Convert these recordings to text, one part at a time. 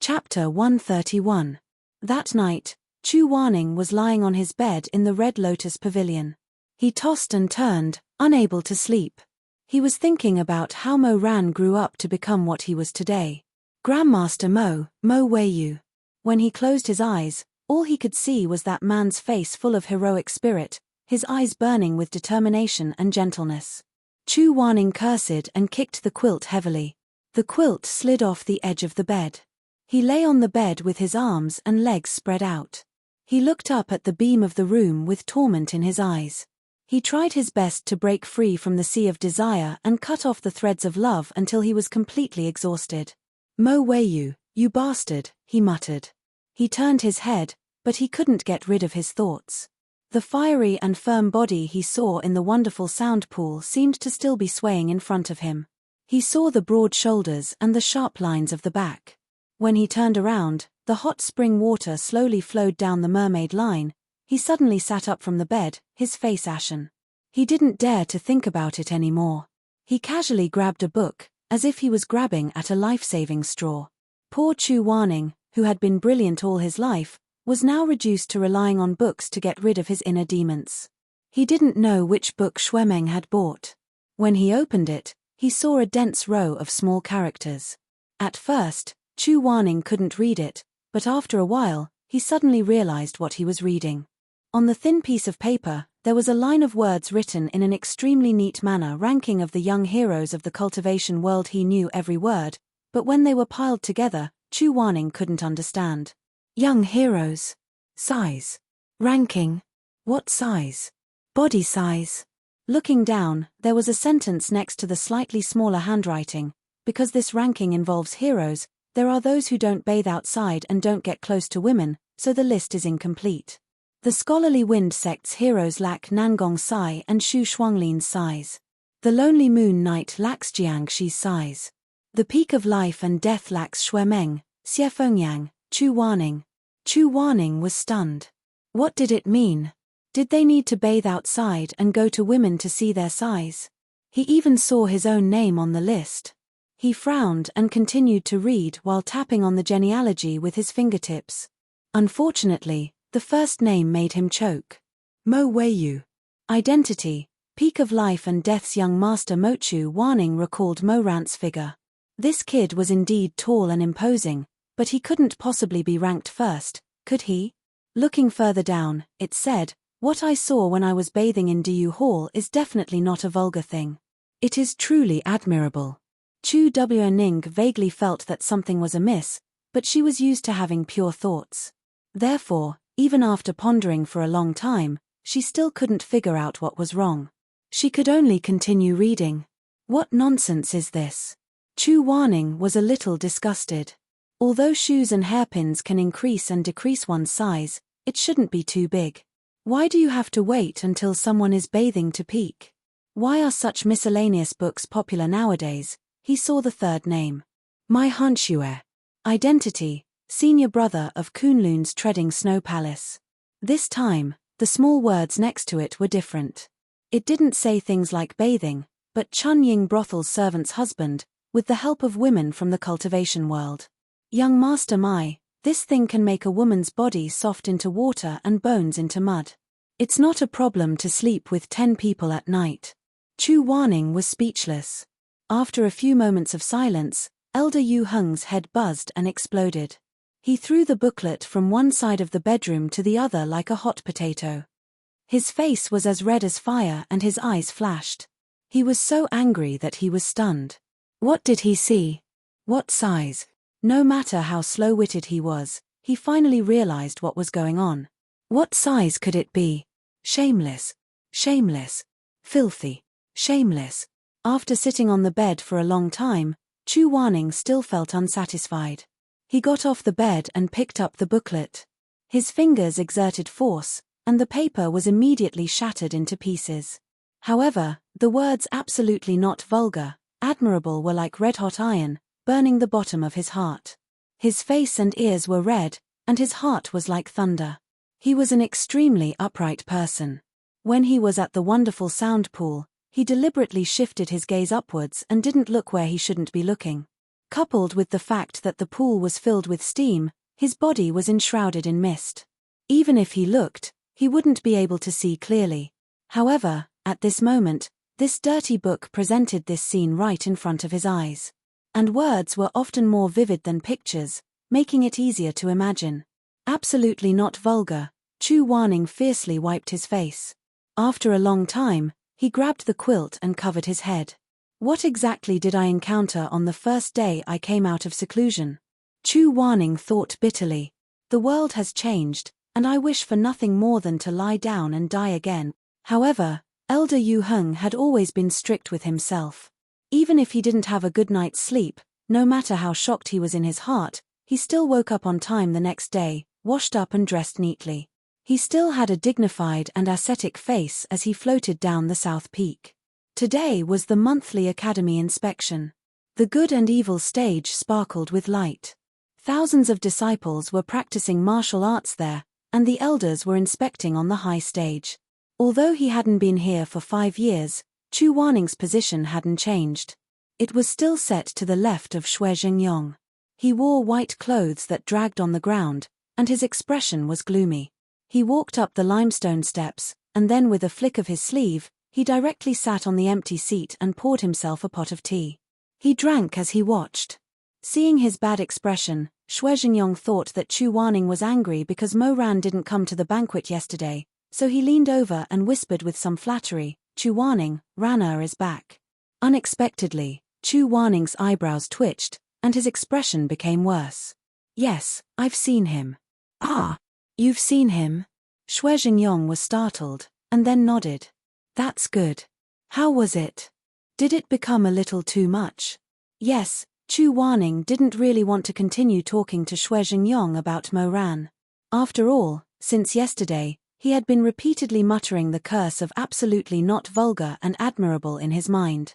Chapter 131. That night, Chu Wanning was lying on his bed in the Red Lotus Pavilion. He tossed and turned, unable to sleep. He was thinking about how Mo Ran grew up to become what he was today. Grandmaster Mo Weiyu. When he closed his eyes, all he could see was that man's face full of heroic spirit, his eyes burning with determination and gentleness. Chu Wanning cursed and kicked the quilt heavily. The quilt slid off the edge of the bed. He lay on the bed with his arms and legs spread out. He looked up at the beam of the room with torment in his eyes. He tried his best to break free from the sea of desire and cut off the threads of love until he was completely exhausted. Mo Weiyu, you bastard, he muttered. He turned his head, but he couldn't get rid of his thoughts. The fiery and firm body he saw in the wonderful sound pool seemed to still be swaying in front of him. He saw the broad shoulders and the sharp lines of the back. When he turned around, the hot spring water slowly flowed down the mermaid line. He suddenly sat up from the bed, his face ashen. He didn't dare to think about it anymore. He casually grabbed a book, as if he was grabbing at a life-saving straw. Poor Chu Wanning, who had been brilliant all his life, was now reduced to relying on books to get rid of his inner demons. He didn't know which book Xuemeng had bought. When he opened it, he saw a dense row of small characters. At first, Chu Wanning couldn't read it, but after a while, he suddenly realized what he was reading. On the thin piece of paper, there was a line of words written in an extremely neat manner ranking of the young heroes of the cultivation world. He knew every word, but when they were piled together, Chu Wanning couldn't understand. Young heroes. Size. Ranking. What size? Body size. Looking down, there was a sentence next to the slightly smaller handwriting. Because this ranking involves heroes, there are those who don't bathe outside and don't get close to women, so the list is incomplete. The scholarly wind sect's heroes lack Nangong Sai and Shu Shuanglin's size. The lonely moon knight lacks Jiangxi's size. The peak of life and death lacks Xuemeng, Xiefengyang, Chu Wanning. Chu Wanning was stunned. What did it mean? Did they need to bathe outside and go to women to see their size? He even saw his own name on the list. He frowned and continued to read while tapping on the genealogy with his fingertips. Unfortunately, the first name made him choke. Mo Weiyu. Identity, peak of life and death's young master. Mo Chu Wanning recalled Mo Rant's figure. This kid was indeed tall and imposing, but he couldn't possibly be ranked first, could he? Looking further down, it said, "What I saw when I was bathing in Diyu Hall is definitely not a vulgar thing. It is truly admirable." Chu Ning vaguely felt that something was amiss, but she was used to having pure thoughts. Therefore, even after pondering for a long time, she still couldn't figure out what was wrong. She could only continue reading. What nonsense is this? Chu Wanning was a little disgusted. Although shoes and hairpins can increase and decrease one's size, it shouldn't be too big. Why do you have to wait until someone is bathing to peek? Why are such miscellaneous books popular nowadays? He saw the third name. Mai Hanxue. Identity, senior brother of Kunlun's treading snow palace. This time, the small words next to it were different. It didn't say things like bathing, but Chun Ying Brothel's servant's husband, with the help of women from the cultivation world. Young Master Mai, this thing can make a woman's body soft into water and bones into mud. It's not a problem to sleep with 10 people at night. Chu Wanning was speechless. After a few moments of silence, Elder Yu Heng's head buzzed and exploded. He threw the booklet from one side of the bedroom to the other like a hot potato. His face was as red as fire and his eyes flashed. He was so angry that he was stunned. What did he see? What size? No matter how slow-witted he was, he finally realized what was going on. What size could it be? Shameless. Shameless. Filthy. Shameless. After sitting on the bed for a long time, Chu Wanning still felt unsatisfied. He got off the bed and picked up the booklet. His fingers exerted force, and the paper was immediately shattered into pieces. However, the words "absolutely not vulgar, admirable" were like red-hot iron, burning the bottom of his heart. His face and ears were red, and his heart was like thunder. He was an extremely upright person. When he was at the wonderful sound pool, he deliberately shifted his gaze upwards and didn't look where he shouldn't be looking. Coupled with the fact that the pool was filled with steam, his body was enshrouded in mist. Even if he looked, he wouldn't be able to see clearly. However, at this moment, this dirty book presented this scene right in front of his eyes. And words were often more vivid than pictures, making it easier to imagine. Absolutely not vulgar, Chu Wanning fiercely wiped his face. After a long time, he grabbed the quilt and covered his head. What exactly did I encounter on the first day I came out of seclusion? Chu Wanning thought bitterly. The world has changed, and I wish for nothing more than to lie down and die again. However, Elder Yu Heng had always been strict with himself. Even if he didn't have a good night's sleep, no matter how shocked he was in his heart, he still woke up on time the next day, washed up and dressed neatly. He still had a dignified and ascetic face as he floated down the South Peak. Today was the monthly academy inspection. The good and evil stage sparkled with light. Thousands of disciples were practicing martial arts there, and the elders were inspecting on the high stage. Although he hadn't been here for 5 years, Chu Wanning's position hadn't changed. It was still set to the left of Xue Jingyong. He wore white clothes that dragged on the ground, and his expression was gloomy. He walked up the limestone steps, and then with a flick of his sleeve, he directly sat on the empty seat and poured himself a pot of tea. He drank as he watched. Seeing his bad expression, Xue Jingyong thought that Chu Wanning was angry because Mo Ran didn't come to the banquet yesterday, so he leaned over and whispered with some flattery, "Chu Wanning, Rana is back." Unexpectedly, Chu Wanning's eyebrows twitched, and his expression became worse. "Yes, I've seen him." "Ah, you've seen him?" Xue Jingyong was startled, and then nodded. "That's good. How was it? Did it become a little too much?" Yes, Chu Wanning didn't really want to continue talking to Xue Jingyong about Mo Ran. After all, since yesterday, he had been repeatedly muttering the curse of absolutely not vulgar and admirable in his mind.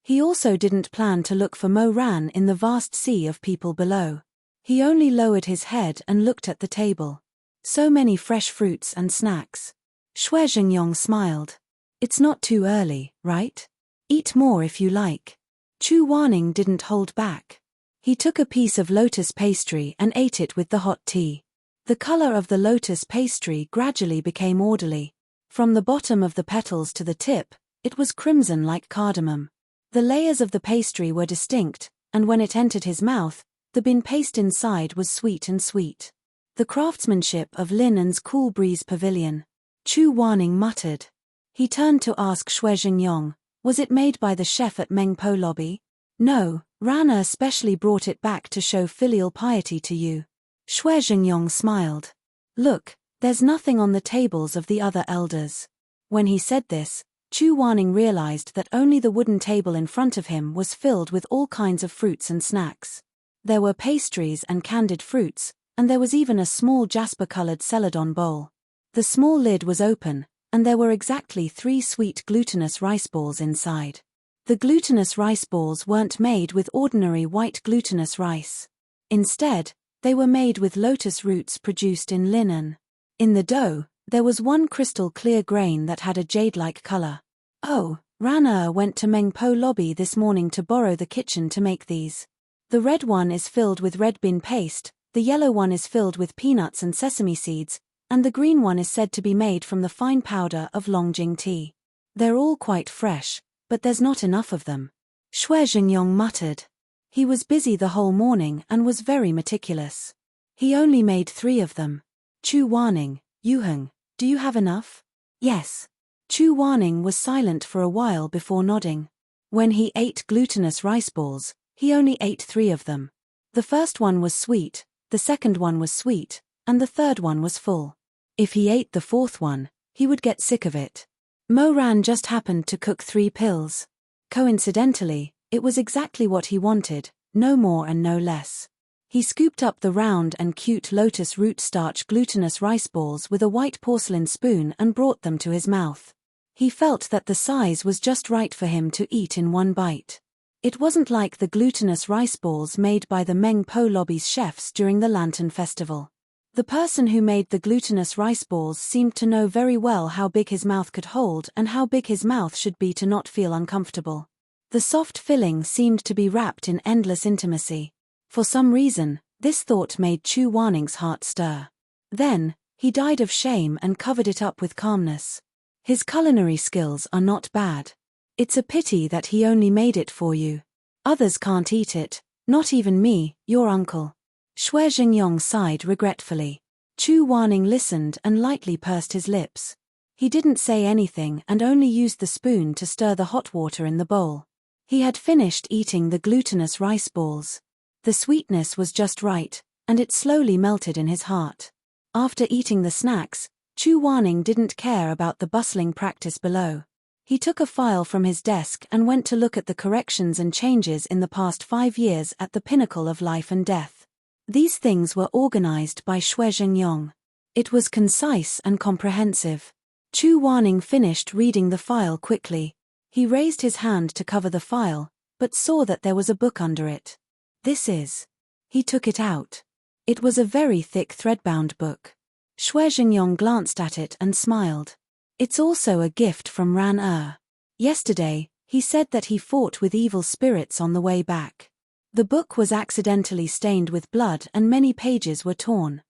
He also didn't plan to look for Mo Ran in the vast sea of people below. He only lowered his head and looked at the table. So many fresh fruits and snacks. Xue Jingyong smiled. "It's not too early, right? Eat more if you like." Chu Wanning didn't hold back. He took a piece of lotus pastry and ate it with the hot tea. The color of the lotus pastry gradually became orderly. From the bottom of the petals to the tip, it was crimson like cardamom. The layers of the pastry were distinct, and when it entered his mouth, the bin paste inside was sweet and sweet. The craftsmanship of Linen's Cool Breeze Pavilion. Chu Wanning muttered. He turned to ask Xue Jingyong, "Was it made by the chef at Mengpo Lobby?" "No, Rana especially brought it back to show filial piety to you." Xue Jingyong smiled. "Look, there's nothing on the tables of the other elders." When he said this, Chu Wanning realized that only the wooden table in front of him was filled with all kinds of fruits and snacks. There were pastries and candied fruits, and there was even a small jasper-colored celadon bowl. The small lid was open, and there were exactly 3 sweet glutinous rice balls inside. The glutinous rice balls weren't made with ordinary white glutinous rice. Instead, they were made with lotus roots produced in linen. In the dough, there was one crystal-clear grain that had a jade-like color. "Oh, Rana went to Mengpo Lobby this morning to borrow the kitchen to make these. The red one is filled with red bean paste, the yellow one is filled with peanuts and sesame seeds, and the green one is said to be made from the fine powder of Longjing tea. They're all quite fresh, but there's not enough of them." Xue Jingyong muttered. He was busy the whole morning and was very meticulous. He only made 3 of them. "Chu Wanning, Yu Heng, do you have enough?" "Yes." Chu Wanning was silent for a while before nodding. When he ate glutinous rice balls, he only ate 3 of them. The first one was sweet, the second one was sweet, and the third one was full. If he ate the 4th one, he would get sick of it. Mo Ran just happened to cook 3 pills. Coincidentally, it was exactly what he wanted, no more and no less. He scooped up the round and cute lotus root starch glutinous rice balls with a white porcelain spoon and brought them to his mouth. He felt that the size was just right for him to eat in one bite. It wasn't like the glutinous rice balls made by the Mengpo Lobby's chefs during the Lantern Festival. The person who made the glutinous rice balls seemed to know very well how big his mouth could hold and how big his mouth should be to not feel uncomfortable. The soft filling seemed to be wrapped in endless intimacy. For some reason, this thought made Chu Waning's heart stir. Then, he died of shame and covered it up with calmness. His culinary skills are not bad. It's a pity that he only made it for you. Others can't eat it, not even me, your uncle. Xue Jingyong sighed regretfully. Chu Waning listened and lightly pursed his lips. He didn't say anything and only used the spoon to stir the hot water in the bowl. He had finished eating the glutinous rice balls. The sweetness was just right, and it slowly melted in his heart. After eating the snacks, Chu Waning didn't care about the bustling practice below. He took a file from his desk and went to look at the corrections and changes in the past 5 years at the pinnacle of life and death. These things were organized by Xue Jingyong. It was concise and comprehensive. Chu Waning finished reading the file quickly. He raised his hand to cover the file, but saw that there was a book under it. This is. He took it out. It was a very thick thread-bound book. Xue Jingyong glanced at it and smiled. It's also a gift from Ran. Yesterday, he said that he fought with evil spirits on the way back. The book was accidentally stained with blood and many pages were torn.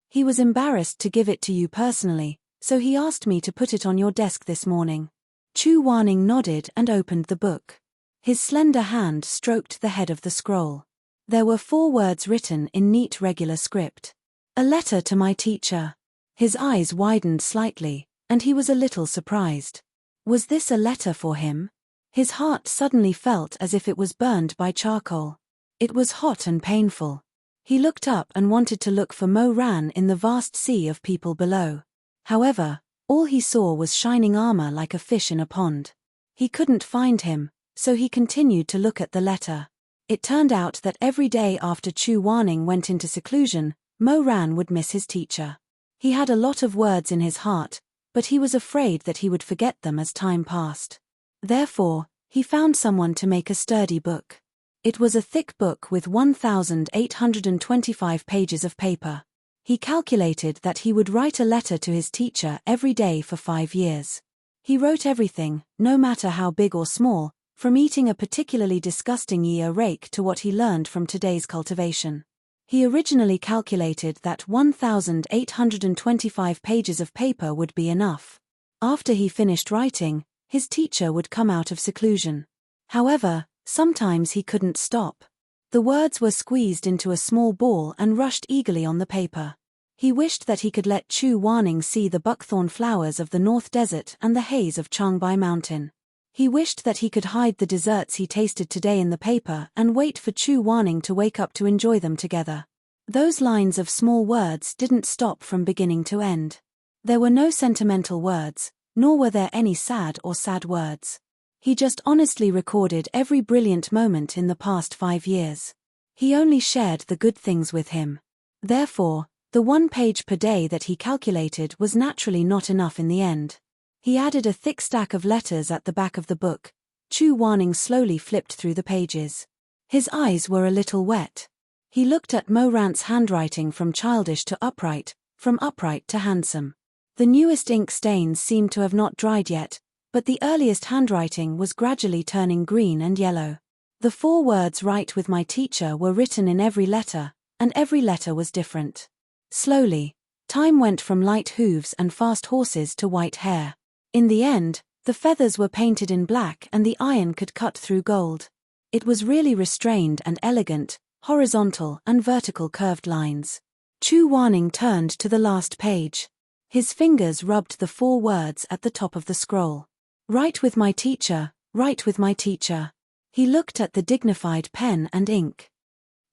He was embarrassed to give it to you personally, so he asked me to put it on your desk this morning. Chu Waning nodded and opened the book. His slender hand stroked the head of the scroll. There were 4 words written in neat regular script. A letter to my teacher. His eyes widened slightly, and he was a little surprised. Was this a letter for him? His heart suddenly felt as if it was burned by charcoal. It was hot and painful. He looked up and wanted to look for Mo Ran in the vast sea of people below. However, all he saw was shining armor like a fish in a pond. He couldn't find him, so he continued to look at the letter. It turned out that every day after Chu Waning went into seclusion, Mo Ran would miss his teacher. He had a lot of words in his heart, but he was afraid that he would forget them as time passed. Therefore, he found someone to make a sturdy book. It was a thick book with 1,825 pages of paper. He calculated that he would write a letter to his teacher every day for 5 years. He wrote everything, no matter how big or small, from eating a particularly disgusting year rake to what he learned from today's cultivation. He originally calculated that 1,825 pages of paper would be enough. After he finished writing, his teacher would come out of seclusion. However, sometimes he couldn't stop. The words were squeezed into a small ball and rushed eagerly on the paper. He wished that he could let Chu Waning see the buckthorn flowers of the North Desert and the haze of Changbai Mountain. He wished that he could hide the desserts he tasted today in the paper and wait for Chu Waning to wake up to enjoy them together. Those lines of small words didn't stop from beginning to end. There were no sentimental words, nor were there any sad words. He just honestly recorded every brilliant moment in the past 5 years. He only shared the good things with him. Therefore, the 1 page per day that he calculated was naturally not enough in the end. He added a thick stack of letters at the back of the book. Chu Waning slowly flipped through the pages. His eyes were a little wet. He looked at Mo Ran's handwriting from childish to upright, from upright to handsome. The newest ink stains seemed to have not dried yet, but the earliest handwriting was gradually turning green and yellow. The 4 words "write with my teacher" were written in every letter, and every letter was different. Slowly, time went from light hooves and fast horses to white hair. In the end, the feathers were painted in black and the iron could cut through gold. It was really restrained and elegant, horizontal and vertical curved lines. Chu Waning turned to the last page. His fingers rubbed the 4 words at the top of the scroll. Write with my teacher, write with my teacher. He looked at the dignified pen and ink.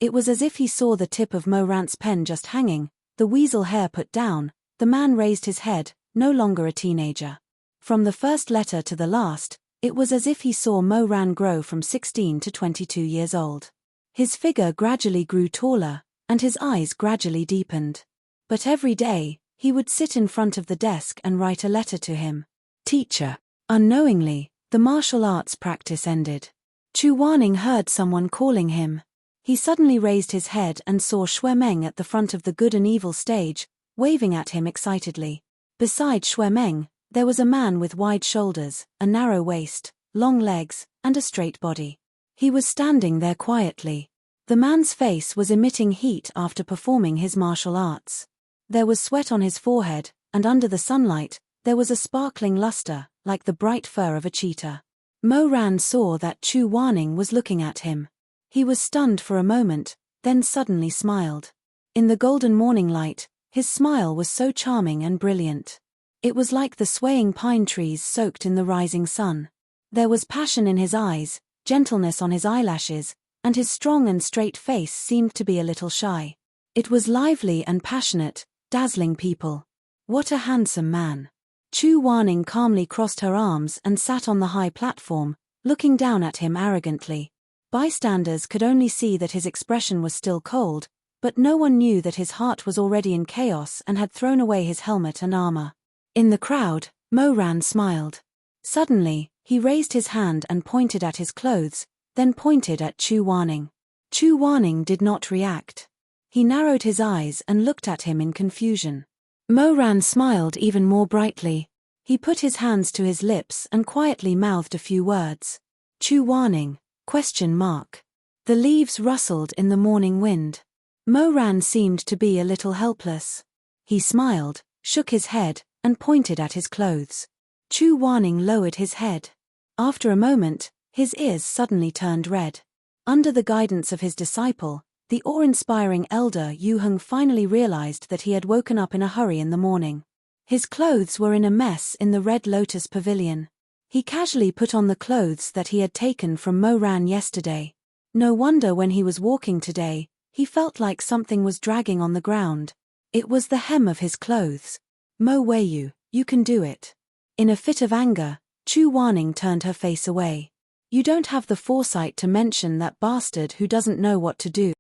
It was as if he saw the tip of Mo Ran's pen just hanging, the weasel hair put down. The man raised his head, no longer a teenager. From the first letter to the last, it was as if he saw Mo Ran grow from 16 to 22 years old. His figure gradually grew taller, and his eyes gradually deepened. But every day, he would sit in front of the desk and write a letter to him. Teacher. Unknowingly, the martial arts practice ended. Chu Waning heard someone calling him. He suddenly raised his head and saw Xue Meng at the front of the good and evil stage, waving at him excitedly. Beside Xue Meng, there was a man with wide shoulders, a narrow waist, long legs, and a straight body. He was standing there quietly. The man's face was emitting heat after performing his martial arts. There was sweat on his forehead, and under the sunlight, there was a sparkling luster, like the bright fur of a cheetah. Mo Ran saw that Chu Wanning was looking at him. He was stunned for a moment, then suddenly smiled. In the golden morning light, his smile was so charming and brilliant. It was like the swaying pine trees soaked in the rising sun. There was passion in his eyes, gentleness on his eyelashes, and his strong and straight face seemed to be a little shy. It was lively and passionate, dazzling people. What a handsome man. Chu Wanning calmly crossed her arms and sat on the high platform, looking down at him arrogantly. Bystanders could only see that his expression was still cold, but no one knew that his heart was already in chaos and had thrown away his helmet and armor. In the crowd, Mo Ran smiled. Suddenly, he raised his hand and pointed at his clothes, then pointed at Chu Wanning. Chu Wanning did not react. He narrowed his eyes and looked at him in confusion. Mo Ran smiled even more brightly. He put his hands to his lips and quietly mouthed a few words. Chu Wanning, ? The leaves rustled in the morning wind. Mo Ran seemed to be a little helpless. He smiled, shook his head, and pointed at his clothes. Chu Wanning lowered his head. After a moment, his ears suddenly turned red. Under the guidance of his disciple, the awe-inspiring elder Yu Heng finally realized that he had woken up in a hurry in the morning. His clothes were in a mess in the Red Lotus Pavilion. He casually put on the clothes that he had taken from Mo Ran yesterday. No wonder when he was walking today, he felt like something was dragging on the ground. It was the hem of his clothes. Mo Weiyu, you can do it. In a fit of anger, Chu Wanning turned her face away. You don't have the foresight to mention that bastard who doesn't know what to do.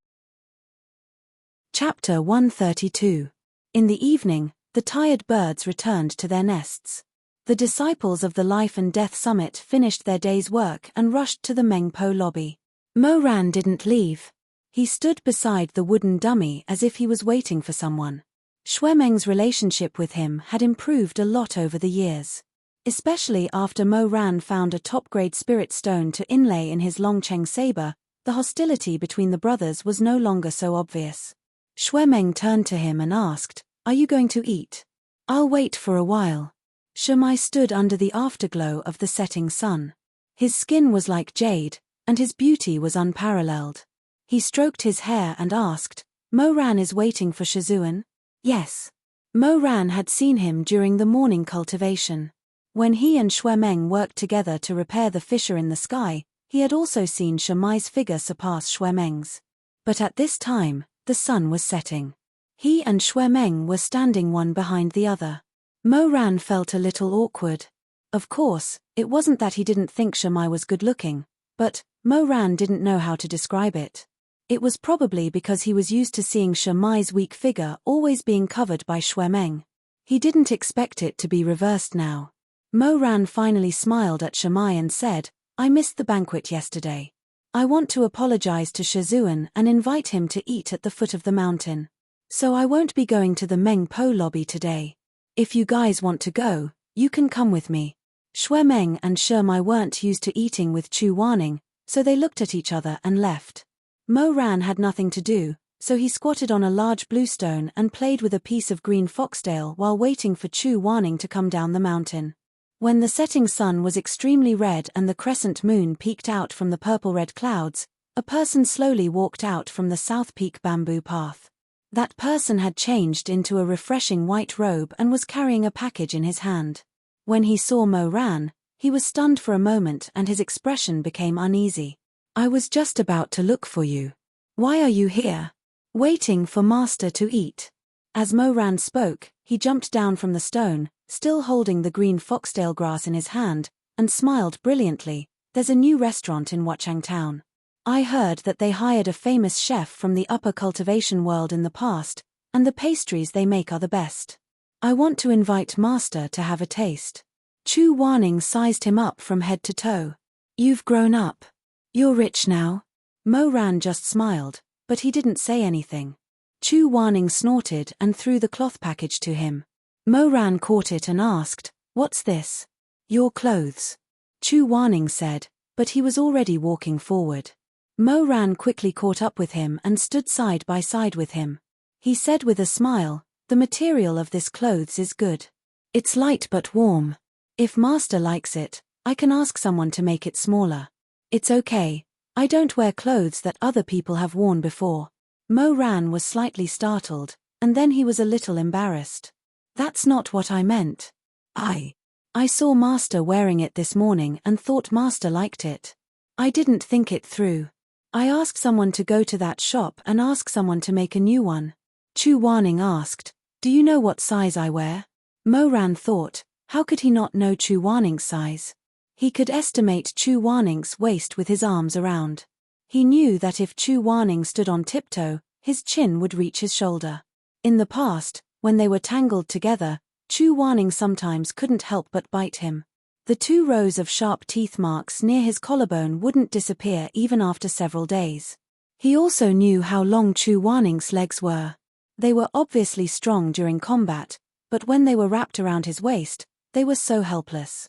Chapter 132. In the evening, the tired birds returned to their nests. The disciples of the Life and Death Summit finished their day's work and rushed to the Mengpo lobby. Mo Ran didn't leave. He stood beside the wooden dummy as if he was waiting for someone. Xuemeng's relationship with him had improved a lot over the years. Especially after Mo Ran found a top-grade spirit stone to inlay in his Longcheng saber, the hostility between the brothers was no longer so obvious. Xuemeng turned to him and asked, "Are you going to eat?" "I'll wait for a while." Shimai stood under the afterglow of the setting sun. His skin was like jade, and his beauty was unparalleled. He stroked his hair and asked, "Mo Ran is waiting for Shizun?" "Yes." Mo Ran had seen him during the morning cultivation. When he and Xuemeng worked together to repair the fissure in the sky, he had also seen Shimai's figure surpass Xuemeng's. But at this time, the sun was setting. He and Xuemeng were standing one behind the other. Mo Ran felt a little awkward. Of course, it wasn't that he didn't think Shimai was good-looking, but Mo Ran didn't know how to describe it. It was probably because he was used to seeing Shimai's weak figure always being covered by Xuemeng. He didn't expect it to be reversed now. Mo Ran finally smiled at Shimai and said, "I missed the banquet yesterday. I want to apologize to Shizun and invite him to eat at the foot of the mountain. So I won't be going to the Mengpo lobby today. If you guys want to go, you can come with me." Xuemeng and Shimai weren't used to eating with Chu Wanning, so they looked at each other and left. Mo Ran had nothing to do, so he squatted on a large bluestone and played with a piece of green foxtail while waiting for Chu Wanning to come down the mountain. When the setting sun was extremely red and the crescent moon peeked out from the purple-red clouds, a person slowly walked out from the South Peak bamboo path. That person had changed into a refreshing white robe and was carrying a package in his hand. When he saw Mo Ran, he was stunned for a moment and his expression became uneasy. "I was just about to look for you. Why are you here?" "Waiting for Master to eat." As Mo Ran spoke, he jumped down from the stone, still holding the green foxtail grass in his hand, and smiled brilliantly. "There's a new restaurant in Wuchang Town. I heard that they hired a famous chef from the upper cultivation world in the past, and the pastries they make are the best. I want to invite Master to have a taste." Chu Wanning sized him up from head to toe. "You've grown up. You're rich now." Mo Ran just smiled, but he didn't say anything. Chu Wanning snorted and threw the cloth package to him. Mo Ran caught it and asked, "What's this?" "Your clothes." Chu Wanning said, But he was already walking forward. Mo Ran quickly caught up with him and stood side by side with him. He said with a smile, "The material of this clothes is good. It's light but warm. If master likes it, I can ask someone to make it smaller. It's okay, I don't wear clothes that other people have worn before." Mo Ran was slightly startled, and then he was a little embarrassed. "That's not what I meant. I saw master wearing it this morning and thought master liked it. I didn't think it through. I asked someone to go to that shop and ask someone to make a new one." Chu Wanning asked, "Do you know what size I wear?" Mo Ran thought, how could he not know Chu Wanning's size? He could estimate Chu Wanning's waist with his arms around. He knew that if Chu Wanning stood on tiptoe, his chin would reach his shoulder. In the past, when they were tangled together, Chu Wanning sometimes couldn't help but bite him. The 2 rows of sharp teeth marks near his collarbone wouldn't disappear even after several days. He also knew how long Chu Wanning's legs were. They were obviously strong during combat, but when they were wrapped around his waist, they were so helpless.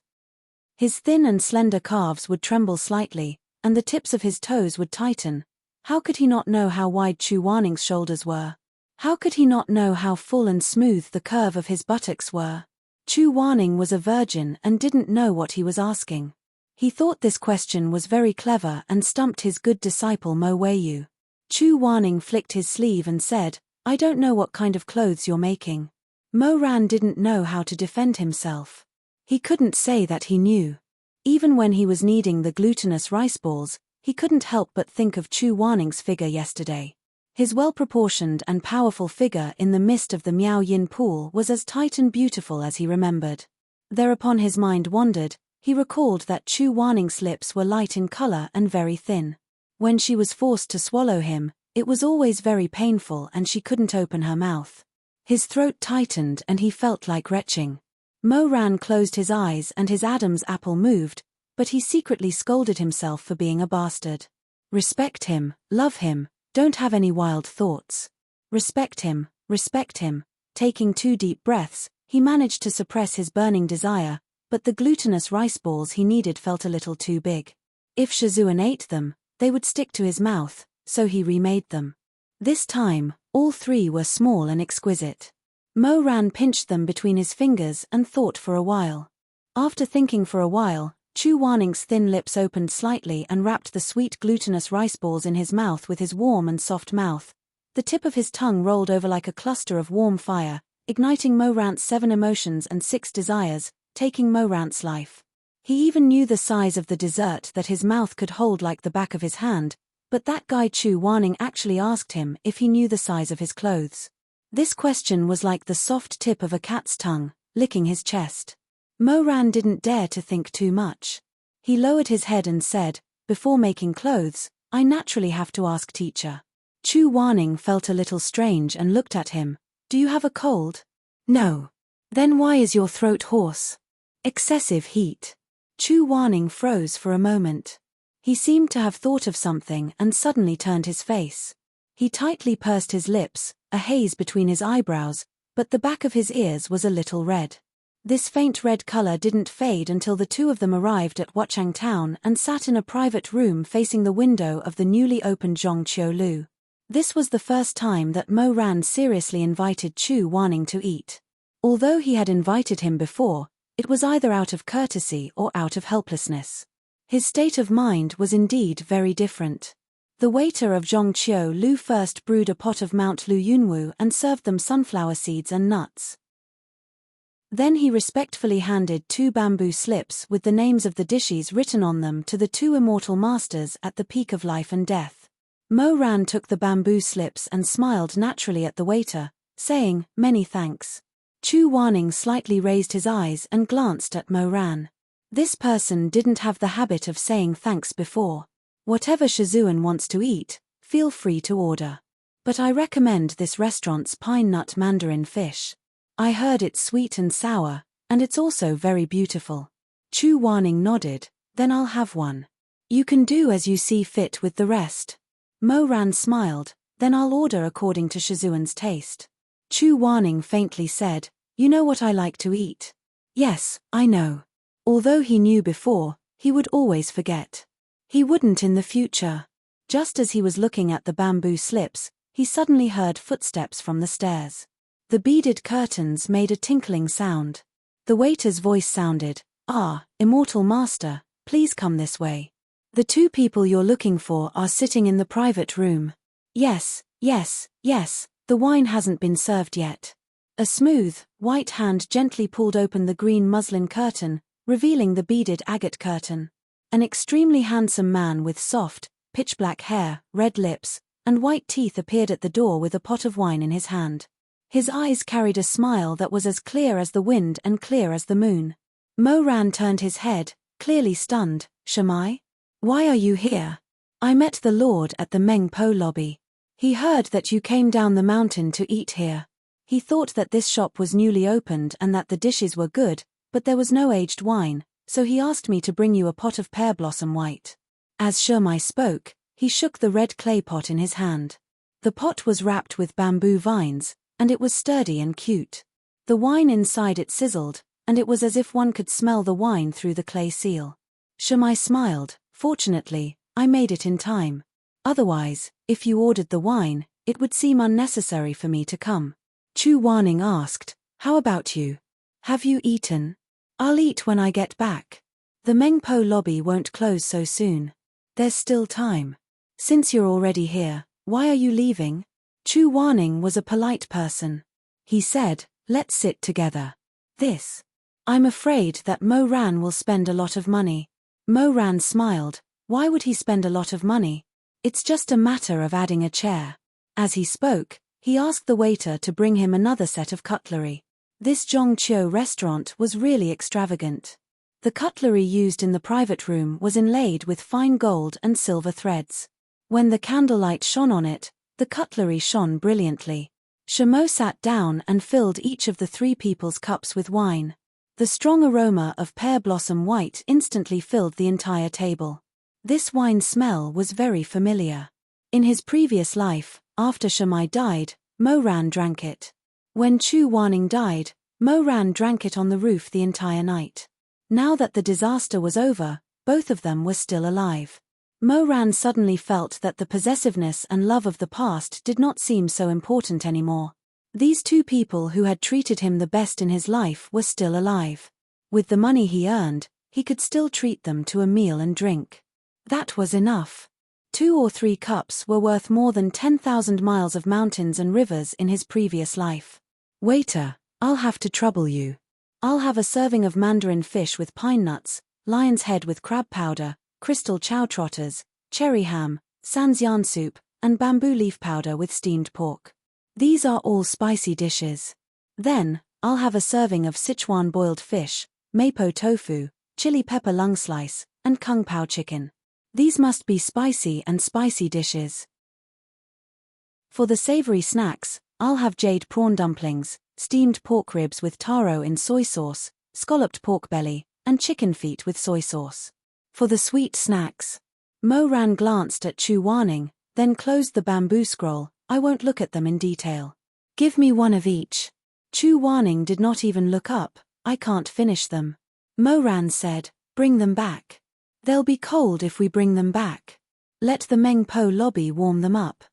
His thin and slender calves would tremble slightly, and the tips of his toes would tighten. How could he not know how wide Chu Wanning's shoulders were? How could he not know how full and smooth the curve of his buttocks were? Chu Wanning was a virgin and didn't know what he was asking. He thought this question was very clever and stumped his good disciple Mo Weiyu. Chu Wanning flicked his sleeve and said, "I don't know what kind of clothes you're making." Mo Ran didn't know how to defend himself. He couldn't say that he knew. Even when he was kneading the glutinous rice balls, he couldn't help but think of Chu Wanning's figure yesterday. His well-proportioned and powerful figure in the mist of the Miao Yin pool was as tight and beautiful as he remembered. Thereupon his mind wandered. He recalled that Chu Wanning's lips were light in color and very thin. When she was forced to swallow him, it was always very painful and she couldn't open her mouth. His throat tightened and he felt like retching. Mo Ran closed his eyes and his Adam's apple moved, but he secretly scolded himself for being a bastard. Respect him, love him, don't have any wild thoughts. Respect him, respect him. Taking 2 deep breaths, he managed to suppress his burning desire, but the glutinous rice balls he needed felt a little too big. If Shizun ate them, they would stick to his mouth, so he remade them. This time, all 3 were small and exquisite. Mo Ran pinched them between his fingers and thought for a while. After thinking for a while, Chu Wanning's thin lips opened slightly and wrapped the sweet glutinous rice balls in his mouth with his warm and soft mouth. The tip of his tongue rolled over like a cluster of warm fire, igniting Mo Ran's 7 emotions and 6 desires, taking Mo Ran's life. He even knew the size of the dessert that his mouth could hold like the back of his hand, but that guy Chu Wanning actually asked him if he knew the size of his clothes. This question was like the soft tip of a cat's tongue, licking his chest. Mo Ran didn't dare to think too much. He lowered his head and said, "Before making clothes, I naturally have to ask teacher." Chu Wanning felt a little strange and looked at him. "Do you have a cold?" "No." "Then why is your throat hoarse?" "Excessive heat." Chu Wanning froze for a moment. He seemed to have thought of something and suddenly turned his face. He tightly pursed his lips, a haze between his eyebrows, but the back of his ears was a little red. This faint red color didn't fade until the 2 of them arrived at Wuchang Town and sat in a private room facing the window of the newly opened Zhongqiu Lu. This was the first time that Mo Ran seriously invited Chu Wanning to eat. Although he had invited him before, it was either out of courtesy or out of helplessness. His state of mind was indeed very different. The waiter of Zhongqiu Lu first brewed a pot of Mount Lu Yunwu and served them sunflower seeds and nuts. Then he respectfully handed 2 bamboo slips with the names of the dishes written on them to the 2 immortal masters at the peak of life and death. Mo Ran took the bamboo slips and smiled naturally at the waiter, saying, "Many thanks." Chu Wanning slightly raised his eyes and glanced at Mo Ran. This person didn't have the habit of saying thanks before. "Whatever Shizun wants to eat, feel free to order. But I recommend this restaurant's pine nut mandarin fish. I heard it's sweet and sour, and it's also very beautiful." Chu Wanning nodded. "Then I'll have one. You can do as you see fit with the rest." Mo Ran smiled. "Then I'll order according to Shizun's taste." Chu Wanning faintly said, "You know what I like to eat." "Yes, I know." Although he knew before, he would always forget. He wouldn't in the future. Just as he was looking at the bamboo slips, he suddenly heard footsteps from the stairs. The beaded curtains made a tinkling sound. The waiter's voice sounded, "Ah, immortal master, please come this way. The two people you're looking for are sitting in the private room." Yes, the wine hasn't been served yet." A smooth, white hand gently pulled open the green muslin curtain, revealing the beaded agate curtain. An extremely handsome man with soft, pitch-black hair, red lips, and white teeth appeared at the door with a pot of wine in his hand. His eyes carried a smile that was as clear as the wind and clear as the moon. Mo Ran turned his head, clearly stunned. "Shamai? Why are you here?" "I met the Lord at the Meng Po lobby. He heard that you came down the mountain to eat here. He thought that this shop was newly opened and that the dishes were good, but there was no aged wine, so he asked me to bring you a pot of pear blossom white." As Shamai spoke, he shook the red clay pot in his hand. The pot was wrapped with bamboo vines, and it was sturdy and cute. The wine inside it sizzled, and it was as if one could smell the wine through the clay seal. Shamai smiled. "Fortunately, I made it in time. Otherwise, if you ordered the wine, it would seem unnecessary for me to come." Chu Wanning asked, "How about you? Have you eaten?" "I'll eat when I get back. The Meng Po lobby won't close so soon. There's still time. Since you're already here, why are you leaving?" Chu Wanning was a polite person. He said, "Let's sit together." I'm afraid that Mo Ran will spend a lot of money." Mo Ran smiled. "Why would he spend a lot of money? It's just a matter of adding a chair." As he spoke, he asked the waiter to bring him another set of cutlery. This Zhongqiu restaurant was really extravagant. The cutlery used in the private room was inlaid with fine gold and silver threads. When the candlelight shone on it, the cutlery shone brilliantly. Shamo sat down and filled each of the three people's cups with wine. The strong aroma of pear blossom white instantly filled the entire table. This wine smell was very familiar. In his previous life, after Shamai died, Mo Ran drank it. When Chu Wanning died, Mo Ran drank it on the roof the entire night. Now that the disaster was over, both of them were still alive. Mo Ran suddenly felt that the possessiveness and love of the past did not seem so important anymore. These two people who had treated him the best in his life were still alive. With the money he earned, he could still treat them to a meal and drink. That was enough. 2 or 3 cups were worth more than 10,000 miles of mountains and rivers in his previous life. "Waiter, I'll have to trouble you. I'll have a serving of mandarin fish with pine nuts, lion's head with crab powder, crystal chow trotters, cherry ham, sanxian soup, and bamboo leaf powder with steamed pork. These are all spicy dishes. Then, I'll have a serving of Sichuan boiled fish, mapo tofu, chili pepper lung slice, and kung pao chicken. These must be spicy dishes. For the savory snacks, I'll have jade prawn dumplings, steamed pork ribs with taro in soy sauce, scalloped pork belly, and chicken feet with soy sauce. For the sweet snacks." Mo Ran glanced at Chu Wanning, then closed the bamboo scroll. "I won't look at them in detail. Give me one of each." Chu Wanning did not even look up. "I can't finish them." Mo Ran said, "Bring them back. They'll be cold if we bring them back. Let the Meng Po lobby warm them up."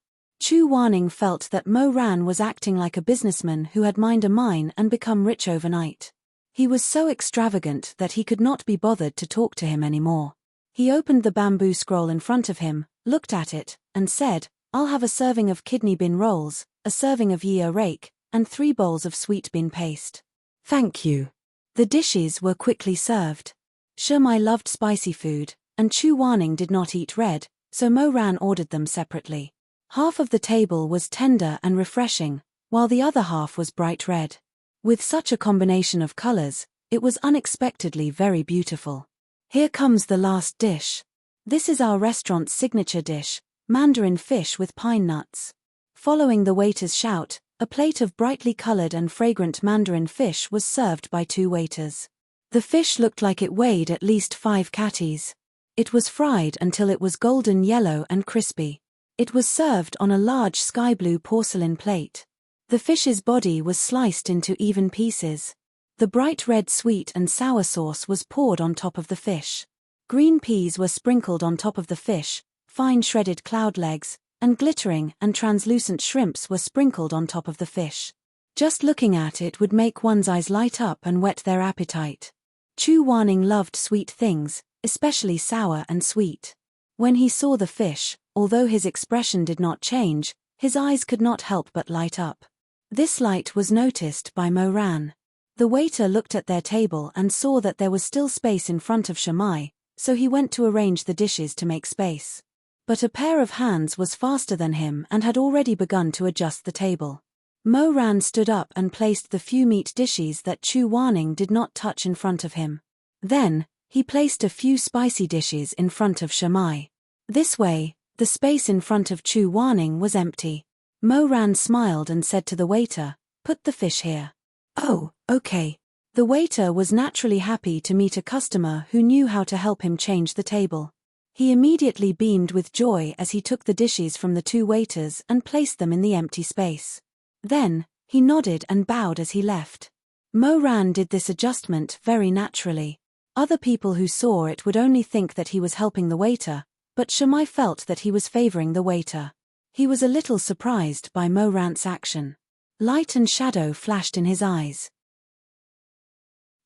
Chu Wanning felt that Mo Ran was acting like a businessman who had mined a mine and become rich overnight. He was so extravagant that he could not be bothered to talk to him anymore. He opened the bamboo scroll in front of him, looked at it, and said, "I'll have a serving of kidney bean rolls, a serving of yi rake, and 3 bowls of sweet bean paste." "Thank you." The dishes were quickly served. Shamai loved spicy food, and Chu Wanning did not eat red, so Mo Ran ordered them separately. Half of the table was tender and refreshing, while the other half was bright red. With such a combination of colors, it was unexpectedly very beautiful. "Here comes the last dish. This is our restaurant's signature dish, mandarin fish with pine nuts." Following the waiter's shout, a plate of brightly colored and fragrant mandarin fish was served by 2 waiters. The fish looked like it weighed at least 5 catties. It was fried until it was golden yellow and crispy. It was served on a large sky blue porcelain plate. The fish's body was sliced into even pieces. The bright red sweet and sour sauce was poured on top of the fish. Green peas were sprinkled on top of the fish, fine shredded cloud legs, and glittering and translucent shrimps were sprinkled on top of the fish. Just looking at it would make one's eyes light up and whet their appetite. Chu Wanning loved sweet things, especially sour and sweet. When he saw the fish, although his expression did not change, his eyes could not help but light up. This light was noticed by Mo Ran. The waiter looked at their table and saw that there was still space in front of Shamai, so he went to arrange the dishes to make space. But a pair of hands was faster than him and had already begun to adjust the table. Mo Ran stood up and placed the few meat dishes that Chu Wanning did not touch in front of him. Then, he placed a few spicy dishes in front of Shamai. This way, the space in front of Chu Wanning was empty. Mo Ran smiled and said to the waiter, "Put the fish here." "Oh, okay." The waiter was naturally happy to meet a customer who knew how to help him change the table. He immediately beamed with joy as he took the dishes from the two waiters and placed them in the empty space. Then, he nodded and bowed as he left. Mo Ran did this adjustment very naturally. Other people who saw it would only think that he was helping the waiter, but Shamai felt that he was favoring the waiter. He was a little surprised by Mo Ran's action. Light and shadow flashed in his eyes.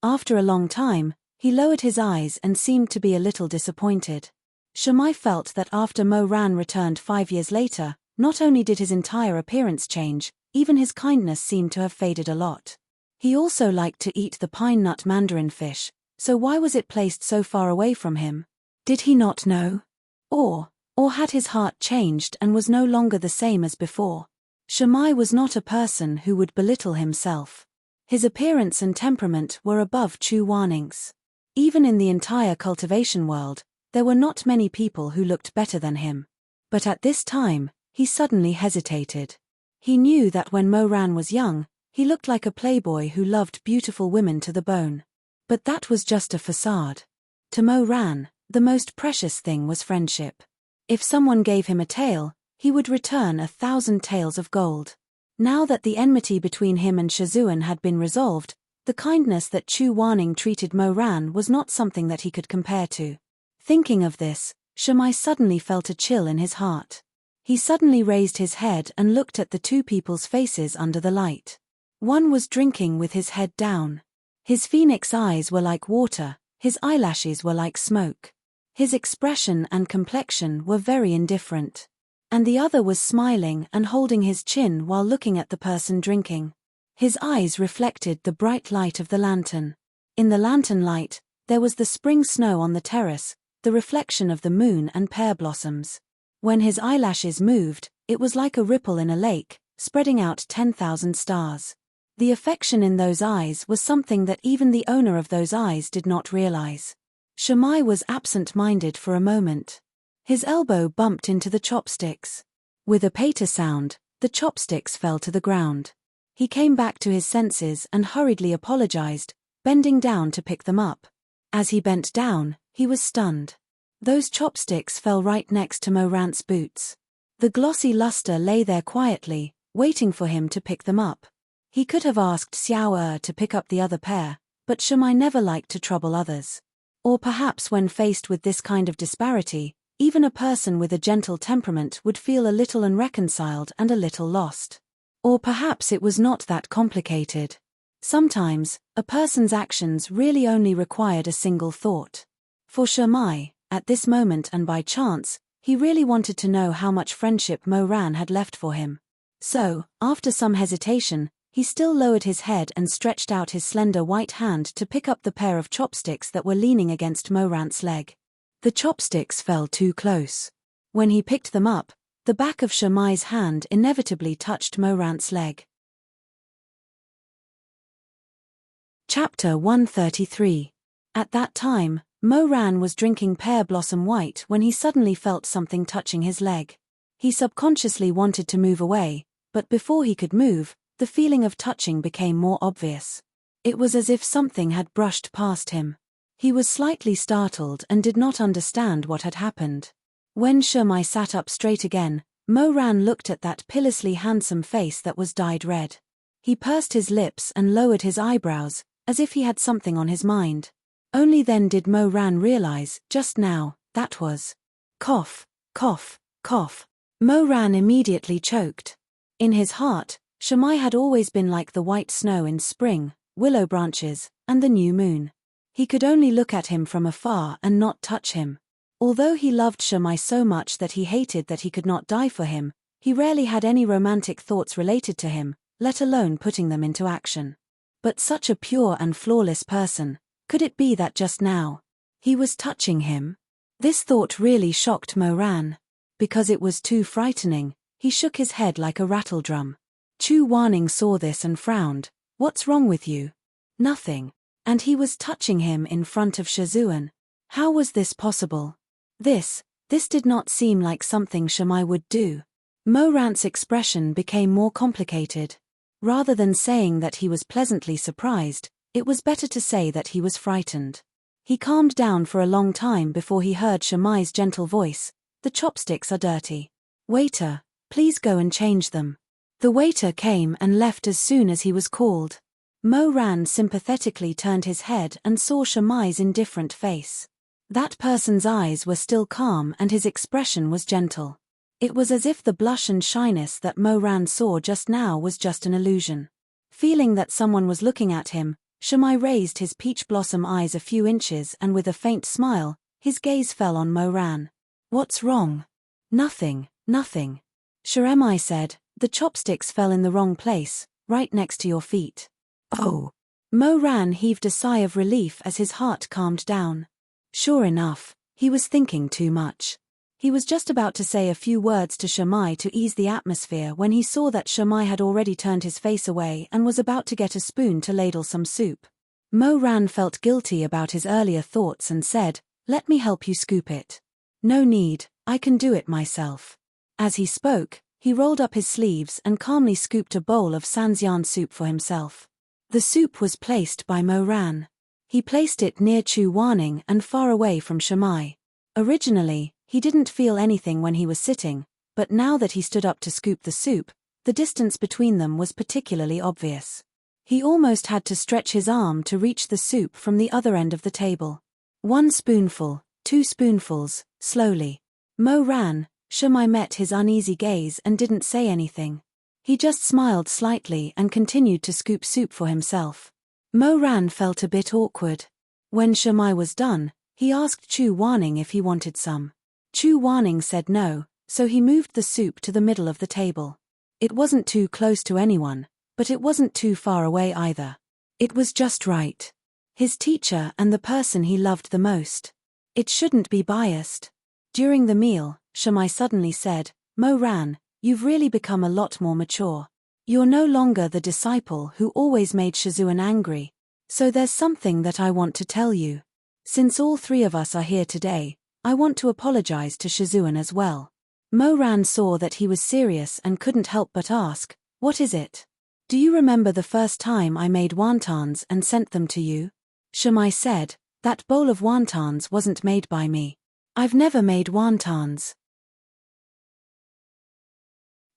After a long time, he lowered his eyes and seemed to be a little disappointed. Shamai felt that after Mo Ran returned 5 years later, not only did his entire appearance change, even his kindness seemed to have faded a lot. He also liked to eat the pine nut mandarin fish, so why was it placed so far away from him? Did he not know? Or had his heart changed and was no longer the same as before? Shamai was not a person who would belittle himself. His appearance and temperament were above Chu Wanning's. Even in the entire cultivation world, there were not many people who looked better than him. But at this time, he suddenly hesitated. He knew that when Mo Ran was young, he looked like a playboy who loved beautiful women to the bone. But that was just a facade. To Mo Ran, the most precious thing was friendship. If someone gave him a tael, he would return 1,000 taels of gold. Now that the enmity between him and Shizun had been resolved, the kindness that Chu Wanning treated Mo Ran was not something that he could compare to. Thinking of this, Shamai suddenly felt a chill in his heart. He suddenly raised his head and looked at the two people's faces under the light. One was drinking with his head down. His phoenix eyes were like water, his eyelashes were like smoke. His expression and complexion were very indifferent. And the other was smiling and holding his chin while looking at the person drinking. His eyes reflected the bright light of the lantern. In the lantern light, there was the spring snow on the terrace, the reflection of the moon and pear blossoms. When his eyelashes moved, it was like a ripple in a lake, spreading out 10,000 stars. The affection in those eyes was something that even the owner of those eyes did not realize. Shamai was absent-minded for a moment. His elbow bumped into the chopsticks. With a pater sound, the chopsticks fell to the ground. He came back to his senses and hurriedly apologized, bending down to pick them up. As he bent down, he was stunned. Those chopsticks fell right next to Mo Ran's boots. The glossy luster lay there quietly, waiting for him to pick them up. He could have asked Xiao to pick up the other pair, but Shamai never liked to trouble others. Or perhaps when faced with this kind of disparity, even a person with a gentle temperament would feel a little unreconciled and a little lost. Or perhaps it was not that complicated. Sometimes, a person's actions really only required a single thought. For Shamai, at this moment and by chance, he really wanted to know how much friendship Mo Ran had left for him. So, after some hesitation, he still lowered his head and stretched out his slender white hand to pick up the pair of chopsticks that were leaning against Mo Ran's leg. The chopsticks fell too close. When he picked them up, the back of Shamai's hand inevitably touched Mo Ran's leg. Chapter 133. At that time, Mo Ran was drinking pear blossom white when he suddenly felt something touching his leg. He subconsciously wanted to move away, but before he could move, the feeling of touching became more obvious. It was as if something had brushed past him. He was slightly startled and did not understand what had happened. When Shamai sat up straight again, Mo Ran looked at that pitilessly handsome face that was dyed red. He pursed his lips and lowered his eyebrows, as if he had something on his mind. Only then did Mo Ran realize, just now, that was cough, cough, cough. Mo Ran immediately choked. In his heart, Shamai had always been like the white snow in spring, willow branches, and the new moon. He could only look at him from afar and not touch him. Although he loved Shamai so much that he hated that he could not die for him, he rarely had any romantic thoughts related to him, let alone putting them into action. But such a pure and flawless person, could it be that just now he was touching him? This thought really shocked Mo Ran. Because it was too frightening, he shook his head like a rattledrum. Chu Wanning saw this and frowned. What's wrong with you? Nothing. And he was touching him in front of Shizun. How was this possible? This did not seem like something Shamai would do. Mo Ran's expression became more complicated. Rather than saying that he was pleasantly surprised, it was better to say that he was frightened. He calmed down for a long time before he heard Shamai's gentle voice. The chopsticks are dirty. Waiter, please go and change them. The waiter came and left as soon as he was called. Mo Ran sympathetically turned his head and saw Shamai's indifferent face. That person's eyes were still calm and his expression was gentle. It was as if the blush and shyness that Mo Ran saw just now was just an illusion. Feeling that someone was looking at him, Shamai raised his peach blossom eyes a few inches and with a faint smile, his gaze fell on Mo Ran. What's wrong? Nothing, nothing. Shiremai said, the chopsticks fell in the wrong place, right next to your feet. Oh. Mo Ran heaved a sigh of relief as his heart calmed down. Sure enough, he was thinking too much. He was just about to say a few words to Shamai to ease the atmosphere when he saw that Shamai had already turned his face away and was about to get a spoon to ladle some soup. Mo Ran felt guilty about his earlier thoughts and said, let me help you scoop it. No need, I can do it myself. As he spoke, he rolled up his sleeves and calmly scooped a bowl of Sanxian soup for himself. The soup was placed by Mo Ran. He placed it near Chu Wanning and far away from Shamai. Originally, he didn't feel anything when he was sitting, but now that he stood up to scoop the soup, the distance between them was particularly obvious. He almost had to stretch his arm to reach the soup from the other end of the table. 1 spoonful, 2 spoonfuls, slowly. Mo Ran, Shamai met his uneasy gaze and didn't say anything. He just smiled slightly and continued to scoop soup for himself. Mo Ran felt a bit awkward. When Shamai was done, he asked Chu Wanning if he wanted some. Chu Wanning said no, so he moved the soup to the middle of the table. It wasn't too close to anyone, but it wasn't too far away either. It was just right. His teacher and the person he loved the most. It shouldn't be biased. During the meal, Shamai suddenly said, Mo Ran, you've really become a lot more mature. You're no longer the disciple who always made Shizun angry. So there's something that I want to tell you. Since all 3 of us are here today, I want to apologize to Shizun as well. Mo Ran saw that he was serious and couldn't help but ask, what is it? Do you remember the first time I made wontons and sent them to you? Shamai said, that bowl of wontons wasn't made by me. I've never made wontons.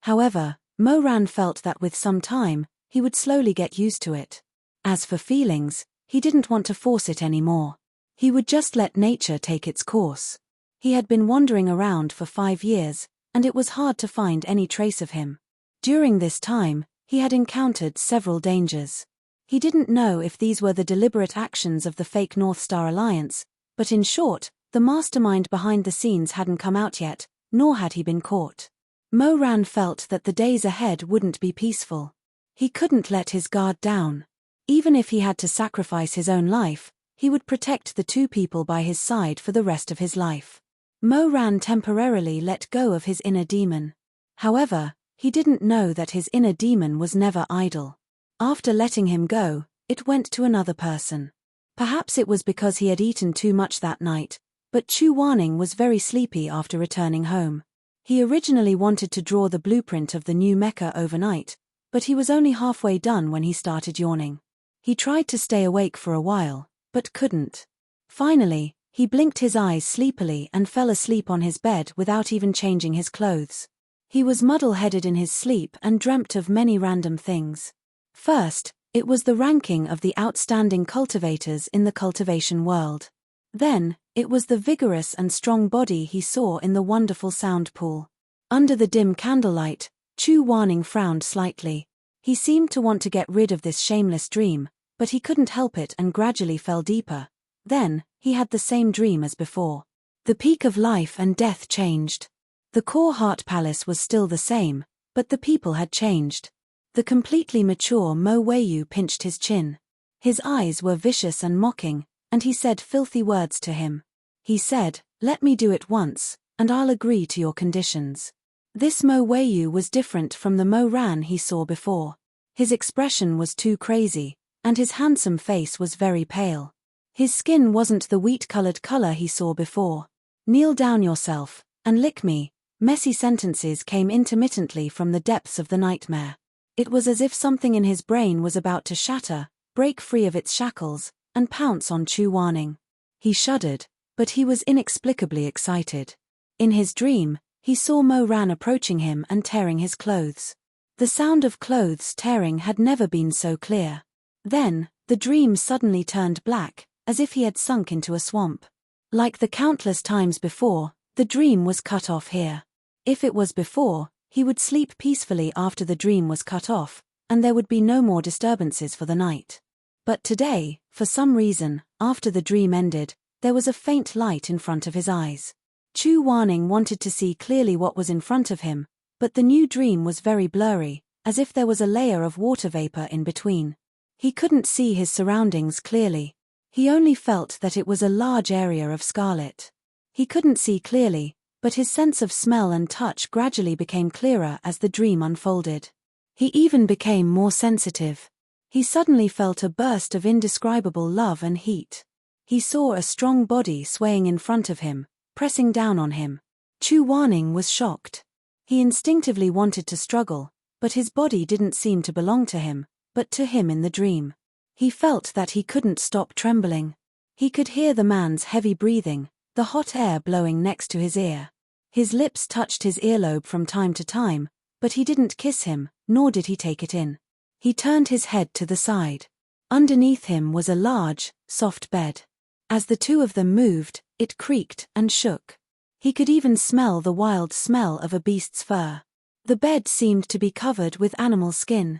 However, Mo Ran felt that with some time, he would slowly get used to it. As for feelings, he didn't want to force it anymore. He would just let nature take its course. He had been wandering around for 5 years, and it was hard to find any trace of him. During this time, he had encountered several dangers. He didn't know if these were the deliberate actions of the fake North Star Alliance, but in short, the mastermind behind the scenes hadn't come out yet, nor had he been caught. Mo Ran felt that the days ahead wouldn't be peaceful. He couldn't let his guard down. Even if he had to sacrifice his own life, he would protect the 2 people by his side for the rest of his life. Mo Ran temporarily let go of his inner demon. However, he didn't know that his inner demon was never idle. After letting him go, it went to another person. Perhaps it was because he had eaten too much that night, but Chu Wanning was very sleepy after returning home. He originally wanted to draw the blueprint of the new mecha overnight, but he was only halfway done when he started yawning. He tried to stay awake for a while, but couldn't. Finally, he blinked his eyes sleepily and fell asleep on his bed without even changing his clothes. He was muddle-headed in his sleep and dreamt of many random things. First, It was the ranking of the outstanding cultivators in the cultivation world. Then, it was the vigorous and strong body he saw in the wonderful sound pool. Under the dim candlelight, Chu Wanning frowned slightly. He seemed to want to get rid of this shameless dream, but he couldn't help it and gradually fell deeper. Then, he had the same dream as before. The peak of life and death changed. The core heart palace was still the same, but the people had changed. The completely mature Mo Weiyu pinched his chin. His eyes were vicious and mocking, and he said filthy words to him. He said, "Let me do it once, and I'll agree to your conditions." This Mo Weiyu was different from the Mo Ran he saw before. His expression was too crazy, and his handsome face was very pale. His skin wasn't the wheat-colored color he saw before. "Kneel down yourself, and lick me." Messy sentences came intermittently from the depths of the nightmare. It was as if something in his brain was about to shatter, break free of its shackles, and pounce on Chu Wanning. He shuddered, but he was inexplicably excited. In his dream, he saw Mo Ran approaching him and tearing his clothes. The sound of clothes tearing had never been so clear. Then, the dream suddenly turned black, as if he had sunk into a swamp. Like the countless times before, the dream was cut off here. If it was before, he would sleep peacefully after the dream was cut off, and there would be no more disturbances for the night. But today, for some reason, after the dream ended, there was a faint light in front of his eyes. Chu Wanning wanted to see clearly what was in front of him, but the new dream was very blurry, as if there was a layer of water vapor in between. He couldn't see his surroundings clearly. He only felt that it was a large area of scarlet. He couldn't see clearly, but his sense of smell and touch gradually became clearer as the dream unfolded. He even became more sensitive. He suddenly felt a burst of indescribable love and heat. He saw a strong body swaying in front of him, pressing down on him. Chu Wanning was shocked. He instinctively wanted to struggle, but his body didn't seem to belong to him, but to him in the dream. He felt that he couldn't stop trembling. He could hear the man's heavy breathing, the hot air blowing next to his ear. His lips touched his earlobe from time to time, but he didn't kiss him, nor did he take it in. He turned his head to the side. Underneath him was a large, soft bed. As the two of them moved, it creaked and shook. He could even smell the wild smell of a beast's fur. The bed seemed to be covered with animal skin.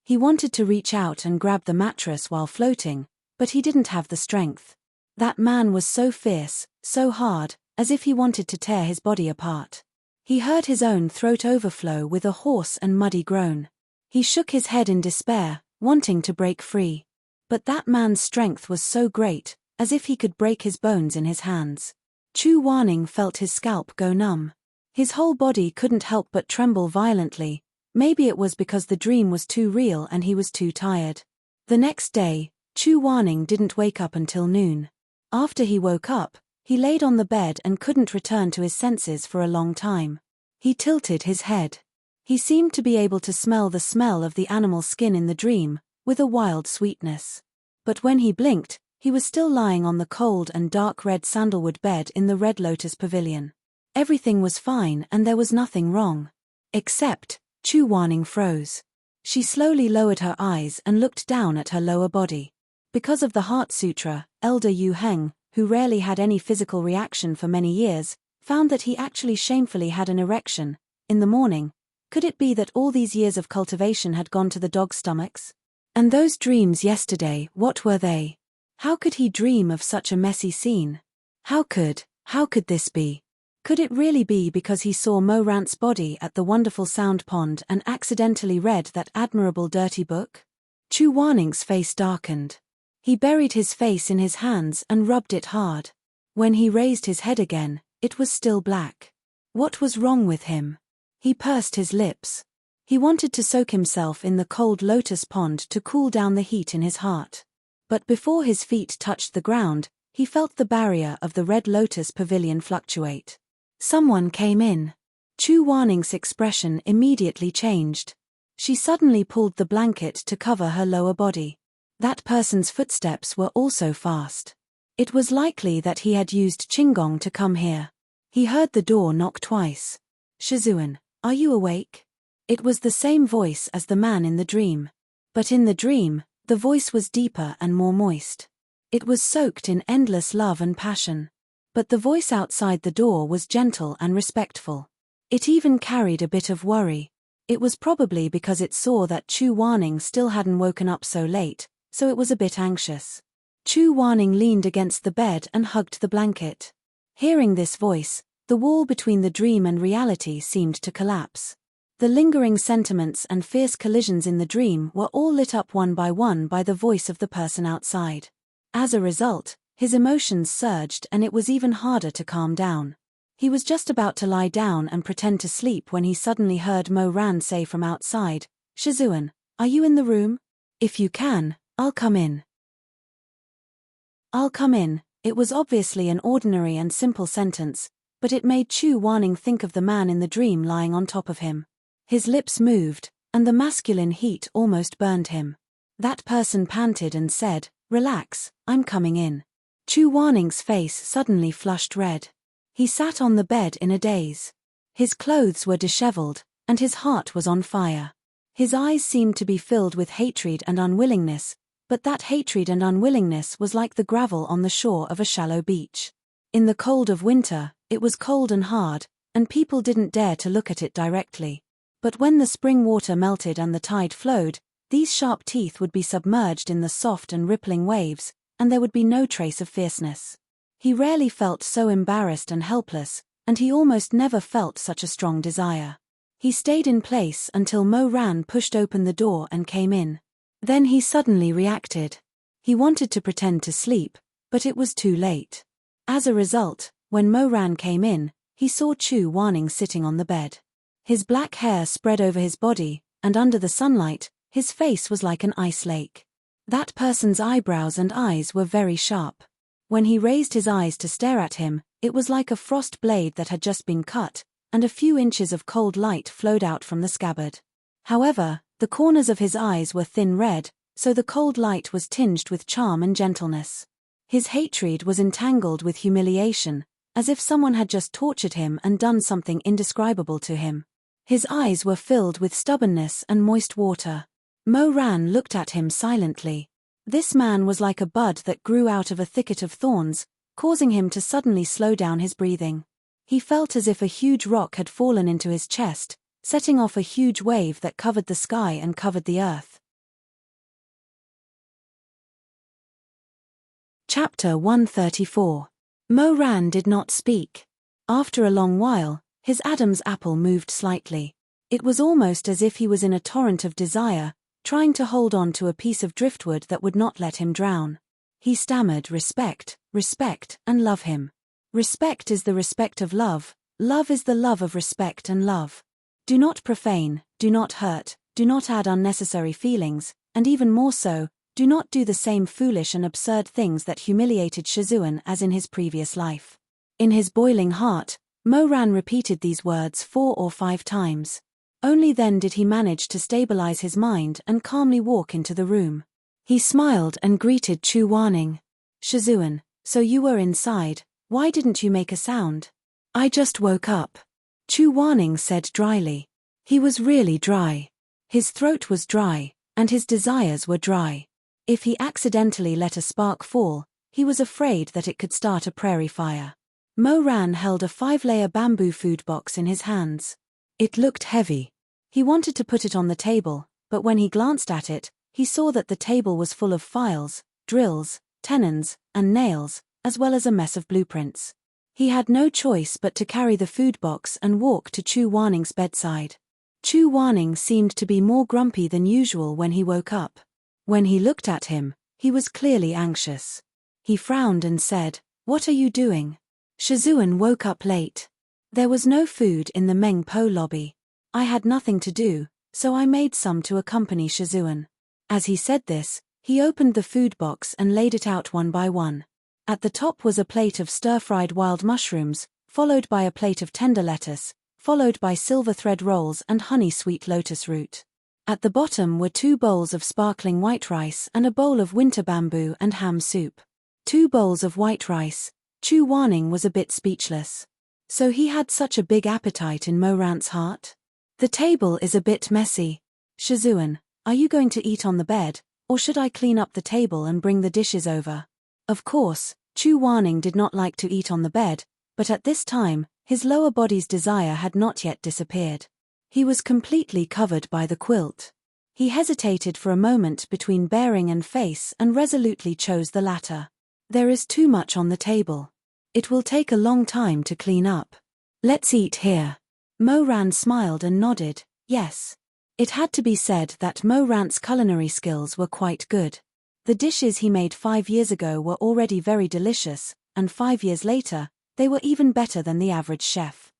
He wanted to reach out and grab the mattress while floating, but he didn't have the strength. That man was so fierce, so hard, as if he wanted to tear his body apart. He heard his own throat overflow with a hoarse and muddy groan. He shook his head in despair, wanting to break free. But that man's strength was so great, as if he could break his bones in his hands. Chu Wanning felt his scalp go numb. His whole body couldn't help but tremble violently. Maybe it was because the dream was too real and he was too tired. The next day, Chu Wanning didn't wake up until noon. After he woke up, he laid on the bed and couldn't return to his senses for a long time. He tilted his head. He seemed to be able to smell the smell of the animal skin in the dream, with a wild sweetness. But when he blinked, he was still lying on the cold and dark red sandalwood bed in the Red Lotus Pavilion. Everything was fine and there was nothing wrong. Except, Chu Wanning froze. She slowly lowered her eyes and looked down at her lower body. Because of the Heart Sutra, Elder Yu Heng, who rarely had any physical reaction for many years, found that he actually shamefully had an erection. In the morning, could it be that all these years of cultivation had gone to the dog's stomachs? And those dreams yesterday, what were they? How could he dream of such a messy scene? How could this be? Could it really be because he saw Mo Rant's body at the wonderful sound pond and accidentally read that admirable dirty book? Chu Wanning's face darkened. He buried his face in his hands and rubbed it hard. When he raised his head again, it was still black. What was wrong with him? He pursed his lips. He wanted to soak himself in the cold lotus pond to cool down the heat in his heart. But before his feet touched the ground, he felt the barrier of the Red Lotus Pavilion fluctuate. Someone came in. Chu Wanning's expression immediately changed. She suddenly pulled the blanket to cover her lower body. That person's footsteps were also fast. It was likely that he had used Qinggong to come here. He heard the door knock twice. "Shizun, are you awake?" It was the same voice as the man in the dream. But in the dream, the voice was deeper and more moist. It was soaked in endless love and passion. But the voice outside the door was gentle and respectful. It even carried a bit of worry. It was probably because it saw that Chu Wanning still hadn't woken up so late, so it was a bit anxious. Chu Wanning leaned against the bed and hugged the blanket. Hearing this voice, the wall between the dream and reality seemed to collapse. The lingering sentiments and fierce collisions in the dream were all lit up one by the voice of the person outside. As a result, his emotions surged and it was even harder to calm down. He was just about to lie down and pretend to sleep when he suddenly heard Mo Ran say from outside, "Shizun, are you in the room? If you can, I'll come in." "I'll come in." It was obviously an ordinary and simple sentence, but it made Chu Wanning think of the man in the dream lying on top of him. His lips moved, and the masculine heat almost burned him. That person panted and said, "Relax, I'm coming in." Chu Wanning's face suddenly flushed red. He sat on the bed in a daze. His clothes were disheveled, and his heart was on fire. His eyes seemed to be filled with hatred and unwillingness, but that hatred and unwillingness was like the gravel on the shore of a shallow beach. In the cold of winter, it was cold and hard, and people didn't dare to look at it directly. But when the spring water melted and the tide flowed, these sharp teeth would be submerged in the soft and rippling waves, and there would be no trace of fierceness. He rarely felt so embarrassed and helpless, and he almost never felt such a strong desire. He stayed in place until Mo Ran pushed open the door and came in. Then he suddenly reacted. He wanted to pretend to sleep, but it was too late. As a result, when Mo Ran came in, he saw Chu Wanning sitting on the bed. His black hair spread over his body, and under the sunlight, his face was like an ice lake. That person's eyebrows and eyes were very sharp. When he raised his eyes to stare at him, it was like a frost blade that had just been cut, and a few inches of cold light flowed out from the scabbard. However, the corners of his eyes were thin red, so the cold light was tinged with charm and gentleness. His hatred was entangled with humiliation, as if someone had just tortured him and done something indescribable to him. His eyes were filled with stubbornness and moist water. Mo Ran looked at him silently. This man was like a bud that grew out of a thicket of thorns, causing him to suddenly slow down his breathing. He felt as if a huge rock had fallen into his chest, setting off a huge wave that covered the sky and covered the earth. Chapter 134. Mo Ran did not speak. After a long while, his Adam's apple moved slightly. It was almost as if he was in a torrent of desire, trying to hold on to a piece of driftwood that would not let him drown. He stammered, "Respect, respect, and love him. Respect is the respect of love, love is the love of respect and love. Do not profane, do not hurt, do not add unnecessary feelings, and even more so, do not do the same foolish and absurd things that humiliated Shizun as in his previous life." In his boiling heart, Mo Ran repeated these words 4 or 5 times. Only then did he manage to stabilize his mind and calmly walk into the room. He smiled and greeted Chu Wanning. "Shizun, so you were inside, why didn't you make a sound?" "I just woke up," Chu Wanning said dryly. He was really dry. His throat was dry, and his desires were dry. If he accidentally let a spark fall, he was afraid that it could start a prairie fire. Mo Ran held a 5-layer bamboo food box in his hands. It looked heavy. He wanted to put it on the table, but when he glanced at it, he saw that the table was full of files, drills, tenons, and nails, as well as a mess of blueprints. He had no choice but to carry the food box and walk to Chu Wanning's bedside. Chu Wanning seemed to be more grumpy than usual when he woke up. When he looked at him, he was clearly anxious. He frowned and said, "What are you doing?" Shizun woke up late. There was no food in the Meng Po lobby. "I had nothing to do, so I made some to accompany Shizun." As he said this, he opened the food box and laid it out one by one. At the top was a plate of stir-fried wild mushrooms, followed by a plate of tender lettuce, followed by silver thread rolls and honey-sweet lotus root. At the bottom were 2 bowls of sparkling white rice and a bowl of winter bamboo and ham soup. 2 bowls of white rice. Chu Wanning was a bit speechless. So he had such a big appetite in Mo Ran's heart? "The table is a bit messy. Shizun, Are you going to eat on the bed, or should I clean up the table and bring the dishes over? Of course, Chu Wanning did not like to eat on the bed, but at this time, his lower body's desire had not yet disappeared. He was completely covered by the quilt. He hesitated for a moment between bearing and face and resolutely chose the latter. There is too much on the table. It will take a long time to clean up. Let's eat here. Mo Ran smiled and nodded, yes. It had to be said that Mo Ran's culinary skills were quite good. The dishes he made 5 years ago were already very delicious, and 5 years later, they were even better than the average chef.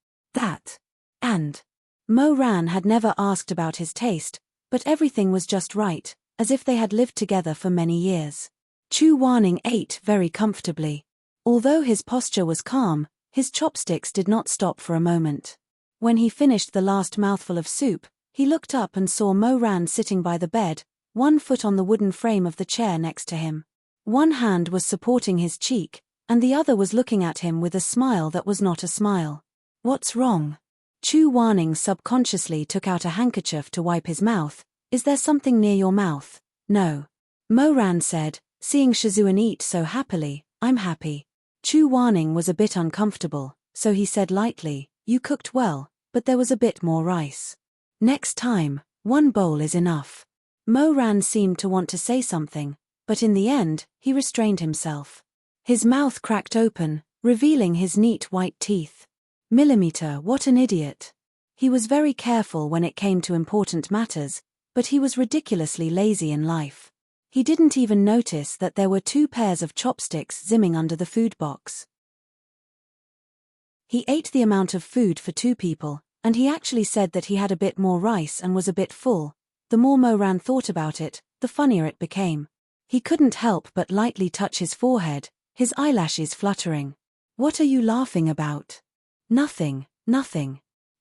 And Mo Ran had never asked about his taste, but everything was just right, as if they had lived together for many years. Chu Wanning ate very comfortably. Although his posture was calm, his chopsticks did not stop for a moment. When he finished the last mouthful of soup, he looked up and saw Mo Ran sitting by the bed, 1 foot on the wooden frame of the chair next to him. One hand was supporting his cheek, and the other was looking at him with a smile that was not a smile. What's wrong? Chu Wanning subconsciously took out a handkerchief to wipe his mouth. Is there something near your mouth? No. Mo Ran said, seeing Shizun eat so happily, I'm happy. Chu Wanning was a bit uncomfortable, so he said lightly, you cooked well, but there was a bit more rice. Next time, 1 bowl is enough. Mo Ran seemed to want to say something, but in the end, he restrained himself. His mouth cracked open, revealing his neat white teeth. Millimeter, what an idiot. He was very careful when it came to important matters, but he was ridiculously lazy in life. He didn't even notice that there were 2 pairs of chopsticks zimming under the food box. He ate the amount of food for 2 people, and he actually said that he had a bit more rice and was a bit full. The more Mo Ran thought about it, the funnier it became. He couldn't help but lightly touch his forehead, his eyelashes fluttering. What are you laughing about? Nothing.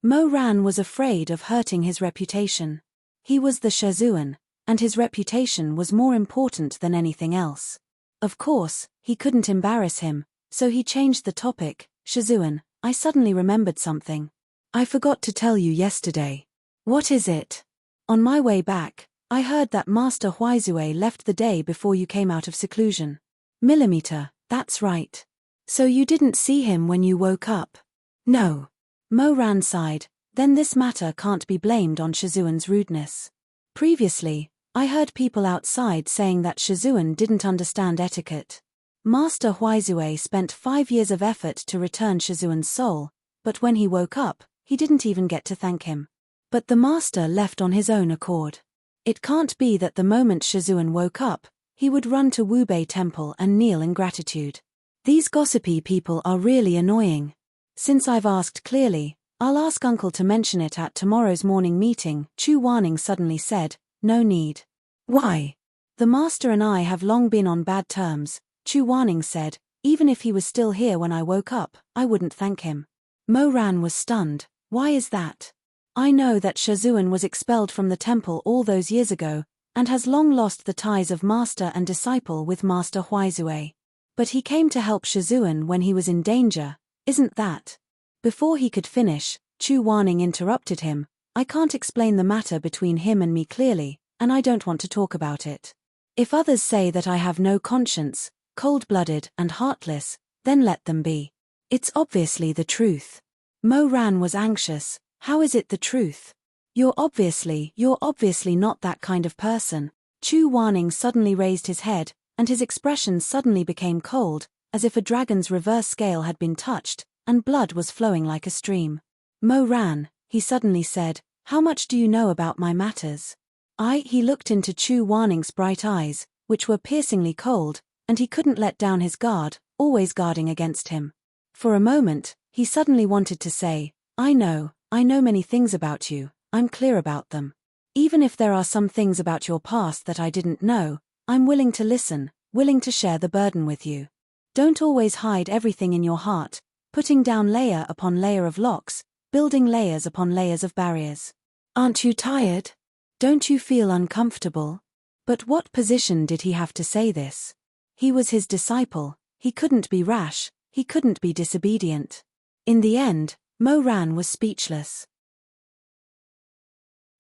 Mo Ran was afraid of hurting his reputation. He was the Shizun, and his reputation was more important than anything else. Of course, he couldn't embarrass him, so he changed the topic. Shizun, I suddenly remembered something. I forgot to tell you yesterday. What is it? On my way back, I heard that Master Huizue left the day before you came out of seclusion. Millimeter, that's right. So you didn't see him when you woke up? No. Mo Ran sighed, then this matter can't be blamed on Shizun's rudeness. Previously, I heard people outside saying that Shizun didn't understand etiquette. Master Huizue spent 5 years of effort to return Shizun's soul, but when he woke up, he didn't even get to thank him. But the master left on his own accord. It can't be that the moment Shizun woke up, he would run to Wubei Temple and kneel in gratitude. These gossipy people are really annoying. Since I've asked clearly, I'll ask Uncle to mention it at tomorrow's morning meeting, Chu Wanning suddenly said. No need. Why? The master and I have long been on bad terms, Chu Wanning said. Even if he was still here when I woke up, I wouldn't thank him. Mo Ran was stunned. Why is that? I know that Shizun was expelled from the temple all those years ago, and has long lost the ties of master and disciple with Master Huizue. But he came to help Shizun when he was in danger, isn't that? Before he could finish, Chu Wanning interrupted him. I can't explain the matter between him and me clearly, and I don't want to talk about it. If others say that I have no conscience, cold-blooded and heartless, then let them be. It's obviously the truth. Mo Ran was anxious. How is it the truth? You're obviously not that kind of person. Chu Wanning suddenly raised his head, and his expression suddenly became cold, as if a dragon's reverse scale had been touched, and blood was flowing like a stream. Mo Ran, he suddenly said, how much do you know about my matters? He looked into Chu Wanning's bright eyes, which were piercingly cold, and he couldn't let down his guard, always guarding against him. For a moment, he suddenly wanted to say, I know many things about you, I'm clear about them. Even if there are some things about your past that I didn't know, I'm willing to listen, willing to share the burden with you. Don't always hide everything in your heart, putting down layer upon layer of locks, building layers upon layers of barriers. Aren't you tired? Don't you feel uncomfortable? But what position did he have to say this? He was his disciple, he couldn't be rash, he couldn't be disobedient. In the end, Mo Ran was speechless.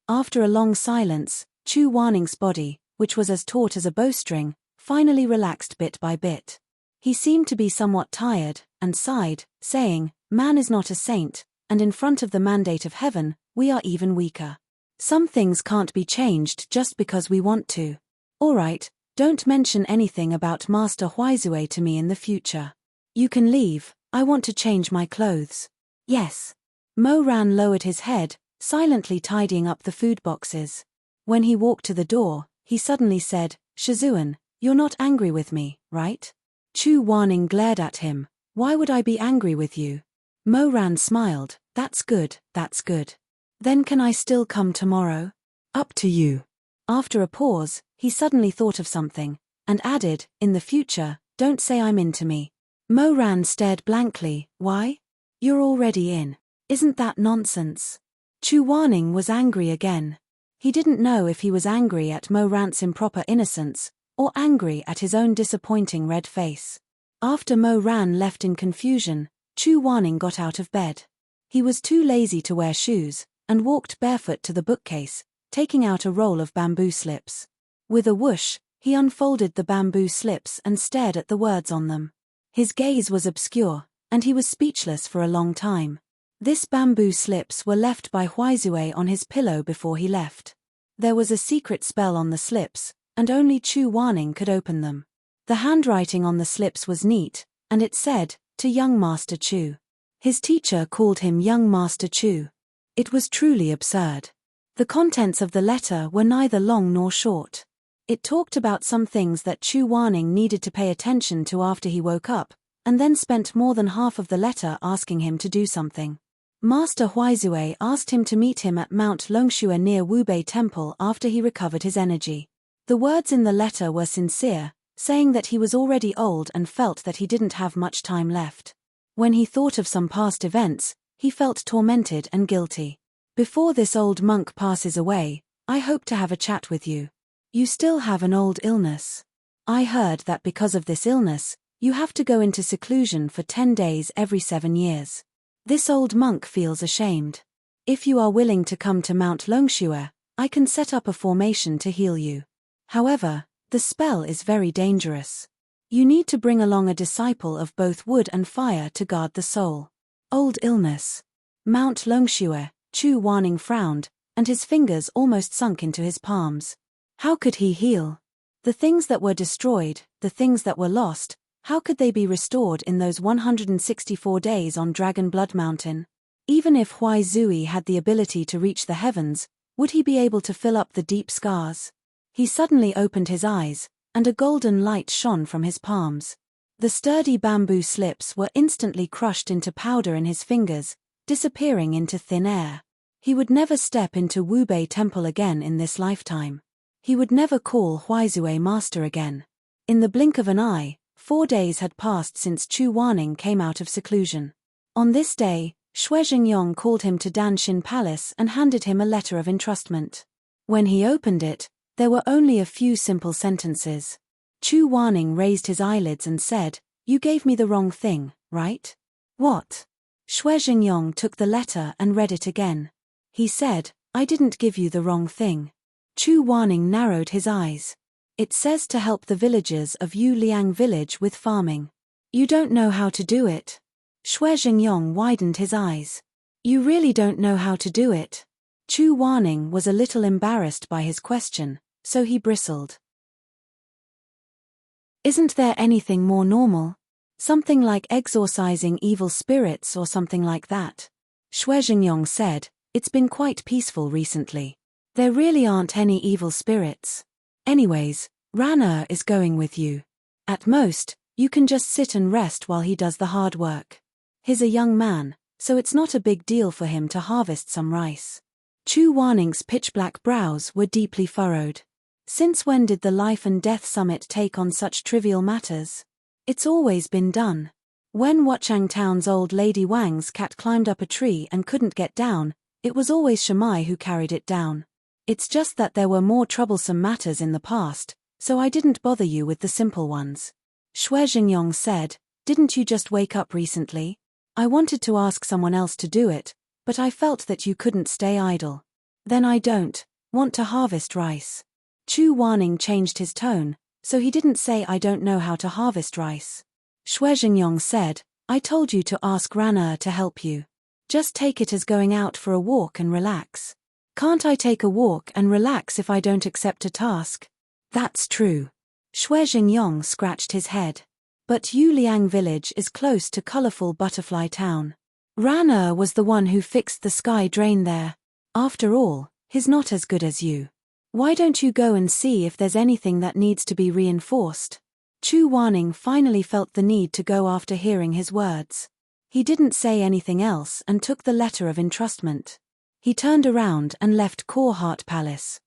After a long silence, Chu Waning's body, which was as taut as a bowstring, finally relaxed bit by bit. He seemed to be somewhat tired, and sighed, saying, "Man is not a saint, and in front of the mandate of heaven, we are even weaker. Some things can't be changed just because we want to. Alright, don't mention anything about Master Huizue to me in the future. You can leave, I want to change my clothes." "Yes." Mo Ran lowered his head, silently tidying up the food boxes. When he walked to the door, he suddenly said, "Shizun, you're not angry with me, right?" Chu Waning glared at him. "Why would I be angry with you?" Mo Ran smiled. That's good, that's good. "Then can I still come tomorrow?" "Up to you." After a pause, he suddenly thought of something, and added, "In the future, don't say I'm into me." Mo Ran stared blankly. "Why? You're already in. Isn't that nonsense?" Chu Waning was angry again. He didn't know if he was angry at Mo Ran's improper innocence, or angry at his own disappointing red face. After Mo Ran left in confusion, Chu Waning got out of bed. He was too lazy to wear shoes, and walked barefoot to the bookcase, taking out a roll of bamboo slips. With a whoosh, he unfolded the bamboo slips and stared at the words on them. His gaze was obscure, and he was speechless for a long time. This bamboo slips were left by Huizue on his pillow before he left. There was a secret spell on the slips, and only Chu Waning could open them. The handwriting on the slips was neat, and it said, "To young Master Chu." His teacher called him young Master Chu. It was truly absurd. The contents of the letter were neither long nor short. It talked about some things that Chu Waning needed to pay attention to after he woke up, and then spent more than half of the letter asking him to do something. Master Huizue asked him to meet him at Mount Longshua near Wubei Temple after he recovered his energy. The words in the letter were sincere, saying that he was already old and felt that he didn't have much time left. When he thought of some past events, he felt tormented and guilty. "Before this old monk passes away, I hope to have a chat with you. You still have an old illness. I heard that because of this illness, you have to go into seclusion for 10 days every 7 years. This old monk feels ashamed. If you are willing to come to Mount Longshua, I can set up a formation to heal you. However, the spell is very dangerous. You need to bring along a disciple of both wood and fire to guard the soul." Old illness. Mount Longshua, Chu Waning frowned, and his fingers almost sunk into his palms. How could he heal? The things that were destroyed, the things that were lost, how could they be restored in those 164 days on Dragon Blood Mountain? Even if Huizue had the ability to reach the heavens, would he be able to fill up the deep scars? He suddenly opened his eyes, and a golden light shone from his palms. The sturdy bamboo slips were instantly crushed into powder in his fingers, disappearing into thin air. He would never step into Wubei Temple again in this lifetime. He would never call Huizue master again. In the blink of an eye, 4 days had passed since Chu Waning came out of seclusion. On this day, Shui Jingyong called him to Danshin Palace and handed him a letter of entrustment. When he opened it, there were only a few simple sentences. Chu Waning raised his eyelids and said, "You gave me the wrong thing, right?" "What?" Shui Jingyong took the letter and read it again. He said, "I didn't give you the wrong thing." Chu Waning narrowed his eyes. "It says to help the villagers of Yu Liang village with farming. You don't know how to do it." Shui Jingyong widened his eyes. "You really don't know how to do it?" Chu Waning was a little embarrassed by his question, so he bristled. "Isn't there anything more normal? Something like exorcising evil spirits or something like that?" Shui Jingyong said, "It's been quite peaceful recently. There really aren't any evil spirits. Anyways, Ran is going with you. At most, you can just sit and rest while he does the hard work. He's a young man, so it's not a big deal for him to harvest some rice." Chu Waning's pitch-black brows were deeply furrowed. Since when did the Life and Death Summit take on such trivial matters? It's always been done. When Wuchang Town's old lady Wang's cat climbed up a tree and couldn't get down, it was always Shamai who carried it down. It's just that there were more troublesome matters in the past, so I didn't bother you with the simple ones. Shui Jingyong said, "Didn't you just wake up recently? I wanted to ask someone else to do it, but I felt that you couldn't stay idle." "Then I don't. Want to harvest rice? Chu Wanning changed his tone, so he didn't say I don't know how to harvest rice. Shuizhengyong said, I told you to ask Ran to help you. Just take it as going out for a walk and relax. Can't I take a walk and relax if I don't accept a task? That's true. Shuizhengyong scratched his head. But Yuliang village is close to colorful Butterfly Town. Ran was the one who fixed the sky drain there. After all, he's not as good as you. Why don't you go and see if there's anything that needs to be reinforced? Chu Wanning finally felt the need to go after hearing his words. He didn't say anything else and took the letter of entrustment. He turned around and left Core Heart Palace.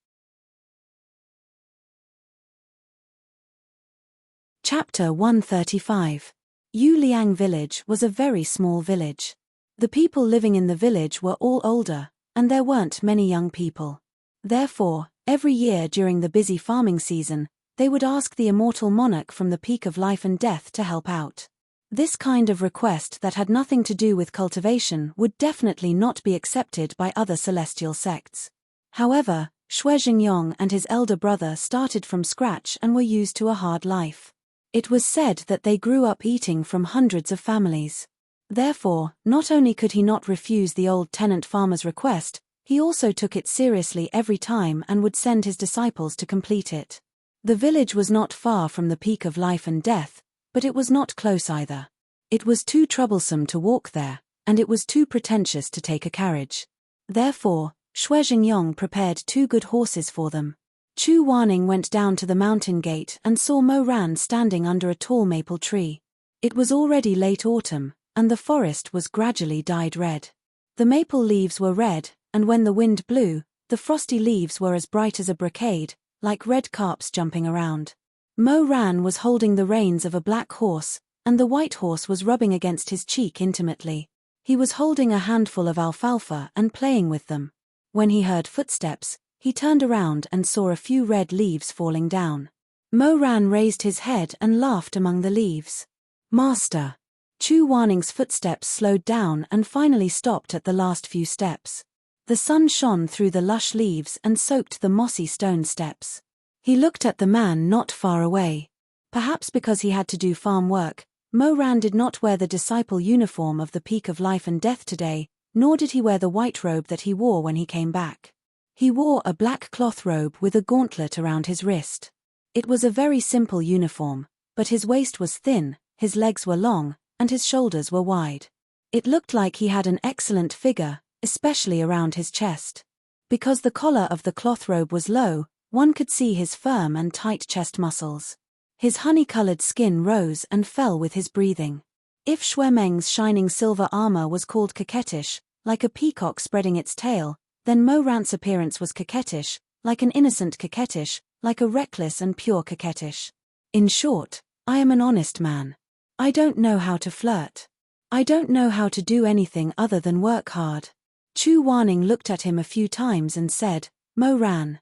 Chapter 135. Yuliang village was a very small village. The people living in the village were all older, and there weren't many young people. Therefore, every year during the busy farming season, they would ask the immortal monarch from the peak of life and death to help out. This kind of request that had nothing to do with cultivation would definitely not be accepted by other celestial sects. However, Shuizhengyong and his elder brother started from scratch and were used to a hard life. It was said that they grew up eating from hundreds of families. Therefore, not only could he not refuse the old tenant farmer's request, he also took it seriously every time and would send his disciples to complete it. The village was not far from the peak of life and death, but it was not close either. It was too troublesome to walk there, and it was too pretentious to take a carriage. Therefore, Shuizhengyong prepared 2 good horses for them. Chu Wanning went down to the mountain gate and saw Mo Ran standing under a tall maple tree. It was already late autumn, and the forest was gradually dyed red. The maple leaves were red, and when the wind blew, the frosty leaves were as bright as a brocade, like red carps jumping around. Mo Ran was holding the reins of a black horse, and the white horse was rubbing against his cheek intimately. He was holding a handful of alfalfa and playing with them. When he heard footsteps, he turned around and saw a few red leaves falling down. Mo Ran raised his head and laughed among the leaves. Master! Chu Wanning's footsteps slowed down and finally stopped at the last few steps. The sun shone through the lush leaves and soaked the mossy stone steps. He looked at the man not far away. Perhaps because he had to do farm work, Mo Ran did not wear the disciple uniform of the peak of life and death today, nor did he wear the white robe that he wore when he came back. He wore a black cloth robe with a gauntlet around his wrist. It was a very simple uniform, but his waist was thin, his legs were long, and his shoulders were wide. It looked like he had an excellent figure, especially around his chest. Because the collar of the cloth robe was low, one could see his firm and tight chest muscles. His honey-colored skin rose and fell with his breathing. If Shuemeng's shining silver armor was called coquettish, like a peacock spreading its tail, then Mo Ran's appearance was coquettish, like an innocent coquettish, like a reckless and pure coquettish. In short, I am an honest man. I don't know how to flirt. I don't know how to do anything other than work hard. Chu Wanning looked at him a few times and said, Mo Ran.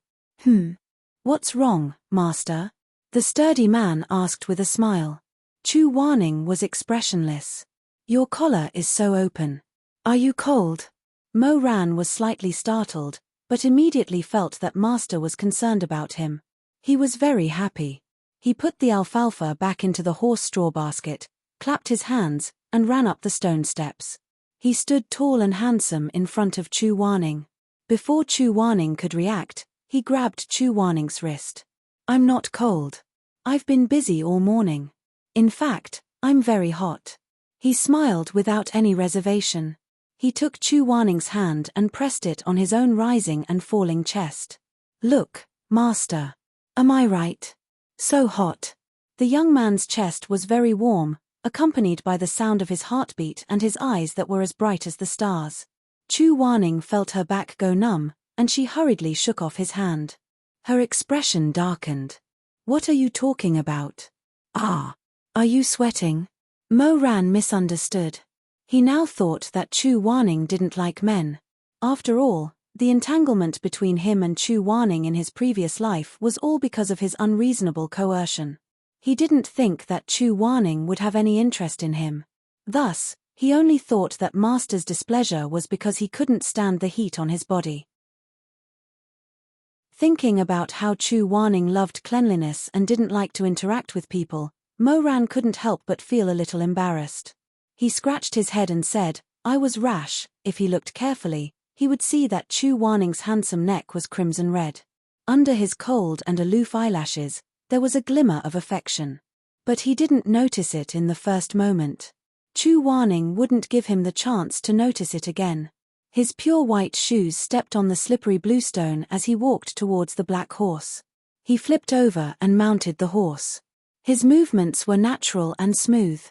What's wrong, master? The sturdy man asked with a smile. Chu Wanning was expressionless. Your collar is so open. Are you cold? Mo Ran was slightly startled, but immediately felt that master was concerned about him. He was very happy. He put the alfalfa back into the horse straw basket, clapped his hands, and ran up the stone steps. He stood tall and handsome in front of Chu Wanning. Before Chu Wanning could react, he grabbed Chu Wanning's wrist. I'm not cold. I've been busy all morning. In fact, I'm very hot. He smiled without any reservation. He took Chu Wanning's hand and pressed it on his own rising and falling chest. Look, master. Am I right? So hot. The young man's chest was very warm, accompanied by the sound of his heartbeat and his eyes that were as bright as the stars. Chu Wanning felt her back go numb, and she hurriedly shook off his hand. Her expression darkened. What are you talking about? Are you sweating? Mo Ran misunderstood. He now thought that Chu Wanning didn't like men. After all, the entanglement between him and Chu Wanning in his previous life was all because of his unreasonable coercion. He didn't think that Chu Wanning would have any interest in him. Thus, he only thought that master's displeasure was because he couldn't stand the heat on his body. Thinking about how Chu Warning loved cleanliness and didn't like to interact with people, Moran couldn't help but feel a little embarrassed. He scratched his head and said, "I was rash." If he looked carefully, he would see that Chu Warning's handsome neck was crimson red. Under his cold and aloof eyelashes, there was a glimmer of affection. But he didn't notice it in the first moment. Chu Warning wouldn't give him the chance to notice it again. His pure white shoes stepped on the slippery bluestone as he walked towards the black horse. He flipped over and mounted the horse. His movements were natural and smooth.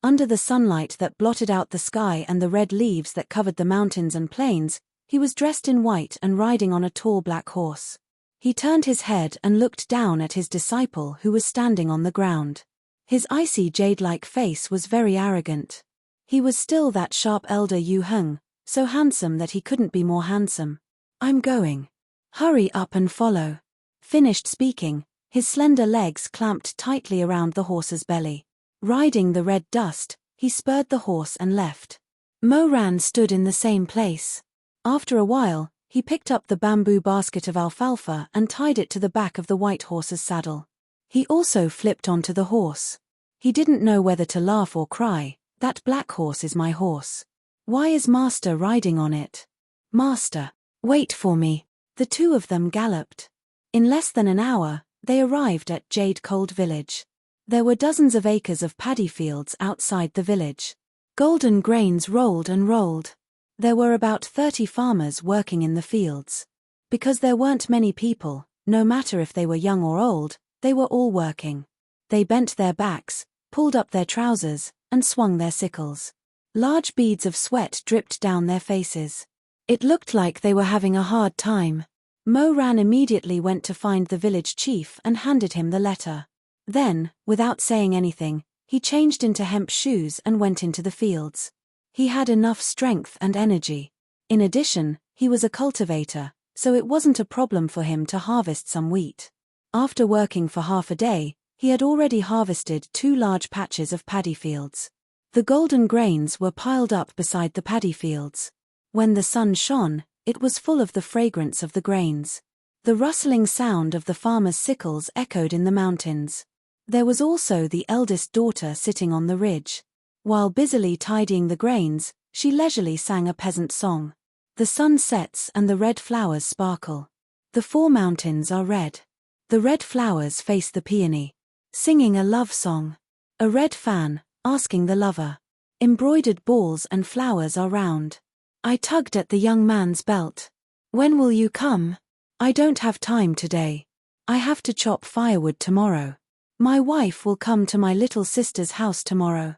Under the sunlight that blotted out the sky and the red leaves that covered the mountains and plains, he was dressed in white and riding on a tall black horse. He turned his head and looked down at his disciple who was standing on the ground. His icy jade-like face was very arrogant. He was still that sharp elder Yu Heng, so handsome that he couldn't be more handsome. "I'm going. Hurry up and follow." Finished speaking, his slender legs clamped tightly around the horse's belly. Riding the red dust, he spurred the horse and left. Moran stood in the same place. After a while, he picked up the bamboo basket of alfalfa and tied it to the back of the white horse's saddle. He also flipped onto the horse. He didn't know whether to laugh or cry. "That black horse is my horse. Why is Master riding on it? Master, wait for me." The two of them galloped. In less than an hour, they arrived at Jade Cold Village. There were dozens of acres of paddy fields outside the village. Golden grains rolled and rolled. There were about 30 farmers working in the fields. Because there weren't many people, no matter if they were young or old, they were all working. They bent their backs, pulled up their trousers, and swung their sickles. Large beads of sweat dripped down their faces. It looked like they were having a hard time. Moran immediately went to find the village chief and handed him the letter. Then, without saying anything, he changed into hemp shoes and went into the fields. He had enough strength and energy. In addition, he was a cultivator, so it wasn't a problem for him to harvest some wheat. After working for half a day, he had already harvested 2 large patches of paddy fields. The golden grains were piled up beside the paddy fields. When the sun shone, it was full of the fragrance of the grains. The rustling sound of the farmer's sickles echoed in the mountains. There was also the eldest daughter sitting on the ridge. While busily tidying the grains, she leisurely sang a peasant song. The sun sets and the red flowers sparkle. The 4 mountains are red. The red flowers face the peony. Singing a love song. A red fan, asking the lover. Embroidered balls and flowers are round. I tugged at the young man's belt. "When will you come?" "I don't have time today. I have to chop firewood tomorrow. My wife will come to my little sister's house tomorrow."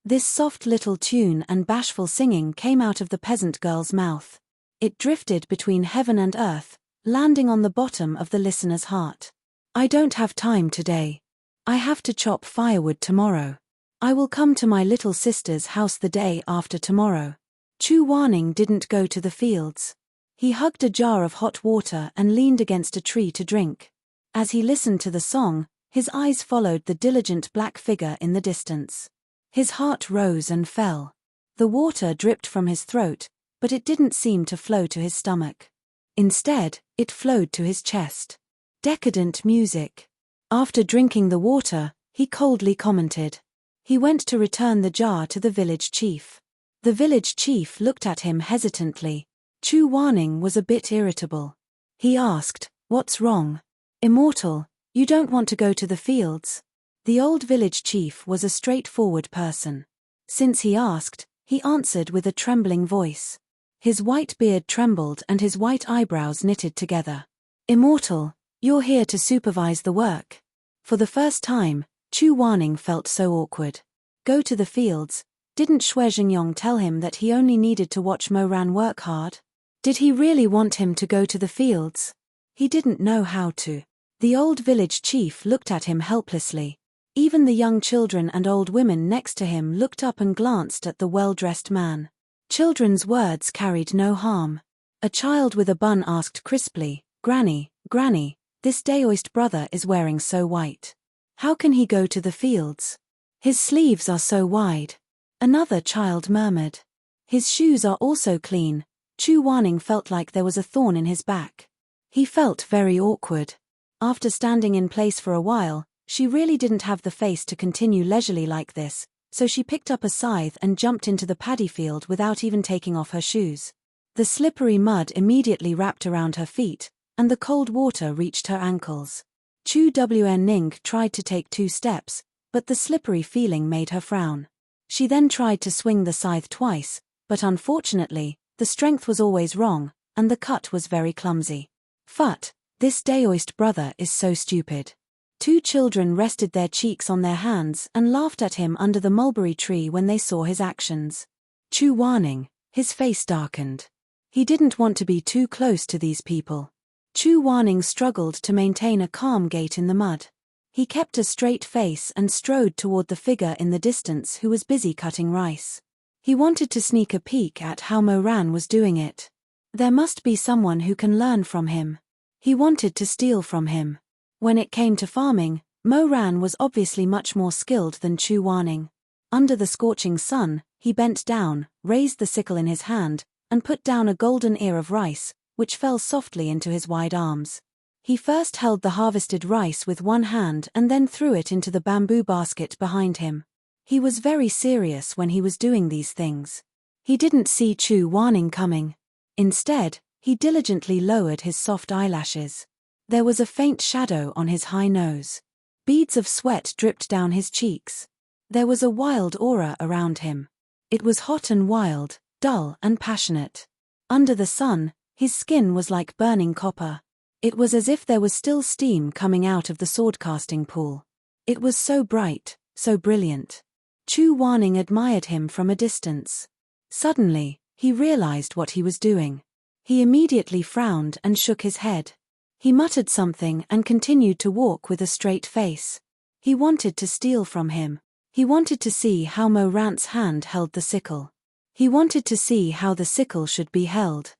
This soft little tune and bashful singing came out of the peasant girl's mouth. It drifted between heaven and earth, landing on the bottom of the listener's heart. "I don't have time today. I have to chop firewood tomorrow. I will come to my little sister's house the day after tomorrow." Chu Warning didn't go to the fields. He hugged a jar of hot water and leaned against a tree to drink. As he listened to the song, his eyes followed the diligent black figure in the distance. His heart rose and fell. The water dripped from his throat, but it didn't seem to flow to his stomach. Instead, it flowed to his chest. Decadent music. After drinking the water, he coldly commented. He went to return the jar to the village chief. The village chief looked at him hesitantly. Chu Warning was a bit irritable. He asked, "What's wrong? Immortal, you don't want to go to the fields?" The old village chief was a straightforward person. Since he asked, he answered with a trembling voice. His white beard trembled and his white eyebrows knitted together. "Immortal, you're here to supervise the work." For the first time, Chu Warning felt so awkward. Go to the fields? Didn't Xue Jingyong tell him that he only needed to watch Moran work hard? Did he really want him to go to the fields? He didn't know how to. The old village chief looked at him helplessly. Even the young children and old women next to him looked up and glanced at the well-dressed man. Children's words carried no harm. A child with a bun asked crisply, "Granny, Granny, this Daoist brother is wearing so white. How can he go to the fields? His sleeves are so wide." Another child murmured. "His shoes are also clean, Chu Wanning felt like there was a thorn in his back. He felt very awkward. After standing in place for a while, she really didn't have the face to continue leisurely like this, so she picked up a scythe and jumped into the paddy field without even taking off her shoes. The slippery mud immediately wrapped around her feet, and the cold water reached her ankles. Chu Wen tried to take 2 steps, but the slippery feeling made her frown. She then tried to swing the scythe twice, but unfortunately, the strength was always wrong, and the cut was very clumsy. Phut, this Daoist brother is so stupid. 2 children rested their cheeks on their hands and laughed at him under the mulberry tree when they saw his actions. Chu Wanning, his face darkened. He didn't want to be too close to these people. Chu Wanning struggled to maintain a calm gait in the mud. He kept a straight face and strode toward the figure in the distance who was busy cutting rice. He wanted to sneak a peek at how Mo Ran was doing it. There must be someone who can learn from him. He wanted to steal from him. When it came to farming, Mo Ran was obviously much more skilled than Chu Wanning. Under the scorching sun, he bent down, raised the sickle in his hand, and put down a golden ear of rice, which fell softly into his wide arms. He first held the harvested rice with one hand and then threw it into the bamboo basket behind him. He was very serious when he was doing these things. He didn't see Chu Wanning coming. Instead, he diligently lowered his soft eyelashes. There was a faint shadow on his high nose. Beads of sweat dripped down his cheeks. There was a wild aura around him. It was hot and wild, dull and passionate. Under the sun, his skin was like burning copper. It was as if there was still steam coming out of the sword-casting pool. It was so bright, so brilliant. Chu Wanning admired him from a distance. Suddenly, he realized what he was doing. He immediately frowned and shook his head. He muttered something and continued to walk with a straight face. He wanted to steal from him. He wanted to see how Mo Ran's hand held the sickle. He wanted to see how the sickle should be held.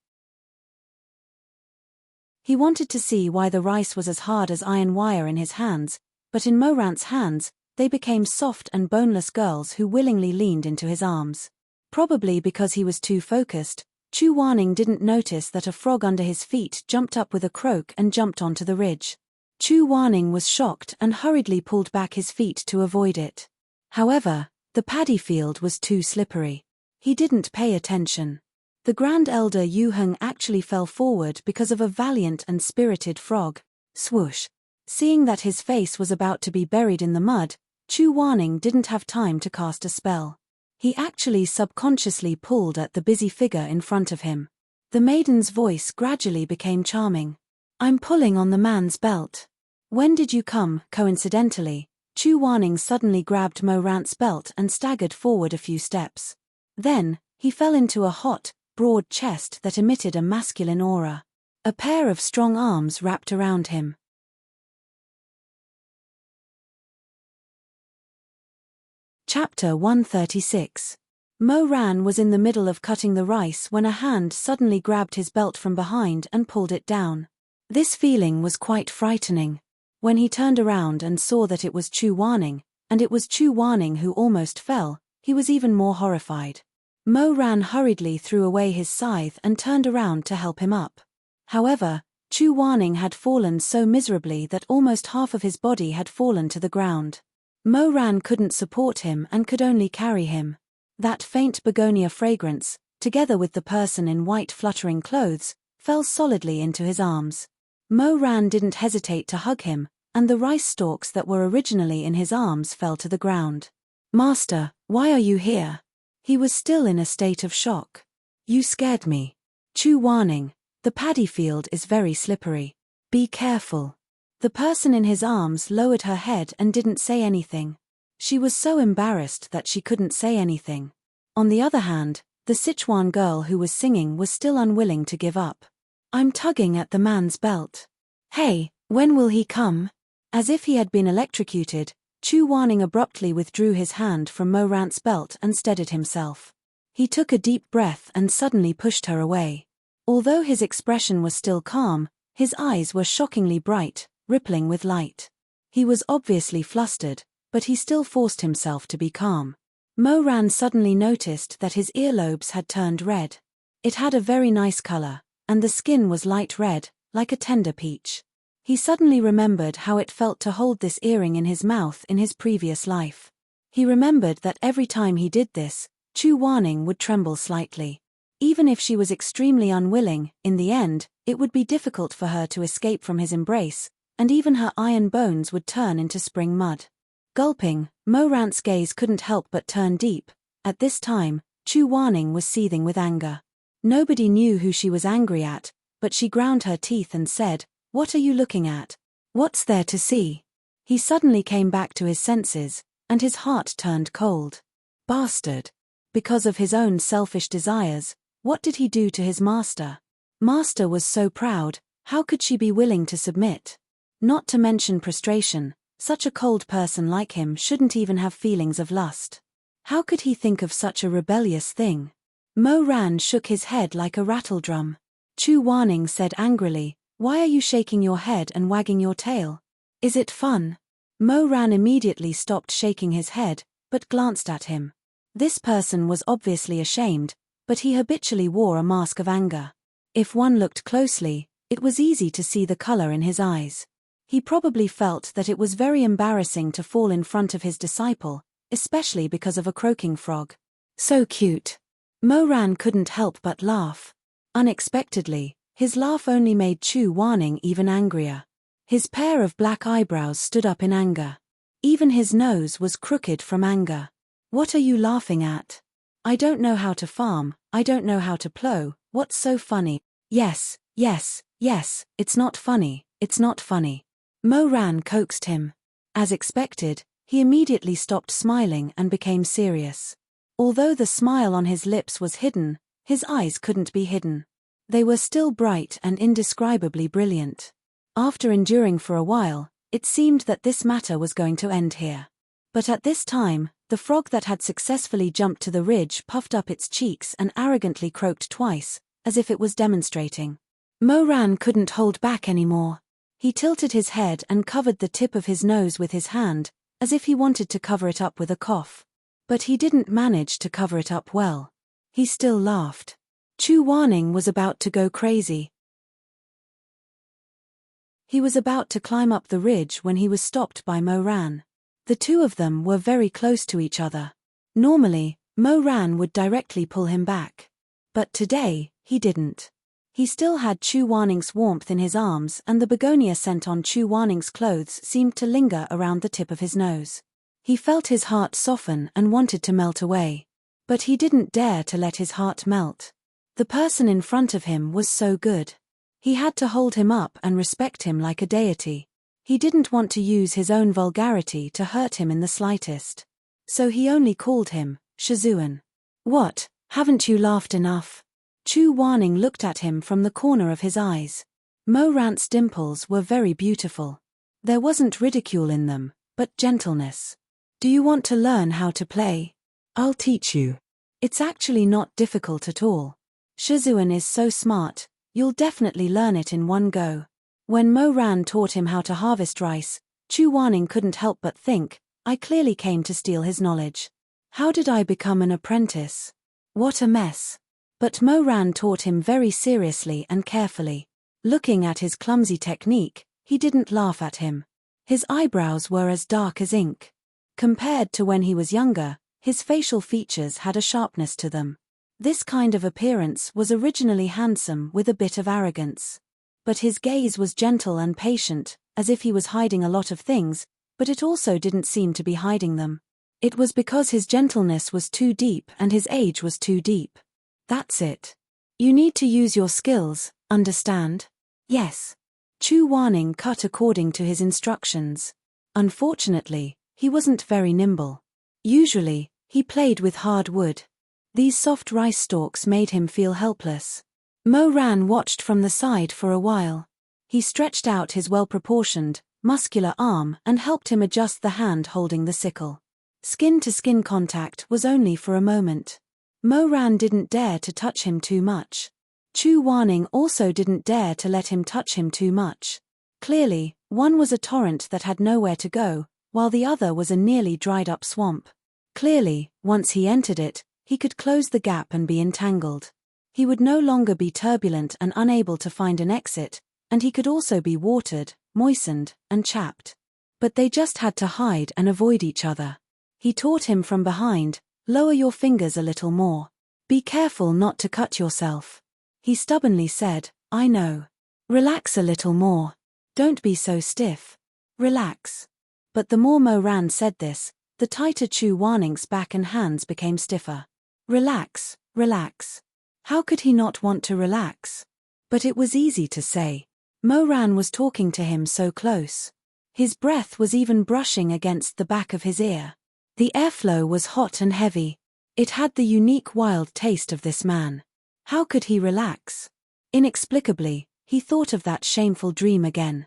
He wanted to see why the rice was as hard as iron wire in his hands, but in Mo Ran's hands, they became soft and boneless girls who willingly leaned into his arms. Probably because he was too focused, Chu Wanning didn't notice that a frog under his feet jumped up with a croak and jumped onto the ridge. Chu Wanning was shocked and hurriedly pulled back his feet to avoid it. However, the paddy field was too slippery. He didn't pay attention. The Grand Elder Yu Heng actually fell forward because of a valiant and spirited frog. Swoosh! Seeing that his face was about to be buried in the mud, Chu Wanning didn't have time to cast a spell. He actually subconsciously pulled at the busy figure in front of him. The maiden's voice gradually became charming. "I'm pulling on the man's belt." "When did you come?" Coincidentally, Chu Wanning suddenly grabbed Mo Ran's belt and staggered forward a few steps. Then, he fell into a hot, broad chest that emitted a masculine aura. A pair of strong arms wrapped around him. Chapter 136. Mo Ran was in the middle of cutting the rice when a hand suddenly grabbed his belt from behind and pulled it down. This feeling was quite frightening. When he turned around and saw that it was Chu Wanning, and it was Chu Wanning who almost fell, he was even more horrified. Mo Ran hurriedly threw away his scythe and turned around to help him up. However, Chu Wanning had fallen so miserably that almost half of his body had fallen to the ground. Mo Ran couldn't support him and could only carry him. That faint begonia fragrance, together with the person in white fluttering clothes, fell solidly into his arms. Mo Ran didn't hesitate to hug him, and the rice stalks that were originally in his arms fell to the ground. "Master, why are you here?" He was still in a state of shock. "You scared me. Chu Wanning, the paddy field is very slippery. Be careful." The person in his arms lowered her head and didn't say anything. She was so embarrassed that she couldn't say anything. On the other hand, the Sichuan girl who was singing was still unwilling to give up. "I'm tugging at the man's belt." "Hey, when will he come?" As if he had been electrocuted, Chu Wanning abruptly withdrew his hand from Mo Ran's belt and steadied himself. He took a deep breath and suddenly pushed her away. Although his expression was still calm, his eyes were shockingly bright, rippling with light. He was obviously flustered, but he still forced himself to be calm. Mo Ran suddenly noticed that his earlobes had turned red. It had a very nice color, and the skin was light red, like a tender peach. He suddenly remembered how it felt to hold this earring in his mouth in his previous life. He remembered that every time he did this, Chu Wanning would tremble slightly. Even if she was extremely unwilling, in the end, it would be difficult for her to escape from his embrace, and even her iron bones would turn into spring mud. Gulping, Mo Rant's gaze couldn't help but turn deep. At this time, Chu Wanning was seething with anger. Nobody knew who she was angry at, but she ground her teeth and said, "What are you looking at? What's there to see?" He suddenly came back to his senses, and his heart turned cold. Bastard! Because of his own selfish desires, what did he do to his master? Master was so proud, how could she be willing to submit? Not to mention prostration, such a cold person like him shouldn't even have feelings of lust. How could he think of such a rebellious thing? Mo Ran shook his head like a rattledrum. Chu Wanning said angrily, "Why are you shaking your head and wagging your tail? Is it fun?" Mo Ran immediately stopped shaking his head, but glanced at him. This person was obviously ashamed, but he habitually wore a mask of anger. If one looked closely, it was easy to see the color in his eyes. He probably felt that it was very embarrassing to fall in front of his disciple, especially because of a croaking frog. So cute. Mo Ran couldn't help but laugh. Unexpectedly, his laugh only made Chu Wanning even angrier. His pair of black eyebrows stood up in anger. Even his nose was crooked from anger. "What are you laughing at? I don't know how to farm, I don't know how to plow, what's so funny?" Yes, it's not funny, it's not funny. Mo Ran coaxed him. As expected, he immediately stopped smiling and became serious. Although the smile on his lips was hidden, his eyes couldn't be hidden. They were still bright and indescribably brilliant. After enduring for a while, it seemed that this matter was going to end here. But at this time, the frog that had successfully jumped to the ridge puffed up its cheeks and arrogantly croaked twice, as if it was demonstrating. Mo Ran couldn't hold back anymore. He tilted his head and covered the tip of his nose with his hand, as if he wanted to cover it up with a cough. But he didn't manage to cover it up well. He still laughed. Chu Wanning was about to go crazy. He was about to climb up the ridge when he was stopped by Mo Ran. The two of them were very close to each other. Normally, Mo Ran would directly pull him back. But today, he didn't. He still had Chu Wanning's warmth in his arms, and the begonia scent on Chu Wanning's clothes seemed to linger around the tip of his nose. He felt his heart soften and wanted to melt away. But he didn't dare to let his heart melt. The person in front of him was so good. He had to hold him up and respect him like a deity. He didn't want to use his own vulgarity to hurt him in the slightest. So he only called him Shizun. "What, haven't you laughed enough?" Chu Wanning looked at him from the corner of his eyes. Mo Rant's dimples were very beautiful. There wasn't ridicule in them, but gentleness. "Do you want to learn how to play? I'll teach you. It's actually not difficult at all. Shizun is so smart, you'll definitely learn it in one go." When Mo Ran taught him how to harvest rice, Chu Wanning couldn't help but think, I clearly came to steal his knowledge. How did I become an apprentice? What a mess. But Mo Ran taught him very seriously and carefully. Looking at his clumsy technique, he didn't laugh at him. His eyebrows were as dark as ink. Compared to when he was younger, his facial features had a sharpness to them. This kind of appearance was originally handsome with a bit of arrogance. But his gaze was gentle and patient, as if he was hiding a lot of things, but it also didn't seem to be hiding them. It was because his gentleness was too deep and his age was too deep. That's it. You need to use your skills, understand? Yes. Chu Wanning cut according to his instructions. Unfortunately, he wasn't very nimble. Usually, he played with hard wood. These soft rice stalks made him feel helpless. Mo Ran watched from the side for a while. He stretched out his well-proportioned, muscular arm and helped him adjust the hand holding the sickle. Skin-to-skin contact was only for a moment. Mo Ran didn't dare to touch him too much. Chu Wanning also didn't dare to let him touch him too much. Clearly, one was a torrent that had nowhere to go, while the other was a nearly dried-up swamp. Clearly, once he entered it, he could close the gap and be entangled. He would no longer be turbulent and unable to find an exit, and he could also be watered, moistened, and chapped. But they just had to hide and avoid each other. He taught him from behind, lower your fingers a little more. Be careful not to cut yourself. He stubbornly said, I know. Relax a little more. Don't be so stiff. Relax. But the more Moran said this, the tighter Chu Waning's back and hands became stiffer. Relax, relax. How could he not want to relax? But it was easy to say. Moran was talking to him so close. His breath was even brushing against the back of his ear. The airflow was hot and heavy. It had the unique wild taste of this man. How could he relax? Inexplicably, he thought of that shameful dream again.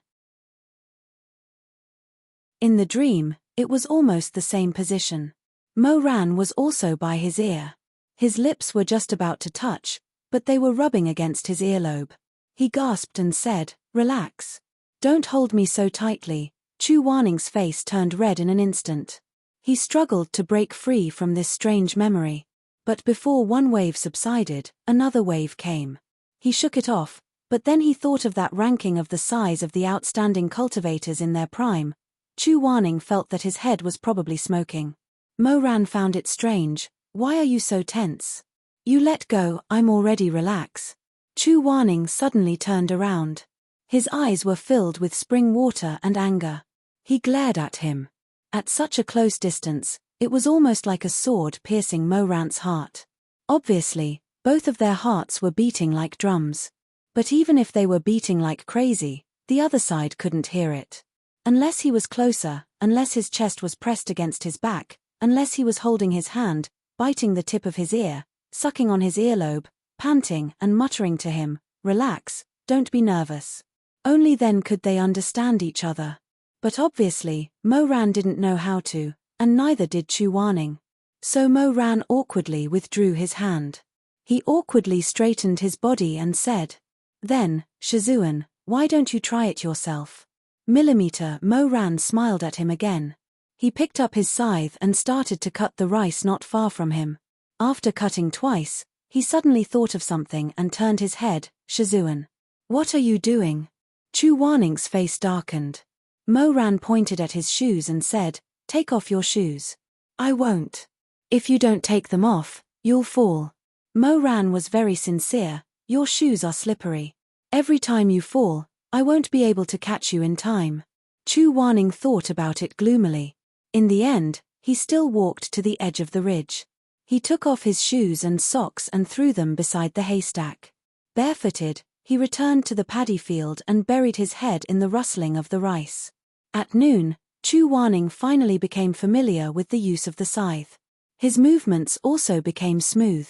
In the dream, it was almost the same position. Moran was also by his ear. His lips were just about to touch, but they were rubbing against his earlobe. He gasped and said, Relax. Don't hold me so tightly. Chu Waning's face turned red in an instant. He struggled to break free from this strange memory. But before one wave subsided, another wave came. He shook it off, but then he thought of that ranking of the size of the outstanding cultivators in their prime. Chu Waning felt that his head was probably smoking. Moran found it strange. Why are you so tense? You let go, I'm already relax. Chu Waning suddenly turned around. His eyes were filled with spring water and anger. He glared at him. At such a close distance, it was almost like a sword piercing Moran's heart. Obviously, both of their hearts were beating like drums. But even if they were beating like crazy, the other side couldn't hear it. Unless he was closer, unless his chest was pressed against his back, unless he was holding his hand, biting the tip of his ear, sucking on his earlobe, panting and muttering to him, Relax, don't be nervous. Only then could they understand each other. But obviously, Moran didn't know how to, and neither did Chu Waning. So Moran awkwardly withdrew his hand. He awkwardly straightened his body and said, Then, Shizun, why don't you try it yourself? Moran smiled at him again. He picked up his scythe and started to cut the rice not far from him. After cutting twice, he suddenly thought of something and turned his head. Shizun. What are you doing? Chu Waning's face darkened. Moran pointed at his shoes and said, Take off your shoes. I won't. If you don't take them off, you'll fall. Moran was very sincere. Your shoes are slippery. Every time you fall, I won't be able to catch you in time. Chu Waning thought about it gloomily. In the end, he still walked to the edge of the ridge. He took off his shoes and socks and threw them beside the haystack. Barefooted, he returned to the paddy field and buried his head in the rustling of the rice. At noon, Chu Waning finally became familiar with the use of the scythe. His movements also became smooth.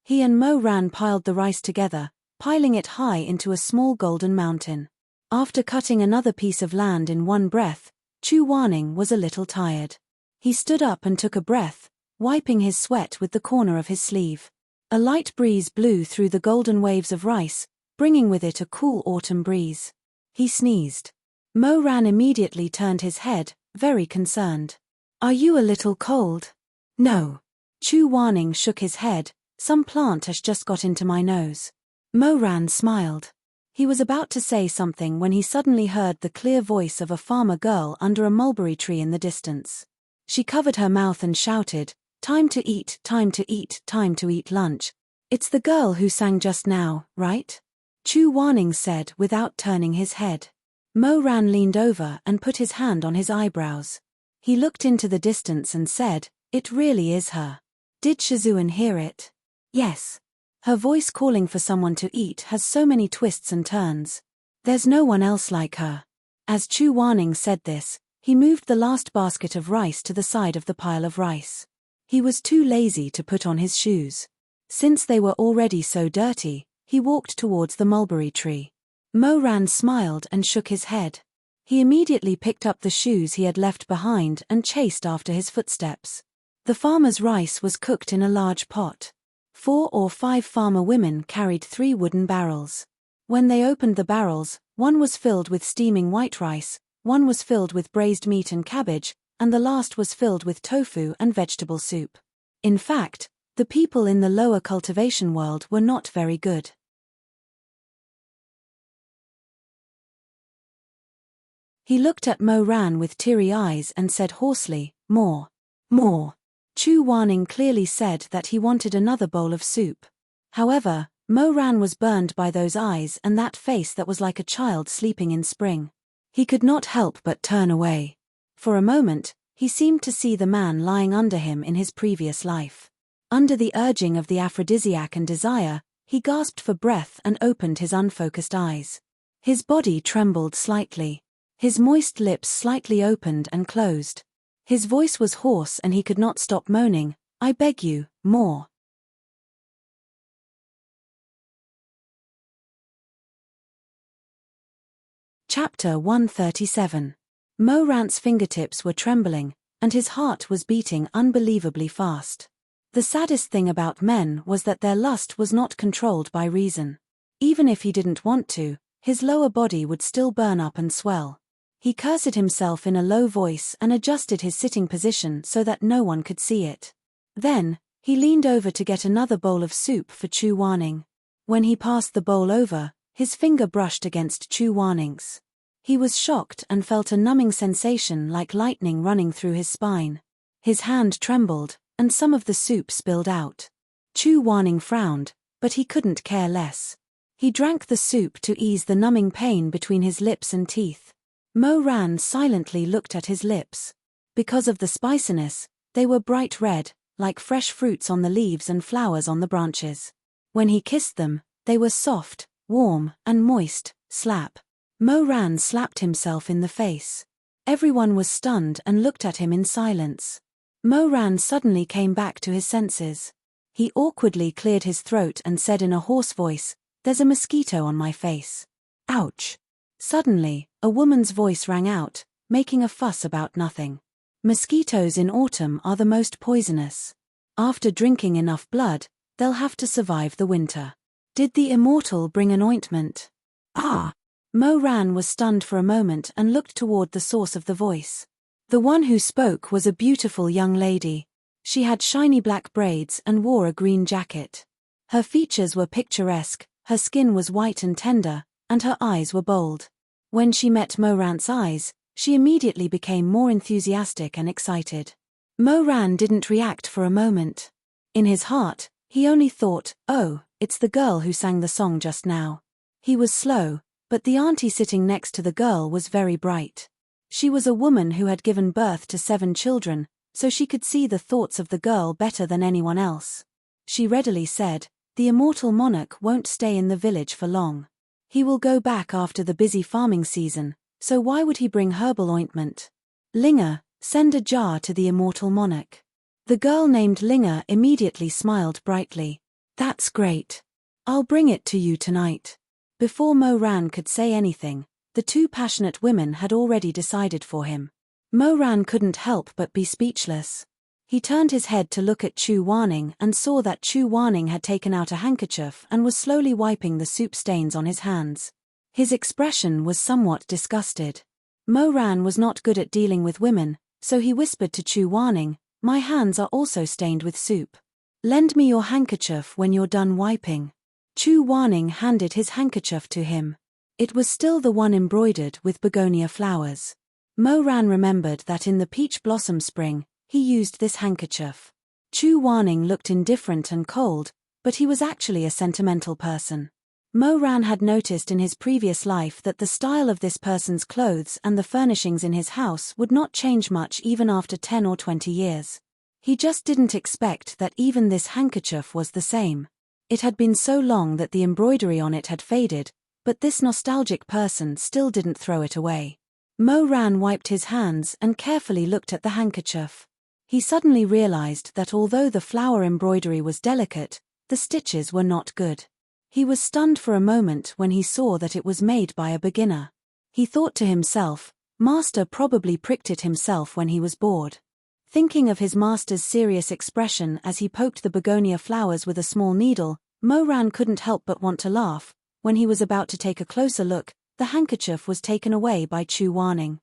He and Moran piled the rice together, piling it high into a small golden mountain. After cutting another piece of land in one breath, Chu Waning was a little tired. He stood up and took a breath, wiping his sweat with the corner of his sleeve. A light breeze blew through the golden waves of rice, bringing with it a cool autumn breeze. He sneezed. Moran immediately turned his head, very concerned. Are you a little cold? No. Chu Waning shook his head. Some plant has just got into my nose. Moran smiled. He was about to say something when he suddenly heard the clear voice of a farmer girl under a mulberry tree in the distance. She covered her mouth and shouted, Time to eat, time to eat, time to eat lunch. It's the girl who sang just now, right? Chu Waning said without turning his head. Moran leaned over and put his hand on his eyebrows. He looked into the distance and said, It really is her. Did Shizun hear it? Yes. Her voice calling for someone to eat has so many twists and turns. There's no one else like her. As Chu Waning said this, he moved the last basket of rice to the side of the pile of rice. He was too lazy to put on his shoes. Since they were already so dirty, he walked towards the mulberry tree. Moran smiled and shook his head. He immediately picked up the shoes he had left behind and chased after his footsteps. The farmer's rice was cooked in a large pot. 4 or 5 farmer women carried 3 wooden barrels. When they opened the barrels, one was filled with steaming white rice, one was filled with braised meat and cabbage, and the last was filled with tofu and vegetable soup. In fact, The people in the lower cultivation world were not very good. He looked at Mo Ran with teary eyes and said hoarsely, "More. More." Chu Wanning clearly said that he wanted another bowl of soup. However, Mo Ran was burned by those eyes and that face that was like a child sleeping in spring. He could not help but turn away. For a moment, he seemed to see the man lying under him in his previous life. Under the urging of the aphrodisiac and desire, he gasped for breath and opened his unfocused eyes. His body trembled slightly. His moist lips slightly opened and closed. His voice was hoarse and he could not stop moaning, "I beg you, more." Chapter 137. Mo Ran's fingertips were trembling, and his heart was beating unbelievably fast. The saddest thing about men was that their lust was not controlled by reason. Even if he didn't want to, his lower body would still burn up and swell. He cursed himself in a low voice and adjusted his sitting position so that no one could see it. Then, he leaned over to get another bowl of soup for Chu Wanning. When he passed the bowl over, his finger brushed against Chu Wanning's. He was shocked and felt a numbing sensation like lightning running through his spine. His hand trembled, and some of the soup spilled out. Chu Wanning frowned, but he couldn't care less. He drank the soup to ease the numbing pain between his lips and teeth. Mo Ran silently looked at his lips. Because of the spiciness, they were bright red, like fresh fruits on the leaves and flowers on the branches. When he kissed them, they were soft, warm, and moist. Slap. Mo Ran slapped himself in the face. Everyone was stunned and looked at him in silence. Mo Ran suddenly came back to his senses. He awkwardly cleared his throat and said in a hoarse voice, "There's a mosquito on my face." Ouch. Suddenly, a woman's voice rang out, making a fuss about nothing. Mosquitoes in autumn are the most poisonous. After drinking enough blood, they'll have to survive the winter. Did the immortal bring an ointment? Ah! Mo Ran was stunned for a moment and looked toward the source of the voice. The one who spoke was a beautiful young lady. She had shiny black braids and wore a green jacket. Her features were picturesque, her skin was white and tender, and her eyes were bold. When she met Mo Ran's eyes, she immediately became more enthusiastic and excited. Mo Ran didn't react for a moment. In his heart, he only thought, "Oh, it's the girl who sang the song just now." He was slow, but the auntie sitting next to the girl was very bright. She was a woman who had given birth to 7 children, so she could see the thoughts of the girl better than anyone else. She readily said, "The immortal monarch won't stay in the village for long. He will go back after the busy farming season, so why would he bring herbal ointment? Linger, send a jar to the immortal monarch." The girl named Linger immediately smiled brightly. "That's great. I'll bring it to you tonight." Before Mo Ran could say anything, the 2 passionate women had already decided for him. Mo Ran couldn't help but be speechless. He turned his head to look at Chu Wanning and saw that Chu Wanning had taken out a handkerchief and was slowly wiping the soup stains on his hands. His expression was somewhat disgusted. Mo Ran was not good at dealing with women, so he whispered to Chu Wanning, "My hands are also stained with soup. Lend me your handkerchief when you're done wiping." Chu Wanning handed his handkerchief to him. It was still the one embroidered with begonia flowers. Mo Ran remembered that in the peach blossom spring, he used this handkerchief. Chu Wanning looked indifferent and cold, but he was actually a sentimental person. Mo Ran had noticed in his previous life that the style of this person's clothes and the furnishings in his house would not change much even after 10 or 20 years. He just didn't expect that even this handkerchief was the same. It had been so long that the embroidery on it had faded, but this nostalgic person still didn't throw it away. Mo Ran wiped his hands and carefully looked at the handkerchief. He suddenly realized that although the flower embroidery was delicate, the stitches were not good. He was stunned for a moment when he saw that it was made by a beginner. He thought to himself, "Master probably pricked it himself when he was bored." Thinking of his master's serious expression as he poked the begonia flowers with a small needle, Mo Ran couldn't help but want to laugh. When he was about to take a closer look, the handkerchief was taken away by Chu Wanning.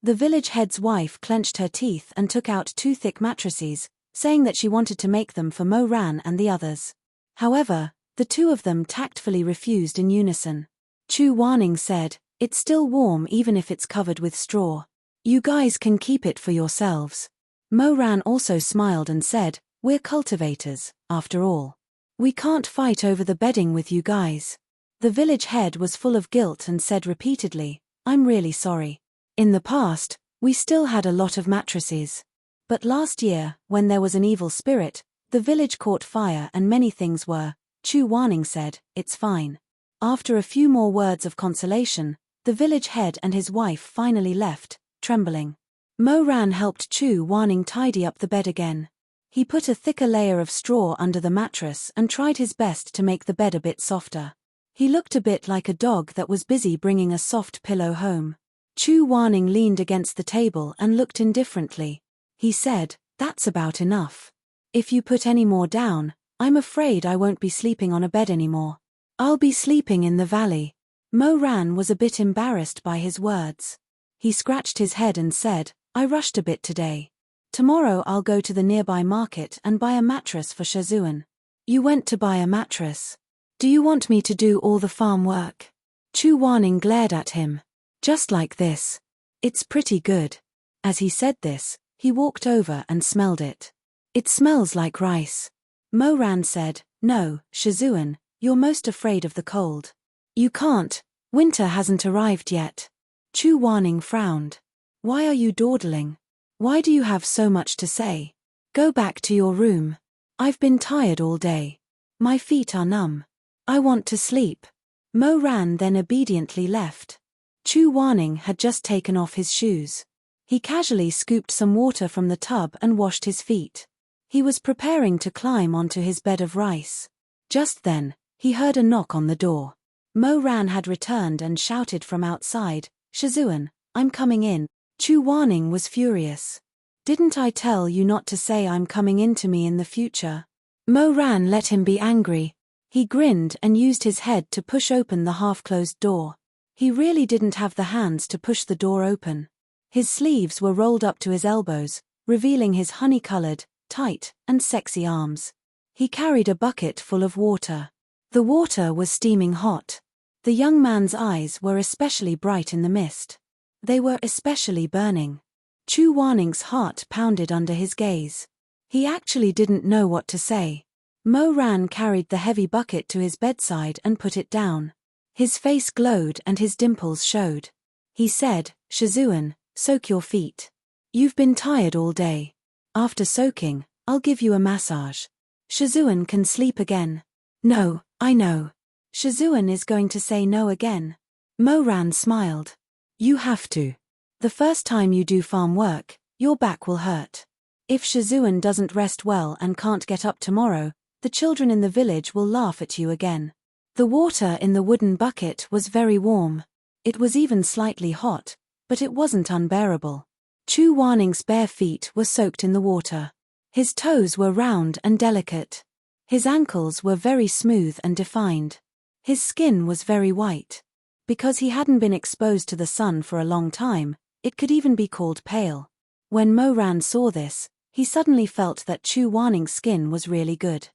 The village head's wife clenched her teeth and took out 2 thick mattresses, saying that she wanted to make them for Mo Ran and the others. However, the 2 of them tactfully refused in unison. Chu Warning said, "It's still warm even if it's covered with straw. You guys can keep it for yourselves." Mo Ran also smiled and said, "We're cultivators, after all. We can't fight over the bedding with you guys." The village head was full of guilt and said repeatedly, "I'm really sorry. In the past, we still had a lot of mattresses. But last year, when there was an evil spirit, the village caught fire and many things were." Chu Warning said, "It's fine." After a few more words of consolation, the village head and his wife finally left, trembling. Mo Ran helped Chu Warning tidy up the bed again. He put a thicker layer of straw under the mattress and tried his best to make the bed a bit softer. He looked a bit like a dog that was busy bringing a soft pillow home. Chu Warning leaned against the table and looked indifferently. He said, "That's about enough. If you put any more down, I'm afraid I won't be sleeping on a bed anymore. I'll be sleeping in the valley." Mo Ran was a bit embarrassed by his words. He scratched his head and said, "I rushed a bit today. Tomorrow I'll go to the nearby market and buy a mattress for Shizun." "You went to buy a mattress? Do you want me to do all the farm work?" Chu Warning glared at him. "Just like this. It's pretty good." As he said this, he walked over and smelled it. "It smells like rice." Mo Ran said, "No, Shizun, you're most afraid of the cold. You can't, winter hasn't arrived yet." Chu Warning frowned. "Why are you dawdling? Why do you have so much to say? Go back to your room. I've been tired all day. My feet are numb. I want to sleep." Mo Ran then obediently left. Chu Warning had just taken off his shoes. He casually scooped some water from the tub and washed his feet. He was preparing to climb onto his bed of rice. Just then, he heard a knock on the door. Mo Ran had returned and shouted from outside, "Shizun, I'm coming in." Chu Warning was furious. "Didn't I tell you not to say I'm coming in to me in the future?" Mo Ran let him be angry. He grinned and used his head to push open the half-closed door. He really didn't have the hands to push the door open. His sleeves were rolled up to his elbows, revealing his honey-colored, tight, and sexy arms. He carried a bucket full of water. The water was steaming hot. The young man's eyes were especially bright in the mist. They were especially burning. Chu Warning's heart pounded under his gaze. He actually didn't know what to say. Mo Ran carried the heavy bucket to his bedside and put it down. His face glowed and his dimples showed. He said, "Shizun, soak your feet. You've been tired all day. After soaking, I'll give you a massage. Shizun can sleep again." "No, I know." Shizun is going to say no again. Mo Ran smiled. "You have to. The first time you do farm work, your back will hurt. If Shizun doesn't rest well and can't get up tomorrow, the children in the village will laugh at you again." The water in the wooden bucket was very warm. It was even slightly hot, but it wasn't unbearable. Chu Warning's bare feet were soaked in the water. His toes were round and delicate. His ankles were very smooth and defined. His skin was very white. Because he hadn't been exposed to the sun for a long time, it could even be called pale. When Mo Ran saw this, he suddenly felt that Chu Warning's skin was really good.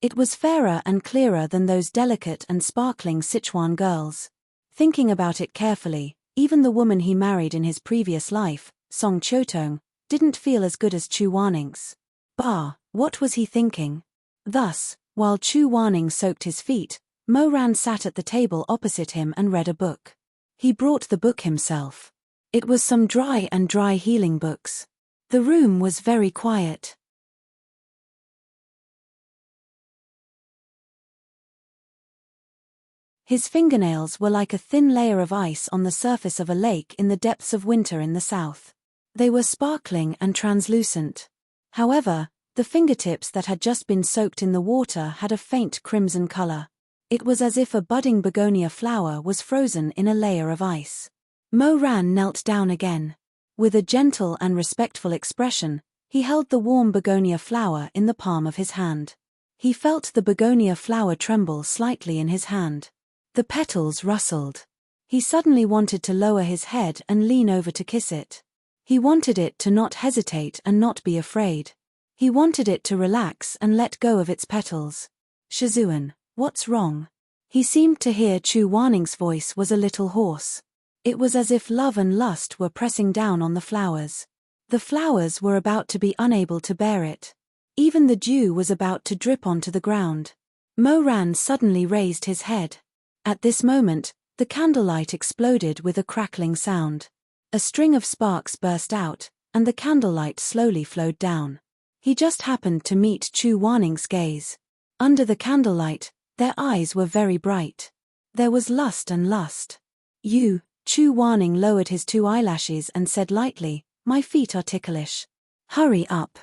It was fairer and clearer than those delicate and sparkling Sichuan girls. Thinking about it carefully, even the woman he married in his previous life, Song Chiotong, didn't feel as good as Chu Warning's. Bah, what was he thinking? Thus, while Chu Warning soaked his feet, Mo Ran sat at the table opposite him and read a book. He brought the book himself. It was some dry healing books. The room was very quiet. His fingernails were like a thin layer of ice on the surface of a lake in the depths of winter in the south. They were sparkling and translucent. However, the fingertips that had just been soaked in the water had a faint crimson color. It was as if a budding begonia flower was frozen in a layer of ice. Mo Ran knelt down again. With a gentle and respectful expression, he held the warm begonia flower in the palm of his hand. He felt the begonia flower tremble slightly in his hand. The petals rustled. He suddenly wanted to lower his head and lean over to kiss it. He wanted it to not hesitate and not be afraid. He wanted it to relax and let go of its petals. Shizun, what's wrong? He seemed to hear Chu Waning's voice was a little hoarse. It was as if love and lust were pressing down on the flowers. The flowers were about to be unable to bear it. Even the dew was about to drip onto the ground. Mo Ran suddenly raised his head. At this moment, the candlelight exploded with a crackling sound. A string of sparks burst out, and the candlelight slowly flowed down. He just happened to meet Chu Waning's gaze. Under the candlelight, their eyes were very bright. There was lust and lust. "You," Chu Waning lowered his 2 eyelashes and said lightly, "My feet are ticklish. Hurry up."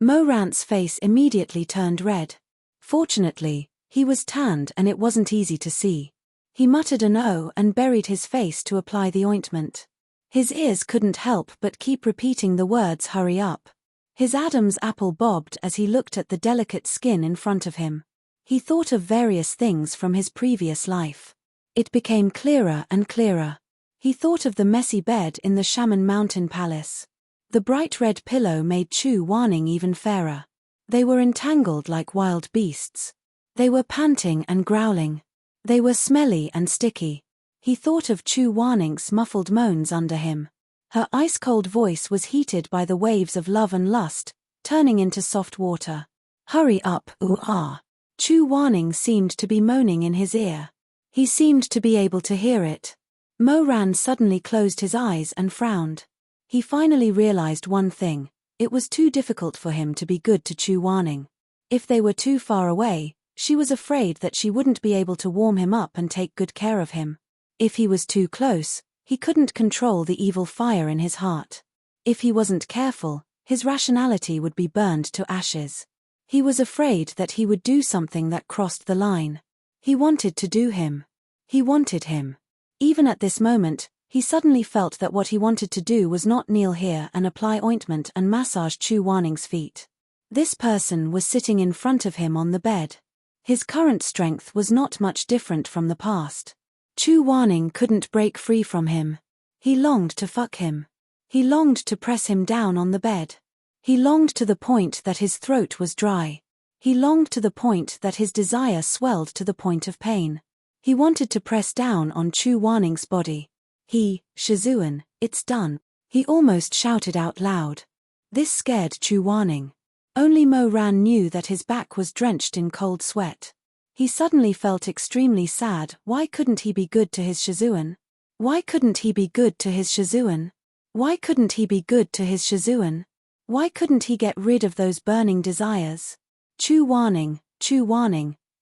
Mo Ran's face immediately turned red. Fortunately, he was tanned and it wasn't easy to see. He muttered an "oh" and buried his face to apply the ointment. His ears couldn't help but keep repeating the words "hurry up." His Adam's apple bobbed as he looked at the delicate skin in front of him. He thought of various things from his previous life. It became clearer and clearer. He thought of the messy bed in the Shaman Mountain Palace. The bright red pillow made Chu Waning even fairer. They were entangled like wild beasts. They were panting and growling. They were smelly and sticky. He thought of Chu Waning's muffled moans under him. Her ice-cold voice was heated by the waves of love and lust, turning into soft water. "Hurry up, ooh-ah." Chu Waning seemed to be moaning in his ear. He seemed to be able to hear it. Mo Ran suddenly closed his eyes and frowned. He finally realized one thing: it was too difficult for him to be good to Chu Waning. If they were too far away, she was afraid that she wouldn't be able to warm him up and take good care of him. If he was too close, he couldn't control the evil fire in his heart. If he wasn't careful, his rationality would be burned to ashes. He was afraid that he would do something that crossed the line. He wanted to do him. He wanted him. Even at this moment, he suddenly felt that what he wanted to do was not kneel here and apply ointment and massage Chu Waning's feet. This person was sitting in front of him on the bed. His current strength was not much different from the past. Chu Waning couldn't break free from him. He longed to fuck him. He longed to press him down on the bed. He longed to the point that his throat was dry. He longed to the point that his desire swelled to the point of pain. He wanted to press down on Chu Waning's body. "Shizun, it's done," he almost shouted out loud. This scared Chu Waning. Only Mo Ran knew that his back was drenched in cold sweat. He suddenly felt extremely sad. Why couldn't he be good to his Shizun? Why couldn't he be good to his Shizun? Why couldn't he be good to his Shizun? Why couldn't he get rid of those burning desires? Chu Waning,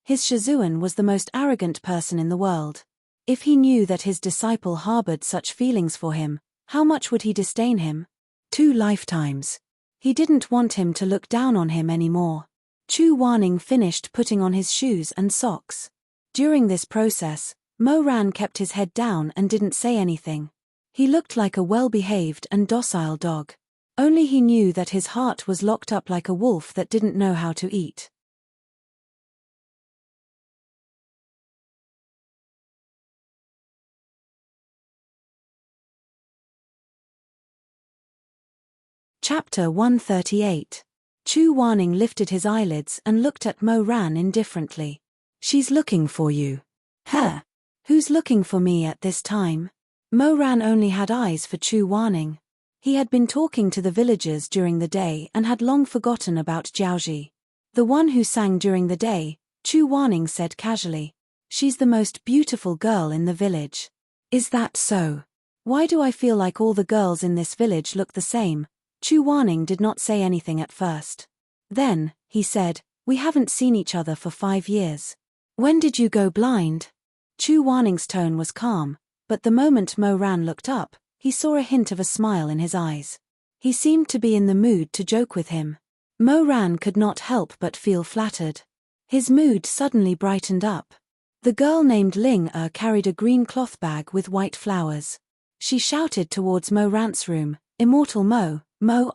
his Shizun was the most arrogant person in the world. If he knew that his disciple harbored such feelings for him, how much would he disdain him? 2 lifetimes. He didn't want him to look down on him anymore. Chu Waning finished putting on his shoes and socks. During this process, Mo Ran kept his head down and didn't say anything. He looked like a well-behaved and docile dog. Only he knew that his heart was locked up like a wolf that didn't know how to eat. Chapter 138. Chu Waning lifted his eyelids and looked at Mo Ran indifferently. "She's looking for you." "Huh? Who's looking for me at this time?" Mo Ran only had eyes for Chu Waning. He had been talking to the villagers during the day and had long forgotten about Jiaoji. "The one who sang during the day," Chu Waning said casually. "She's the most beautiful girl in the village." "Is that so? Why do I feel like all the girls in this village look the same?" Chu Waning did not say anything at first. Then, he said, "We haven't seen each other for 5 years. When did you go blind?" Chu Waning's tone was calm, but the moment Mo Ran looked up, he saw a hint of a smile in his eyes. He seemed to be in the mood to joke with him. Mo Ran could not help but feel flattered. His mood suddenly brightened up. The girl named Ling carried a green cloth bag with white flowers. She shouted towards Mo Ran's room, "Immortal Mo,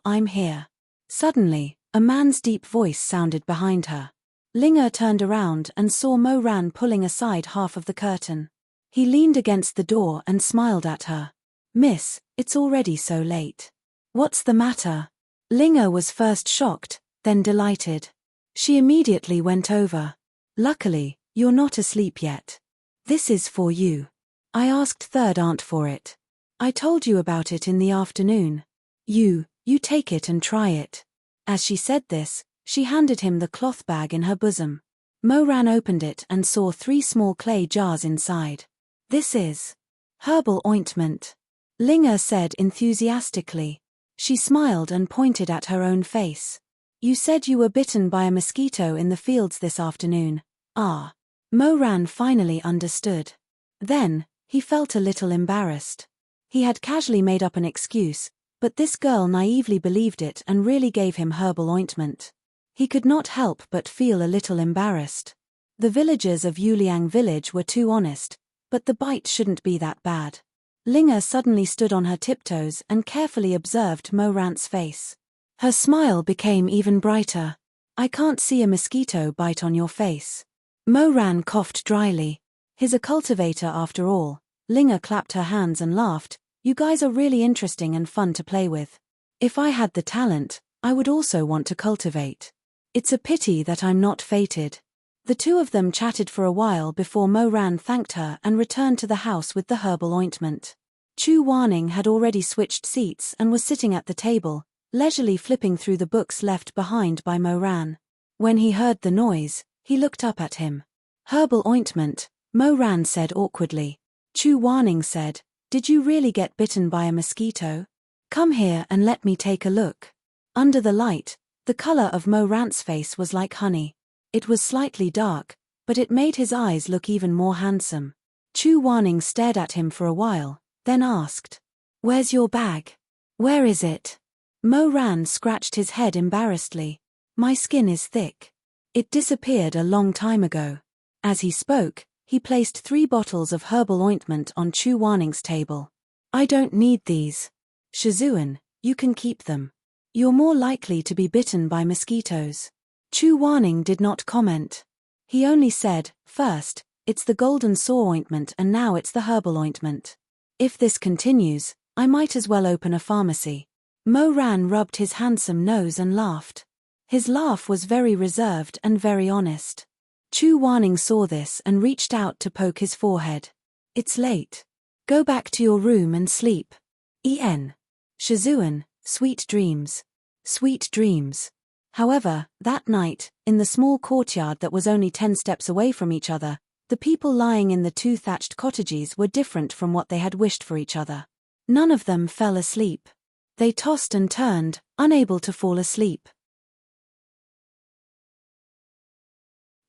I'm here." Suddenly, a man's deep voice sounded behind her. Linger turned around and saw Mo Ran pulling aside half of the curtain. He leaned against the door and smiled at her. "Miss, it's already so late." What's the matter? Linga was first shocked, then delighted. She immediately went over. Luckily, you're not asleep yet. This is for you. I asked third aunt for it. I told you about it in the afternoon. You take it and try it. As she said this, she handed him the cloth bag in her bosom. Moran opened it and saw 3 small clay jars inside. This is herbal ointment, Linga said enthusiastically. She smiled and pointed at her own face. You said you were bitten by a mosquito in the fields this afternoon. Ah. Moran finally understood. Then, he felt a little embarrassed. He had casually made up an excuse, but this girl naively believed it and really gave him herbal ointment. He could not help but feel a little embarrassed. The villagers of Yuliang village were too honest, but the bite shouldn't be that bad. Linga suddenly stood on her tiptoes and carefully observed Moran's face. Her smile became even brighter. I can't see a mosquito bite on your face. Moran coughed dryly. He's a cultivator after all. Linga clapped her hands and laughed. You guys are really interesting and fun to play with. If I had the talent, I would also want to cultivate. It's a pity that I'm not fated. The two of them chatted for a while before Moran thanked her and returned to the house with the herbal ointment. Chu Warning had already switched seats and was sitting at the table, leisurely flipping through the books left behind by Moran. When he heard the noise, he looked up at him. Herbal ointment, Moran said awkwardly. Chu Warning said, Did you really get bitten by a mosquito? Come here and let me take a look. Under the light, the color of Moran's face was like honey. It was slightly dark, but it made his eyes look even more handsome. Chu Warning stared at him for a while, then asked, Where's your bag? Where is it? Moran scratched his head embarrassedly. My skin is thick. It disappeared a long time ago. As he spoke, he placed 3 bottles of herbal ointment on Chu Warning's table. I don't need these. Shizun, you can keep them. You're more likely to be bitten by mosquitoes. Chu Warning did not comment. He only said, First, it's the golden sore ointment and now it's the herbal ointment. If this continues, I might as well open a pharmacy. Moran rubbed his handsome nose and laughed. His laugh was very reserved and very honest. Chu Warning saw this and reached out to poke his forehead. It's late. Go back to your room and sleep. Shizun, sweet dreams. Sweet dreams. However, that night, in the small courtyard that was only 10 steps away from each other, the people lying in the 2 thatched cottages were different from what they had wished for each other. None of them fell asleep. They tossed and turned, unable to fall asleep.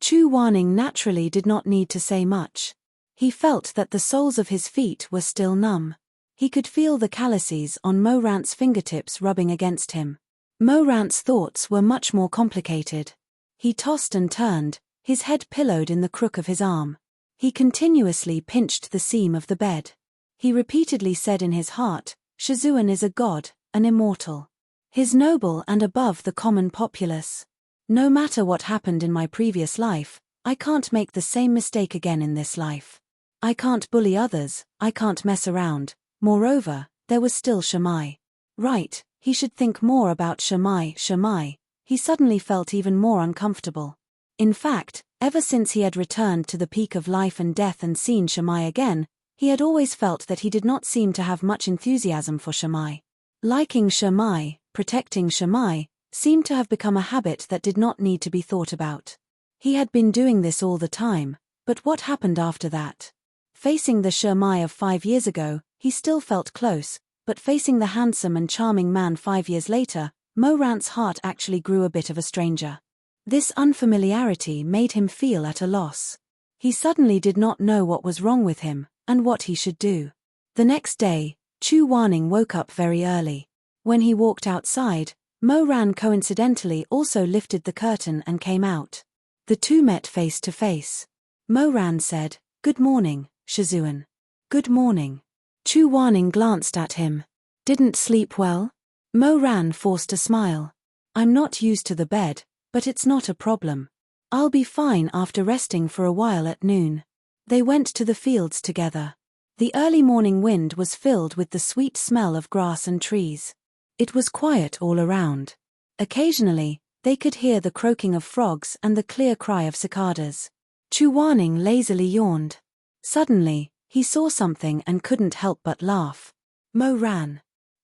Chu Warning naturally did not need to say much. He felt that the soles of his feet were still numb. He could feel the calluses on Morant's fingertips rubbing against him. Morant's thoughts were much more complicated. He tossed and turned, his head pillowed in the crook of his arm. He continuously pinched the seam of the bed. He repeatedly said in his heart, Shizun is a god, an immortal. He's noble and above the common populace. No matter what happened in my previous life, I can't make the same mistake again in this life. I can't bully others, I can't mess around. Moreover, there was still Shamai. Right, he should think more about Shamai. He suddenly felt even more uncomfortable. In fact, ever since he had returned to the peak of life and death and seen Shamai again, he had always felt that he did not seem to have much enthusiasm for Shamai. Liking Shamai, protecting Shamai, seemed to have become a habit that did not need to be thought about. He had been doing this all the time, but what happened after that? Facing the Shamai of 5 years ago, he still felt close, but facing the handsome and charming man 5 years later, Morant's heart actually grew a bit of a stranger. This unfamiliarity made him feel at a loss. He suddenly did not know what was wrong with him, and what he should do. The next day, Chu Warning woke up very early. When he walked outside, Moran coincidentally also lifted the curtain and came out. The two met face to face. Moran said, Good morning, Shizun. Good morning. Chu Warning glanced at him. Didn't sleep well? Moran forced a smile. I'm not used to the bed, but it's not a problem. I'll be fine after resting for a while at noon. They went to the fields together. The early morning wind was filled with the sweet smell of grass and trees. It was quiet all around. Occasionally, they could hear the croaking of frogs and the clear cry of cicadas. Chu Wanning lazily yawned. Suddenly, he saw something and couldn't help but laugh. Mo Ran.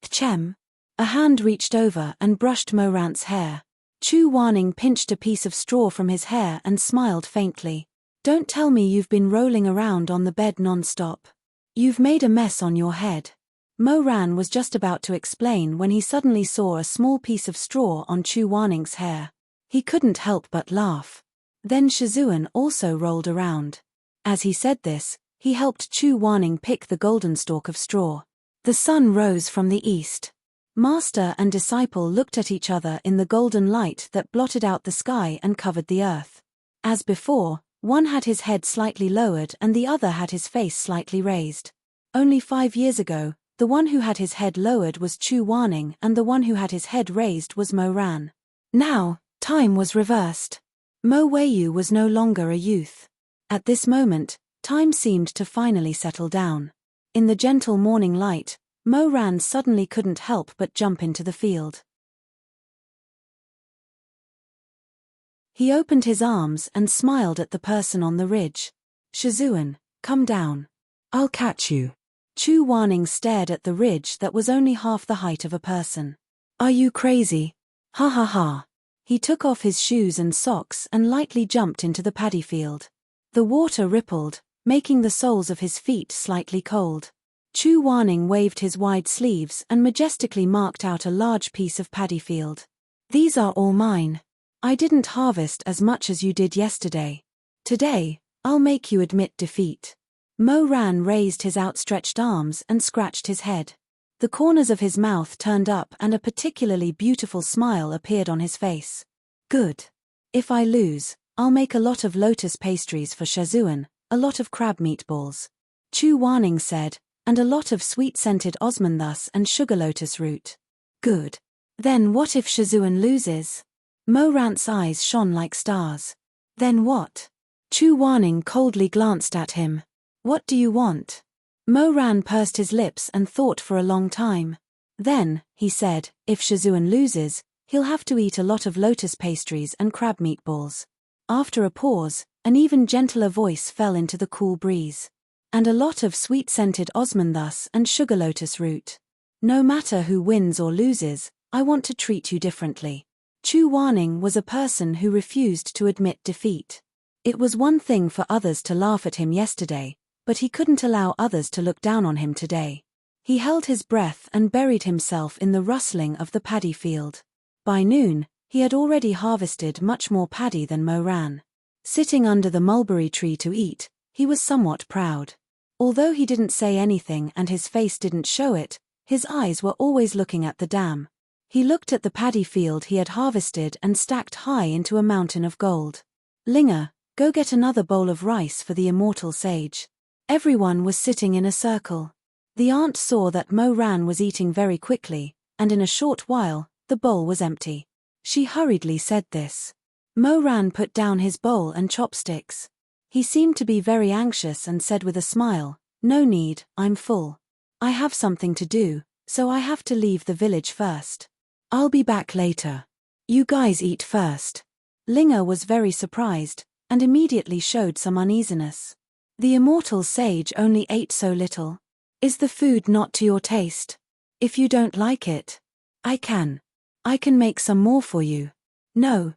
Chem. A hand reached over and brushed Mo Ran's hair. Chu Wanning pinched a piece of straw from his hair and smiled faintly. Don't tell me you've been rolling around on the bed non-stop. You've made a mess on your head. Mo Ran was just about to explain when he suddenly saw a small piece of straw on Chu Wanning's hair. He couldn't help but laugh. Then Shizun also rolled around. As he said this, he helped Chu Wanning pick the golden stalk of straw. The sun rose from the east. Master and disciple looked at each other in the golden light that blotted out the sky and covered the earth. As before, one had his head slightly lowered and the other had his face slightly raised. Only 5 years ago, the one who had his head lowered was Chu Wanning and the one who had his head raised was Mo Ran. Now, time was reversed. Mo Weiyu was no longer a youth. At this moment, time seemed to finally settle down. In the gentle morning light, Mo Ran suddenly couldn't help but jump into the field. He opened his arms and smiled at the person on the ridge. Shizun, come down. I'll catch you. Chu Wanning stared at the ridge that was only half the height of a person. Are you crazy? Ha ha ha. He took off his shoes and socks and lightly jumped into the paddy field. The water rippled, making the soles of his feet slightly cold. Chu Wanning waved his wide sleeves and majestically marked out a large piece of paddy field. These are all mine. I didn't harvest as much as you did yesterday. Today, I'll make you admit defeat. Mo Ran raised his outstretched arms and scratched his head. The corners of his mouth turned up and a particularly beautiful smile appeared on his face. Good. If I lose, I'll make a lot of lotus pastries for Shizun, a lot of crab meatballs. Chu Wanning said, and a lot of sweet-scented osmanthus and sugar lotus root. Good. Then what if Shizun loses? Mo Ran's eyes shone like stars. Then what? Chu Wanning coldly glanced at him. What do you want? Mo Ran pursed his lips and thought for a long time. Then, he said, if Shizun loses, he'll have to eat a lot of lotus pastries and crab meatballs. After a pause, an even gentler voice fell into the cool breeze. And a lot of sweet-scented osmanthus and sugar lotus root. No matter who wins or loses, I want to treat you differently. Chu Wanning was a person who refused to admit defeat. It was one thing for others to laugh at him yesterday, but he couldn't allow others to look down on him today. He held his breath and buried himself in the rustling of the paddy field. By noon, he had already harvested much more paddy than Mo Ran. Sitting under the mulberry tree to eat, he was somewhat proud. Although he didn't say anything and his face didn't show it, his eyes were always looking at the dam. He looked at the paddy field he had harvested and stacked high into a mountain of gold. Linger, go get another bowl of rice for the immortal sage. Everyone was sitting in a circle. The aunt saw that Mo Ran was eating very quickly, and in a short while, the bowl was empty. She hurriedly said this. Mo Ran put down his bowl and chopsticks. He seemed to be very anxious and said with a smile, "No need, I'm full. I have something to do, so I have to leave the village first. I'll be back later. You guys eat first." Linger was very surprised, and immediately showed some uneasiness. The immortal sage only ate so little. Is the food not to your taste? If you don't like it, I can make some more for you. No,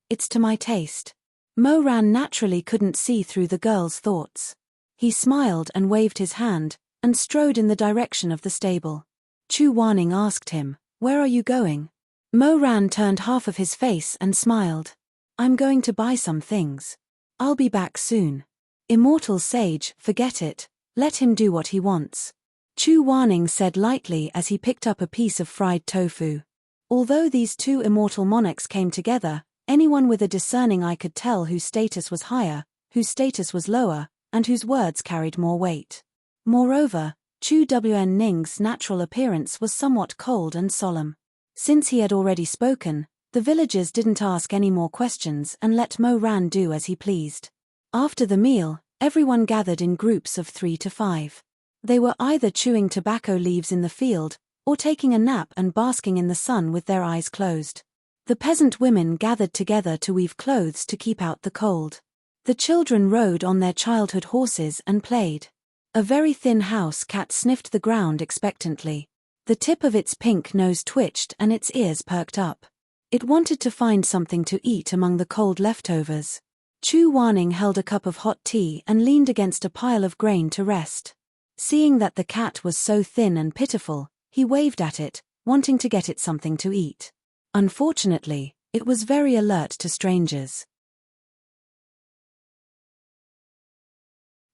it's to my taste. Mo Ran naturally couldn't see through the girl's thoughts. He smiled and waved his hand, and strode in the direction of the stable. Chu Wanning asked him, "Where are you going?" Mo Ran turned half of his face and smiled. "I'm going to buy some things. I'll be back soon." Immortal sage, forget it, let him do what he wants. Chu Wanning said lightly as he picked up a piece of fried tofu. Although these two immortal monarchs came together, anyone with a discerning eye could tell whose status was higher, whose status was lower, and whose words carried more weight. Moreover, Chu Wn Ning's natural appearance was somewhat cold and solemn. Since he had already spoken, the villagers didn't ask any more questions and let Mo Ran do as he pleased. After the meal, everyone gathered in groups of 3 to 5. They were either chewing tobacco leaves in the field, or taking a nap and basking in the sun with their eyes closed. The peasant women gathered together to weave clothes to keep out the cold. The children rode on their childhood horses and played. A very thin house cat sniffed the ground expectantly. The tip of its pink nose twitched and its ears perked up. It wanted to find something to eat among the cold leftovers. Chu Wanning held a cup of hot tea and leaned against a pile of grain to rest. Seeing that the cat was so thin and pitiful, he waved at it, wanting to get it something to eat. Unfortunately, it was very alert to strangers.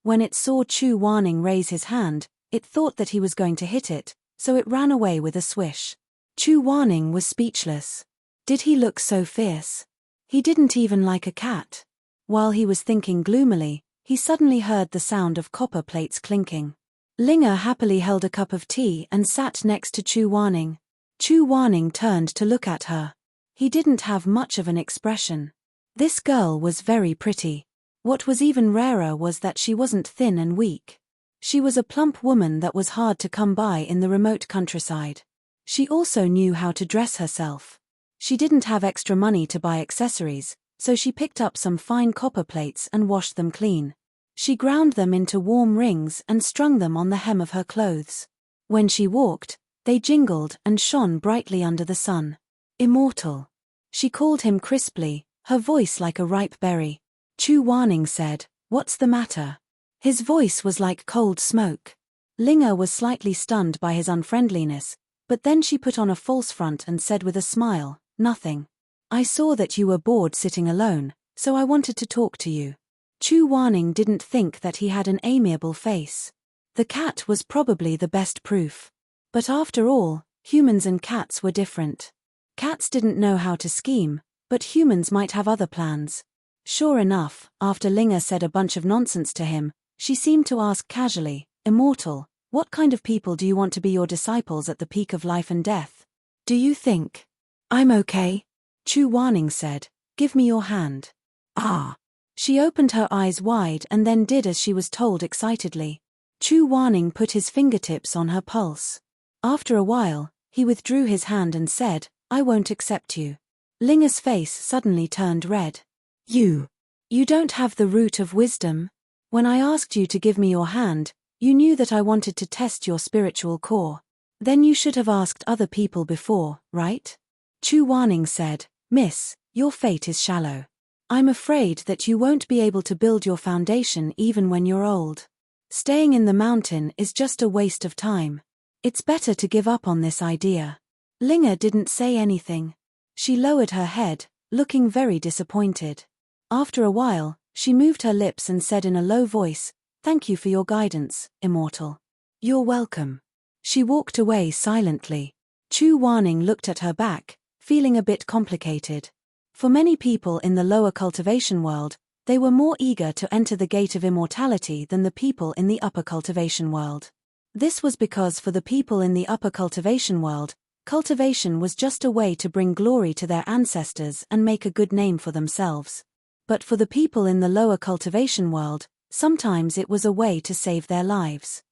When it saw Chu Wanning raise his hand, it thought that he was going to hit it, so it ran away with a swish. Chu Wanning was speechless. Did he look so fierce? He didn't even like a cat. While he was thinking gloomily, he suddenly heard the sound of copper plates clinking. Linger happily held a cup of tea and sat next to Chu Wanning. Chu Wanning turned to look at her. He didn't have much of an expression. This girl was very pretty. What was even rarer was that she wasn't thin and weak. She was a plump woman that was hard to come by in the remote countryside. She also knew how to dress herself. She didn't have extra money to buy accessories, so she picked up some fine copper plates and washed them clean. She ground them into warm rings and strung them on the hem of her clothes. When she walked, they jingled and shone brightly under the sun. Immortal. She called him crisply, her voice like a ripe berry. Chu Wanning said, "What's the matter?" His voice was like cold smoke. Linger was slightly stunned by his unfriendliness, but then she put on a false front and said with a smile, "Nothing. I saw that you were bored sitting alone, so I wanted to talk to you." Chu Wanning didn't think that he had an amiable face. The cat was probably the best proof. But after all, humans and cats were different. Cats didn't know how to scheme, but humans might have other plans. Sure enough, after Linger said a bunch of nonsense to him, she seemed to ask casually, "Immortal, what kind of people do you want to be your disciples at the peak of life and death?" "Do you think?" "I'm okay," Chu Wanning said. "Give me your hand." "Ah." She opened her eyes wide and then did as she was told excitedly. Chu Wanning put his fingertips on her pulse. After a while, he withdrew his hand and said, "I won't accept you." Linger's face suddenly turned red. You don't have the root of wisdom. When I asked you to give me your hand, you knew that I wanted to test your spiritual core. Then you should have asked other people before, right? Chu Wanning said, "Miss, your fate is shallow. I'm afraid that you won't be able to build your foundation even when you're old. Staying in the mountain is just a waste of time. It's better to give up on this idea." Linger didn't say anything. She lowered her head, looking very disappointed. After a while, she moved her lips and said in a low voice, "Thank you for your guidance, Immortal." "You're welcome." She walked away silently. Chu Wanning looked at her back, feeling a bit complicated. For many people in the lower cultivation world, they were more eager to enter the gate of immortality than the people in the upper cultivation world. This was because for the people in the upper cultivation world, cultivation was just a way to bring glory to their ancestors and make a good name for themselves. But for the people in the lower cultivation world, sometimes it was a way to save their lives.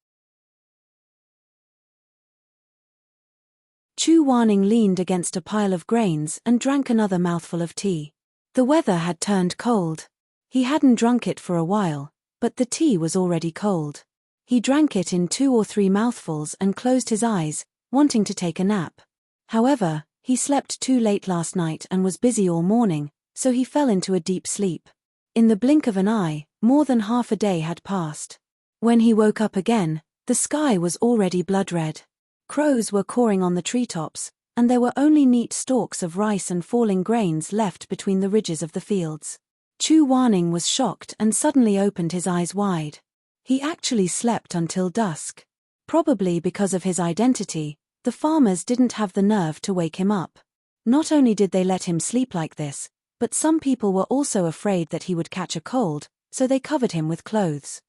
Chu Wanning leaned against a pile of grains and drank another mouthful of tea. The weather had turned cold. He hadn't drunk it for a while, but the tea was already cold. He drank it in 2 or 3 mouthfuls and closed his eyes, wanting to take a nap. However, he slept too late last night and was busy all morning, so he fell into a deep sleep. In the blink of an eye, more than half a day had passed. When he woke up again, the sky was already blood-red. Crows were cawing on the treetops, and there were only neat stalks of rice and falling grains left between the ridges of the fields. Chu Wanning was shocked and suddenly opened his eyes wide. He actually slept until dusk. Probably because of his identity, the farmers didn't have the nerve to wake him up. Not only did they let him sleep like this, but some people were also afraid that he would catch a cold, so they covered him with clothes.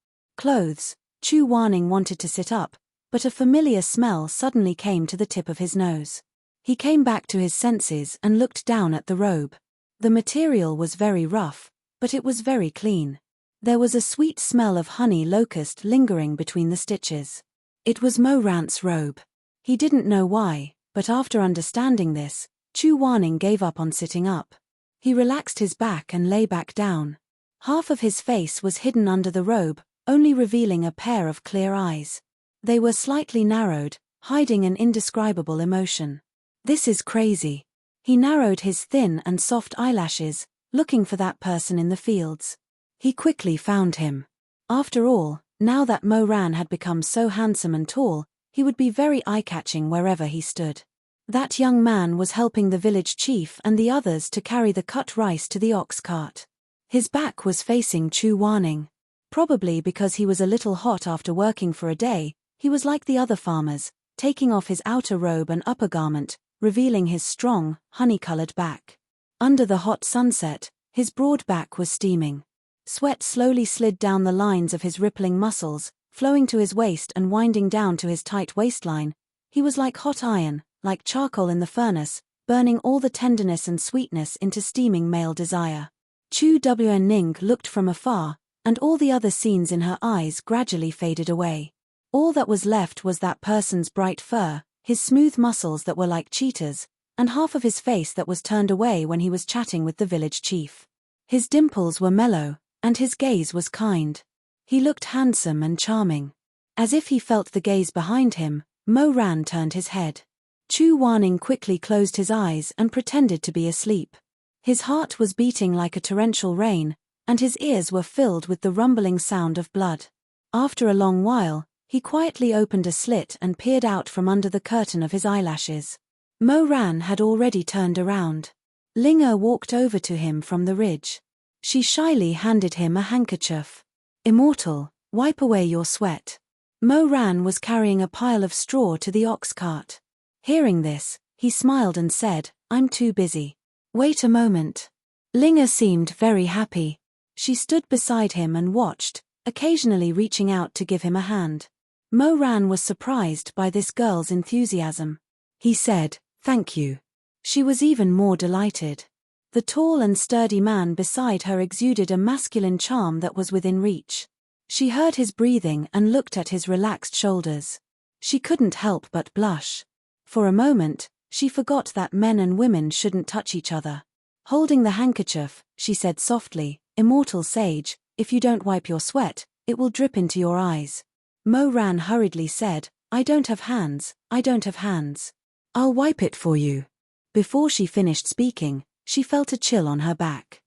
Chu Wanning wanted to sit up, but a familiar smell suddenly came to the tip of his nose. He came back to his senses and looked down at the robe. The material was very rough, but it was very clean. There was a sweet smell of honey locust lingering between the stitches. It was Morant's robe. He didn't know why, but after understanding this, Chu Wanning gave up on sitting up. He relaxed his back and lay back down. Half of his face was hidden under the robe, only revealing a pair of clear eyes. They were slightly narrowed, hiding an indescribable emotion. This is crazy. He narrowed his thin and soft eyelashes, looking for that person in the fields. He quickly found him. After all, now that Mo Ran had become so handsome and tall, he would be very eye-catching wherever he stood. That young man was helping the village chief and the others to carry the cut rice to the ox cart. His back was facing Chu Wanning. Probably because he was a little hot after working for a day, he was like the other farmers, taking off his outer robe and upper garment, revealing his strong, honey-colored back. Under the hot sunset, his broad back was steaming. Sweat slowly slid down the lines of his rippling muscles, flowing to his waist and winding down to his tight waistline. He was like hot iron, like charcoal in the furnace, burning all the tenderness and sweetness into steaming male desire. Chu Wanning looked from afar, and all the other scenes in her eyes gradually faded away. All that was left was that person's bright fur, his smooth muscles that were like cheetahs, and half of his face that was turned away when he was chatting with the village chief. His dimples were mellow, and his gaze was kind. He looked handsome and charming. As if he felt the gaze behind him, Mo Ran turned his head. Chu Wanning quickly closed his eyes and pretended to be asleep. His heart was beating like a torrential rain, and his ears were filled with the rumbling sound of blood. After a long while, he quietly opened a slit and peered out from under the curtain of his eyelashes. Mo Ran had already turned around. Linga walked over to him from the ridge. She shyly handed him a handkerchief. "Immortal, wipe away your sweat." Mo Ran was carrying a pile of straw to the ox cart. Hearing this, he smiled and said, "I'm too busy." "Wait a moment." Linga seemed very happy. She stood beside him and watched, occasionally reaching out to give him a hand. Mo Ran was surprised by this girl's enthusiasm. He said, "Thank you." She was even more delighted. The tall and sturdy man beside her exuded a masculine charm that was within reach. She heard his breathing and looked at his relaxed shoulders. She couldn't help but blush. For a moment, she forgot that men and women shouldn't touch each other. Holding the handkerchief, she said softly, "Immortal sage, if you don't wipe your sweat, it will drip into your eyes." Mo Ran hurriedly said, "I don't have hands, I don't have hands." "I'll wipe it for you." Before she finished speaking, she felt a chill on her back.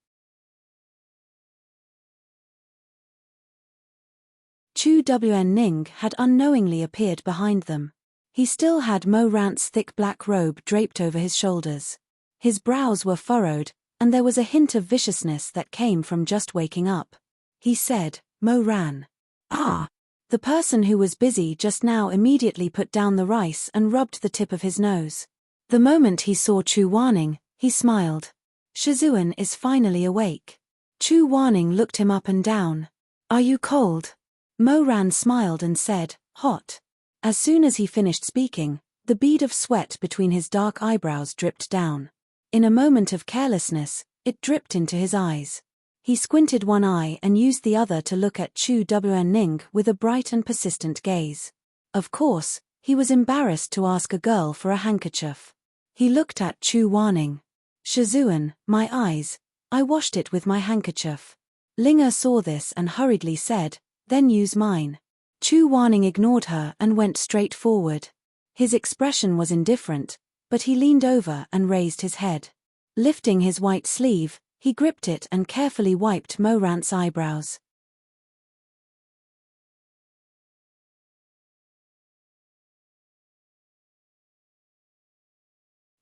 Chu Wanning had unknowingly appeared behind them. He still had Mo Ran's thick black robe draped over his shoulders. His brows were furrowed, and there was a hint of viciousness that came from just waking up. He said, "Mo Ran." "Ah." The person who was busy just now immediately put down the rice and rubbed the tip of his nose. The moment he saw Chu Wanning, he smiled. Shizun is finally awake. Chu Wanning looked him up and down. "Are you cold?" Mo Ran smiled and said, "Hot." As soon as he finished speaking, the bead of sweat between his dark eyebrows dripped down. In a moment of carelessness, it dripped into his eyes. He squinted one eye and used the other to look at Chu Wanning with a bright and persistent gaze. Of course, he was embarrassed to ask a girl for a handkerchief. He looked at Chu Wanning. "Shizun, my eyes. I washed it with my handkerchief." Linga saw this and hurriedly said, "Then use mine." Chu Wanning ignored her and went straight forward. His expression was indifferent, but he leaned over and raised his head. Lifting his white sleeve, he gripped it and carefully wiped Mo Ran's eyebrows.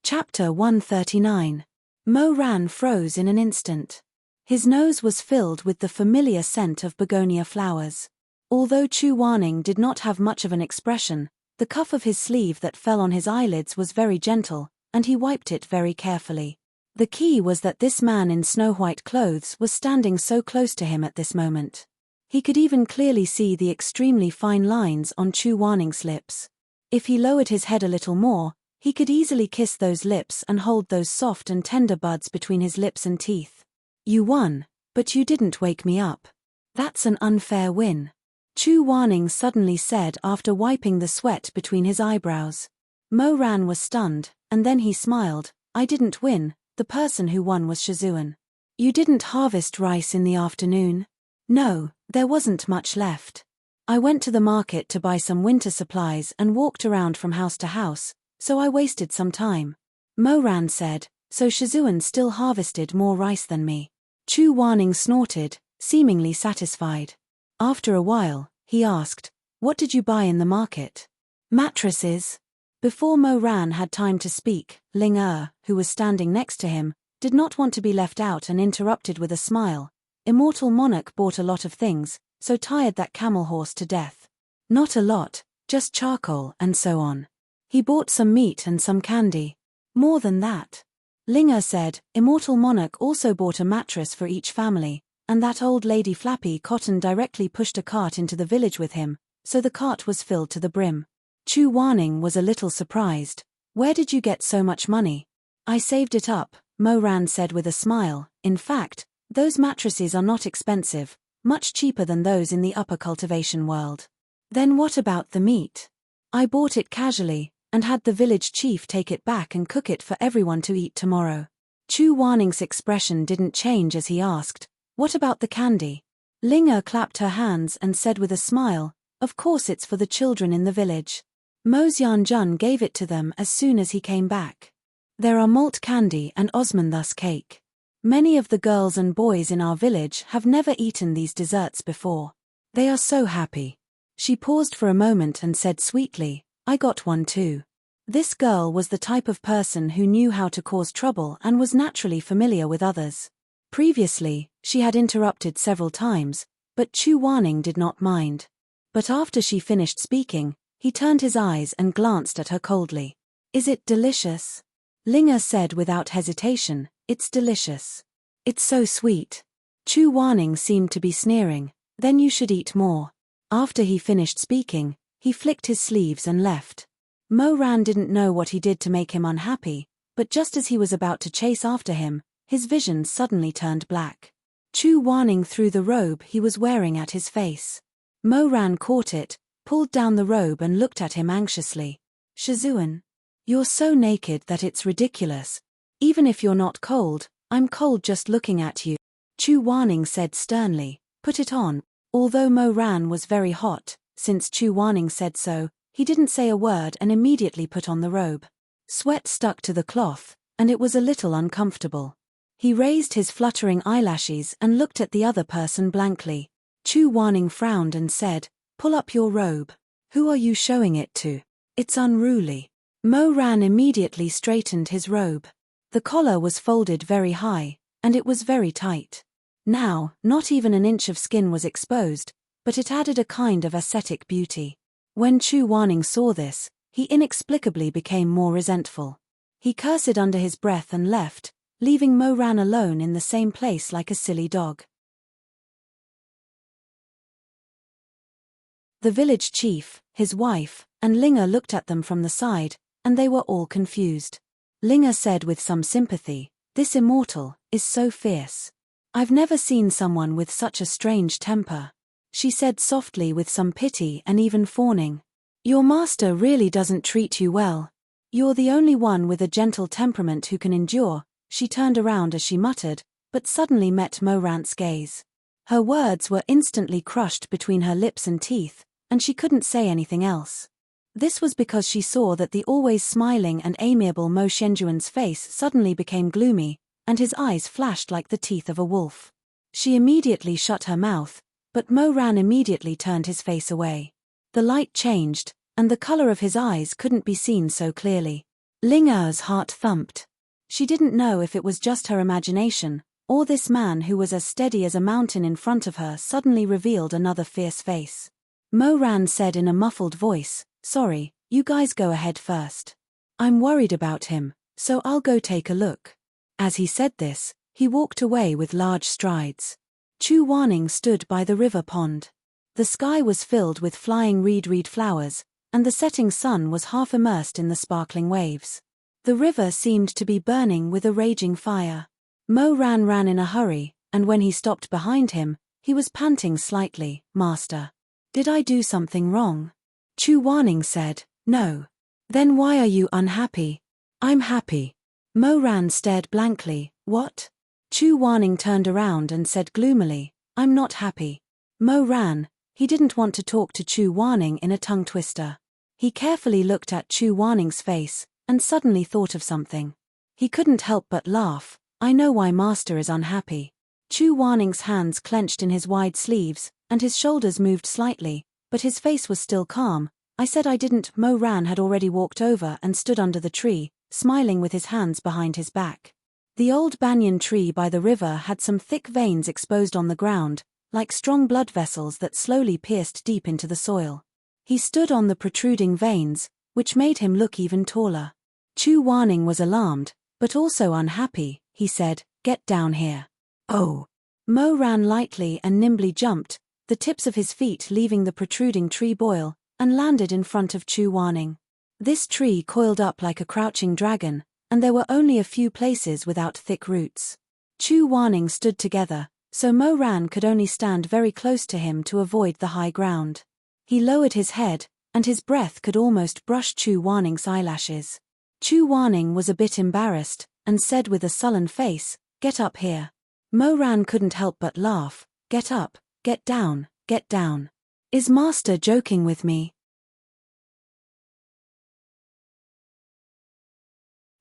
Chapter 139. Mo Ran froze in an instant. His nose was filled with the familiar scent of begonia flowers. Although Chu Wanning did not have much of an expression, the cuff of his sleeve that fell on his eyelids was very gentle, and he wiped it very carefully. The key was that this man in snow-white clothes was standing so close to him at this moment. He could even clearly see the extremely fine lines on Chu Wanning's lips. If he lowered his head a little more, he could easily kiss those lips and hold those soft and tender buds between his lips and teeth. "You won, but you didn't wake me up. That's an unfair win," Chu Wanning suddenly said after wiping the sweat between his eyebrows. Mo Ran was stunned, and then he smiled. I didn't win, the person who won was Shizun. You didn't harvest rice in the afternoon? No, there wasn't much left. I went to the market to buy some winter supplies and walked around from house to house, so I wasted some time. Mo Ran said, so Shizun still harvested more rice than me. Chu Wanning snorted, seemingly satisfied. After a while, he asked, what did you buy in the market? Mattresses. Before Mo Ran had time to speak, Ling who was standing next to him, did not want to be left out and interrupted with a smile. Immortal Monarch bought a lot of things, so tired that camel horse to death. Not a lot, just charcoal and so on. He bought some meat and some candy. More than that. Ling said, Immortal Monarch also bought a mattress for each family, and that old lady Flappy Cotton directly pushed a cart into the village with him, so the cart was filled to the brim. Chu Wanning was a little surprised. Where did you get so much money? I saved it up, Mo Ran said with a smile. In fact, those mattresses are not expensive, much cheaper than those in the upper cultivation world. Then what about the meat? I bought it casually, and had the village chief take it back and cook it for everyone to eat tomorrow. Chu Wanning's expression didn't change as he asked, what about the candy? Ling clapped her hands and said with a smile, of course it's for the children in the village. Mo Xianjun gave it to them as soon as he came back. There are malt candy and osmanthus cake. Many of the girls and boys in our village have never eaten these desserts before. They are so happy. She paused for a moment and said sweetly, I got one too. This girl was the type of person who knew how to cause trouble and was naturally familiar with others. Previously, she had interrupted several times, but Chu Wanning did not mind. But after she finished speaking, he turned his eyes and glanced at her coldly. Is it delicious? Ling said without hesitation, it's delicious. It's so sweet. Chu Wanning seemed to be sneering, then you should eat more. After he finished speaking, he flicked his sleeves and left. Mo Ran didn't know what he did to make him unhappy, but just as he was about to chase after him, his vision suddenly turned black. Chu Wanning threw the robe he was wearing at his face. Mo Ran caught it, pulled down the robe and looked at him anxiously. Shizun, you're so naked that it's ridiculous. Even if you're not cold, I'm cold just looking at you. Chu Wanning said sternly, put it on. Although Mo Ran was very hot, since Chu Wanning said so, he didn't say a word and immediately put on the robe. Sweat stuck to the cloth, and it was a little uncomfortable. He raised his fluttering eyelashes and looked at the other person blankly. Chu Wanning frowned and said, pull up your robe. Who are you showing it to? It's unruly. Mo Ran immediately straightened his robe. The collar was folded very high, and it was very tight. Now, not even an inch of skin was exposed, but it added a kind of ascetic beauty. When Chu Wanning saw this, he inexplicably became more resentful. He cursed under his breath and left, leaving Mo Ran alone in the same place like a silly dog. The village chief, his wife, and Ling looked at them from the side, and they were all confused. Ling said with some sympathy, this immortal is so fierce. I've never seen someone with such a strange temper. She said softly with some pity and even fawning. Your master really doesn't treat you well. You're the only one with a gentle temperament who can endure. She turned around as she muttered, but suddenly met Mo Ran's gaze. Her words were instantly crushed between her lips and teeth, and she couldn't say anything else. This was because she saw that the always smiling and amiable Mo Xianjuan's face suddenly became gloomy, and his eyes flashed like the teeth of a wolf. She immediately shut her mouth, but Mo Ran immediately turned his face away. The light changed, and the color of his eyes couldn't be seen so clearly. Ling Er's heart thumped. She didn't know if it was just her imagination, or this man who was as steady as a mountain in front of her suddenly revealed another fierce face. Mo Ran said in a muffled voice, sorry, you guys go ahead first. I'm worried about him, so I'll go take a look. As he said this, he walked away with large strides. Chu Wanning stood by the river pond. The sky was filled with flying reed flowers, and the setting sun was half immersed in the sparkling waves. The river seemed to be burning with a raging fire. Mo Ran ran in a hurry, and when he stopped behind him, he was panting slightly. Master, did I do something wrong? Chu Wanning said, no. Then why are you unhappy? I'm happy. Mo Ran stared blankly. What? Chu Warning turned around and said gloomily, I'm not happy. Mo Ran, he didn't want to talk to Chu Warning in a tongue twister. He carefully looked at Chu Warning's face, and suddenly thought of something. He couldn't help but laugh. I know why Master is unhappy. Chu Warning's hands clenched in his wide sleeves, and his shoulders moved slightly, but his face was still calm. I said I didn't. Mo Ran had already walked over and stood under the tree, smiling with his hands behind his back. The old banyan tree by the river had some thick veins exposed on the ground, like strong blood vessels that slowly pierced deep into the soil. He stood on the protruding veins, which made him look even taller. Chu Warning was alarmed, but also unhappy. He said, Get down here. Oh. Mo ran lightly and nimbly jumped, the tips of his feet leaving the protruding tree boil, and landed in front of Chu Warning. This tree coiled up like a crouching dragon, and there were only a few places without thick roots. Chu Warning stood together, so Mo Ran could only stand very close to him to avoid the high ground. He lowered his head, and his breath could almost brush Chu Warning's eyelashes. Chu Warning was a bit embarrassed, and said with a sullen face, Get up here. Mo Ran couldn't help but laugh. Get up, get down, get down. Is Master joking with me?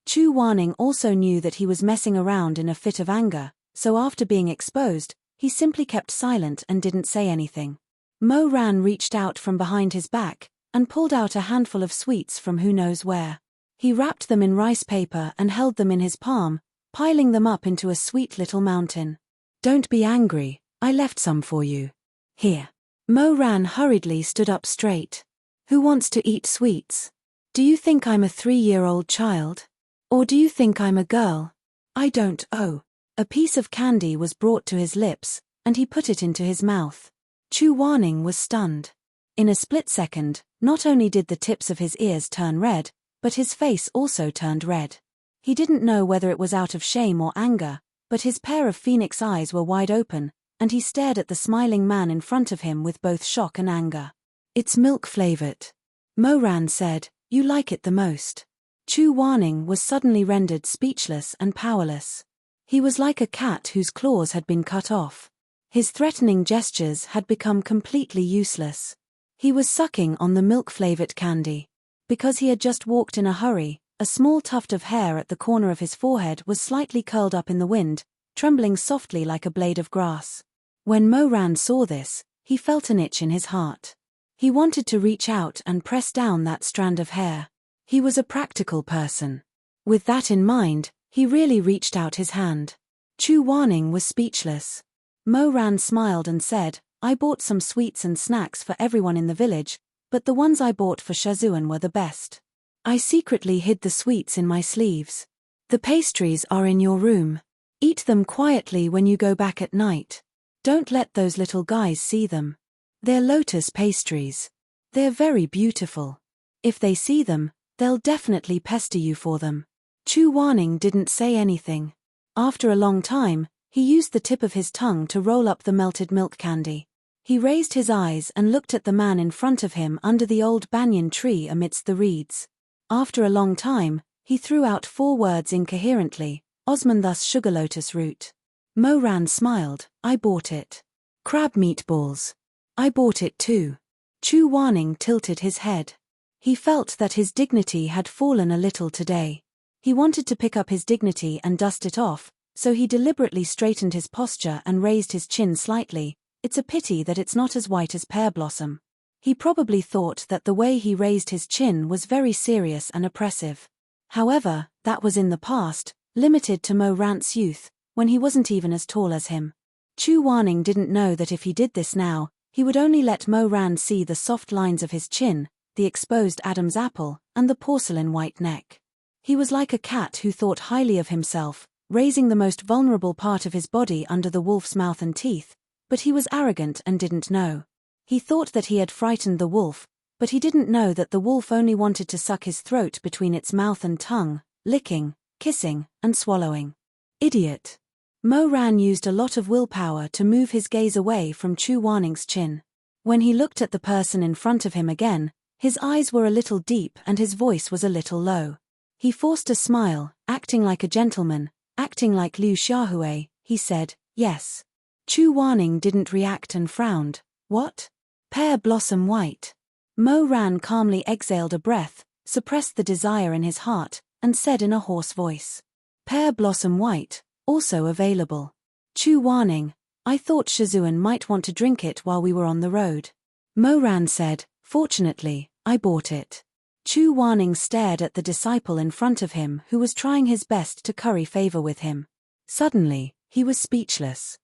Chu Warning also knew that he was messing around in a fit of anger, so after being exposed, he simply kept silent and didn't say anything. Mo Ran reached out from behind his back, and pulled out a handful of sweets from who knows where. He wrapped them in rice paper and held them in his palm, piling them up into a sweet little mountain. Don't be angry, I left some for you. Here. Mo Ran hurriedly stood up straight. Who wants to eat sweets? Do you think I'm a 3-year-old child? Or do you think I'm a girl? I don't. Oh. A piece of candy was brought to his lips, and he put it into his mouth. Chu Warning was stunned. In a split second, not only did the tips of his ears turn red, but his face also turned red. He didn't know whether it was out of shame or anger, but his pair of phoenix eyes were wide open, and he stared at the smiling man in front of him with both shock and anger. It's milk-flavored. Mo Ran said, You like it the most. Chu Warning was suddenly rendered speechless and powerless. He was like a cat whose claws had been cut off. His threatening gestures had become completely useless. He was sucking on the milk-flavored candy. Because he had just walked in a hurry, a small tuft of hair at the corner of his forehead was slightly curled up in the wind, trembling softly like a blade of grass. When Mo Ran saw this, he felt an itch in his heart. He wanted to reach out and press down that strand of hair. He was a practical person. With that in mind, he really reached out his hand. Chu Warning was speechless. Mo Ran smiled and said, I bought some sweets and snacks for everyone in the village, but the ones I bought for Shizun were the best. I secretly hid the sweets in my sleeves. The pastries are in your room. Eat them quietly when you go back at night. Don't let those little guys see them. They're lotus pastries. They're very beautiful. If they see them, they'll definitely pester you for them. Chu Warning didn't say anything. After a long time, he used the tip of his tongue to roll up the melted milk candy. He raised his eyes and looked at the man in front of him under the old banyan tree amidst the reeds. After a long time, he threw out 4 words incoherently, Osmanthus sugar lotus root. Mo Ran smiled, I bought it. Crab meatballs. I bought it too. Chu Warning tilted his head. He felt that his dignity had fallen a little today. He wanted to pick up his dignity and dust it off, so he deliberately straightened his posture and raised his chin slightly. It's a pity that it's not as white as pear blossom. He probably thought that the way he raised his chin was very serious and oppressive. However, that was in the past, limited to Mo Ran's youth, when he wasn't even as tall as him. Chu Warning didn't know that if he did this now, he would only let Mo Ran see the soft lines of his chin, the exposed Adam's apple, and the porcelain white neck. He was like a cat who thought highly of himself, raising the most vulnerable part of his body under the wolf's mouth and teeth, but he was arrogant and didn't know. He thought that he had frightened the wolf, but he didn't know that the wolf only wanted to suck his throat between its mouth and tongue, licking, kissing, and swallowing. Idiot. Mo Ran used a lot of willpower to move his gaze away from Chu Warning's chin. When he looked at the person in front of him again, His eyes were a little deep and his voice was a little low. He forced a smile, acting like a gentleman, acting like Liu Xiaohui. He said, "Yes." Chu Wanning didn't react and frowned. "What?" "Pear blossom white." Mo Ran calmly exhaled a breath, suppressed the desire in his heart, and said in a hoarse voice, "Pear blossom white, also available." Chu Wanning, "I thought Shizun might want to drink it while we were on the road." Mo Ran said, "Fortunately, I bought it." Chu Wanning stared at the disciple in front of him who was trying his best to curry favor with him. Suddenly, he was speechless.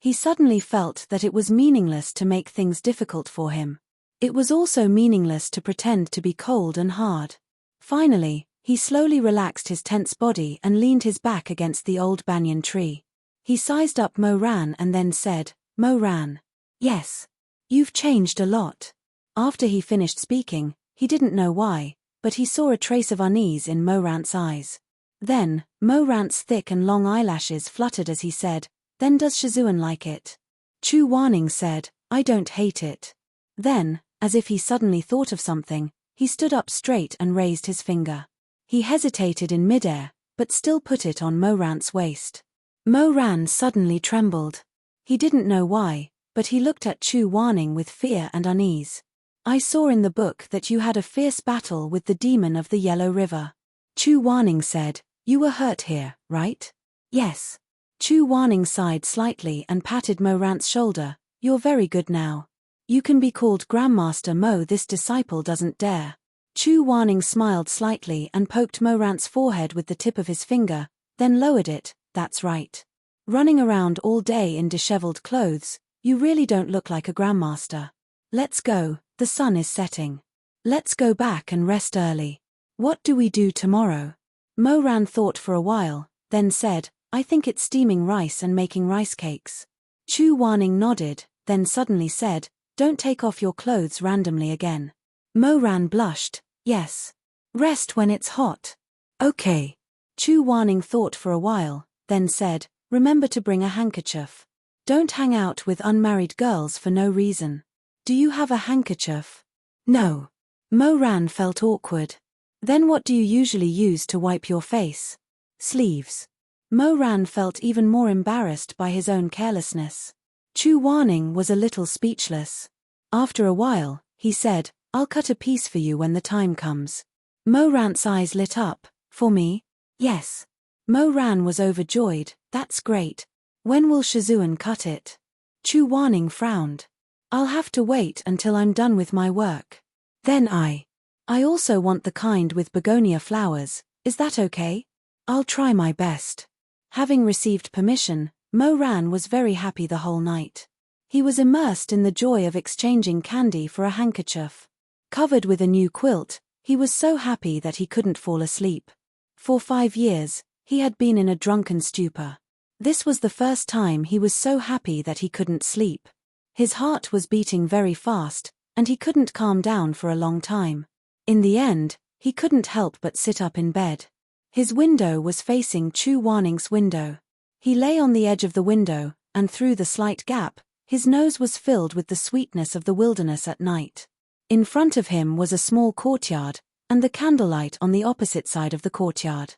He suddenly felt that it was meaningless to make things difficult for him. It was also meaningless to pretend to be cold and hard. Finally, he slowly relaxed his tense body and leaned his back against the old banyan tree. He sized up Mo Ran and then said, "Mo Ran. Yes. You've changed a lot." After he finished speaking, he didn't know why, but he saw a trace of unease in Mo Ran's eyes. Then, Mo Ran's thick and long eyelashes fluttered as he said, "Then does Shizun like it?" Chu Wanning said, "I don't hate it." Then, as if he suddenly thought of something, he stood up straight and raised his finger. He hesitated in midair, but still put it on Mo Ran's waist. Mo Ran suddenly trembled. He didn't know why, but he looked at Chu Wanning with fear and unease. "I saw in the book that you had a fierce battle with the demon of the Yellow River." Chu Wanning said, "You were hurt here, right?" "Yes." Chu Wanning sighed slightly and patted Mo Ran's shoulder. "You're very good now. You can be called Grandmaster Mo. This disciple doesn't dare." Chu Wanning smiled slightly and poked Mo Ran's forehead with the tip of his finger, then lowered it. "That's right. Running around all day in disheveled clothes, you really don't look like a Grandmaster. Let's go, the sun is setting. Let's go back and rest early." "What do we do tomorrow?" Mo Ran thought for a while, then said, "I think it's steaming rice and making rice cakes." Chu Wanning nodded, then suddenly said, "Don't take off your clothes randomly again." Mo Ran blushed. "Yes. Rest when it's hot." "Okay." Chu Wanning thought for a while, then said, "Remember to bring a handkerchief. Don't hang out with unmarried girls for no reason." "Do you have a handkerchief?" "No." Mo Ran felt awkward. "Then what do you usually use to wipe your face?" "Sleeves." Mo Ran felt even more embarrassed by his own carelessness. Chu Wanning was a little speechless. After a while, he said, "I'll cut a piece for you when the time comes." Mo Ran's eyes lit up. "For me?" "Yes." Mo Ran was overjoyed. "That's great. When will Shizun cut it?" Chu Wanning frowned. "I'll have to wait until I'm done with my work. Then I also want the kind with begonia flowers. Is that okay?" "I'll try my best." Having received permission, Mo Ran was very happy the whole night. He was immersed in the joy of exchanging candy for a handkerchief. Covered with a new quilt, he was so happy that he couldn't fall asleep. For 5 years, he had been in a drunken stupor. This was the first time he was so happy that he couldn't sleep. His heart was beating very fast, and he couldn't calm down for a long time. In the end, he couldn't help but sit up in bed. His window was facing Chu Wanning's window. He lay on the edge of the window, and through the slight gap, his nose was filled with the sweetness of the wilderness at night. In front of him was a small courtyard, and the candlelight on the opposite side of the courtyard.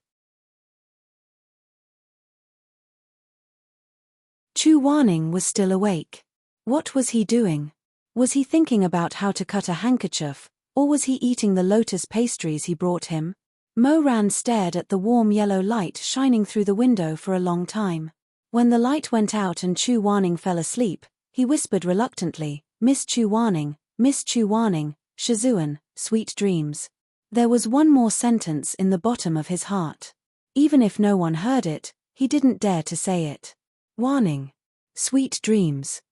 Chu Wanning was still awake. What was he doing? Was he thinking about how to cut a handkerchief, or was he eating the lotus pastries he brought him? Mo Ran stared at the warm yellow light shining through the window for a long time. When the light went out and Chu Wanning fell asleep, he whispered reluctantly, Miss Chu Wanning, Shizun, sweet dreams." There was one more sentence in the bottom of his heart. Even if no one heard it, he didn't dare to say it. Wanning. Sweet dreams.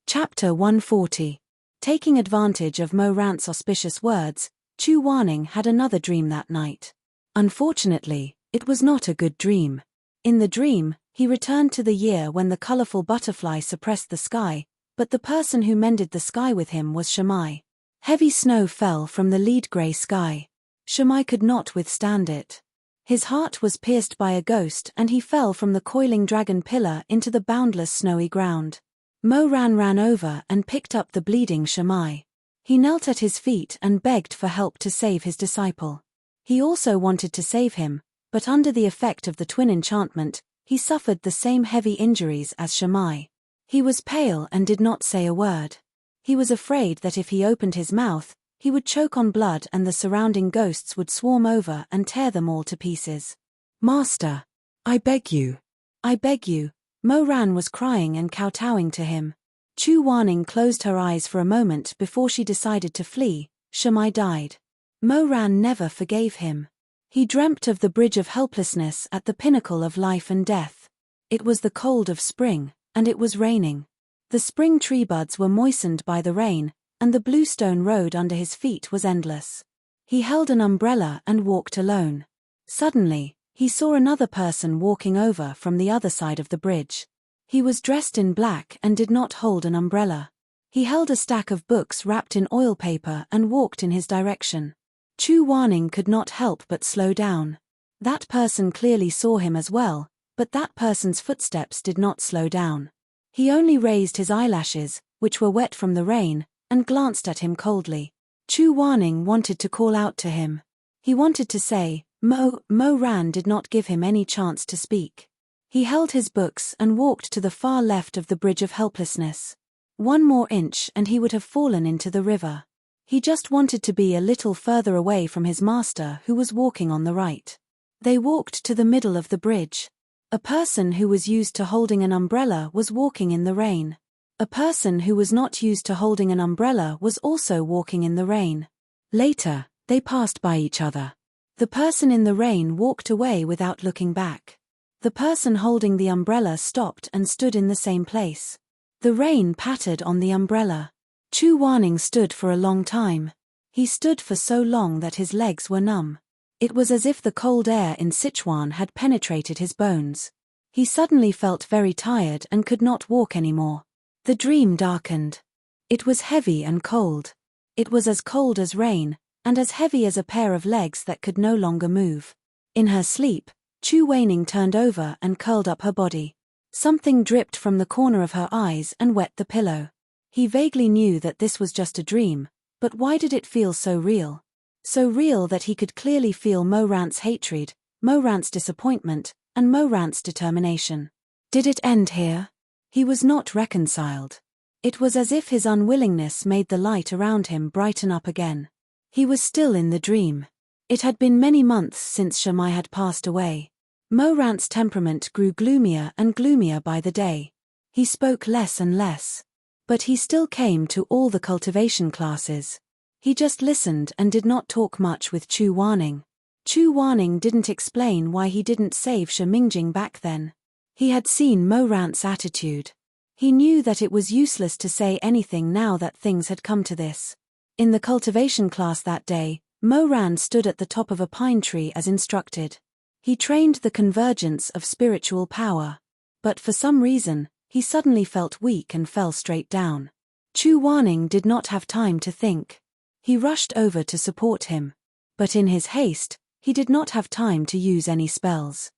Chapter 140. Taking advantage of Mo Ran's auspicious words, Chu Wanning had another dream that night. Unfortunately, it was not a good dream. In the dream, he returned to the year when the colorful butterfly suppressed the sky, but the person who mended the sky with him was Shamai. Heavy snow fell from the lead gray sky. Shimai could not withstand it. His heart was pierced by a ghost and he fell from the coiling dragon pillar into the boundless snowy ground. Ran over and picked up the bleeding Shimai. He knelt at his feet and begged for help to save his disciple. He also wanted to save him, but under the effect of the twin enchantment, he suffered the same heavy injuries as Shimai. He was pale and did not say a word. He was afraid that if he opened his mouth, he would choke on blood and the surrounding ghosts would swarm over and tear them all to pieces. "Master, I beg you. I beg you." Ran was crying and kowtowing to him. Chu Wanning closed her eyes for a moment before she decided to flee. Shimai died. Ran never forgave him. He dreamt of the bridge of helplessness at the pinnacle of life and death. It was the cold of spring, and it was raining. The spring tree buds were moistened by the rain, and the bluestone road under his feet was endless. He held an umbrella and walked alone. Suddenly, he saw another person walking over from the other side of the bridge. He was dressed in black and did not hold an umbrella. He held a stack of books wrapped in oil paper and walked in his direction. Chu Wanning could not help but slow down. That person clearly saw him as well, but that person's footsteps did not slow down. He only raised his eyelashes, which were wet from the rain, and glanced at him coldly. Chu Wanning wanted to call out to him. He wanted to say, Ran did not give him any chance to speak. He held his books and walked to the far left of the bridge of helplessness. One more inch and he would have fallen into the river. He just wanted to be a little further away from his master who was walking on the right. They walked to the middle of the bridge. A person who was used to holding an umbrella was walking in the rain. A person who was not used to holding an umbrella was also walking in the rain. Later, they passed by each other. The person in the rain walked away without looking back. The person holding the umbrella stopped and stood in the same place. The rain pattered on the umbrella. Chu Wanning stood for a long time. He stood for so long that his legs were numb. It was as if the cold air in Sichuan had penetrated his bones. He suddenly felt very tired and could not walk anymore. The dream darkened. It was heavy and cold. It was as cold as rain, and as heavy as a pair of legs that could no longer move. In her sleep, Chu Wanning turned over and curled up her body. Something dripped from the corner of her eyes and wet the pillow. He vaguely knew that this was just a dream, but why did it feel so real? So real that he could clearly feel Ran's hatred, Ran's disappointment, and Ran's determination. Did it end here? He was not reconciled. It was as if his unwillingness made the light around him brighten up again. He was still in the dream. It had been many months since Shimai had passed away. Ran's temperament grew gloomier and gloomier by the day. He spoke less and less. But he still came to all the cultivation classes. He just listened and did not talk much with Chu Wanning. Chu Wanning didn't explain why he didn't save Shi Mingjing back then. He had seen Ran's attitude. He knew that it was useless to say anything now that things had come to this. In the cultivation class that day, Ran stood at the top of a pine tree as instructed. He trained the convergence of spiritual power. But for some reason, he suddenly felt weak and fell straight down. Chu Wanning did not have time to think. He rushed over to support him. But in his haste, he did not have time to use any spells.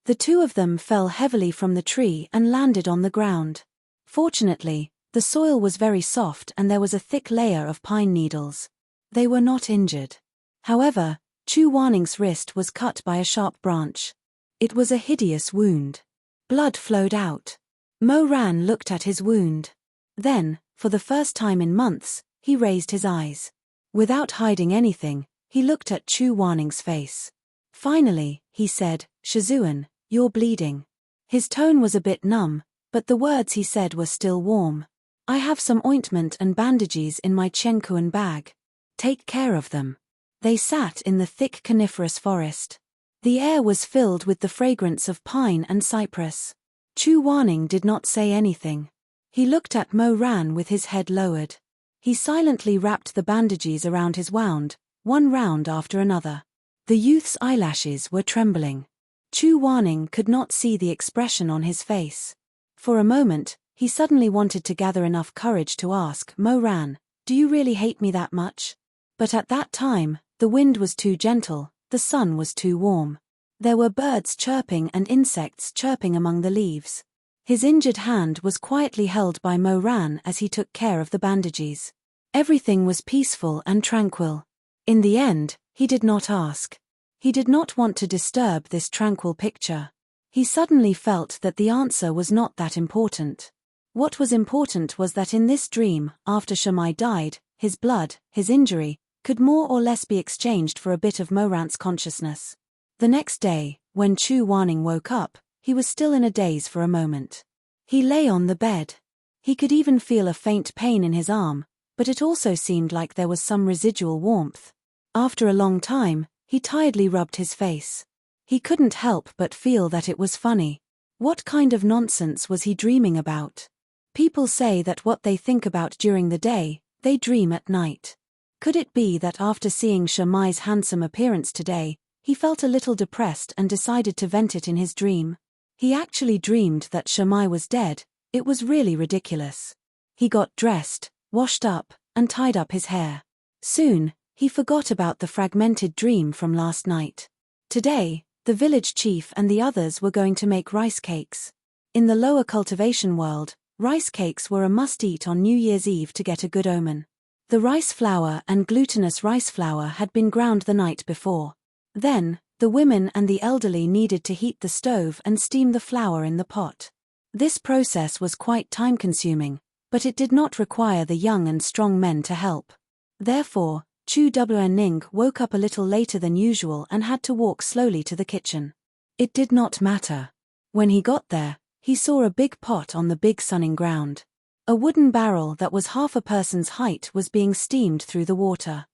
The two of them fell heavily from the tree and landed on the ground. Fortunately, the soil was very soft and there was a thick layer of pine needles. They were not injured. However, Chu Wanning's wrist was cut by a sharp branch. It was a hideous wound. Blood flowed out. Ran looked at his wound. Then, for the first time in months, he raised his eyes. Without hiding anything, he looked at Chu Wanning's face. Finally, he said, "Shizun, you're bleeding." His tone was a bit numb, but the words he said were still warm. "I have some ointment and bandages in my Chenkuan bag. Take care of them." They sat in the thick coniferous forest. The air was filled with the fragrance of pine and cypress. Chu Wanning did not say anything. He looked at Ran with his head lowered. He silently wrapped the bandages around his wound, one round after another. The youth's eyelashes were trembling. Chu Wanning could not see the expression on his face. For a moment, he suddenly wanted to gather enough courage to ask, "Ran, Do you really hate me that much? But at that time, the wind was too gentle, the sun was too warm. There were birds chirping and insects chirping among the leaves. His injured hand was quietly held by Moran as he took care of the bandages. Everything was peaceful and tranquil. In the end, he did not ask. He did not want to disturb this tranquil picture. He suddenly felt that the answer was not that important. What was important was that in this dream, after Shamai died, his blood, his injury, could more or less be exchanged for a bit of Moran's consciousness. The next day, when Chu Wanning woke up, he was still in a daze for a moment. He lay on the bed. He could even feel a faint pain in his arm, but it also seemed like there was some residual warmth. After a long time, he tiredly rubbed his face. He couldn't help but feel that it was funny. What kind of nonsense was he dreaming about? People say that what they think about during the day, they dream at night. Could it be that after seeing Shamai's handsome appearance today, he felt a little depressed and decided to vent it in his dream? He actually dreamed that Shamai was dead. It was really ridiculous. He got dressed, washed up, and tied up his hair. Soon, he forgot about the fragmented dream from last night. Today, the village chief and the others were going to make rice cakes. In the lower cultivation world, rice cakes were a must-eat on New Year's Eve to get a good omen. The rice flour and glutinous rice flour had been ground the night before. Then, the women and the elderly needed to heat the stove and steam the flour in the pot. This process was quite time-consuming, but it did not require the young and strong men to help. Therefore, Chu Ning woke up a little later than usual and had to walk slowly to the kitchen. It did not matter. When he got there, he saw a big pot on the big sunning ground. A wooden barrel that was half a person's height was being steamed through the water.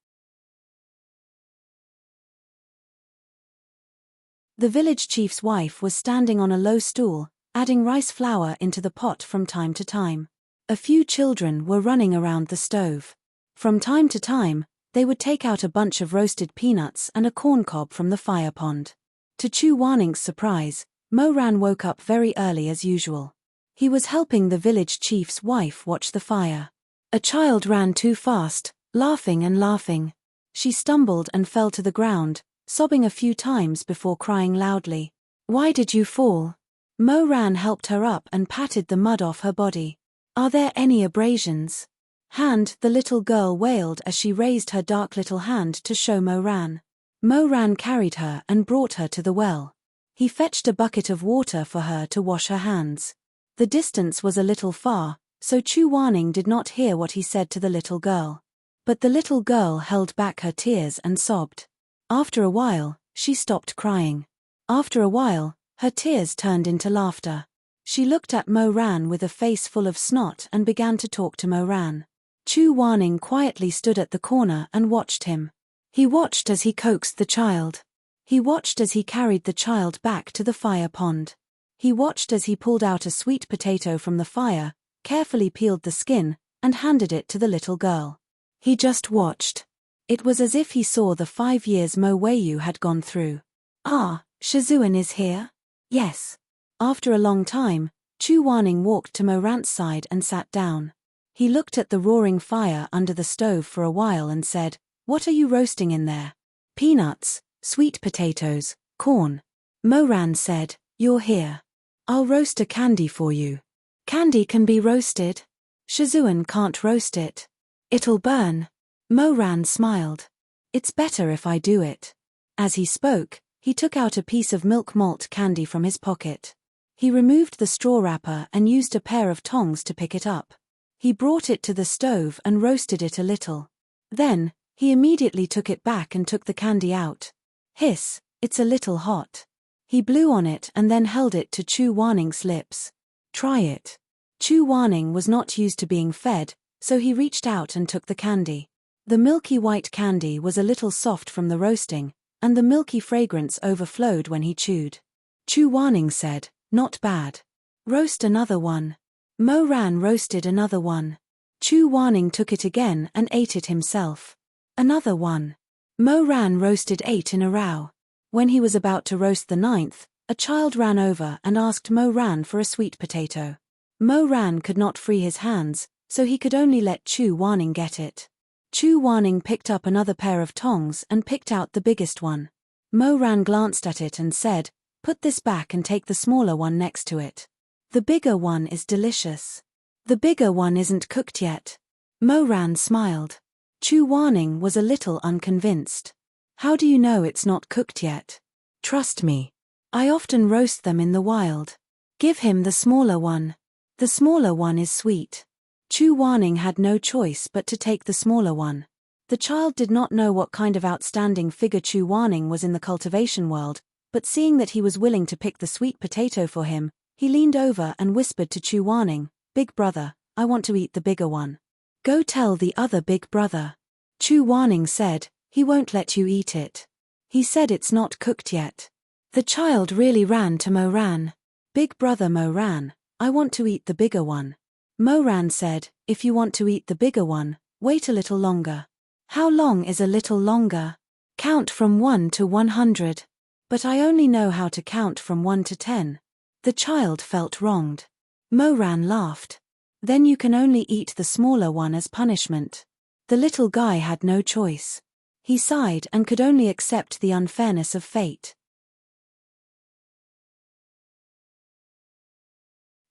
The village chief's wife was standing on a low stool, adding rice flour into the pot from time to time. A few children were running around the stove. From time to time, they would take out a bunch of roasted peanuts and a corn cob from the fire pond. To Chu Wanning's surprise, Moran woke up very early as usual. He was helping the village chief's wife watch the fire. A child ran too fast, laughing and laughing. She stumbled and fell to the ground, sobbing a few times before crying loudly. "Why did you fall?" Moran helped her up and patted the mud off her body. "Are there any abrasions?" "Hand," the little girl wailed as she raised her dark little hand to show Moran. Moran carried her and brought her to the well. He fetched a bucket of water for her to wash her hands. The distance was a little far, so Chu Wanning did not hear what he said to the little girl. But the little girl held back her tears and sobbed. After a while, she stopped crying. After a while, her tears turned into laughter. She looked at Moran with a face full of snot and began to talk to Moran. Chu Wanning quietly stood at the corner and watched him. He watched as he coaxed the child. He watched as he carried the child back to the fire pond. He watched as he pulled out a sweet potato from the fire, carefully peeled the skin, and handed it to the little girl. He just watched. It was as if he saw the 5 years Mo Weiyu had gone through. "Ah, Shizun is here?" "Yes." After a long time, Chu Wanning walked to Moran's side and sat down. He looked at the roaring fire under the stove for a while and said, "What are you roasting in there?" "Peanuts, sweet potatoes, corn." Moran said, "You're here. I'll roast a candy for you." "Candy can be roasted." "Shizun can't roast it. It'll burn." Moran smiled. "It's better if I do it." As he spoke, he took out a piece of milk malt candy from his pocket. He removed the straw wrapper and used a pair of tongs to pick it up. He brought it to the stove and roasted it a little. Then, he immediately took it back and took the candy out. "Hiss, it's a little hot." He blew on it and then held it to Chu Wanning's lips. "Try it." Chu Wanning was not used to being fed, so he reached out and took the candy. The milky white candy was a little soft from the roasting, and the milky fragrance overflowed when he chewed. Chu Wanning said, "Not bad. Roast another one." Moran roasted another one. Chu Wanning took it again and ate it himself. Another one. Moran roasted 8 in a row. When he was about to roast the 9th, a child ran over and asked Moran for a sweet potato. Moran could not free his hands, so he could only let Chu Wanning get it. Chu Wanning picked up another pair of tongs and picked out the biggest one. Mo Ran glanced at it and said, "Put this back and take the smaller one next to it. The bigger one is delicious. The bigger one isn't cooked yet." Mo Ran smiled. Chu Wanning was a little unconvinced. "How do you know it's not cooked yet?" "Trust me. I often roast them in the wild." "Give him the smaller one. The smaller one is sweet." Chu Wanning had no choice but to take the smaller one. The child did not know what kind of outstanding figure Chu Wanning was in the cultivation world, but seeing that he was willing to pick the sweet potato for him, he leaned over and whispered to Chu Wanning, "Big brother, I want to eat the bigger one. Go tell the other big brother." Chu Wanning said, "He won't let you eat it. He said it's not cooked yet." The child really ran to Mo Ran. "Big brother Mo Ran, I want to eat the bigger one." Mo Ran said, "If you want to eat the bigger one, wait a little longer." "How long is a little longer?" "Count from 1 to 100. "But I only know how to count from 1 to 10. The child felt wronged. Mo Ran laughed. "Then you can only eat the smaller one as punishment." The little guy had no choice. He sighed and could only accept the unfairness of fate.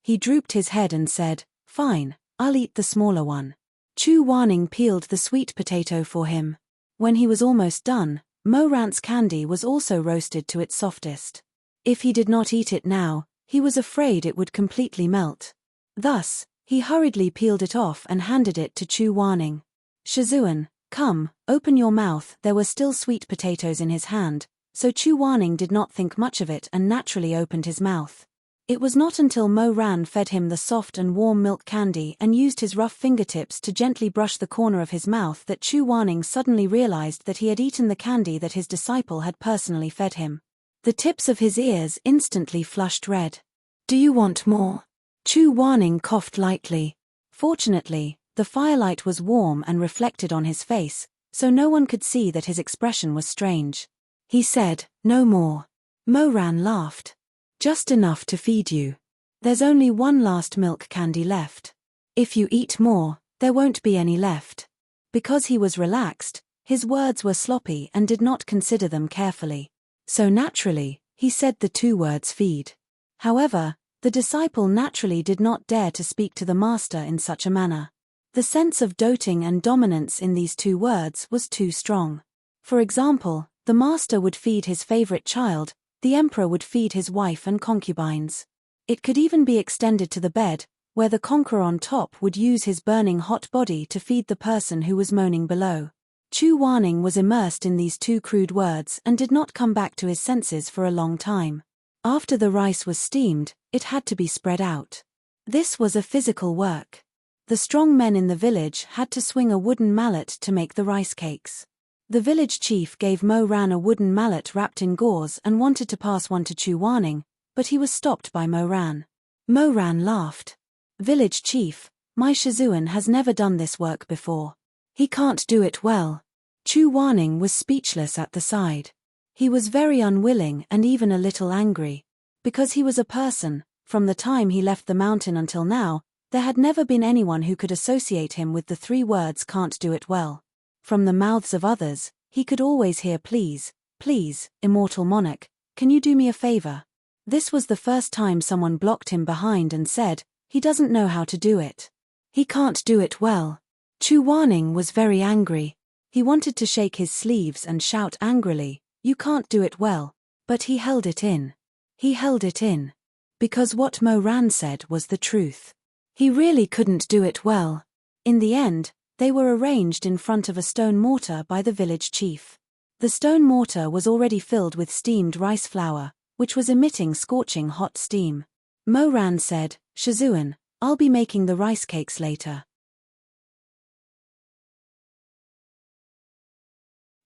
He drooped his head and said, "Fine, I'll eat the smaller one." Chu Wanning peeled the sweet potato for him. When he was almost done, Mo Ran's candy was also roasted to its softest. If he did not eat it now, he was afraid it would completely melt. Thus, he hurriedly peeled it off and handed it to Chu Wanning. "Shizun, come, open your mouth." There were still sweet potatoes in his hand, so Chu Wanning did not think much of it and naturally opened his mouth. It was not until Mo Ran fed him the soft and warm milk candy and used his rough fingertips to gently brush the corner of his mouth that Chu Wanning suddenly realized that he had eaten the candy that his disciple had personally fed him. The tips of his ears instantly flushed red. "Do you want more?" Chu Wanning coughed lightly. Fortunately, the firelight was warm and reflected on his face, so no one could see that his expression was strange. He said, "No more." Mo Ran laughed. "Just enough to feed you. There's only one last milk candy left. If you eat more, there won't be any left." Because he was relaxed, his words were sloppy and did not consider them carefully. So naturally, he said the two words feed. However, the disciple naturally did not dare to speak to the master in such a manner. The sense of doting and dominance in these two words was too strong. For example, the master would feed his favorite child, the emperor would feed his wife and concubines. It could even be extended to the bed, where the conqueror on top would use his burning hot body to feed the person who was moaning below. Chu Wanning was immersed in these two crude words and did not come back to his senses for a long time. After the rice was steamed, it had to be spread out. This was a physical work. The strong men in the village had to swing a wooden mallet to make the rice cakes. The village chief gave Mo Ran a wooden mallet wrapped in gauze and wanted to pass one to Chu Wanning, but he was stopped by Mo Ran. Mo Ran laughed. "Village chief, my Shizun has never done this work before. He can't do it well." Chu Wanning was speechless at the side. He was very unwilling and even a little angry. Because he was a person, from the time he left the mountain until now, there had never been anyone who could associate him with the three words "can't do it well." From the mouths of others, he could always hear "Please, please, immortal monarch, can you do me a favor?" This was the first time someone blocked him behind and said, "He doesn't know how to do it. He can't do it well." Chu Wanning was very angry. He wanted to shake his sleeves and shout angrily, "You can't do it well," but he held it in. He held it in. Because what Mo Ran said was the truth. He really couldn't do it well. In the end, they were arranged in front of a stone mortar by the village chief. The stone mortar was already filled with steamed rice flour, which was emitting scorching hot steam. Mo Ran said, "Shizun, I'll be making the rice cakes later.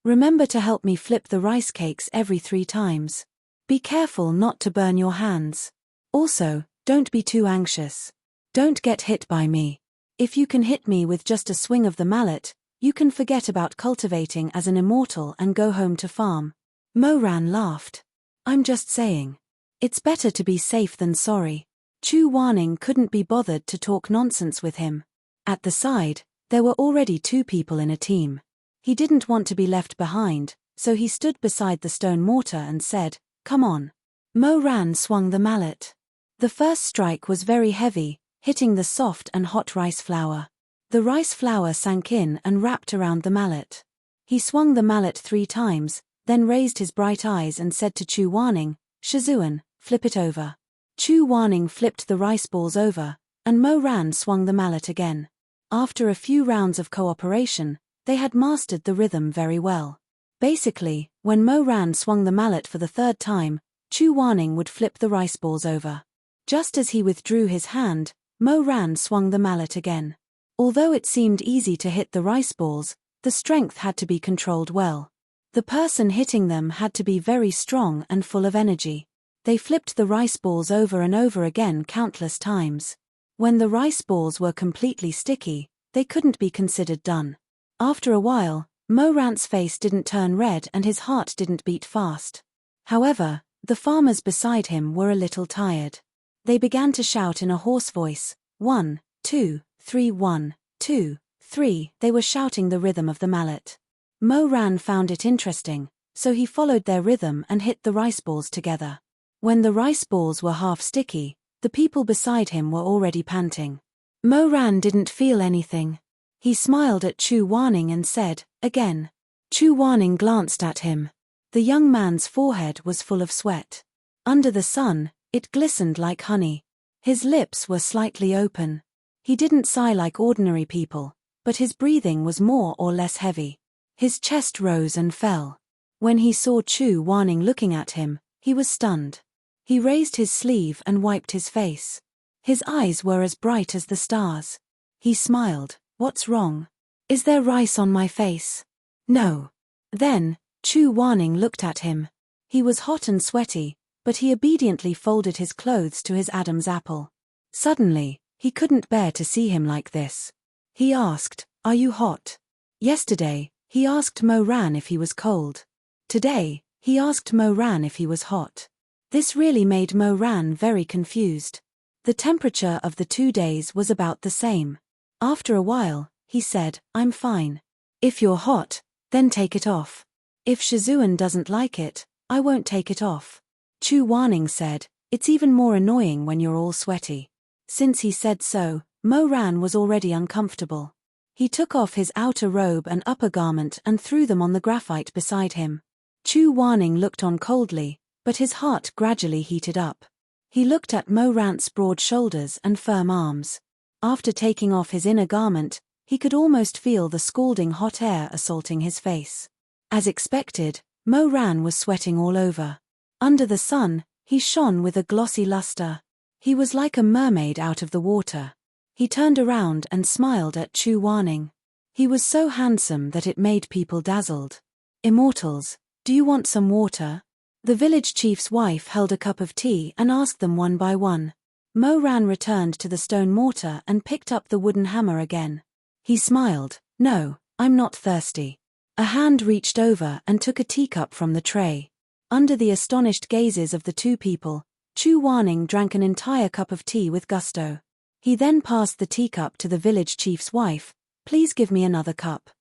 Remember to help me flip the rice cakes every 3 times. Be careful not to burn your hands. Also, don't be too anxious. Don't get hit by me. If you can hit me with just a swing of the mallet, you can forget about cultivating as an immortal and go home to farm." Mo Ran laughed. "I'm just saying. It's better to be safe than sorry." Chu Wanning couldn't be bothered to talk nonsense with him. At the side, there were already 2 people in a team. He didn't want to be left behind, so he stood beside the stone mortar and said, "Come on." Mo Ran swung the mallet. The first strike was very heavy, hitting the soft and hot rice flour. The rice flour sank in and wrapped around the mallet. He swung the mallet 3 times, then raised his bright eyes and said to Chu Wanning, "Shizun, flip it over." Chu Wanning flipped the rice balls over, and Mo Ran swung the mallet again. After a few rounds of cooperation, they had mastered the rhythm very well. Basically, when Mo Ran swung the mallet for the 3rd time, Chu Wanning would flip the rice balls over. Just as he withdrew his hand, Mo Ran swung the mallet again. Although it seemed easy to hit the rice balls, the strength had to be controlled well. The person hitting them had to be very strong and full of energy. They flipped the rice balls over and over again countless times. When the rice balls were completely sticky, they couldn't be considered done. After a while, Mo Ran's face didn't turn red and his heart didn't beat fast. However, the farmers beside him were a little tired. They began to shout in a hoarse voice, 1, 2, 3, 1, 2, 3. They were shouting the rhythm of the mallet. Mo Ran found it interesting, so he followed their rhythm and hit the rice balls together. When the rice balls were half sticky, the people beside him were already panting. Mo Ran didn't feel anything. He smiled at Chu Wanning and said, "Again." Chu Wanning glanced at him. The young man's forehead was full of sweat. Under the sun, it glistened like honey. His lips were slightly open. He didn't sigh like ordinary people, but his breathing was more or less heavy. His chest rose and fell. When he saw Chu Wanning looking at him, he was stunned. He raised his sleeve and wiped his face. His eyes were as bright as the stars. He smiled. "What's wrong? Is there rice on my face?" "No." Then, Chu Wanning looked at him. He was hot and sweaty, but he obediently folded his clothes to his Adam's apple. Suddenly, he couldn't bear to see him like this. He asked, "Are you hot?" Yesterday, he asked Mo Ran if he was cold. Today, he asked Mo Ran if he was hot. This really made Mo Ran very confused. The temperature of the 2 days was about the same. After a while, he said, "I'm fine. If you're hot, then take it off. If Shizun doesn't like it, I won't take it off." Chu Wanning said, "It's even more annoying when you're all sweaty." Since he said so, Mo Ran was already uncomfortable. He took off his outer robe and upper garment and threw them on the graphite beside him. Chu Wanning looked on coldly, but his heart gradually heated up. He looked at Mo Ran's broad shoulders and firm arms. After taking off his inner garment, he could almost feel the scalding hot air assaulting his face. As expected, Mo Ran was sweating all over. Under the sun, he shone with a glossy luster. He was like a mermaid out of the water. He turned around and smiled at Chu Wanning. He was so handsome that it made people dazzled. "Immortals, do you want some water?" The village chief's wife held a cup of tea and asked them one by one. Mo Ran returned to the stone mortar and picked up the wooden hammer again. He smiled. "No, I'm not thirsty." A hand reached over and took a teacup from the tray. Under the astonished gazes of the 2 people, Chu Wanning drank an entire cup of tea with gusto. He then passed the teacup to the village chief's wife. "Please give me another cup."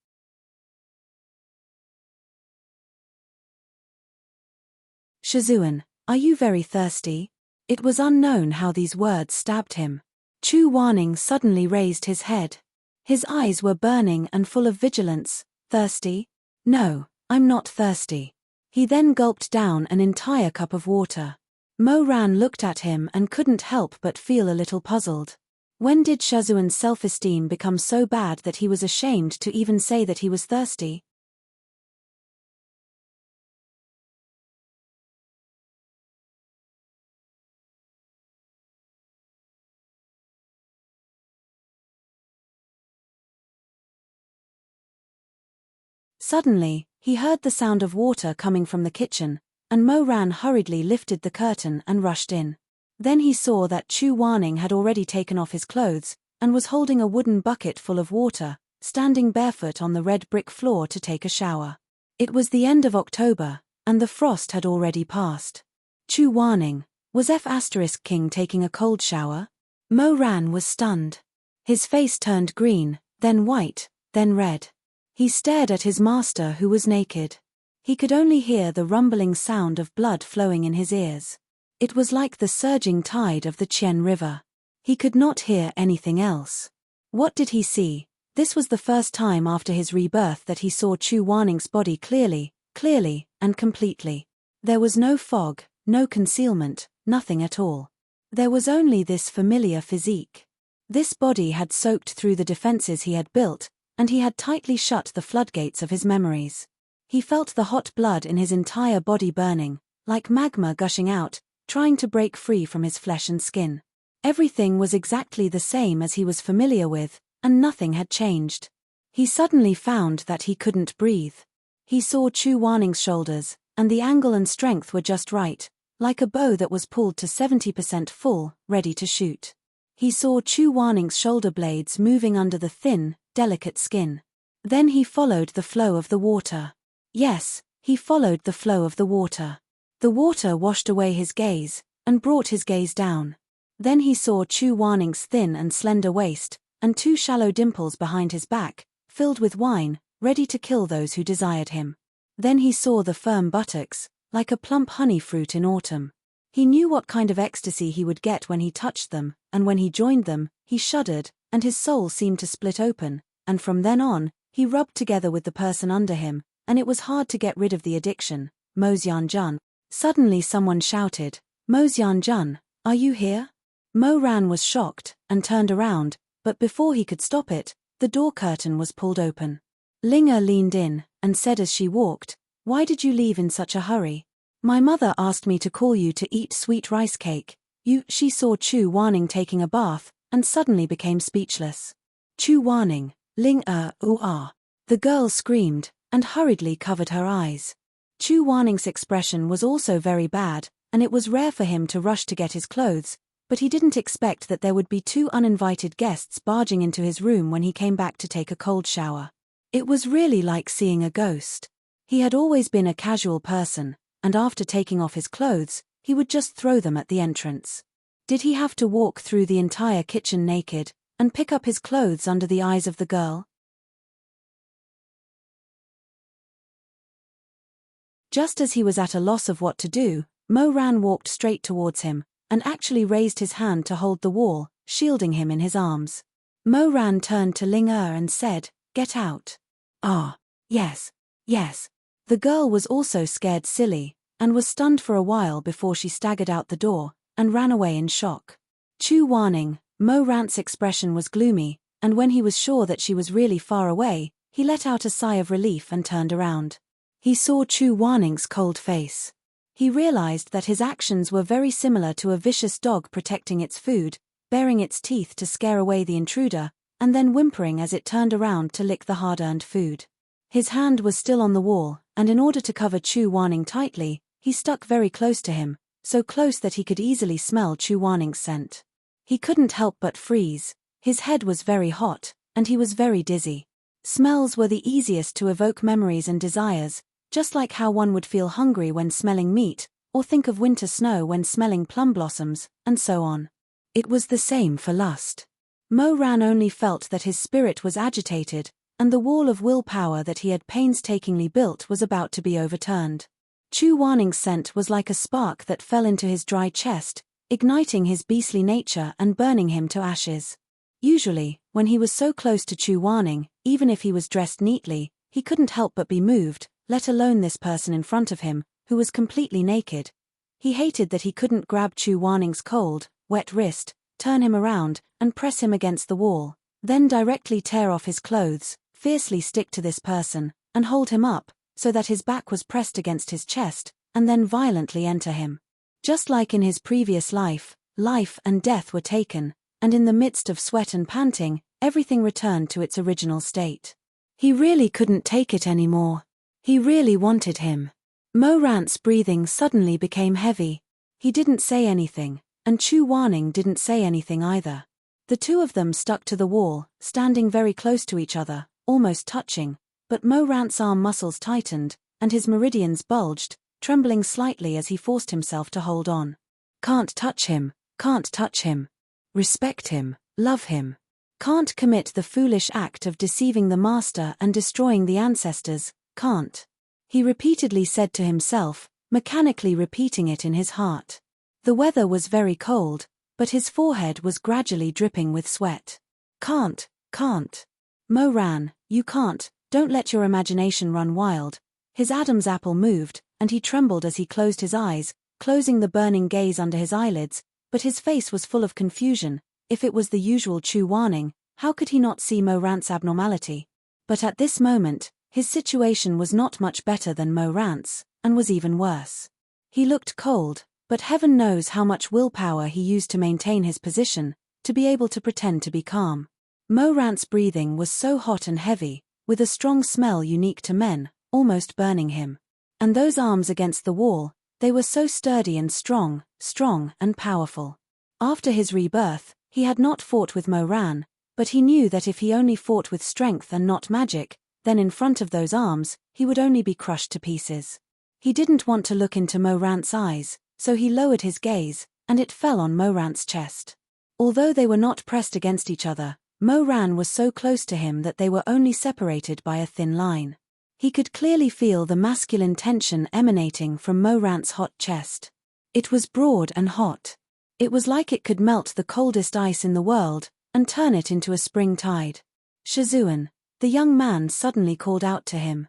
"Shizun, are you very thirsty?" It was unknown how these words stabbed him. Chu Wanning suddenly raised his head. His eyes were burning and full of vigilance. "Thirsty? No, I'm not thirsty." He then gulped down an entire cup of water. Mo Ran looked at him and couldn't help but feel a little puzzled. When did Shizun's self-esteem become so bad that he was ashamed to even say that he was thirsty? Suddenly, he heard the sound of water coming from the kitchen, and Mo Ran hurriedly lifted the curtain and rushed in. Then he saw that Chu Wanning had already taken off his clothes, and was holding a wooden bucket full of water, standing barefoot on the red brick floor to take a shower. It was the end of October, and the frost had already passed. Chu Wanning, was F*** King taking a cold shower? Mo Ran was stunned. His face turned green, then white, then red. He stared at his master who was naked. He could only hear the rumbling sound of blood flowing in his ears. It was like the surging tide of the Qian River. He could not hear anything else. What did he see? This was the first time after his rebirth that he saw Chu Waning's body clearly, and completely. There was no fog, no concealment, nothing at all. There was only this familiar physique. This body had soaked through the defenses he had built, and he had tightly shut the floodgates of his memories. He felt the hot blood in his entire body burning, like magma gushing out, trying to break free from his flesh and skin. Everything was exactly the same as he was familiar with, and nothing had changed. He suddenly found that he couldn't breathe. He saw Chu Waning's shoulders, and the angle and strength were just right, like a bow that was pulled to 70% full, ready to shoot. He saw Chu Waning's shoulder blades moving under the thin, delicate skin. Then he followed the flow of the water. Yes, he followed the flow of the water. The water washed away his gaze, and brought his gaze down. Then he saw Chu Waning's thin and slender waist, and 2 shallow dimples behind his back, filled with wine, ready to kill those who desired him. Then he saw the firm buttocks, like a plump honey fruit in autumn. He knew what kind of ecstasy he would get when he touched them, and when he joined them, he shuddered, and his soul seemed to split open, and from then on, he rubbed together with the person under him, and it was hard to get rid of the addiction. Mo Xianjun. Suddenly someone shouted, "Mo Xianjun, are you here?" Mo Ran was shocked, and turned around, but before he could stop it, the door curtain was pulled open. Ling Er leaned in, and said as she walked, "Why did you leave in such a hurry? My mother asked me to call you to eat sweet rice cake." She saw Chu Waning taking a bath, and suddenly became speechless. "Chu Waning, Ling Er, The girl screamed, and hurriedly covered her eyes. Chu Waning's expression was also very bad, and it was rare for him to rush to get his clothes, but he didn't expect that there would be 2 uninvited guests barging into his room when he came back to take a cold shower. It was really like seeing a ghost. He had always been a casual person, and after taking off his clothes, he would just throw them at the entrance. Did he have to walk through the entire kitchen naked, and pick up his clothes under the eyes of the girl? Just as he was at a loss of what to do, Mo Ran walked straight towards him, and actually raised his hand to hold the wall, shielding him in his arms. Mo Ran turned to Ling Er and said, "Get out." "Ah, yes. The girl was also scared silly, and was stunned for a while before she staggered out the door, and ran away in shock. Chu Waning, Mo Ran's expression was gloomy, and when he was sure that she was really far away, he let out a sigh of relief and turned around. He saw Chu Waning's cold face. He realized that his actions were very similar to a vicious dog protecting its food, baring its teeth to scare away the intruder, and then whimpering as it turned around to lick the hard-earned food. His hand was still on the wall, and in order to cover Chu Waning tightly, he stuck very close to him, so close that he could easily smell Chu Waning's scent. He couldn't help but freeze. His head was very hot, and he was very dizzy. Smells were the easiest to evoke memories and desires, just like how one would feel hungry when smelling meat, or think of winter snow when smelling plum blossoms, and so on. It was the same for lust. Mo Ran only felt that his spirit was agitated, and the wall of willpower that he had painstakingly built was about to be overturned. Chu Waning's scent was like a spark that fell into his dry chest, igniting his beastly nature and burning him to ashes. Usually, when he was so close to Chu Waning, even if he was dressed neatly, he couldn't help but be moved, let alone this person in front of him, who was completely naked. He hated that he couldn't grab Chu Waning's cold, wet wrist, turn him around, and press him against the wall, then directly tear off his clothes, fiercely stick to this person, and hold him up, so that his back was pressed against his chest, and then violently enter him. Just like in his previous life and death were taken, and in the midst of sweat and panting, everything returned to its original state. He really couldn't take it anymore. He really wanted him. Mo Ran's breathing suddenly became heavy. He didn't say anything, and Chu Waning didn't say anything either. The 2 of them stuck to the wall, standing very close to each other, almost touching, but Mo Ran's arm muscles tightened, and his meridians bulged, trembling slightly as he forced himself to hold on. Can't touch him. Respect him, love him. Can't commit the foolish act of deceiving the master and destroying the ancestors, can't. He repeatedly said to himself, mechanically repeating it in his heart. The weather was very cold, but his forehead was gradually dripping with sweat. Can't. Mo-Ran, you can't, don't let your imagination run wild. His Adam's apple moved, and he trembled as he closed his eyes, closing the burning gaze under his eyelids, but his face was full of confusion. If it was the usual Chu Warning, how could he not see Mo-Ran's abnormality? But at this moment, his situation was not much better than Mo-Ran's, and was even worse. He looked cold, but heaven knows how much willpower he used to maintain his position, to be able to pretend to be calm. Mo-Ran's breathing was so hot and heavy, with a strong smell unique to men, almost burning him. And those arms against the wall, they were so sturdy and strong and powerful. After his rebirth, he had not fought with Mo-Ran, but he knew that if he only fought with strength and not magic, then in front of those arms, he would only be crushed to pieces. He didn't want to look into Mo-Ran's eyes, so he lowered his gaze, and it fell on Mo-Ran's chest. Although they were not pressed against each other, Mo-Ran was so close to him that they were only separated by a thin line. He could clearly feel the masculine tension emanating from Mo-Ran's hot chest. It was broad and hot. It was like it could melt the coldest ice in the world, and turn it into a spring tide. Shizun, the young man suddenly called out to him.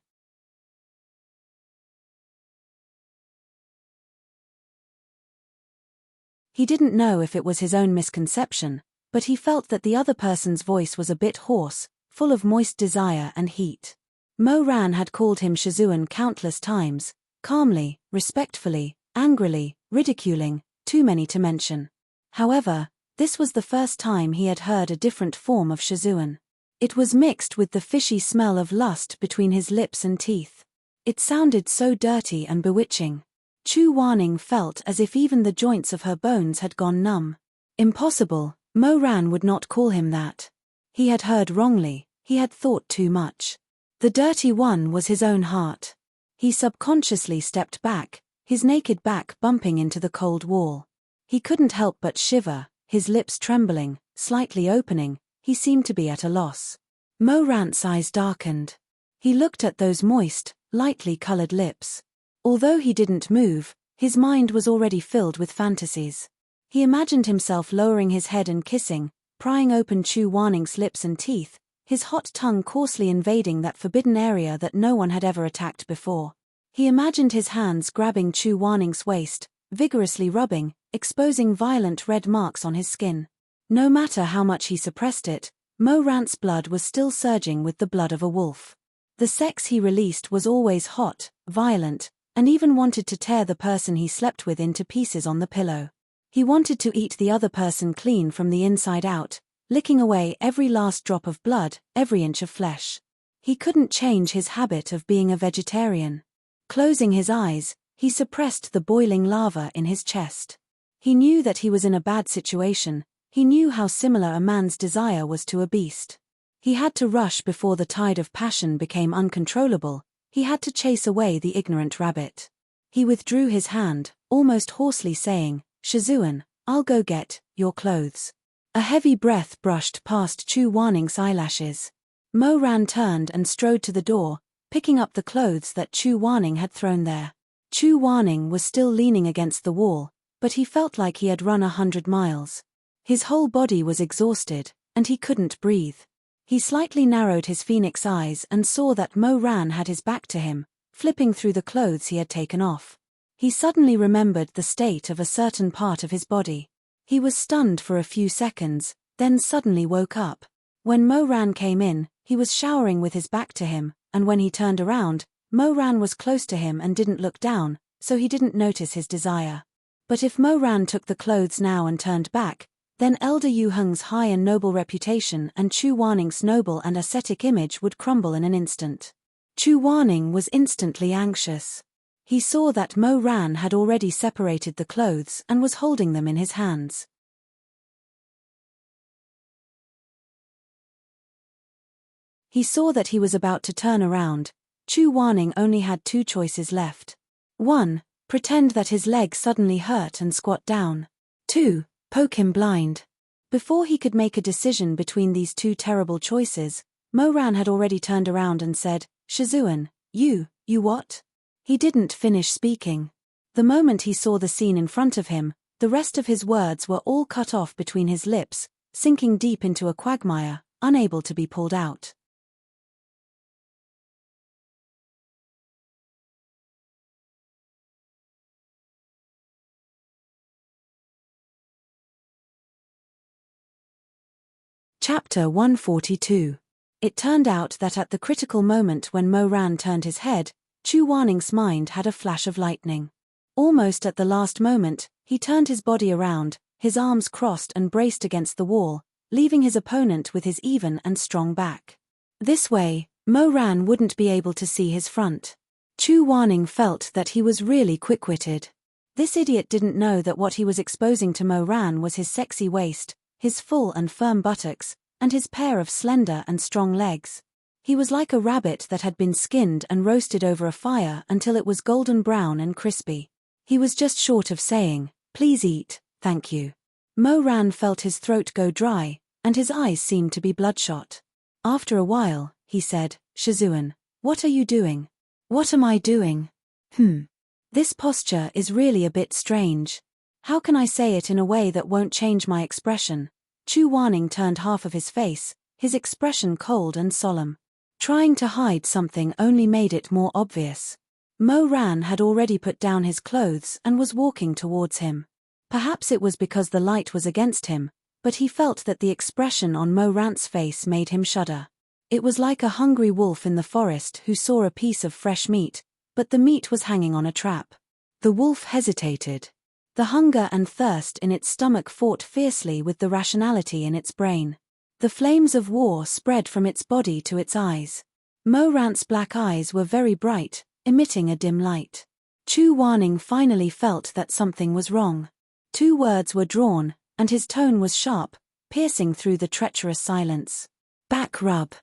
He didn't know if it was his own misconception, but he felt that the other person's voice was a bit hoarse, full of moist desire and heat. Mo-Ran had called him Shizun countless times, calmly, respectfully, angrily, ridiculing, too many to mention. However, this was the first time he had heard a different form of Shizun. It was mixed with the fishy smell of lust between his lips and teeth. It sounded so dirty and bewitching. Chu Warning felt as if even the joints of her bones had gone numb. Impossible, Mo-Ran would not call him that. He had heard wrongly, he had thought too much. The dirty one was his own heart. He subconsciously stepped back, his naked back bumping into the cold wall. He couldn't help but shiver, his lips trembling, slightly opening. He seemed to be at a loss. Mo-Ran's eyes darkened. He looked at those moist, lightly colored lips. Although he didn't move, his mind was already filled with fantasies. He imagined himself lowering his head and kissing, prying open Chu Warning's lips and teeth, his hot tongue coarsely invading that forbidden area that no one had ever attacked before. He imagined his hands grabbing Chu Warning's waist, vigorously rubbing, exposing violent red marks on his skin. No matter how much he suppressed it, Mo-Ran's blood was still surging with the blood of a wolf. The sex he released was always hot, violent, and even wanted to tear the person he slept with into pieces on the pillow. He wanted to eat the other person clean from the inside out, licking away every last drop of blood, every inch of flesh. He couldn't change his habit of being a vegetarian. Closing his eyes, he suppressed the boiling lava in his chest. He knew that he was in a bad situation. He knew how similar a man's desire was to a beast. He had to rush before the tide of passion became uncontrollable. He had to chase away the ignorant rabbit. He withdrew his hand, almost hoarsely saying, "Shizun, I'll go get your clothes." A heavy breath brushed past Chu Warning's eyelashes. Mo-Ran turned and strode to the door, picking up the clothes that Chu Warning had thrown there. Chu Warning was still leaning against the wall, but he felt like he had run 100 miles. His whole body was exhausted, and he couldn't breathe. He slightly narrowed his phoenix eyes and saw that Mo-Ran had his back to him, flipping through the clothes he had taken off. He suddenly remembered the state of a certain part of his body. He was stunned for a few seconds, then suddenly woke up. When Mo-Ran came in, he was showering with his back to him, and when he turned around, Mo-Ran was close to him and didn't look down, so he didn't notice his desire. But if Mo-Ran took the clothes now and turned back, then Elder Yu Heng's high and noble reputation and Chu Warning's noble and ascetic image would crumble in an instant. Chu Warning was instantly anxious. He saw that Mo-Ran had already separated the clothes and was holding them in his hands. He saw that he was about to turn around. Chu Warning only had two choices left. 1. Pretend that his leg suddenly hurt and squat down. 2. Poke him blind. Before he could make a decision between these two terrible choices, Moran had already turned around and said, "Shizun, you what?" He didn't finish speaking. The moment he saw the scene in front of him, the rest of his words were all cut off between his lips, sinking deep into a quagmire, unable to be pulled out. Chapter 142. It turned out that at the critical moment when Moran turned his head, Chu Waning's mind had a flash of lightning. Almost at the last moment, he turned his body around, his arms crossed and braced against the wall, leaving his opponent with his even and strong back. This way, Moran wouldn't be able to see his front. Chu Waning felt that he was really quick-witted. This idiot didn't know that what he was exposing to Moran was his sexy waist, his full and firm buttocks, and his pair of slender and strong legs. He was like a rabbit that had been skinned and roasted over a fire until it was golden brown and crispy. He was just short of saying, "Please eat, thank you." Moran felt his throat go dry, and his eyes seemed to be bloodshot. After a while, he said, "Shizun, what are you doing?" "What am I doing? This posture is really a bit strange. How can I say it in a way that won't change my expression?" Chu Waning turned half of his face, his expression cold and solemn. Trying to hide something only made it more obvious. Moran had already put down his clothes and was walking towards him. Perhaps it was because the light was against him, but he felt that the expression on Moran's face made him shudder. It was like a hungry wolf in the forest who saw a piece of fresh meat, but the meat was hanging on a trap. The wolf hesitated. The hunger and thirst in its stomach fought fiercely with the rationality in its brain. The flames of war spread from its body to its eyes. Moran's black eyes were very bright, emitting a dim light. Chu Waning finally felt that something was wrong. 2 words were drawn, and his tone was sharp, piercing through the treacherous silence. "Back rub."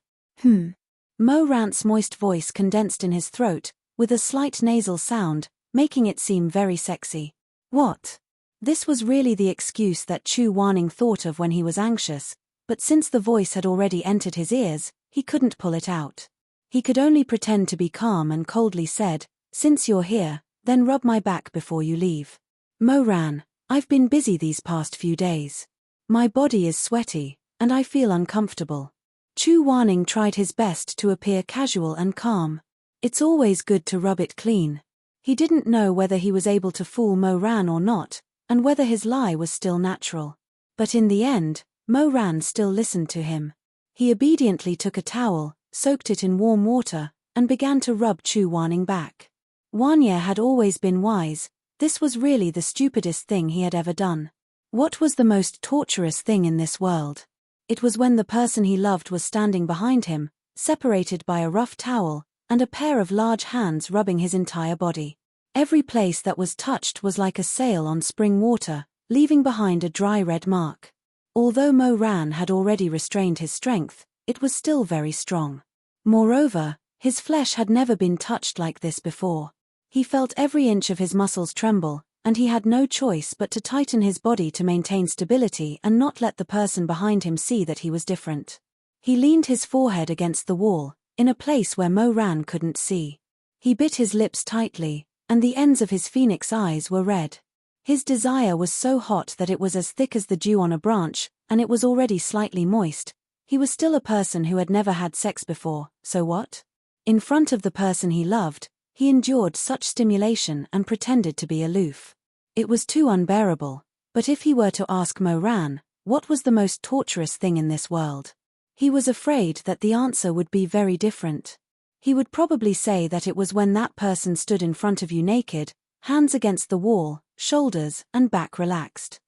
Moran's moist voice condensed in his throat, with a slight nasal sound, making it seem very sexy. "What?" This was really the excuse that Chu Waning thought of when he was anxious, but since the voice had already entered his ears, he couldn't pull it out. He could only pretend to be calm and coldly said, "Since you're here, then rub my back before you leave." "Moran, I've been busy these past few days. My body is sweaty, and I feel uncomfortable." Chu Waning tried his best to appear casual and calm. It's always good to rub it clean. He didn't know whether he was able to fool Moran or not, and whether his lie was still natural. But in the end, Moran still listened to him. He obediently took a towel, soaked it in warm water, and began to rub Chu Waning back. Wanye had always been wise. This was really the stupidest thing he had ever done. What was the most torturous thing in this world? It was when the person he loved was standing behind him, separated by a rough towel, and a pair of large hands rubbing his entire body. Every place that was touched was like a sail on spring water, leaving behind a dry red mark. Although Moran had already restrained his strength, it was still very strong. Moreover, his flesh had never been touched like this before. He felt every inch of his muscles tremble, and he had no choice but to tighten his body to maintain stability and not let the person behind him see that he was different. He leaned his forehead against the wall, in a place where Moran couldn't see. He bit his lips tightly, and the ends of his phoenix eyes were red. His desire was so hot that it was as thick as the dew on a branch, and it was already slightly moist. He was still a person who had never had sex before, so what? In front of the person he loved, he endured such stimulation and pretended to be aloof. It was too unbearable, but if he were to ask Moran, what was the most torturous thing in this world? He was afraid that the answer would be very different. He would probably say that it was when that person stood in front of you naked, hands against the wall, shoulders and back relaxed.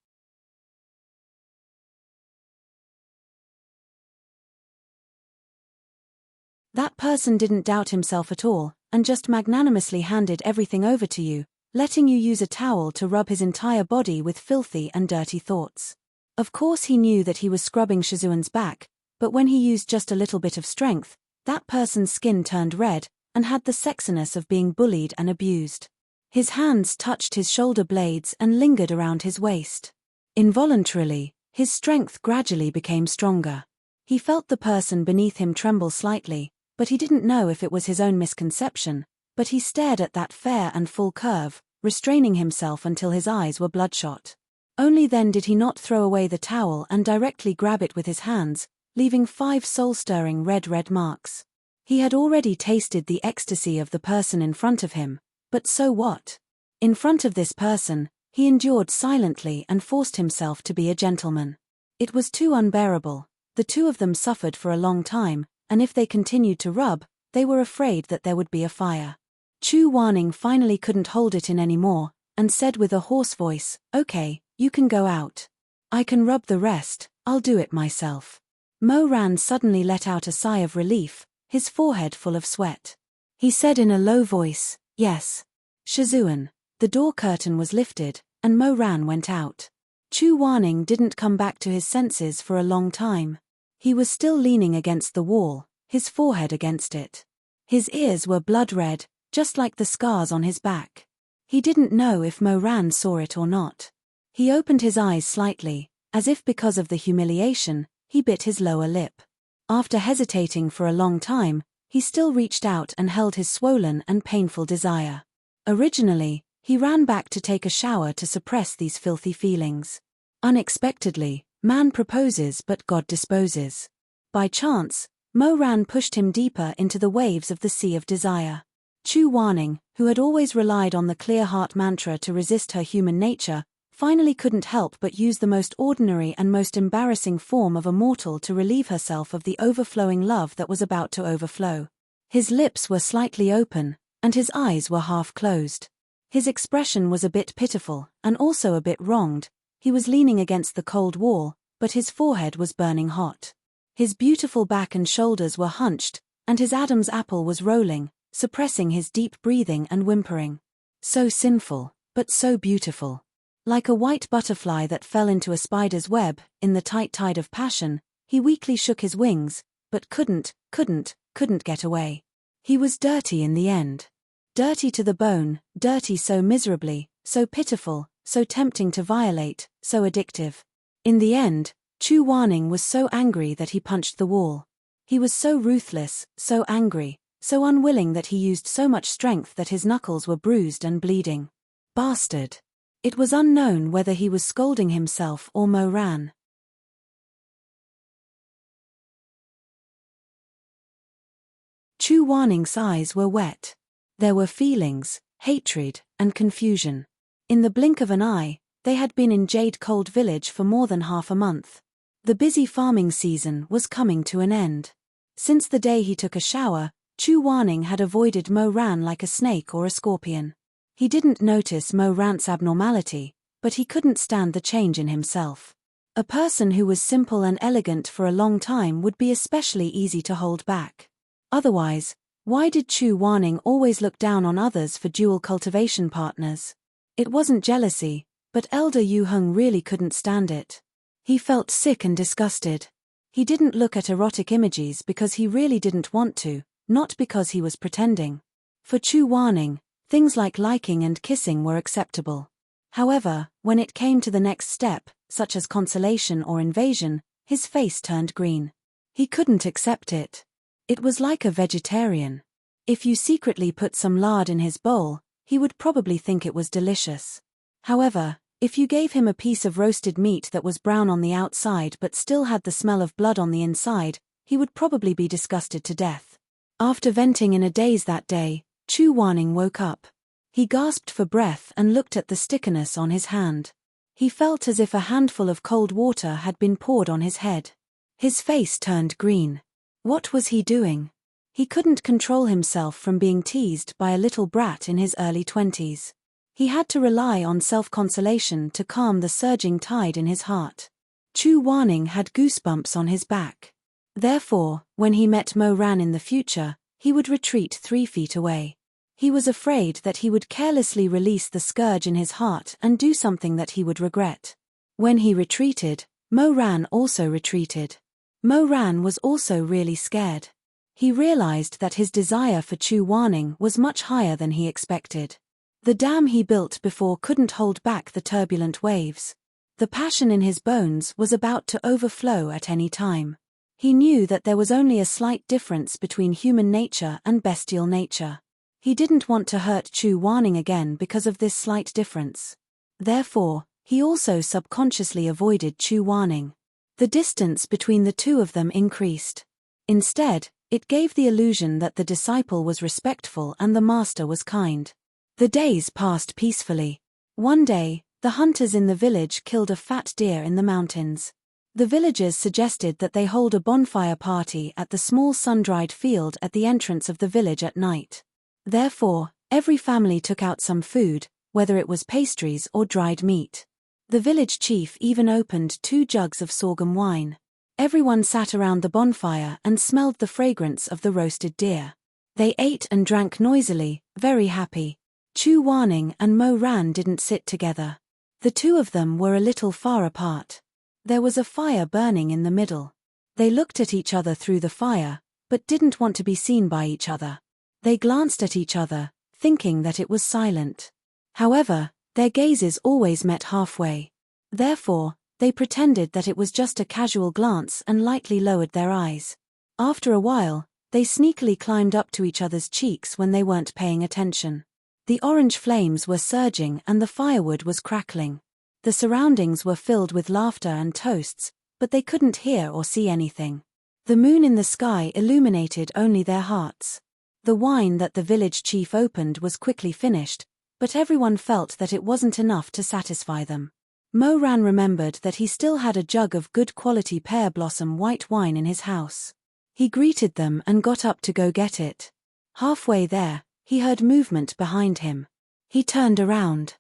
That person didn't doubt himself at all, and just magnanimously handed everything over to you, letting you use a towel to rub his entire body with filthy and dirty thoughts. Of course he knew that he was scrubbing Shizun's back, but when he used just a little bit of strength, that person's skin turned red, and had the sexiness of being bullied and abused. His hands touched his shoulder blades and lingered around his waist. Involuntarily, His strength gradually became stronger. He felt the person beneath him tremble slightly, but he didn't know if it was his own misconception, but he stared at that fair and full curve, restraining himself until his eyes were bloodshot. Only then did he not throw away the towel and directly grab it with his hands, leaving 5 soul-stirring red marks. He had already tasted the ecstasy of the person in front of him, but so what? In front of this person, he endured silently and forced himself to be a gentleman. It was too unbearable. The two of them suffered for a long time, and if they continued to rub, they were afraid that there would be a fire. Chu Wanning finally couldn't hold it in anymore, and said with a hoarse voice, "Okay, you can go out. I can rub the rest, I'll do it myself." Mo Ran suddenly let out a sigh of relief, his forehead full of sweat. He said in a low voice, "Yes. Shizun." The door curtain was lifted, and Mo Ran went out. Chu Wanning didn't come back to his senses for a long time. He was still leaning against the wall, his forehead against it. His ears were blood red, just like the scars on his back. He didn't know if Mo Ran saw it or not. He opened his eyes slightly, as if because of the humiliation, he bit his lower lip. After hesitating for a long time, he still reached out and held his swollen and painful desire. Originally, he ran back to take a shower to suppress these filthy feelings. Unexpectedly, man proposes but God disposes. By chance, Mo Ran pushed him deeper into the waves of the sea of desire. Chu Wanning, who had always relied on the clear heart mantra to resist her human nature, finally couldn't help but use the most ordinary and most embarrassing form of a mortal to relieve herself of the overflowing love that was about to overflow. His lips were slightly open, and his eyes were half closed. His expression was a bit pitiful, and also a bit wronged. He was leaning against the cold wall, but his forehead was burning hot. His beautiful back and shoulders were hunched, and his Adam's apple was rolling, suppressing his deep breathing and whimpering. So sinful, but so beautiful. Like a white butterfly that fell into a spider's web, in the tight tide of passion, he weakly shook his wings, but couldn't get away. He was dirty in the end. Dirty to the bone, dirty so miserably, so pitiful, so tempting to violate, so addictive. In the end, Chu Wanning was so angry that he punched the wall. He was so ruthless, so angry, so unwilling that he used so much strength that his knuckles were bruised and bleeding. Bastard. It was unknown whether he was scolding himself or Mo Ran. Chu Wanning's eyes were wet. There were feelings, hatred, and confusion. In the blink of an eye, they had been in Jade Cold Village for more than half a month. The busy farming season was coming to an end. Since the day he took a shower, Chu Wanning had avoided Mo Ran like a snake or a scorpion. He didn't notice Mo Ran's abnormality, but he couldn't stand the change in himself. A person who was simple and elegant for a long time would be especially easy to hold back. Otherwise, why did Chu Wanning always look down on others for dual cultivation partners? It wasn't jealousy, but Elder Yu Heng really couldn't stand it. He felt sick and disgusted. He didn't look at erotic images because he really didn't want to, not because he was pretending. For Chu Wanning, things like liking and kissing were acceptable. However, when it came to the next step, such as consolation or invasion, his face turned green. He couldn't accept it. It was like a vegetarian. If you secretly put some lard in his bowl, he would probably think it was delicious. However, if you gave him a piece of roasted meat that was brown on the outside but still had the smell of blood on the inside, he would probably be disgusted to death. After venting in a daze that day, Chu Wanning woke up. He gasped for breath and looked at the stickiness on his hand. He felt as if a handful of cold water had been poured on his head. His face turned green. What was he doing? He couldn't control himself from being teased by a little brat in his early 20s. He had to rely on self-consolation to calm the surging tide in his heart. Chu Wanning had goosebumps on his back. Therefore, when he met Mo Ran in the future, he would retreat 3 feet away. He was afraid that he would carelessly release the scourge in his heart and do something that he would regret. When he retreated, Mo Ran also retreated. Mo Ran was also really scared. He realized that his desire for Chu Wanning was much higher than he expected. The dam he built before couldn't hold back the turbulent waves. The passion in his bones was about to overflow at any time. He knew that there was only a slight difference between human nature and bestial nature. He didn't want to hurt Chu Wanning again because of this slight difference. Therefore, he also subconsciously avoided Chu Wanning. The distance between the two of them increased. Instead, it gave the illusion that the disciple was respectful and the master was kind. The days passed peacefully. One day, the hunters in the village killed a fat deer in the mountains. The villagers suggested that they hold a bonfire party at the small sun-dried field at the entrance of the village at night. Therefore, every family took out some food, whether it was pastries or dried meat. The village chief even opened 2 jugs of sorghum wine. Everyone sat around the bonfire and smelled the fragrance of the roasted deer. They ate and drank noisily, very happy. Chu Wanning and Mo Ran didn't sit together. The two of them were a little far apart. There was a fire burning in the middle. They looked at each other through the fire, but didn't want to be seen by each other. They glanced at each other, thinking that it was silent. However, their gazes always met halfway. Therefore, they pretended that it was just a casual glance and lightly lowered their eyes. After a while, they sneakily climbed up to each other's cheeks when they weren't paying attention. The orange flames were surging and the firewood was crackling. The surroundings were filled with laughter and toasts, but they couldn't hear or see anything. The moon in the sky illuminated only their hearts. The wine that the village chief opened was quickly finished, but everyone felt that it wasn't enough to satisfy them. Mo Ran remembered that he still had a jug of good quality pear blossom white wine in his house. He greeted them and got up to go get it. Halfway there, he heard movement behind him. He turned around.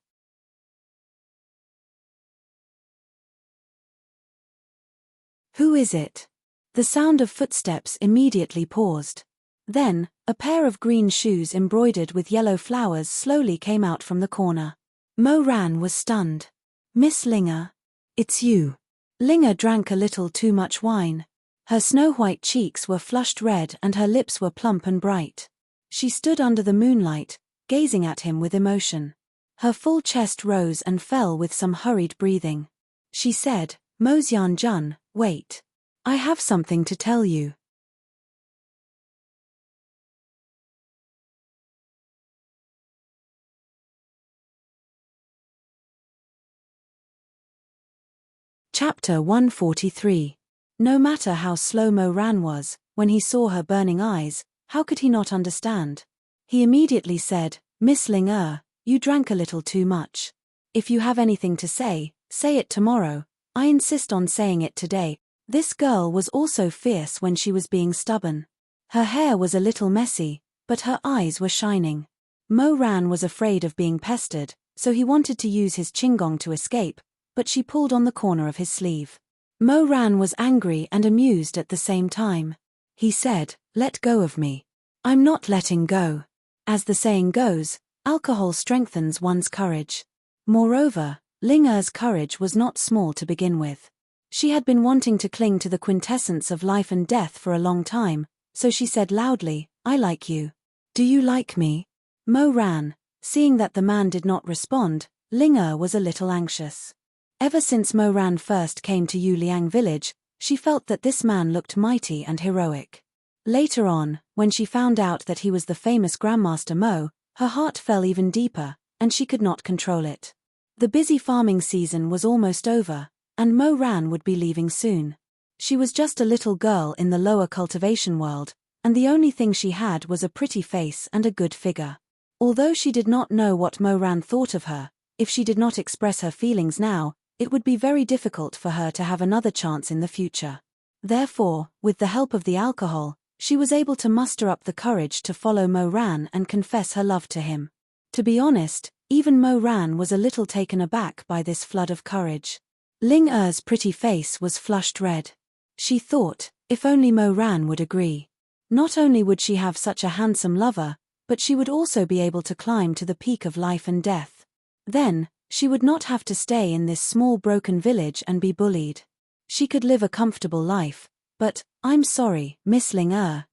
Who is it? The sound of footsteps immediately paused. Then, a pair of green shoes embroidered with yellow flowers slowly came out from the corner. Mo Ran was stunned. Miss Linger? It's you. Linger drank a little too much wine. Her snow-white cheeks were flushed red and her lips were plump and bright. She stood under the moonlight, gazing at him with emotion. Her full chest rose and fell with some hurried breathing. She said, Mo Xian Jun, wait. I have something to tell you. Chapter 143. No matter how slow Mo Ran was, when he saw her burning eyes, how could he not understand? He immediately said, Miss Ling you drank a little too much. If you have anything to say it tomorrow. I insist on saying it today. This girl was also fierce when she was being stubborn. Her hair was a little messy, but her eyes were shining. Mo Ran was afraid of being pestered, so he wanted to use his qinggong to escape, but she pulled on the corner of his sleeve. Mo Ran was angry and amused at the same time. He said, let go of me. I'm not letting go. As the saying goes, alcohol strengthens one's courage. Moreover, Ling Er's courage was not small to begin with. She had been wanting to cling to the quintessence of life and death for a long time, so she said loudly, I like you. Do you like me? Mo Ran, seeing that the man did not respond, Ling Er was a little anxious. Ever since Mo Ran first came to Yuliang village, she felt that this man looked mighty and heroic. Later on, when she found out that he was the famous Grandmaster Mo, her heart fell even deeper, and she could not control it. The busy farming season was almost over, and Mo Ran would be leaving soon. She was just a little girl in the lower cultivation world, and the only thing she had was a pretty face and a good figure. Although she did not know what Mo Ran thought of her, if she did not express her feelings now, it would be very difficult for her to have another chance in the future. Therefore, with the help of the alcohol, she was able to muster up the courage to follow Mo Ran and confess her love to him. To be honest, even Mo Ran was a little taken aback by this flood of courage. Ling Er's pretty face was flushed red. She thought, if only Mo Ran would agree. Not only would she have such a handsome lover, but she would also be able to climb to the peak of life and death. Then, she would not have to stay in this small broken village and be bullied. She could live a comfortable life, but, I'm sorry, Miss Ling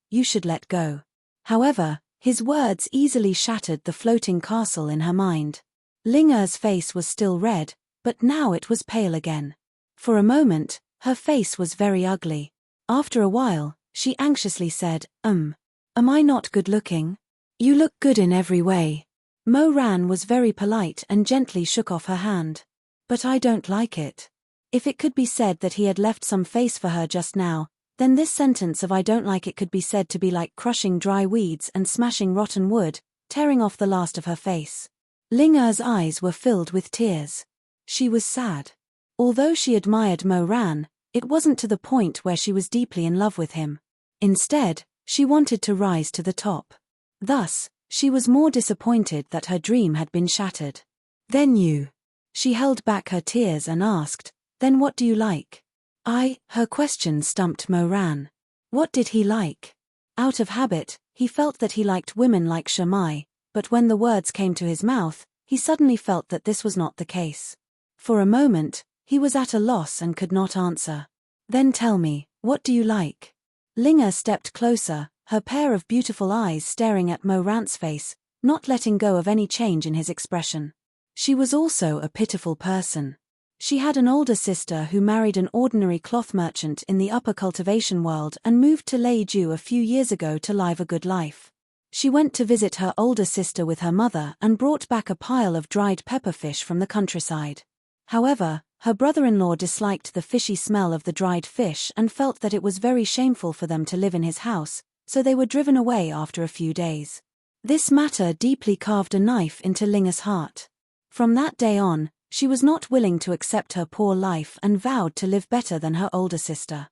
you should let go. However, his words easily shattered the floating castle in her mind. Ling Er's face was still red, but now it was pale again. For a moment, her face was very ugly. After a while, she anxiously said, Am I not good looking? You look good in every way. Mo Ran was very polite and gently shook off her hand. But I don't like it. If it could be said that he had left some face for her just now, then this sentence of I don't like it could be said to be like crushing dry weeds and smashing rotten wood, tearing off the last of her face. Ling Er's eyes were filled with tears. She was sad. Although she admired Mo Ran, it wasn't to the point where she was deeply in love with him. Instead, she wanted to rise to the top. Thus, she was more disappointed that her dream had been shattered. Then you. She held back her tears and asked, Then what do you like? Her question stumped Mo Ran. What did he like? Out of habit, he felt that he liked women like Shamai, but when the words came to his mouth, he suddenly felt that this was not the case. For a moment, he was at a loss and could not answer. Then tell me, what do you like? Ling Er stepped closer, her pair of beautiful eyes staring at Mo Ran's face, not letting go of any change in his expression. She was also a pitiful person. She had an older sister who married an ordinary cloth merchant in the upper cultivation world and moved to Leiju a few years ago to live a good life. She went to visit her older sister with her mother and brought back a pile of dried pepperfish from the countryside. However, her brother-in-law disliked the fishy smell of the dried fish and felt that it was very shameful for them to live in his house, so they were driven away after a few days. This matter deeply carved a knife into Ling Er's heart. From that day on, she was not willing to accept her poor life and vowed to live better than her older sister.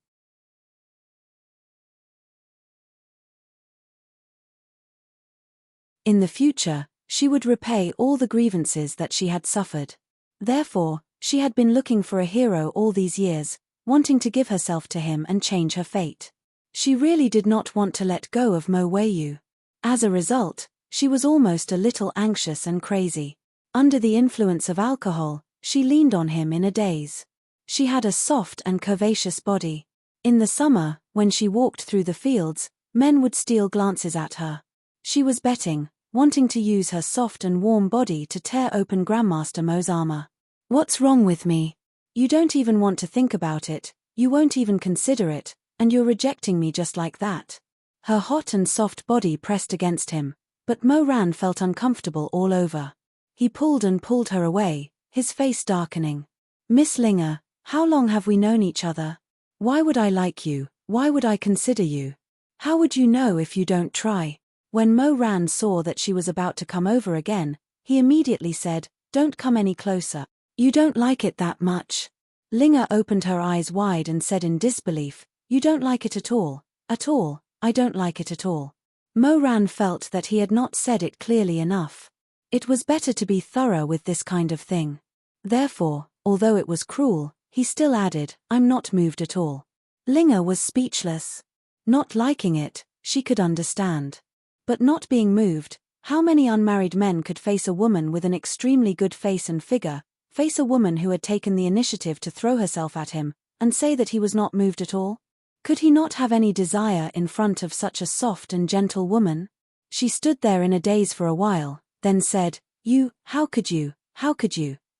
In the future, she would repay all the grievances that she had suffered. Therefore, she had been looking for a hero all these years, wanting to give herself to him and change her fate. She really did not want to let go of Mo Weiyu. As a result, she was almost a little anxious and crazy. Under the influence of alcohol, she leaned on him in a daze. She had a soft and curvaceous body. In the summer, when she walked through the fields, men would steal glances at her. She was betting, wanting to use her soft and warm body to tear open Grandmaster Mo's armor. What's wrong with me? You don't even want to think about it, you won't even consider it, and you're rejecting me just like that. Her hot and soft body pressed against him, but Mo Ran felt uncomfortable all over. He pulled and pulled her away, his face darkening. Miss Ling Er, how long have we known each other? Why would I like you? Why would I consider you? How would you know if you don't try? When Mo Ran saw that she was about to come over again, he immediately said, Don't come any closer. You don't like it that much. Ling Er opened her eyes wide and said in disbelief, You don't like it at all, I don't like it at all. Mo Ran felt that he had not said it clearly enough. It was better to be thorough with this kind of thing. Therefore, although it was cruel, he still added, I'm not moved at all. Ling Er was speechless. Not liking it, she could understand. But not being moved, how many unmarried men could face a woman with an extremely good face and figure, face a woman who had taken the initiative to throw herself at him, and say that he was not moved at all? Could he not have any desire in front of such a soft and gentle woman? She stood there in a daze for a while, then said, how could you,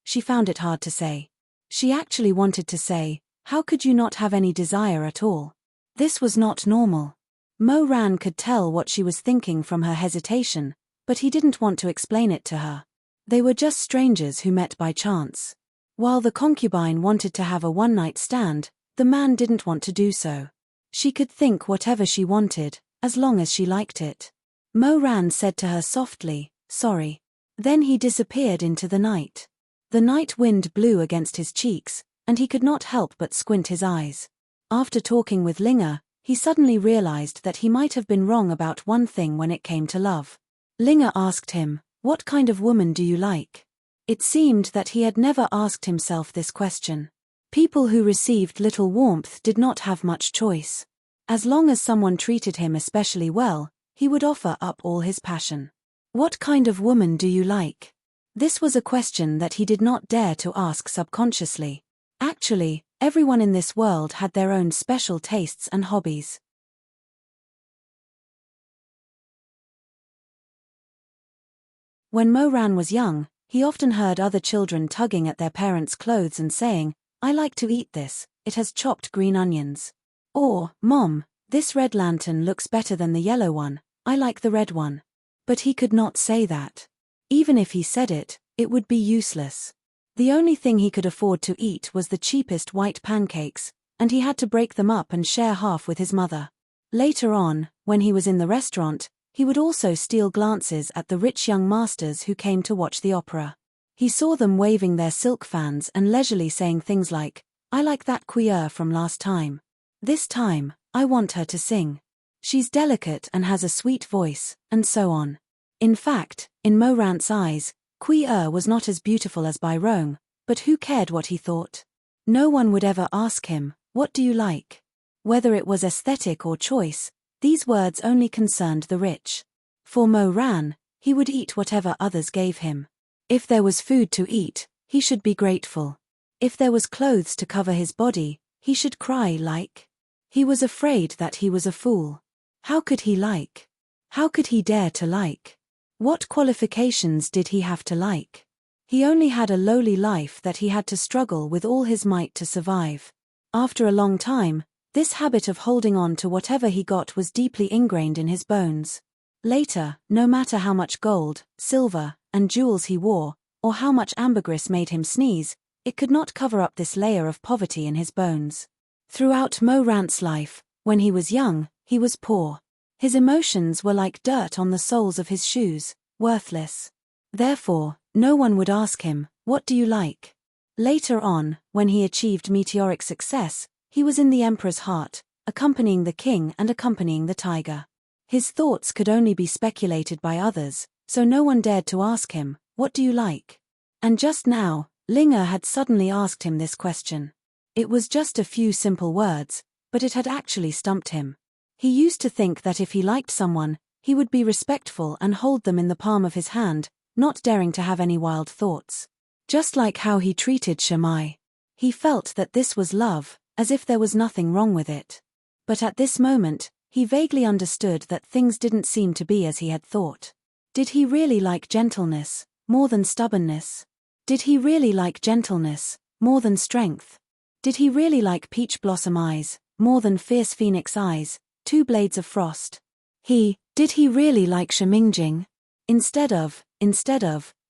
she found it hard to say. She actually wanted to say, how could you not have any desire at all? This was not normal. Mo Ran could tell what she was thinking from her hesitation, but he didn't want to explain it to her. They were just strangers who met by chance. While the concubine wanted to have a one-night stand, the man didn't want to do so. She could think whatever she wanted, as long as she liked it. Mo Ran said to her softly, Sorry. Then he disappeared into the night. The night wind blew against his cheeks, and he could not help but squint his eyes. After talking with Ling Er, he suddenly realized that he might have been wrong about one thing when it came to love. Ling Er asked him, What kind of woman do you like? It seemed that he had never asked himself this question. People who received little warmth did not have much choice. As long as someone treated him especially well, he would offer up all his passion. What kind of woman do you like? This was a question that he did not dare to ask subconsciously. Actually, everyone in this world had their own special tastes and hobbies. When Mo Ran was young, He often heard other children tugging at their parents' clothes and saying, "I like to eat this, it has chopped green onions." Or, "Mom, this red lantern looks better than the yellow one, I like the red one." But he could not say that. Even if he said it, it would be useless. The only thing he could afford to eat was the cheapest white pancakes, and he had to break them up and share half with his mother. Later on, when he was in the restaurant, he would also steal glances at the rich young masters who came to watch the opera. He saw them waving their silk fans and leisurely saying things like, "I like that queer from last time. This time, I want her to sing. She's delicate and has a sweet voice," and so on. In fact, in Morant's eyes, Queer was not as beautiful as Byrone, but who cared what he thought? No one would ever ask him, "What do you like?" Whether it was aesthetic or choice, these words only concerned the rich. For Moran, he would eat whatever others gave him. If there was food to eat, he should be grateful. If there was clothes to cover his body, he should cry like. He was afraid that he was a fool. How could he like? How could he dare to like? What qualifications did he have to like? He only had a lowly life that he had to struggle with all his might to survive. After a long time, this habit of holding on to whatever he got was deeply ingrained in his bones. Later, no matter how much gold, silver, and jewels he wore, or how much ambergris made him sneeze, it could not cover up this layer of poverty in his bones. Throughout Morant's life, when he was young, he was poor. His emotions were like dirt on the soles of his shoes, worthless. Therefore, no one would ask him, "What do you like?" Later on, when he achieved meteoric success, he was in the emperor's heart, accompanying the king and accompanying the tiger. His thoughts could only be speculated by others, so no one dared to ask him, "What do you like?" And just now, Linger had suddenly asked him this question. It was just a few simple words, but it had actually stumped him. He used to think that if he liked someone, he would be respectful and hold them in the palm of his hand, not daring to have any wild thoughts. Just like how he treated Shamai. He felt that this was love, as if there was nothing wrong with it. But at this moment, he vaguely understood that things didn't seem to be as he had thought. Did he really like gentleness, more than stubbornness? Did he really like gentleness, more than strength? Did he really like peach blossom eyes, more than fierce phoenix eyes, two blades of frost? Did he really like Shimingjing? Instead of,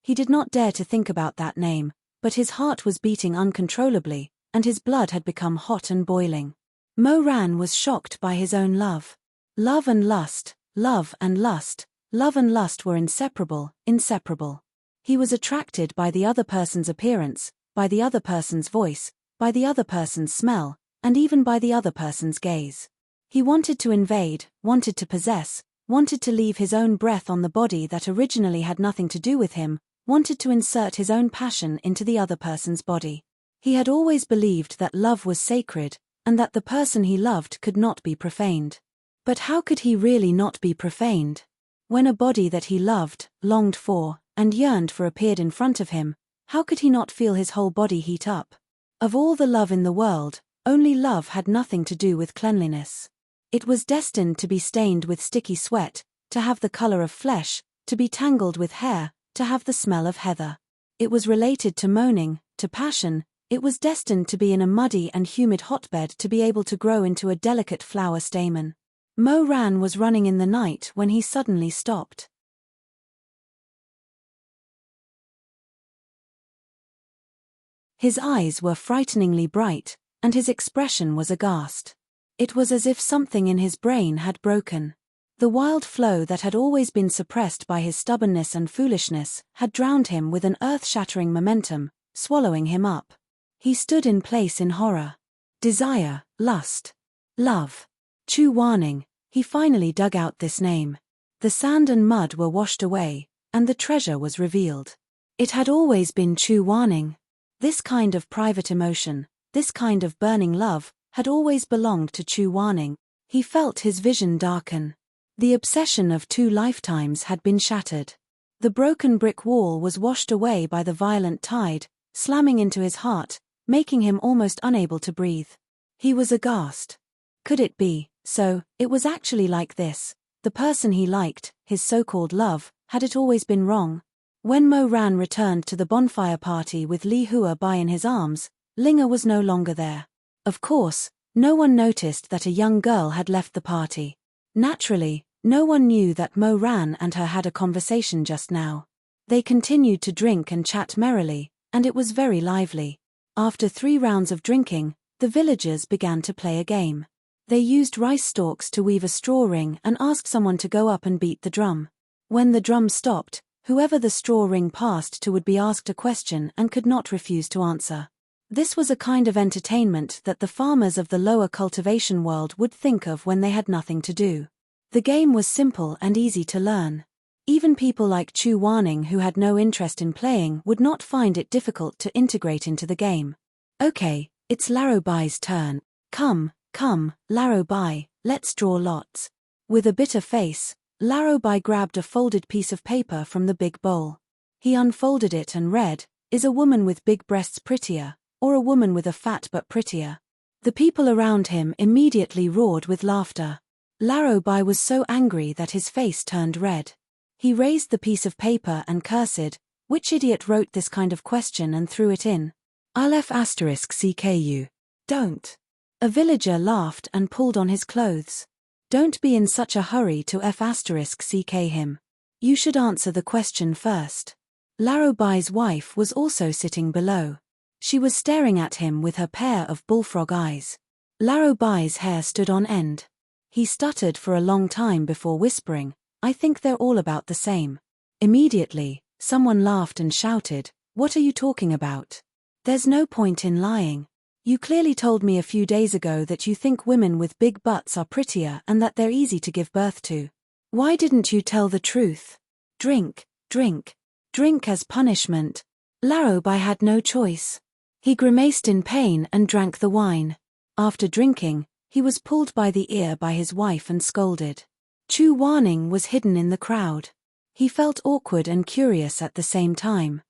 he did not dare to think about that name, but his heart was beating uncontrollably, and his blood had become hot and boiling. Moran was shocked by his own love. Love and lust, love and lust, love and lust were inseparable, inseparable. He was attracted by the other person's appearance, by the other person's voice, by the other person's smell, and even by the other person's gaze. He wanted to invade, wanted to possess, wanted to leave his own breath on the body that originally had nothing to do with him, wanted to insert his own passion into the other person's body. He had always believed that love was sacred, and that the person he loved could not be profaned. But how could he really not be profaned? When a body that he loved, longed for, and yearned for appeared in front of him, how could he not feel his whole body heat up? Of all the love in the world, only love had nothing to do with cleanliness. It was destined to be stained with sticky sweat, to have the color of flesh, to be tangled with hair, to have the smell of heather. It was related to moaning, to passion. It was destined to be in a muddy and humid hotbed to be able to grow into a delicate flower stamen. Moran was running in the night when he suddenly stopped. His eyes were frighteningly bright, and his expression was aghast. It was as if something in his brain had broken. The wild flow that had always been suppressed by his stubbornness and foolishness had drowned him with an earth-shattering momentum, swallowing him up. He stood in place in horror. Desire, lust, love. Chu Warning, he finally dug out this name. The sand and mud were washed away, and the treasure was revealed. It had always been Chu Warning. This kind of private emotion, this kind of burning love, had always belonged to Chu Warning. He felt his vision darken. The obsession of 2 lifetimes had been shattered. The broken brick wall was washed away by the violent tide, slamming into his heart, making him almost unable to breathe. He was aghast. Could it be? So, it was actually like this. The person he liked, his so-called love, had it always been wrong? When Mo Ran returned to the bonfire party with Li Hua Bai in his arms, Linga was no longer there. Of course, no one noticed that a young girl had left the party. Naturally, no one knew that Mo Ran and her had a conversation just now. They continued to drink and chat merrily, and it was very lively. After 3 rounds of drinking, the villagers began to play a game. They used rice stalks to weave a straw ring and asked someone to go up and beat the drum. When the drum stopped, whoever the straw ring passed to would be asked a question and could not refuse to answer. This was a kind of entertainment that the farmers of the lower cultivation world would think of when they had nothing to do. The game was simple and easy to learn. Even people like Chu Waning who had no interest in playing would not find it difficult to integrate into the game. Okay, it's Laro Bai's turn. Come, Laro Bai, let's draw lots. With a bitter face, Laro Bai grabbed a folded piece of paper from the big bowl. He unfolded it and read, "Is a woman with big breasts prettier, or a woman with a fat butt prettier?" The people around him immediately roared with laughter. Laro Bai was so angry that his face turned red. He raised the piece of paper and cursed, "Which idiot wrote this kind of question and threw it in? I'll F***CKU. Don't." A villager laughed and pulled on his clothes. "Don't be in such a hurry to F***CK him. You should answer the question first." Laro Bai's wife was also sitting below. She was staring at him with her pair of bullfrog eyes. Laro Bai's hair stood on end. He stuttered for a long time before whispering, "I think they're all about the same." Immediately, someone laughed and shouted, "What are you talking about? There's no point in lying. You clearly told me a few days ago that you think women with big butts are prettier and that they're easy to give birth to. Why didn't you tell the truth? Drink as punishment." Laro Bai had no choice. He grimaced in pain and drank the wine. After drinking, he was pulled by the ear by his wife and scolded. Chu Waning was hidden in the crowd. He felt awkward and curious at the same time.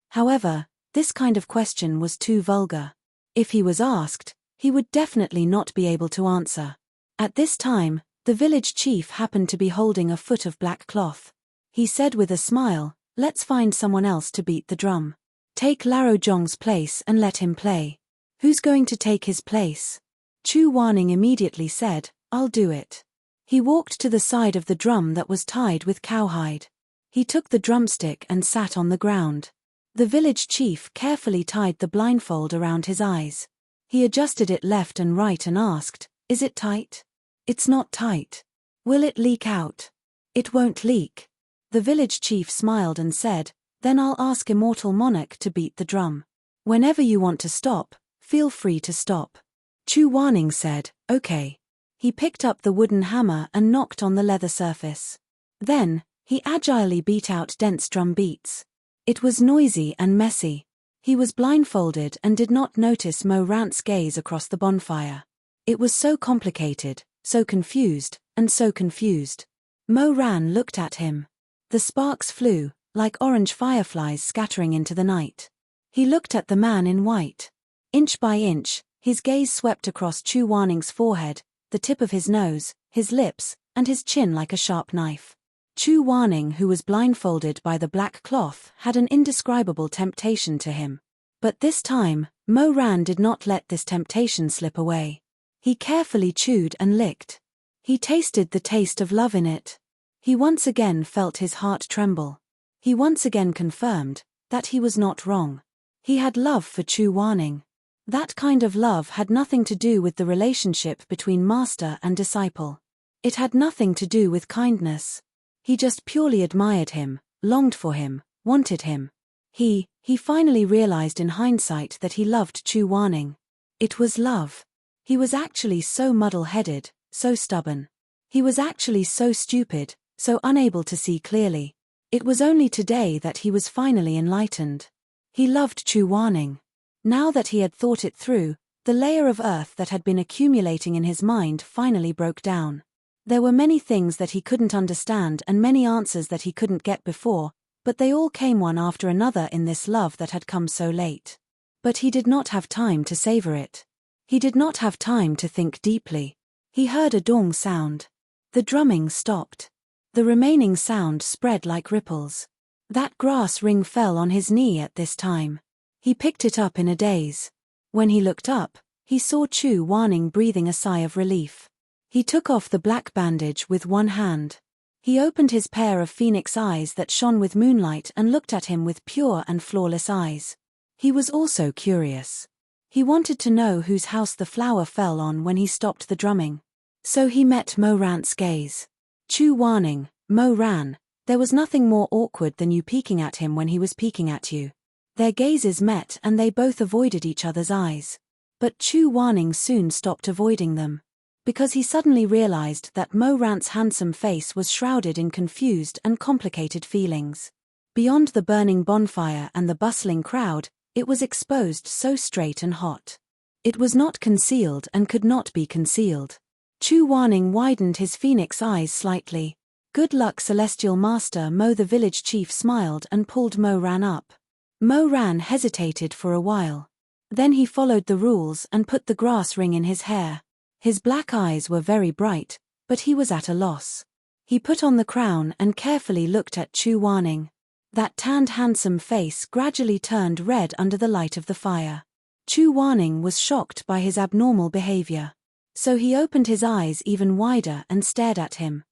However, this kind of question was too vulgar. If he was asked, he would definitely not be able to answer. At this time, the village chief happened to be holding a foot of black cloth. He said with a smile, "Let's find someone else to beat the drum. Take Laro Zhong's place and let him play." "Who's going to take his place?" Chu Waning immediately said, "I'll do it." He walked to the side of the drum that was tied with cowhide. He took the drumstick and sat on the ground. The village chief carefully tied the blindfold around his eyes. He adjusted it left and right and asked, "Is it tight?" "It's not tight." "Will it leak out?" "It won't leak." The village chief smiled and said, "Then I'll ask Immortal Monarch to beat the drum. Whenever you want to stop, feel free to stop." Chu Waning said, "Okay." He picked up the wooden hammer and knocked on the leather surface. Then, he agilely beat out dense drum beats. It was noisy and messy. He was blindfolded and did not notice Mo Rant's gaze across the bonfire. It was so complicated, so confused, and so confused. Mo Ran looked at him. The sparks flew, like orange fireflies scattering into the night. He looked at the man in white. Inch by inch, his gaze swept across Chu Waning's forehead, the tip of his nose, his lips, and his chin like a sharp knife. Chu Waning, who was blindfolded by the black cloth, had an indescribable temptation to him. But this time, Mo Ran did not let this temptation slip away. He carefully chewed and licked. He tasted the taste of love in it. He once again felt his heart tremble. He once again confirmed that he was not wrong. He had love for Chu Waning. That kind of love had nothing to do with the relationship between master and disciple. It had nothing to do with kindness. He just purely admired him, longed for him, wanted him. He finally realized in hindsight that he loved Chu Waning. It was love. He was actually so muddle-headed, so stubborn. He was actually so stupid, so unable to see clearly. It was only today that he was finally enlightened. He loved Chu Waning. Now that he had thought it through, the layer of earth that had been accumulating in his mind finally broke down. There were many things that he couldn't understand and many answers that he couldn't get before, but they all came one after another in this love that had come so late. But he did not have time to savor it. He did not have time to think deeply. He heard a dong sound. The drumming stopped. The remaining sound spread like ripples. That grass ring fell on his knee at this time. He picked it up in a daze. When he looked up, he saw Chu Wanning breathing a sigh of relief. He took off the black bandage with one hand. He opened his pair of phoenix eyes that shone with moonlight and looked at him with pure and flawless eyes. He was also curious. He wanted to know whose house the flower fell on when he stopped the drumming. So he met Mo Ran's gaze. Chu Wanning, Mo Ran, there was nothing more awkward than you peeking at him when he was peeking at you. Their gazes met and they both avoided each other's eyes. But Chu Wanning soon stopped avoiding them. Because he suddenly realized that Mo Ran's handsome face was shrouded in confused and complicated feelings. Beyond the burning bonfire and the bustling crowd, it was exposed so straight and hot. It was not concealed and could not be concealed. Chu Wanning widened his phoenix eyes slightly. Good luck, Celestial Master Mo. The village chief smiled and pulled Mo Ran up. Mo Ran hesitated for a while. Then he followed the rules and put the grass ring in his hair. His black eyes were very bright, but he was at a loss. He put on the crown and carefully looked at Chu Wanning. That tanned handsome face gradually turned red under the light of the fire. Chu Wanning was shocked by his abnormal behavior. So he opened his eyes even wider and stared at him.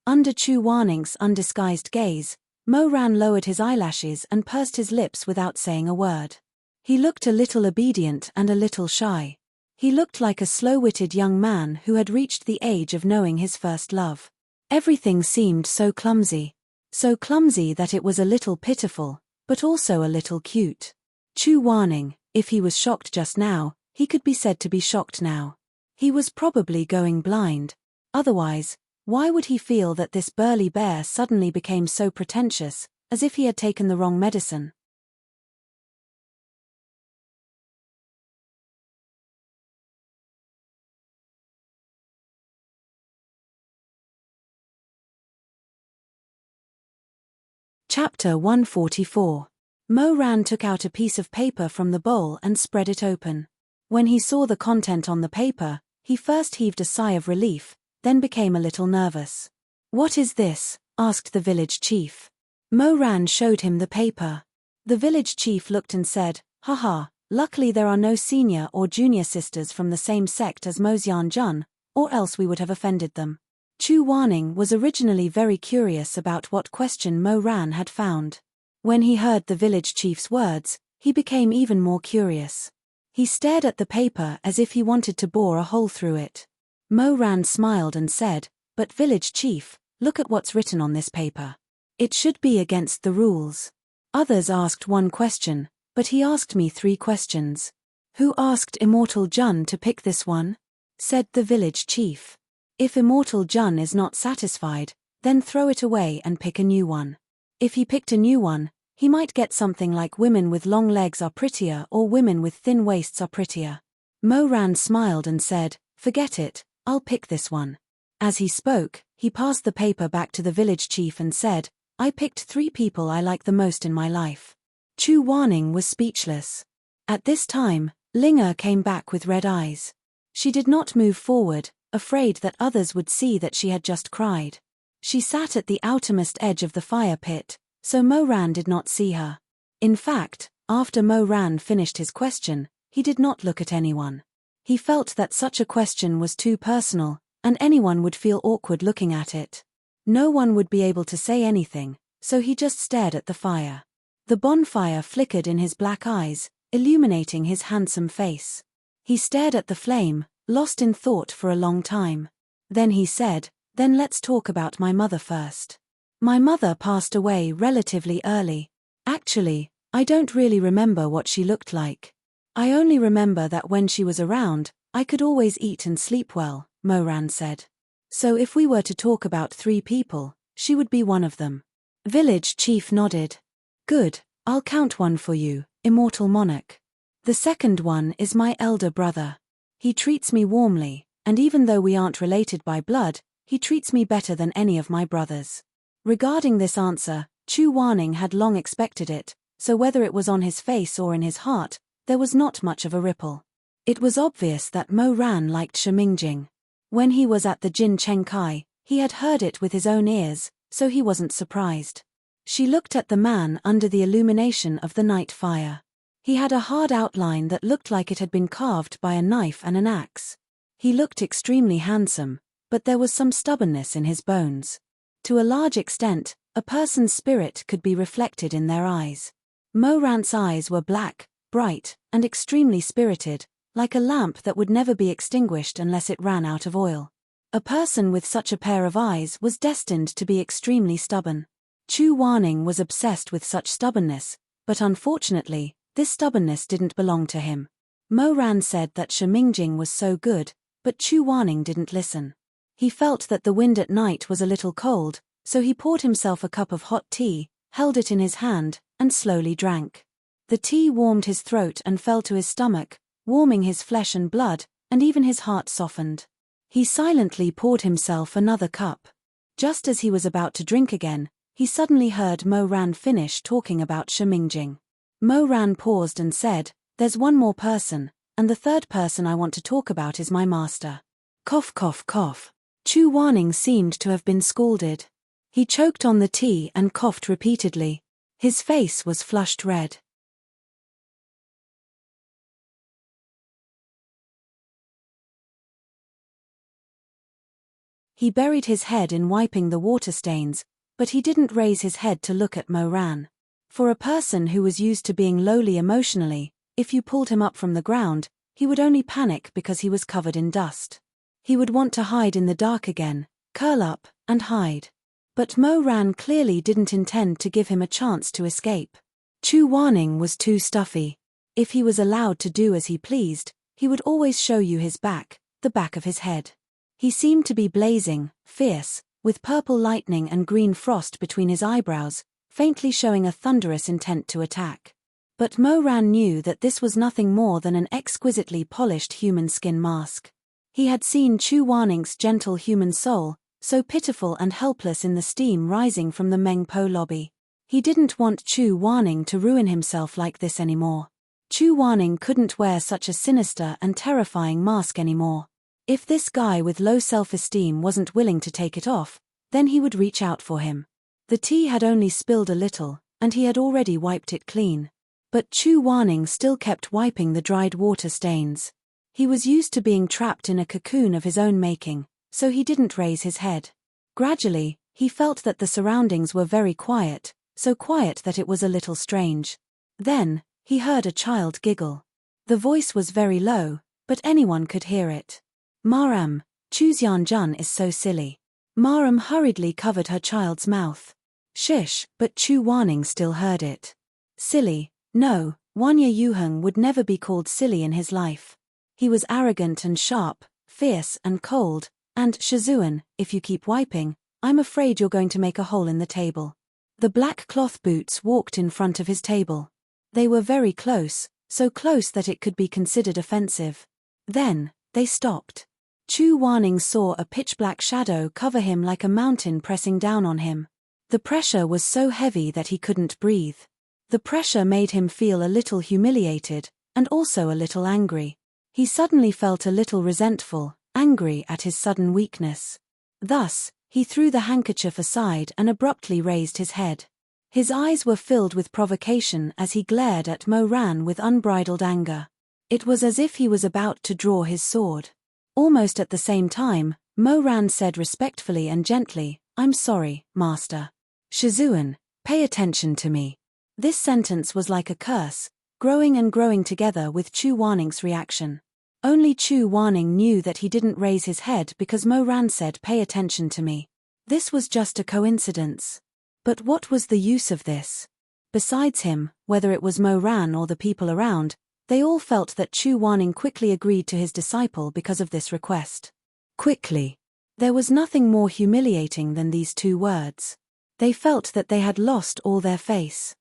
Under Chu Wanning's undisguised gaze, Mo Ran lowered his eyelashes and pursed his lips without saying a word. He looked a little obedient and a little shy. He looked like a slow-witted young man who had reached the age of knowing his first love. Everything seemed so clumsy. So clumsy that it was a little pitiful, but also a little cute. Chu Wanning, if he was shocked just now, he could be said to be shocked now. He was probably going blind. Otherwise, why would he feel that this burly bear suddenly became so pretentious, as if he had taken the wrong medicine? Chapter 144. Mo Ran took out a piece of paper from the bowl and spread it open. When he saw the content on the paper, he first heaved a sigh of relief, then became a little nervous. "What is this?" asked the village chief. Mo Ran showed him the paper. The village chief looked and said, "Haha, luckily there are no senior or junior sisters from the same sect as Mozian Jun, or else we would have offended them." Chu Wanning was originally very curious about what question Mo Ran had found. When he heard the village chief's words, he became even more curious. He stared at the paper as if he wanted to bore a hole through it. Mo Ran smiled and said, "But village chief, look at what's written on this paper. It should be against the rules." Others asked one question, but he asked me 3 questions. "Who asked Immortal Jun to pick this one?" said the village chief. "If Immortal Jun is not satisfied, then throw it away and pick a new one. If he picked a new one, he might get something like women with long legs are prettier or women with thin waists are prettier." Mo Ran smiled and said, "Forget it, I'll pick this one." As he spoke, he passed the paper back to the village chief and said, "I picked 3 people I like the most in my life." Chu Wanning was speechless. At this time, Linger came back with red eyes. She did not move forward, afraid that others would see that she had just cried. She sat at the outermost edge of the fire pit, so Mo Ran did not see her. In fact, after Mo Ran finished his question, he did not look at anyone. He felt that such a question was too personal, and anyone would feel awkward looking at it. No one would be able to say anything, so he just stared at the fire. The bonfire flickered in his black eyes, illuminating his handsome face. He stared at the flame, lost in thought for a long time. Then he said, "Then let's talk about my mother first. My mother passed away relatively early. Actually, I don't really remember what she looked like. I only remember that when she was around, I could always eat and sleep well," Mo Ran said. "So if we were to talk about 3 people, she would be one of them." Village chief nodded. "Good, I'll count one for you, Immortal Monarch. The second one is my elder brother. He treats me warmly, and even though we aren't related by blood, he treats me better than any of my brothers." Regarding this answer, Chu Wanning had long expected it, so whether it was on his face or in his heart, there was not much of a ripple. It was obvious that Mo Ran liked Shimingjing. When he was at the Jin Chengkai, he had heard it with his own ears, so he wasn't surprised. She looked at the man under the illumination of the night fire. He had a hard outline that looked like it had been carved by a knife and an axe. He looked extremely handsome, but there was some stubbornness in his bones. To a large extent, a person's spirit could be reflected in their eyes. Mo Ran's eyes were black, bright, and extremely spirited, like a lamp that would never be extinguished unless it ran out of oil. A person with such a pair of eyes was destined to be extremely stubborn. Chu Wanning was obsessed with such stubbornness, but unfortunately, this stubbornness didn't belong to him. Mo Ran said that Shimingjing was so good, but Chu Wanning didn't listen. He felt that the wind at night was a little cold, so he poured himself a cup of hot tea, held it in his hand, and slowly drank. The tea warmed his throat and fell to his stomach, warming his flesh and blood, and even his heart softened. He silently poured himself another cup. Just as he was about to drink again, he suddenly heard Mo Ran finish talking about Shimingjing. Mo Ran paused and said, "There's one more person, and the third person I want to talk about is my master." Cough cough cough. Chu Wanning seemed to have been scalded. He choked on the tea and coughed repeatedly. His face was flushed red. He buried his head in wiping the water stains, but he didn't raise his head to look at Mo Ran. For a person who was used to being lowly emotionally, if you pulled him up from the ground, he would only panic because he was covered in dust. He would want to hide in the dark again, curl up, and hide. But Mo Ran clearly didn't intend to give him a chance to escape. Chu Wanning was too stuffy. If he was allowed to do as he pleased, he would always show you his back, the back of his head. He seemed to be blazing, fierce, with purple lightning and green frost between his eyebrows, faintly showing a thunderous intent to attack. But Mo Ran knew that this was nothing more than an exquisitely polished human skin mask. He had seen Chu Wanning's gentle human soul, so pitiful and helpless in the steam rising from the Meng Po lobby. He didn't want Chu Wanning to ruin himself like this anymore. Chu Wanning couldn't wear such a sinister and terrifying mask anymore. If this guy with low self-esteem wasn't willing to take it off, then he would reach out for him. The tea had only spilled a little, and he had already wiped it clean. But Chu Wanning still kept wiping the dried water stains. He was used to being trapped in a cocoon of his own making, so he didn't raise his head. Gradually, he felt that the surroundings were very quiet, so quiet that it was a little strange. Then, he heard a child giggle. The voice was very low, but anyone could hear it. "Maram, Chuxianjun is so silly." Maram hurriedly covered her child's mouth. Shish, but Chu Wanning still heard it. Silly, no, Wanya Yuheng would never be called silly in his life. He was arrogant and sharp, fierce and cold, and Shizun, if you keep wiping, I'm afraid you're going to make a hole in the table. The black cloth boots walked in front of his table. They were very close, so close that it could be considered offensive. Then, they stopped. Chu Wanning saw a pitch-black shadow cover him like a mountain pressing down on him. The pressure was so heavy that he couldn't breathe. The pressure made him feel a little humiliated, and also a little angry. He suddenly felt a little resentful, angry at his sudden weakness. Thus, he threw the handkerchief aside and abruptly raised his head. His eyes were filled with provocation as he glared at Mo Ran with unbridled anger. It was as if he was about to draw his sword. Almost at the same time, Mo Ran said respectfully and gently, "I'm sorry, master. Shizun, pay attention to me." This sentence was like a curse, growing and growing together with Chu Wanning's reaction. Only Chu Wanning knew that he didn't raise his head because Mo Ran said, "Pay attention to me." This was just a coincidence. But what was the use of this? Besides him, whether it was Mo Ran or the people around, they all felt that Chu Wanning quickly agreed to his disciple because of this request. Quickly. There was nothing more humiliating than these two words. They felt that they had lost all their face.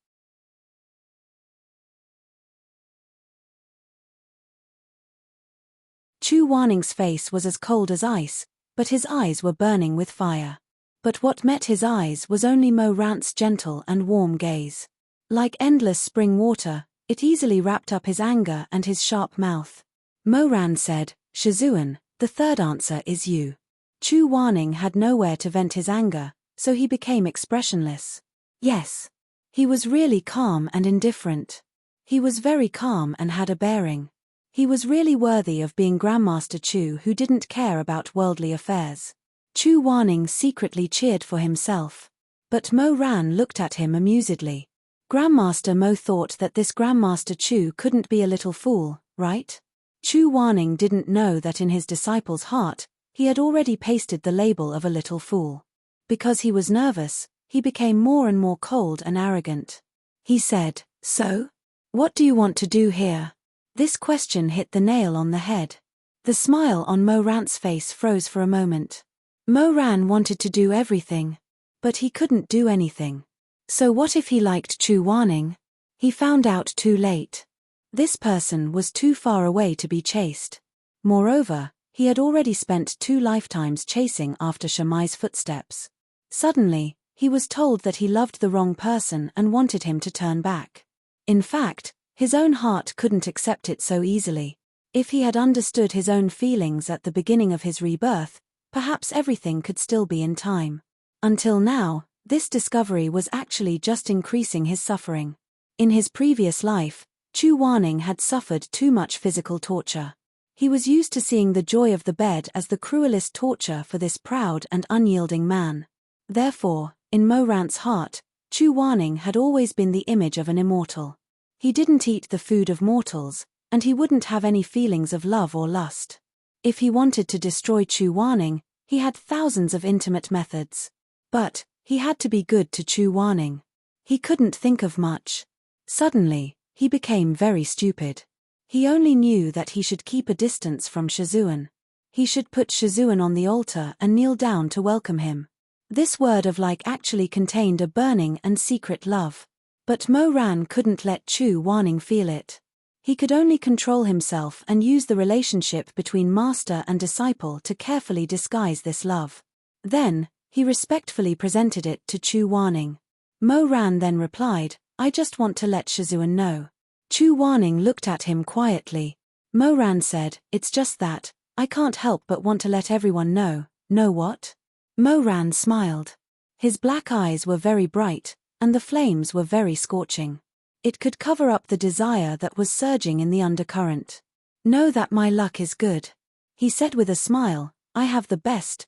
Chu Wanning's face was as cold as ice, but his eyes were burning with fire. But what met his eyes was only Mo Ran's gentle and warm gaze. Like endless spring water, it easily wrapped up his anger and his sharp mouth. Moran said, Shizun, the third answer is you. Chu Wanning had nowhere to vent his anger, so he became expressionless. Yes. He was really calm and indifferent. He was very calm and had a bearing. He was really worthy of being Grandmaster Chu, who didn't care about worldly affairs. Chu Wanning secretly cheered for himself. But Mo Ran looked at him amusedly. Grandmaster Mo thought that this Grandmaster Chu couldn't be a little fool, right? Chu Wanning didn't know that in his disciple's heart, he had already pasted the label of a little fool. Because he was nervous, he became more and more cold and arrogant. He said, So? What do you want to do here? This question hit the nail on the head. The smile on Mo Ran's face froze for a moment. Mo Ran wanted to do everything. But he couldn't do anything. So what if he liked Chu Wanning? He found out too late. This person was too far away to be chased. Moreover, he had already spent 2 lifetimes chasing after Shamai's footsteps. Suddenly, he was told that he loved the wrong person and wanted him to turn back. In fact, his own heart couldn't accept it so easily. If he had understood his own feelings at the beginning of his rebirth, perhaps everything could still be in time. Until now, this discovery was actually just increasing his suffering. In his previous life, Chu Wanning had suffered too much physical torture. He was used to seeing the joy of the bed as the cruelest torture for this proud and unyielding man. Therefore, in Mo Ran's heart, Chu Wanning had always been the image of an immortal. He didn't eat the food of mortals, and he wouldn't have any feelings of love or lust. If he wanted to destroy Chu Wanning, he had thousands of intimate methods. But he had to be good to Chu Wanning. He couldn't think of much. Suddenly, he became very stupid. He only knew that he should keep a distance from Shizun. He should put Shizun on the altar and kneel down to welcome him. This word of like actually contained a burning and secret love. But Mo Ran couldn't let Chu Wanning feel it. He could only control himself and use the relationship between master and disciple to carefully disguise this love. Then, he respectfully presented it to Chu Wanning. Mo Ran then replied, I just want to let Shizun know. Chu Wanning looked at him quietly. Mo Ran said, It's just that, I can't help but want to let everyone know. Know what? Mo Ran smiled. His black eyes were very bright, and the flames were very scorching. It could cover up the desire that was surging in the undercurrent. Know that my luck is good. He said with a smile, I have the best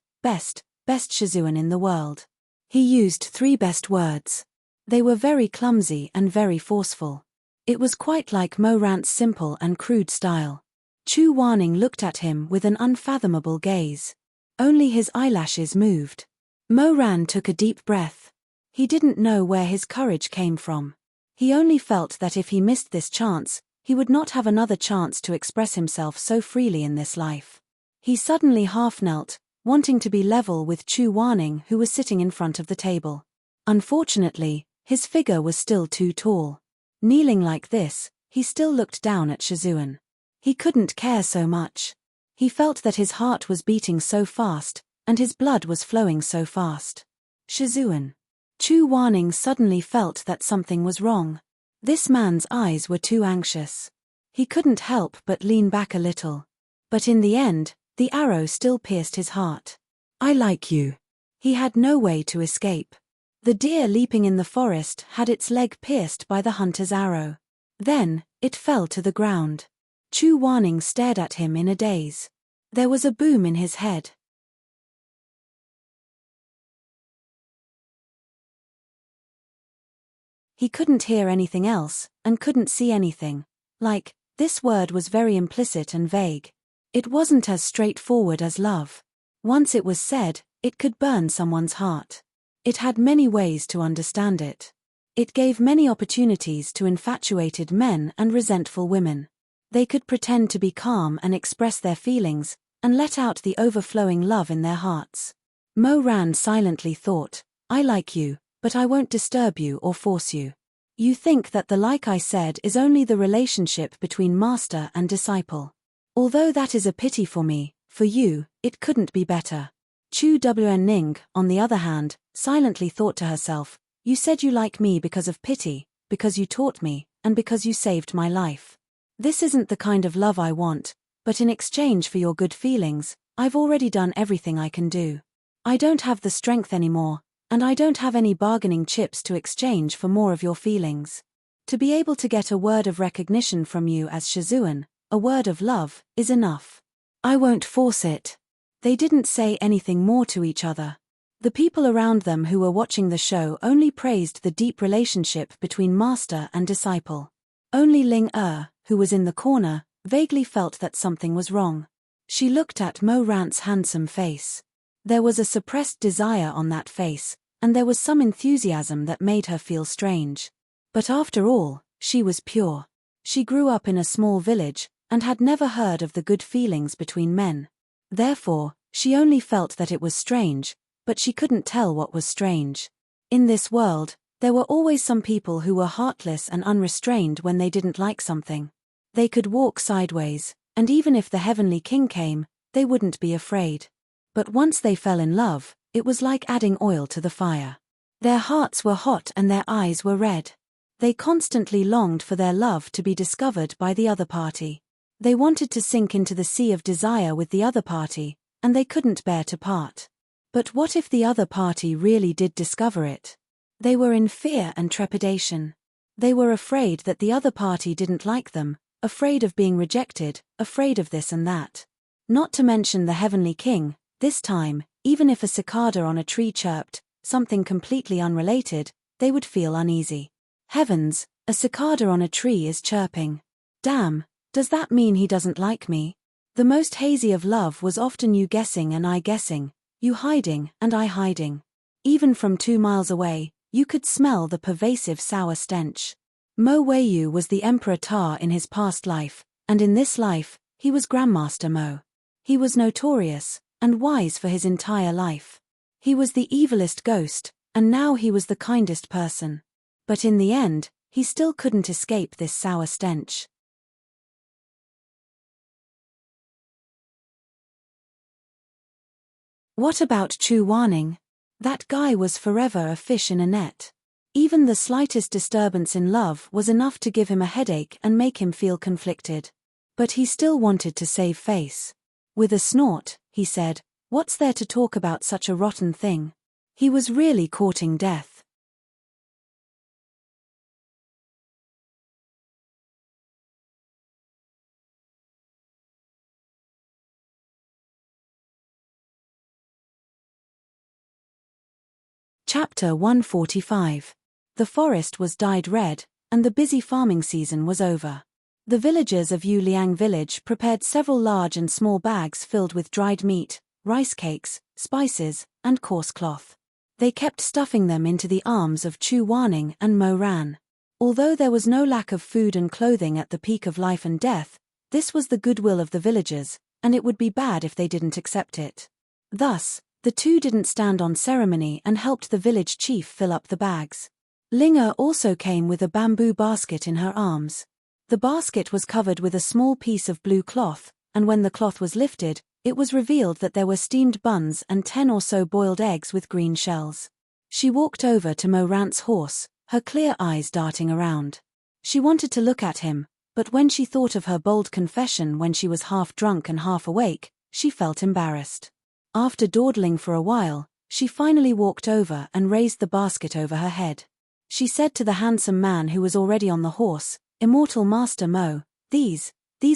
Shizun in the world. He used 3 best words. They were very clumsy and very forceful. It was quite like Mo Ran's simple and crude style. Chu Wanning looked at him with an unfathomable gaze. Only his eyelashes moved. Mo Ran took a deep breath. He didn't know where his courage came from. He only felt that if he missed this chance, he would not have another chance to express himself so freely in this life. He suddenly half-knelt, wanting to be level with Chu Wanning, who was sitting in front of the table. Unfortunately, his figure was still too tall. Kneeling like this, he still looked down at Shizun. He couldn't care so much. He felt that his heart was beating so fast, and his blood was flowing so fast. Shizun. Chu Wanning suddenly felt that something was wrong. This man's eyes were too anxious. He couldn't help but lean back a little. But in the end, the arrow still pierced his heart. I like you. He had no way to escape. The deer leaping in the forest had its leg pierced by the hunter's arrow. Then, it fell to the ground. Chu Wanning stared at him in a daze. There was a boom in his head. He couldn't hear anything else, and couldn't see anything. This word was very implicit and vague. It wasn't as straightforward as love. Once it was said, it could burn someone's heart. It had many ways to understand it. It gave many opportunities to infatuated men and resentful women. They could pretend to be calm and express their feelings, and let out the overflowing love in their hearts. Mo Ran silently thought, I like you, but I won't disturb you or force you. You think that the like I said is only the relationship between master and disciple. Although that is a pity for me, for you, it couldn't be better. Chu Wen, on the other hand, silently thought to herself, You said you like me because of pity, because you taught me, and because you saved my life. This isn't the kind of love I want, But in exchange for your good feelings, I've already done everything I can do. I don't have the strength anymore, and I don't have any bargaining chips to exchange for more of your feelings. To be able to get a word of recognition from you as Shizun, a word of love, is enough. I won't force it." They didn't say anything more to each other. The people around them who were watching the show only praised the deep relationship between master and disciple. Only Ling who was in the corner, vaguely felt that something was wrong. She looked at Mo Ran's handsome face. There was a suppressed desire on that face, and there was some enthusiasm that made her feel strange. But after all, she was pure. She grew up in a small village, and had never heard of the good feelings between men. Therefore, she only felt that it was strange, but she couldn't tell what was strange. In this world, there were always some people who were heartless and unrestrained when they didn't like something. They could walk sideways, and even if the heavenly king came, they wouldn't be afraid. But once they fell in love, it was like adding oil to the fire. Their hearts were hot and their eyes were red. They constantly longed for their love to be discovered by the other party. They wanted to sink into the sea of desire with the other party, and they couldn't bear to part. But what if the other party really did discover it? They were in fear and trepidation. They were afraid that the other party didn't like them, afraid of being rejected, afraid of this and that. Not to mention the heavenly king, this time, even if a cicada on a tree chirped, something completely unrelated, they would feel uneasy. Heavens, a cicada on a tree is chirping. Damn. Does that mean he doesn't like me? The most hazy of love was often you guessing and I guessing, you hiding and I hiding. Even from 2 miles away, you could smell the pervasive sour stench. Mo Weiyu was the Emperor Ta in his past life, and in this life, he was Grandmaster Mo. He was notorious, and wise for his entire life. He was the evilest ghost, and now he was the kindest person. But in the end, he still couldn't escape this sour stench. What about Chu Wanning? That guy was forever a fish in a net. Even the slightest disturbance in love was enough to give him a headache and make him feel conflicted. But he still wanted to save face. With a snort, he said, "What's there to talk about such a rotten thing?" He was really courting death. Chapter 145. The forest was dyed red, and the busy farming season was over. The villagers of Yuliang village prepared several large and small bags filled with dried meat, rice cakes, spices, and coarse cloth. They kept stuffing them into the arms of Chu Wanning and Mo Ran. Although there was no lack of food and clothing at the peak of life and death, this was the goodwill of the villagers, and it would be bad if they didn't accept it. Thus, the two didn't stand on ceremony and helped the village chief fill up the bags. Linga also came with a bamboo basket in her arms. The basket was covered with a small piece of blue cloth, and when the cloth was lifted, it was revealed that there were steamed buns and 10 or so boiled eggs with green shells. She walked over to Mo Rant's horse, her clear eyes darting around. She wanted to look at him, but when she thought of her bold confession when she was half drunk and half awake, she felt embarrassed. After dawdling for a while, she finally walked over and raised the basket over her head. She said to the handsome man who was already on the horse, "Immortal Master Mo, these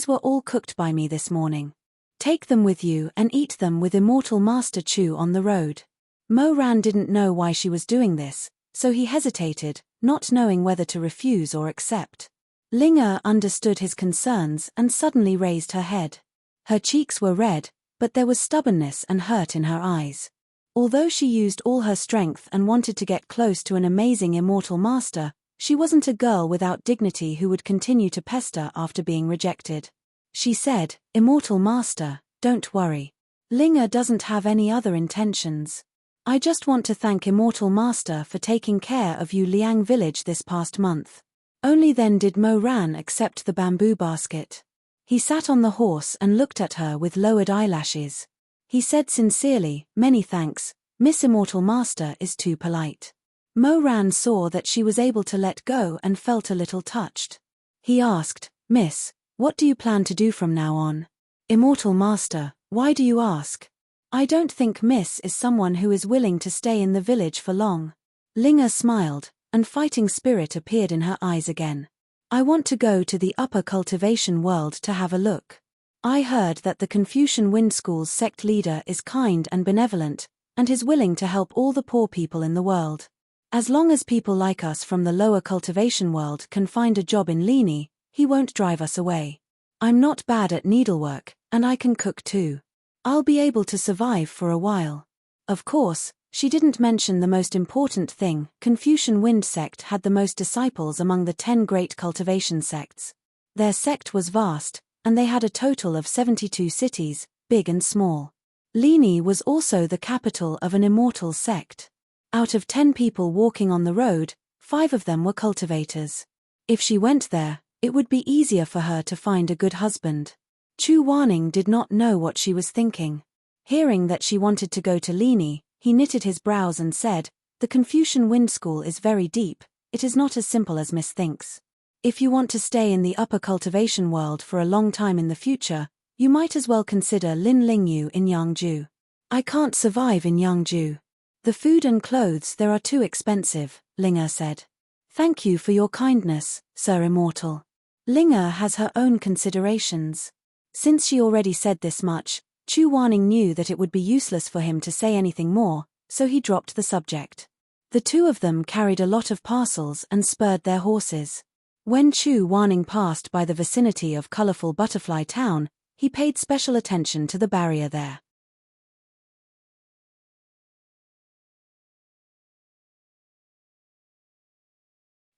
were all cooked by me this morning. Take them with you and eat them with Immortal Master Chu on the road." Mo Ran didn't know why she was doing this, so he hesitated, not knowing whether to refuse or accept. Linga understood his concerns and suddenly raised her head. Her cheeks were red, but there was stubbornness and hurt in her eyes. Although she used all her strength and wanted to get close to an amazing immortal master, she wasn't a girl without dignity who would continue to pester after being rejected. She said, "Immortal Master, don't worry. Linga doesn't have any other intentions. I just want to thank Immortal Master for taking care of Yu Liang village this past month." Only then did Mo Ran accept the bamboo basket. He sat on the horse and looked at her with lowered eyelashes. He said sincerely, "Many thanks, Miss Immortal Master is too polite." Mo Ran saw that she was able to let go and felt a little touched. He asked, "Miss, what do you plan to do from now on?" Immortal Master, why do you ask? I don't think Miss is someone who is willing to stay in the village for long. Linga smiled, and fighting spirit appeared in her eyes again. I want to go to the upper cultivation world to have a look. I heard that the Confucian Wind School's sect leader is kind and benevolent, and is willing to help all the poor people in the world. As long as people like us from the lower cultivation world can find a job in Lini, he won't drive us away. I'm not bad at needlework, and I can cook too. I'll be able to survive for a while. Of course, she didn't mention the most important thing. Confucian Wind Sect had the most disciples among the 10 great cultivation sects. Their sect was vast, and they had a total of 72 cities, big and small. Lini was also the capital of an immortal sect. Out of 10 people walking on the road, 5 of them were cultivators. If she went there, it would be easier for her to find a good husband. Chu Wanning did not know what she was thinking. Hearing that she wanted to go to Lini, he knitted his brows and said, "The Confucian Wind School is very deep, it is not as simple as Miss thinks. If you want to stay in the upper cultivation world for a long time in the future, you might as well consider Lin Lingyu in Yangju. I can't survive in Yangju. The food and clothes there are too expensive," Linga said. "Thank you for your kindness, Sir Immortal." Linga has her own considerations. Since she already said this much, Chu Wanning knew that it would be useless for him to say anything more, so he dropped the subject. The two of them carried a lot of parcels and spurred their horses. When Chu Wanning passed by the vicinity of colorful Butterfly Town, he paid special attention to the barrier there.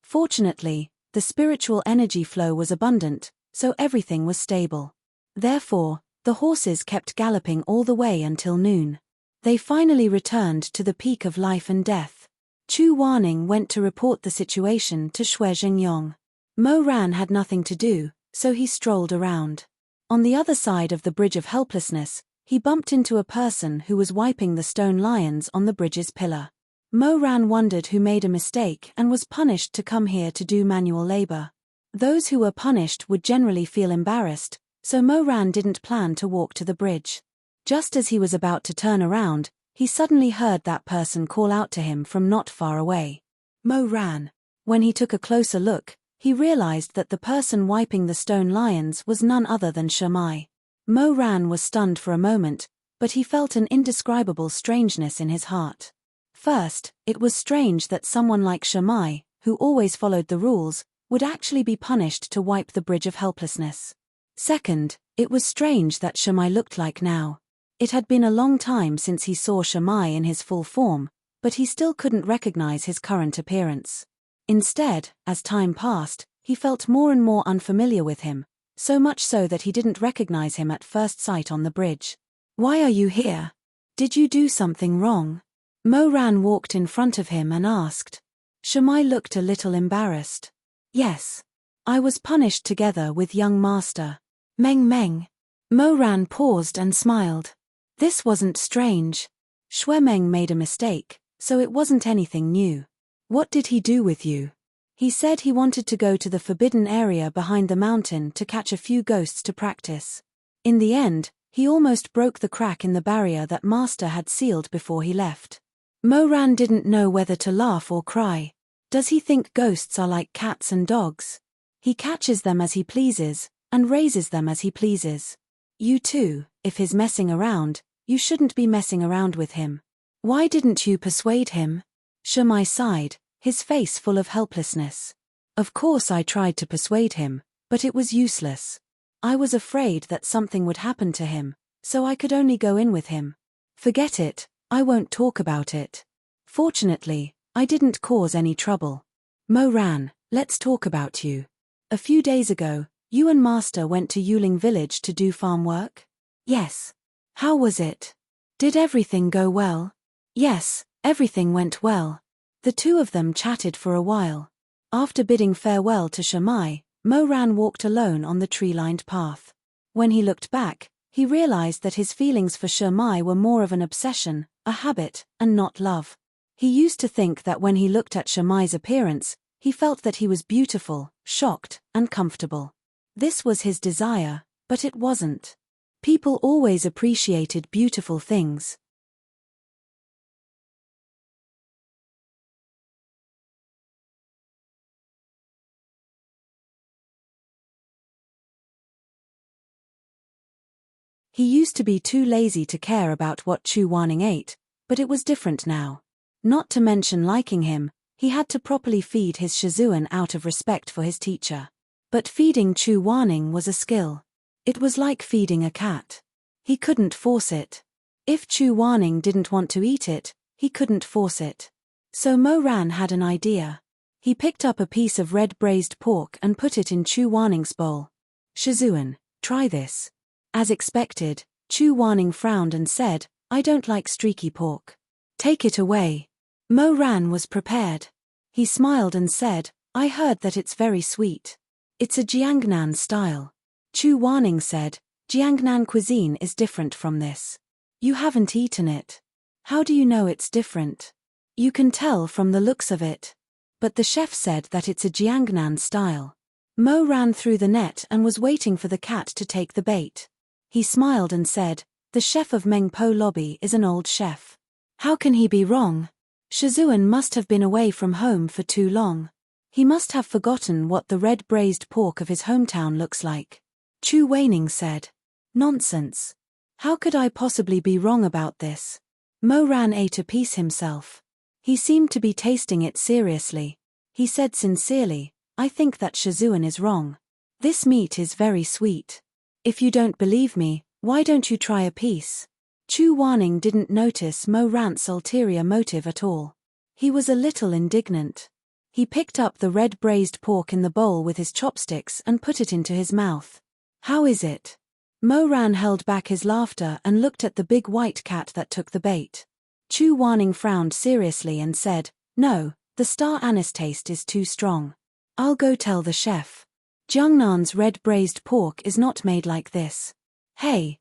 Fortunately, the spiritual energy flow was abundant, so everything was stable. Therefore, the horses kept galloping all the way until noon. They finally returned to the peak of life and death. Chu Wanning went to report the situation to Xue Jingyong. Mo Ran had nothing to do, so he strolled around. On the other side of the Bridge of Helplessness, he bumped into a person who was wiping the stone lions on the bridge's pillar. Mo Ran wondered who made a mistake and was punished to come here to do manual labor. Those who were punished would generally feel embarrassed, so Mo Ran didn't plan to walk to the bridge. Just as he was about to turn around, he suddenly heard that person call out to him from not far away. Mo Ran. When he took a closer look, he realized that the person wiping the stone lions was none other than Shimai. Mo Ran was stunned for a moment, but he felt an indescribable strangeness in his heart. First, it was strange that someone like Shimai, who always followed the rules, would actually be punished to wipe the Bridge of Helplessness. Second, it was strange that Shimai looked like now. It had been a long time since he saw Shimai in his full form, but he still couldn't recognize his current appearance. Instead, as time passed, he felt more and more unfamiliar with him, so much so that he didn't recognize him at first sight on the bridge. "Why are you here? Did you do something wrong?" Mo Ran walked in front of him and asked. Shimai looked a little embarrassed. "Yes. I was punished together with young master. Meng Meng." Mo Ran paused and smiled. This wasn't strange. Xue Meng made a mistake, so it wasn't anything new. "What did he do with you?" He said he wanted to go to the forbidden area behind the mountain to catch a few ghosts to practice. In the end, he almost broke the crack in the barrier that master had sealed before he left. Mo Ran didn't know whether to laugh or cry. Does he think ghosts are like cats and dogs? He catches them as he pleases, and raises them as he pleases. You too, if he's messing around, you shouldn't be messing around with him. Why didn't you persuade him? Shimai sighed, his face full of helplessness. Of course I tried to persuade him, but it was useless. I was afraid that something would happen to him, so I could only go in with him. Forget it, I won't talk about it. Fortunately, I didn't cause any trouble. Mo Ran, let's talk about you. A few days ago, you and Master went to Yuling village to do farm work? Yes. How was it? Did everything go well? Yes, everything went well. The two of them chatted for a while. After bidding farewell to Shimai, Mo Ran walked alone on the tree-lined path. When he looked back, he realized that his feelings for Shimai were more of an obsession, a habit, and not love. He used to think that when he looked at Shimai's appearance, he felt that he was beautiful, shocked, and comfortable. This was his desire, but it wasn't. People always appreciated beautiful things. He used to be too lazy to care about what Chu Wanning ate, but it was different now. Not to mention liking him, he had to properly feed his Shizun out of respect for his teacher. But feeding Chu Wanning was a skill. It was like feeding a cat. He couldn't force it. If Chu Wanning didn't want to eat it, he couldn't force it. So Mo Ran had an idea. He picked up a piece of red braised pork and put it in Chu Wanning's bowl. Shizun, try this. As expected, Chu Wanning frowned and said, I don't like streaky pork. Take it away. Mo Ran was prepared. He smiled and said, I heard that it's very sweet. It's a Jiangnan style. Chu Wanning said, Jiangnan cuisine is different from this. You haven't eaten it. How do you know it's different? You can tell from the looks of it. But the chef said that it's a Jiangnan style. Mo ran through the net and was waiting for the cat to take the bait. He smiled and said, the chef of Mengpo Lobby is an old chef. How can he be wrong? Shizun must have been away from home for too long. He must have forgotten what the red braised pork of his hometown looks like. Chu Wanning said. Nonsense. How could I possibly be wrong about this? Mo Ran ate a piece himself. He seemed to be tasting it seriously. He said sincerely, I think that Shizun is wrong. This meat is very sweet. If you don't believe me, why don't you try a piece? Chu Wanning didn't notice Mo Ran's ulterior motive at all. He was a little indignant. He picked up the red braised pork in the bowl with his chopsticks and put it into his mouth. How is it? Mo Ran held back his laughter and looked at the big white cat that took the bait. Chu Wanning frowned seriously and said, no, the star anise taste is too strong. I'll go tell the chef. Jiangnan's red braised pork is not made like this. Hey,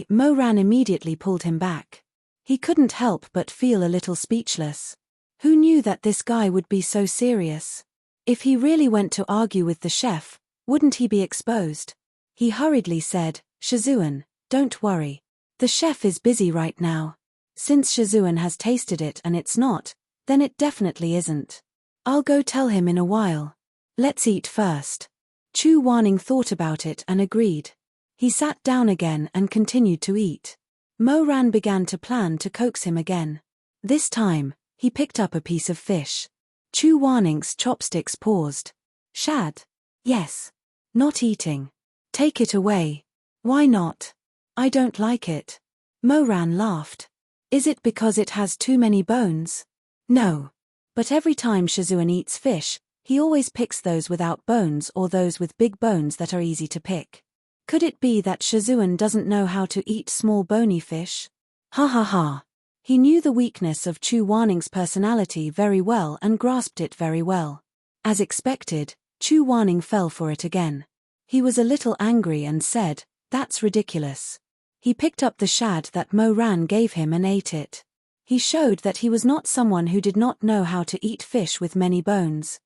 Mo Ran immediately pulled him back. He couldn't help but feel a little speechless. Who knew that this guy would be so serious? If he really went to argue with the chef, wouldn't he be exposed? He hurriedly said, Shizun, don't worry. The chef is busy right now. Since Shizun has tasted it and it's not, then it definitely isn't. I'll go tell him in a while. Let's eat first. Chu Wanning thought about it and agreed. He sat down again and continued to eat. Mo Ran began to plan to coax him again. This time, he picked up a piece of fish. Chu Wanning's chopsticks paused. Shad? Yes. Not eating. Take it away. Why not? I don't like it. Mo Ran laughed. Is it because it has too many bones? No. But every time Shizun eats fish, he always picks those without bones or those with big bones that are easy to pick. Could it be that Shizun doesn't know how to eat small bony fish? Ha ha ha. He knew the weakness of Chu Wanning's personality very well and grasped it very well. As expected, Chu Wanning fell for it again. He was a little angry and said, that's ridiculous. He picked up the shad that Mo Ran gave him and ate it. He showed that he was not someone who did not know how to eat fish with many bones.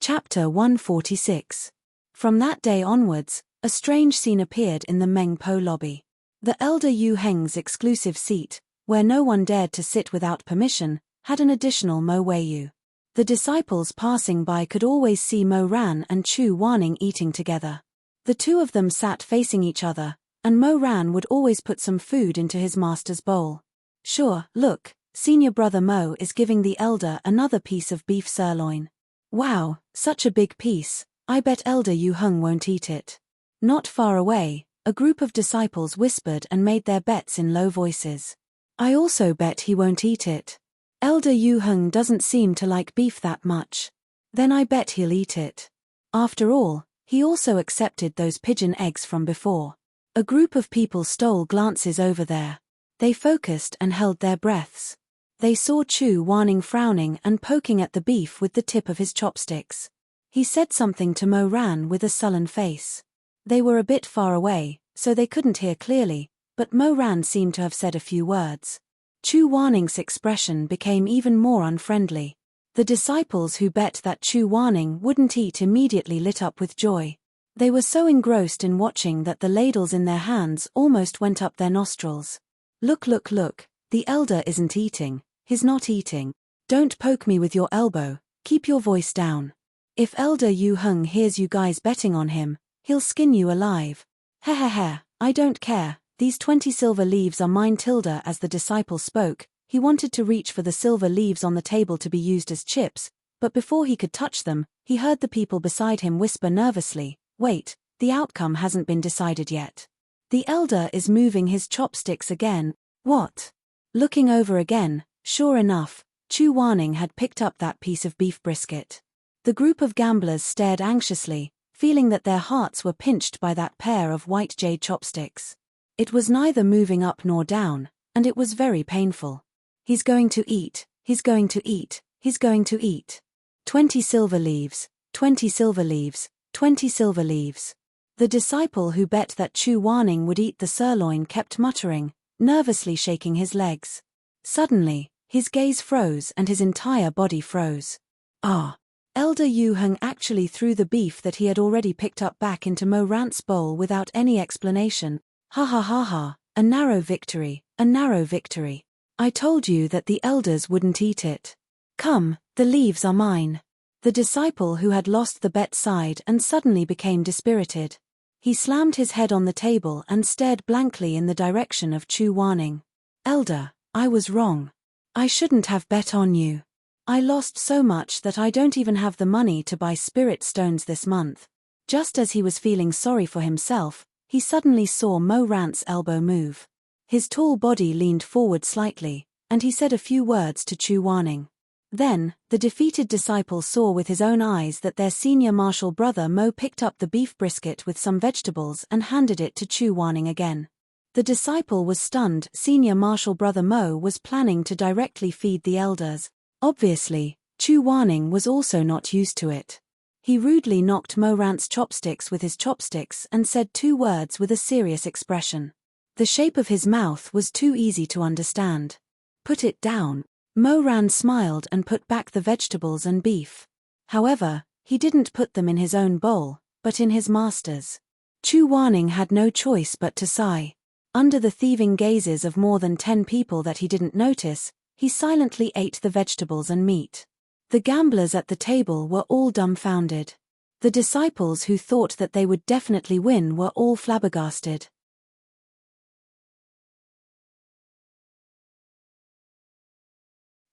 Chapter 146. From that day onwards, a strange scene appeared in the Mengpo lobby. The elder Yu Heng's exclusive seat, where no one dared to sit without permission, had an additional Mo Weiyu. The disciples passing by could always see Mo Ran and Chu Wanning eating together. The two of them sat facing each other, and Mo Ran would always put some food into his master's bowl. Sure, look, senior brother Mo is giving the elder another piece of beef sirloin. Wow, such a big piece, I bet elder Yu Heng won't eat it. Not far away, a group of disciples whispered and made their bets in low voices. I also bet he won't eat it. Elder Yu Heng doesn't seem to like beef that much. Then I bet he'll eat it. After all, he also accepted those pigeon eggs from before. A group of people stole glances over there. They focused and held their breaths. They saw Chu Wanning frowning and poking at the beef with the tip of his chopsticks. He said something to Mo Ran with a sullen face. They were a bit far away, so they couldn't hear clearly, but Mo Ran seemed to have said a few words. Chu Waning's expression became even more unfriendly. The disciples who bet that Chu Waning wouldn't eat immediately lit up with joy. They were so engrossed in watching that the ladles in their hands almost went up their nostrils. Look, look, look, the elder isn't eating, he's not eating. Don't poke me with your elbow, keep your voice down. If Elder Yu Hung hears you guys betting on him, he'll skin you alive. Heh, I don't care, these 20 silver leaves are mine. Tilda. As the disciple spoke, he wanted to reach for the silver leaves on the table to be used as chips, but before he could touch them, he heard the people beside him whisper nervously, "Wait, the outcome hasn't been decided yet. The elder is moving his chopsticks again." What? Looking over again, sure enough, Chu Waning had picked up that piece of beef brisket. The group of gamblers stared anxiously, feeling that their hearts were pinched by that pair of white jade chopsticks. It was neither moving up nor down, and it was very painful. He's going to eat, he's going to eat, he's going to eat. 20 silver leaves, 20 silver leaves, 20 silver leaves. The disciple who bet that Chu Waning would eat the sirloin kept muttering, nervously shaking his legs. Suddenly, his gaze froze and his entire body froze. Ah! Elder Yu Hung actually threw the beef that he had already picked up back into Mo Rant's bowl without any explanation. Ha ha ha ha, a narrow victory, a narrow victory. I told you that the elders wouldn't eat it. Come, the leaves are mine. The disciple who had lost the bet sighed and suddenly became dispirited. He slammed his head on the table and stared blankly in the direction of Chu Waning. Elder, I was wrong. I shouldn't have bet on you. I lost so much that I don't even have the money to buy spirit stones this month. Just as he was feeling sorry for himself, he suddenly saw Mo Rant's elbow move. His tall body leaned forward slightly, and he said a few words to Chu Waning. Then, the defeated disciple saw with his own eyes that their senior martial brother Mo picked up the beef brisket with some vegetables and handed it to Chu Waning again. The disciple was stunned. Senior martial brother Mo was planning to directly feed the elders. Obviously, Chu Waning was also not used to it. He rudely knocked Mo Rant's chopsticks with his chopsticks and said 2 words with a serious expression. The shape of his mouth was too easy to understand. Put it down. Mo Ran smiled and put back the vegetables and beef. However, he didn't put them in his own bowl, but in his master's. Chu Waning had no choice but to sigh. Under the thieving gazes of more than 10 people that he didn't notice, he silently ate the vegetables and meat. The gamblers at the table were all dumbfounded. The disciples who thought that they would definitely win were all flabbergasted.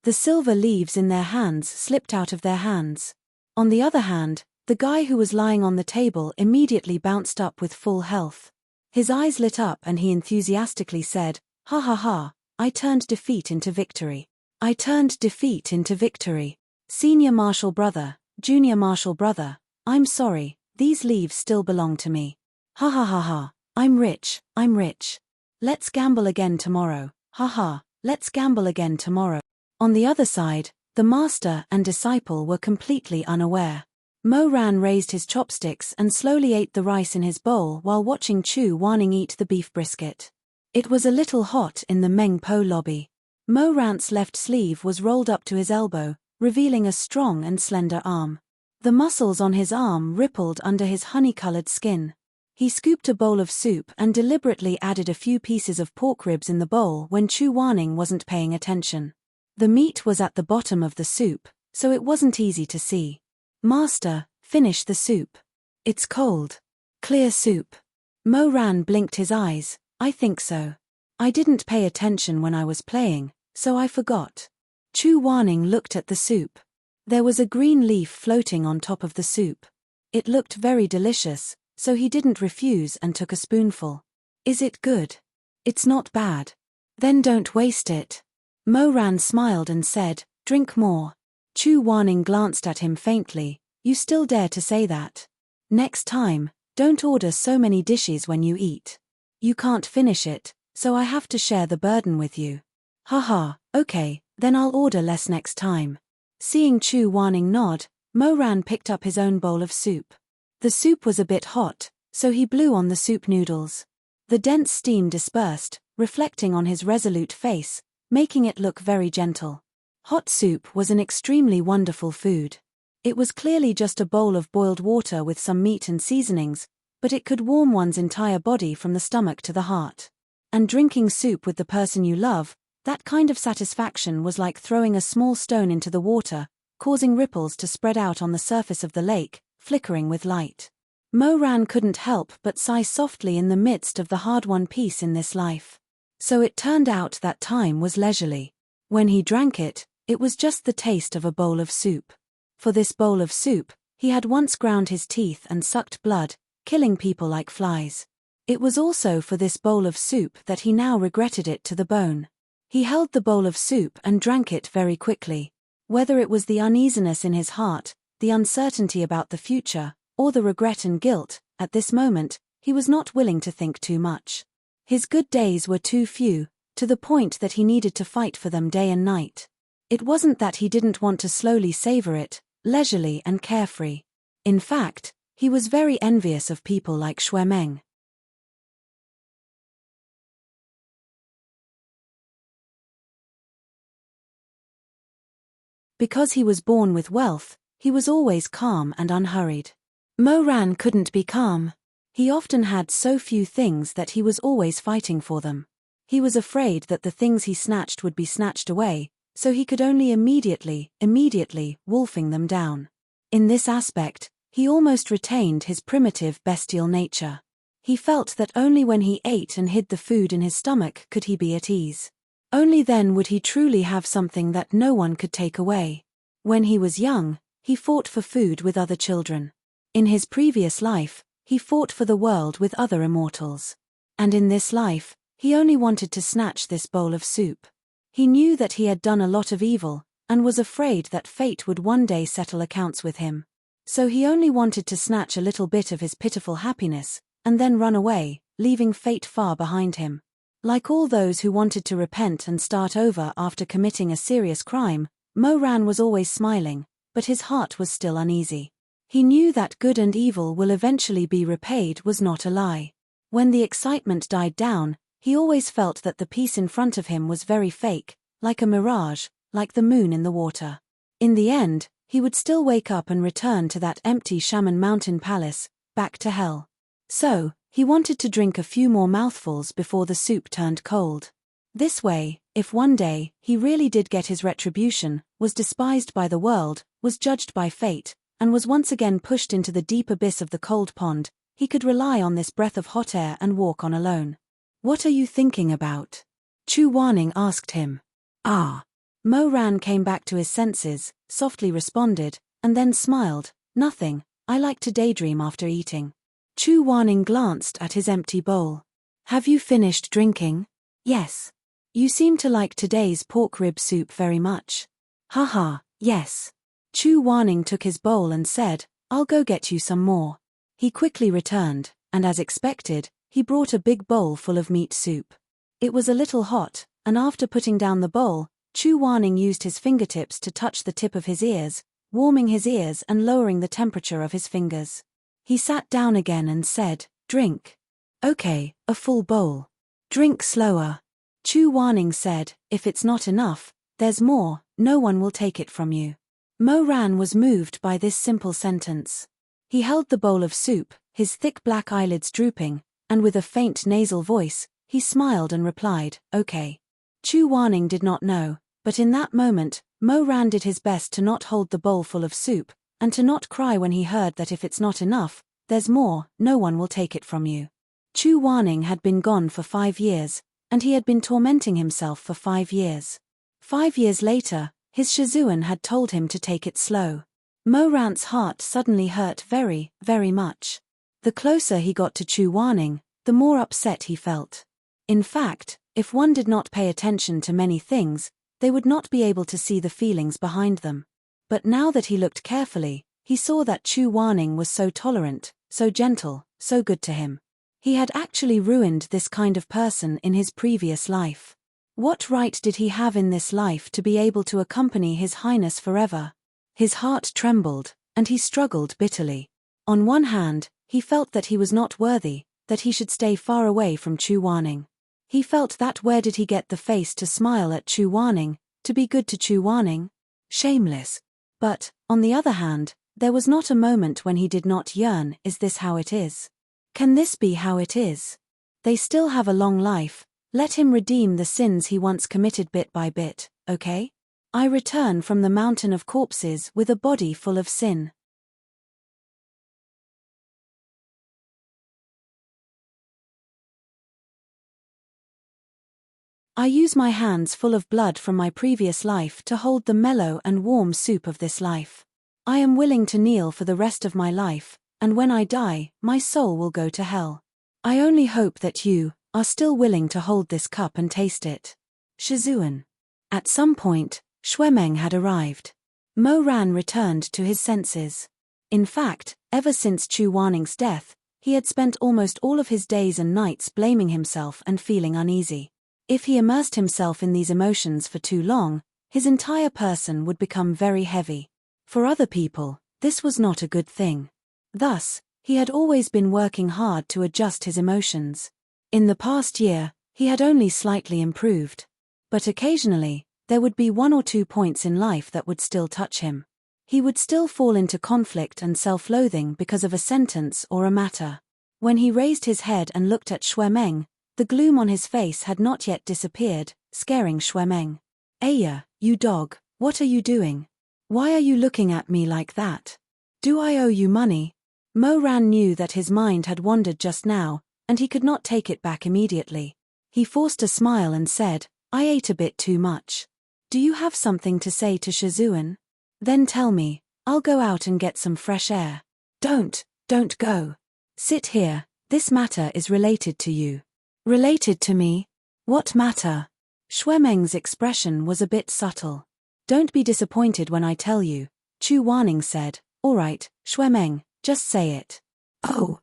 The silver leaves in their hands slipped out of their hands. On the other hand, the guy who was lying on the table immediately bounced up with full health. His eyes lit up and he enthusiastically said, "Ha ha ha, I turned defeat into victory. I turned defeat into victory. Senior martial brother, junior martial brother, I'm sorry, these leaves still belong to me. Ha ha ha ha, I'm rich, I'm rich. Let's gamble again tomorrow, ha ha, let's gamble again tomorrow." On the other side, the master and disciple were completely unaware. Mo Ran raised his chopsticks and slowly ate the rice in his bowl while watching Chu Waning eat the beef brisket. It was a little hot in the Meng Po lobby. Mo Rant's left sleeve was rolled up to his elbow, revealing a strong and slender arm. The muscles on his arm rippled under his honey-colored skin. He scooped a bowl of soup and deliberately added a few pieces of pork ribs in the bowl when Chu Waning wasn't paying attention. The meat was at the bottom of the soup, so it wasn't easy to see. "Master, finish the soup. It's cold." "Clear soup." Mo Ran blinked his eyes. "I think so. I didn't pay attention when I was playing, so I forgot." Chu Waning looked at the soup. There was a green leaf floating on top of the soup. It looked very delicious, so he didn't refuse and took a spoonful. "Is it good?" "It's not bad." "Then don't waste it." Mo Ran smiled and said, "Drink more." Chu Waning glanced at him faintly. "You still dare to say that? Next time, don't order so many dishes when you eat. You can't finish it, so I have to share the burden with you." "Haha, okay, then I'll order less next time." Seeing Chu Waning nod, Moran picked up his own bowl of soup. The soup was a bit hot, so he blew on the soup noodles. The dense steam dispersed, reflecting on his resolute face, making it look very gentle. Hot soup was an extremely wonderful food. It was clearly just a bowl of boiled water with some meat and seasonings, but it could warm one's entire body from the stomach to the heart. And drinking soup with the person you love, that kind of satisfaction was like throwing a small stone into the water, causing ripples to spread out on the surface of the lake, flickering with light. Moran couldn't help but sigh softly in the midst of the hard-won peace in this life. So it turned out that time was leisurely. When he drank it, it was just the taste of a bowl of soup. For this bowl of soup, he had once ground his teeth and sucked blood, killing people like flies. It was also for this bowl of soup that he now regretted it to the bone. He held the bowl of soup and drank it very quickly. Whether it was the uneasiness in his heart, the uncertainty about the future, or the regret and guilt, at this moment, he was not willing to think too much. His good days were too few, to the point that he needed to fight for them day and night. It wasn't that he didn't want to slowly savor it, leisurely and carefree. In fact, he was very envious of people like Shuemeng. Because he was born with wealth, he was always calm and unhurried. Moran couldn't be calm. He often had so few things that he was always fighting for them. He was afraid that the things he snatched would be snatched away, so he could only immediately, wolfing them down. In this aspect, he almost retained his primitive bestial nature. He felt that only when he ate and hid the food in his stomach could he be at ease. Only then would he truly have something that no one could take away. When he was young, he fought for food with other children. In his previous life, he fought for the world with other immortals. And in this life, he only wanted to snatch this bowl of soup. He knew that he had done a lot of evil, and was afraid that fate would one day settle accounts with him. So he only wanted to snatch a little bit of his pitiful happiness, and then run away, leaving fate far behind him. Like all those who wanted to repent and start over after committing a serious crime, Moran was always smiling, but his heart was still uneasy. He knew that good and evil will eventually be repaid was not a lie. When the excitement died down, he always felt that the peace in front of him was very fake, like a mirage, like the moon in the water. In the end, he would still wake up and return to that empty Shaman Mountain palace, back to hell. So, he wanted to drink a few more mouthfuls before the soup turned cold. This way, if one day he really did get his retribution, was despised by the world, was judged by fate, and was once again pushed into the deep abyss of the cold pond, he could rely on this breath of hot air and walk on alone. "What are you thinking about?" Chu Wanning asked him. "Ah." Moran came back to his senses, softly responded, and then smiled. "Nothing, I like to daydream after eating." Chu Wanning glanced at his empty bowl. "Have you finished drinking?" "Yes." "You seem to like today's pork rib soup very much." "Haha, yes." Chu Wanning took his bowl and said, "I'll go get you some more." He quickly returned, and as expected, he brought a big bowl full of meat soup. It was a little hot, and after putting down the bowl, Chu Wanning used his fingertips to touch the tip of his ears, warming his ears and lowering the temperature of his fingers. He sat down again and said, "Drink." "Okay, a full bowl." "Drink slower." Chu Wanning said, "If it's not enough, there's more, no one will take it from you." Moran was moved by this simple sentence. He held the bowl of soup, his thick black eyelids drooping, and with a faint nasal voice, he smiled and replied, "Okay." Chu Wanning did not know, but in that moment, Moran did his best to not hold the bowl full of soup, and to not cry when he heard that if it's not enough, there's more, no one will take it from you. Chu Wanning had been gone for 5 years, and he had been tormenting himself for 5 years. 5 years later, his Shizun had told him to take it slow. Moran's heart suddenly hurt very, very much. The closer he got to Chu Wanning, the more upset he felt. In fact, if one did not pay attention to many things, they would not be able to see the feelings behind them. But now that he looked carefully, he saw that Chu Wanning was so tolerant, so gentle, so good to him. He had actually ruined this kind of person in his previous life. What right did he have in this life to be able to accompany His Highness forever? His heart trembled, and he struggled bitterly. On one hand, he felt that he was not worthy, that he should stay far away from Chu Wanning. He felt that where did he get the face to smile at Chu Wanning, to be good to Chu Wanning? Shameless. But, on the other hand, there was not a moment when he did not yearn, is this how it is? Can this be how it is? They still have a long life, let him redeem the sins he once committed bit by bit, okay? I return from the mountain of corpses with a body full of sin. I use my hands full of blood from my previous life to hold the mellow and warm soup of this life. I am willing to kneel for the rest of my life, and when I die, my soul will go to hell. I only hope that you are still willing to hold this cup and taste it. Shizun. At some point, Xuemeng had arrived. Mo Ran returned to his senses. In fact, ever since Chu Wanning's death, he had spent almost all of his days and nights blaming himself and feeling uneasy. If he immersed himself in these emotions for too long, his entire person would become very heavy. For other people, this was not a good thing. Thus, he had always been working hard to adjust his emotions. In the past year, he had only slightly improved. But occasionally, there would be 1 or 2 points in life that would still touch him. He would still fall into conflict and self-loathing because of a sentence or a matter. When he raised his head and looked at Xuemeng, the gloom on his face had not yet disappeared, scaring Xuemeng. Aya, you dog, what are you doing? Why are you looking at me like that? Do I owe you money? Mo Ran knew that his mind had wandered just now, and he could not take it back immediately. He forced a smile and said, I ate a bit too much. Do you have something to say to Shizun? Then tell me, I'll go out and get some fresh air. Don't go. Sit here, this matter is related to you. Related to me? What matter? Xuemeng's expression was a bit subtle. Don't be disappointed when I tell you, Chu Wanning said. All right, Xuemeng, just say it. Oh.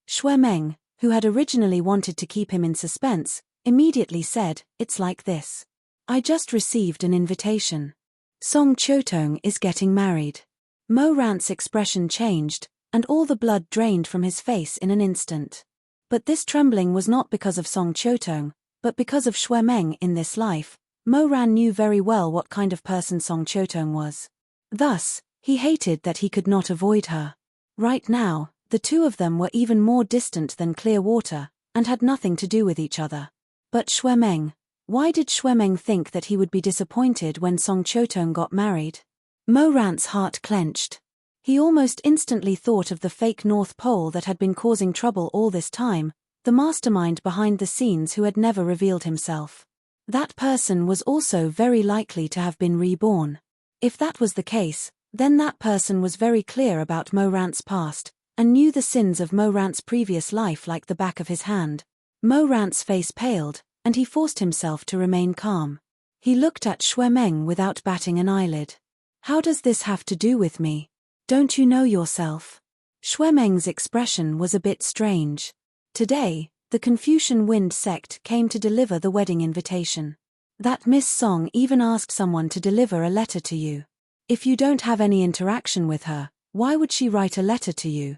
Xuemeng, who had originally wanted to keep him in suspense, immediately said, it's like this. I just received an invitation. Song Chotong is getting married. Mo Ran's expression changed, and all the blood drained from his face in an instant. But this trembling was not because of Song Chotong, but because of Xuemeng in this life. Mo Ran knew very well what kind of person Song Chotong was. Thus, he hated that he could not avoid her. Right now, the two of them were even more distant than clear water, and had nothing to do with each other. But Xuemeng, why did Xuemeng think that he would be disappointed when Song Chotong got married? Mo Ran's heart clenched. He almost instantly thought of the fake North Pole that had been causing trouble all this time, the mastermind behind the scenes who had never revealed himself. That person was also very likely to have been reborn. If that was the case, then that person was very clear about Mo Ran's past, and knew the sins of Mo Ran's previous life like the back of his hand. Mo Ran's face paled, and he forced himself to remain calm. He looked at Xuemeng without batting an eyelid. How does this have to do with me? Don't you know yourself? Xuemeng's expression was a bit strange. Today, the Confucian Wind sect came to deliver the wedding invitation. That Miss Song even asked someone to deliver a letter to you. If you don't have any interaction with her, why would she write a letter to you?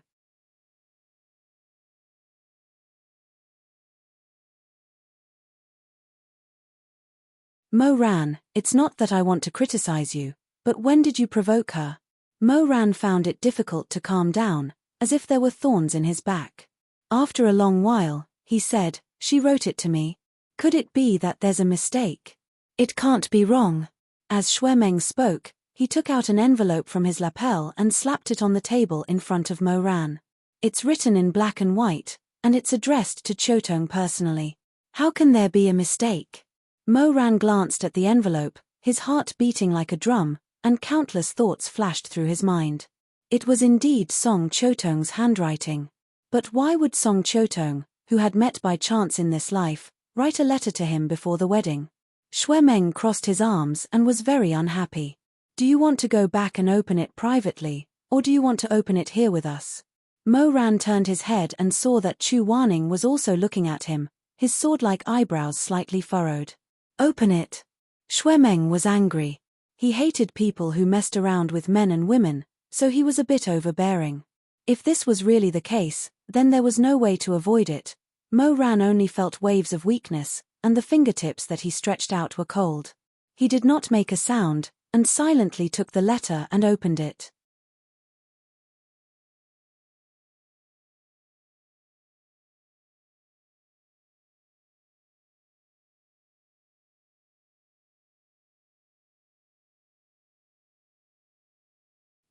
Mo Ran, it's not that I want to criticize you, but when did you provoke her? Mo Ran found it difficult to calm down, as if there were thorns in his back. After a long while, he said, she wrote it to me. Could it be that there's a mistake? It can't be wrong. As Xuemeng spoke, he took out an envelope from his lapel and slapped it on the table in front of Mo Ran. It's written in black and white, and it's addressed to Chotong personally. How can there be a mistake? Mo Ran glanced at the envelope, his heart beating like a drum, and countless thoughts flashed through his mind. It was indeed Song Chotong's handwriting. But why would Song Chotong, who had met by chance in this life, write a letter to him before the wedding? Xuemeng crossed his arms and was very unhappy. Do you want to go back and open it privately, or do you want to open it here with us? Mo Ran turned his head and saw that Chu Wanning was also looking at him, his sword-like eyebrows slightly furrowed. Open it. Xuemeng was angry. He hated people who messed around with men and women, so he was a bit overbearing. If this was really the case, then there was no way to avoid it. Mo Ran only felt waves of weakness, and the fingertips that he stretched out were cold. He did not make a sound, and silently took the letter and opened it.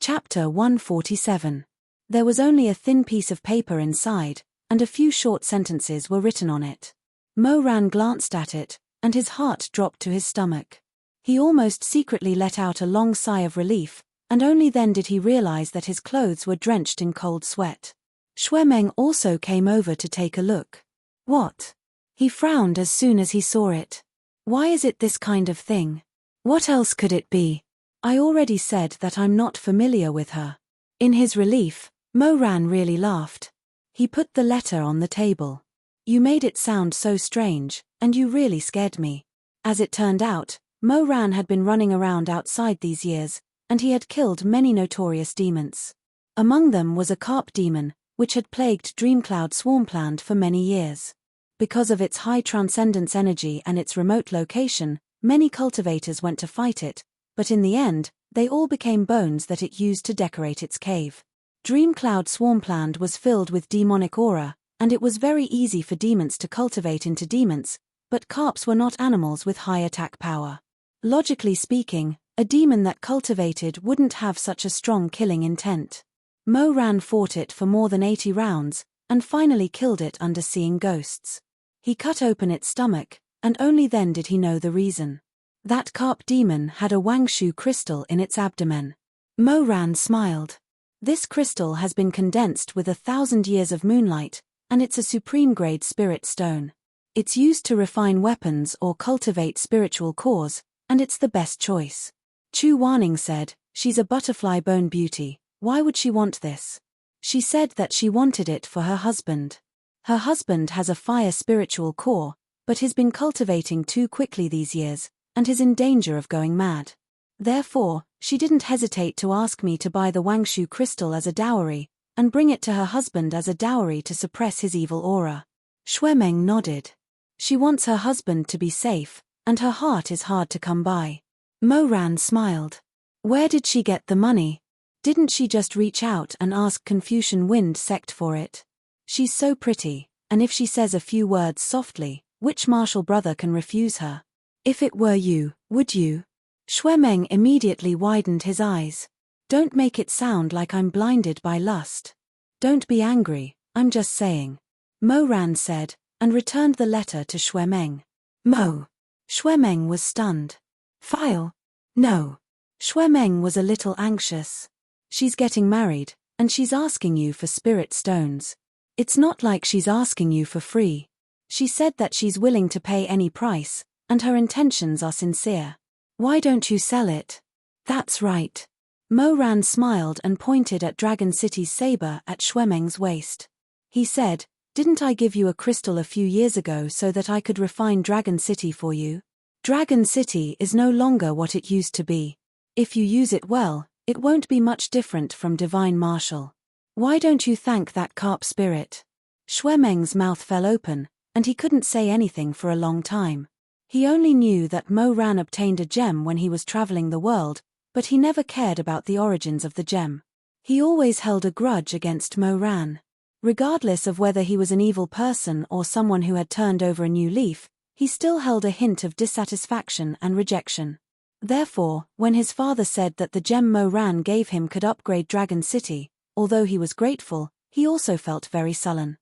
Chapter 147. There was only a thin piece of paper inside, and a few short sentences were written on it. Mo Ran glanced at it, and his heart dropped to his stomach. He almost secretly let out a long sigh of relief, and only then did he realize that his clothes were drenched in cold sweat. Xue Meng also came over to take a look. What? He frowned as soon as he saw it. Why is it this kind of thing? What else could it be? I already said that I'm not familiar with her. In his relief, Mo Ran really laughed. He put the letter on the table. You made it sound so strange, and you really scared me. As it turned out, Mo Ran had been running around outside these years, and he had killed many notorious demons. Among them was a carp demon, which had plagued Dreamcloud Swarmland for many years. Because of its high transcendence energy and its remote location, many cultivators went to fight it, but in the end, they all became bones that it used to decorate its cave. Dreamcloud Swarmland was filled with demonic aura, and it was very easy for demons to cultivate into demons, but carps were not animals with high attack power. Logically speaking, a demon that cultivated wouldn't have such a strong killing intent. Mo Ran fought it for more than 80 rounds, and finally killed it under seeing ghosts. He cut open its stomach, and only then did he know the reason. That carp demon had a Wangshu crystal in its abdomen. Mo Ran smiled. This crystal has been condensed with 1,000 years of moonlight, and it's a supreme-grade spirit stone. It's used to refine weapons or cultivate spiritual cores, and it's the best choice. Chu Wanning said, she's a butterfly bone beauty, why would she want this? She said that she wanted it for her husband. Her husband has a fire spiritual core, but he's been cultivating too quickly these years, and is in danger of going mad. Therefore, she didn't hesitate to ask me to buy the Wangshu crystal as a dowry, and bring it to her husband as a dowry to suppress his evil aura. Xue Meng nodded. She wants her husband to be safe, and her heart is hard to come by. Mo Ran smiled. Where did she get the money? Didn't she just reach out and ask Confucian Wind Sect for it? She's so pretty, and if she says a few words softly, which martial brother can refuse her? If it were you, would you? Xue Meng immediately widened his eyes. Don't make it sound like I'm blinded by lust. Don't be angry, I'm just saying. Mo Ran said, and returned the letter to Xue Meng. Mo. Xue Meng was stunned. File? No. Xue Meng was a little anxious. She's getting married, and she's asking you for spirit stones. It's not like she's asking you for free. She said that she's willing to pay any price, and her intentions are sincere. Why don't you sell it? That's right. Mo Ran smiled and pointed at Dragon City's saber at Xue Meng's waist. He said, didn't I give you a crystal a few years ago so that I could refine Dragon City for you? Dragon City is no longer what it used to be. If you use it well, it won't be much different from Divine Martial. Why don't you thank that carp spirit? Xue Meng's mouth fell open, and he couldn't say anything for a long time. He only knew that Mo Ran obtained a gem when he was traveling the world, but he never cared about the origins of the gem. He always held a grudge against Mo Ran. Regardless of whether he was an evil person or someone who had turned over a new leaf, he still held a hint of dissatisfaction and rejection. Therefore, when his father said that the gem Mo Ran gave him could upgrade Dragon City, although he was grateful, he also felt very sullen.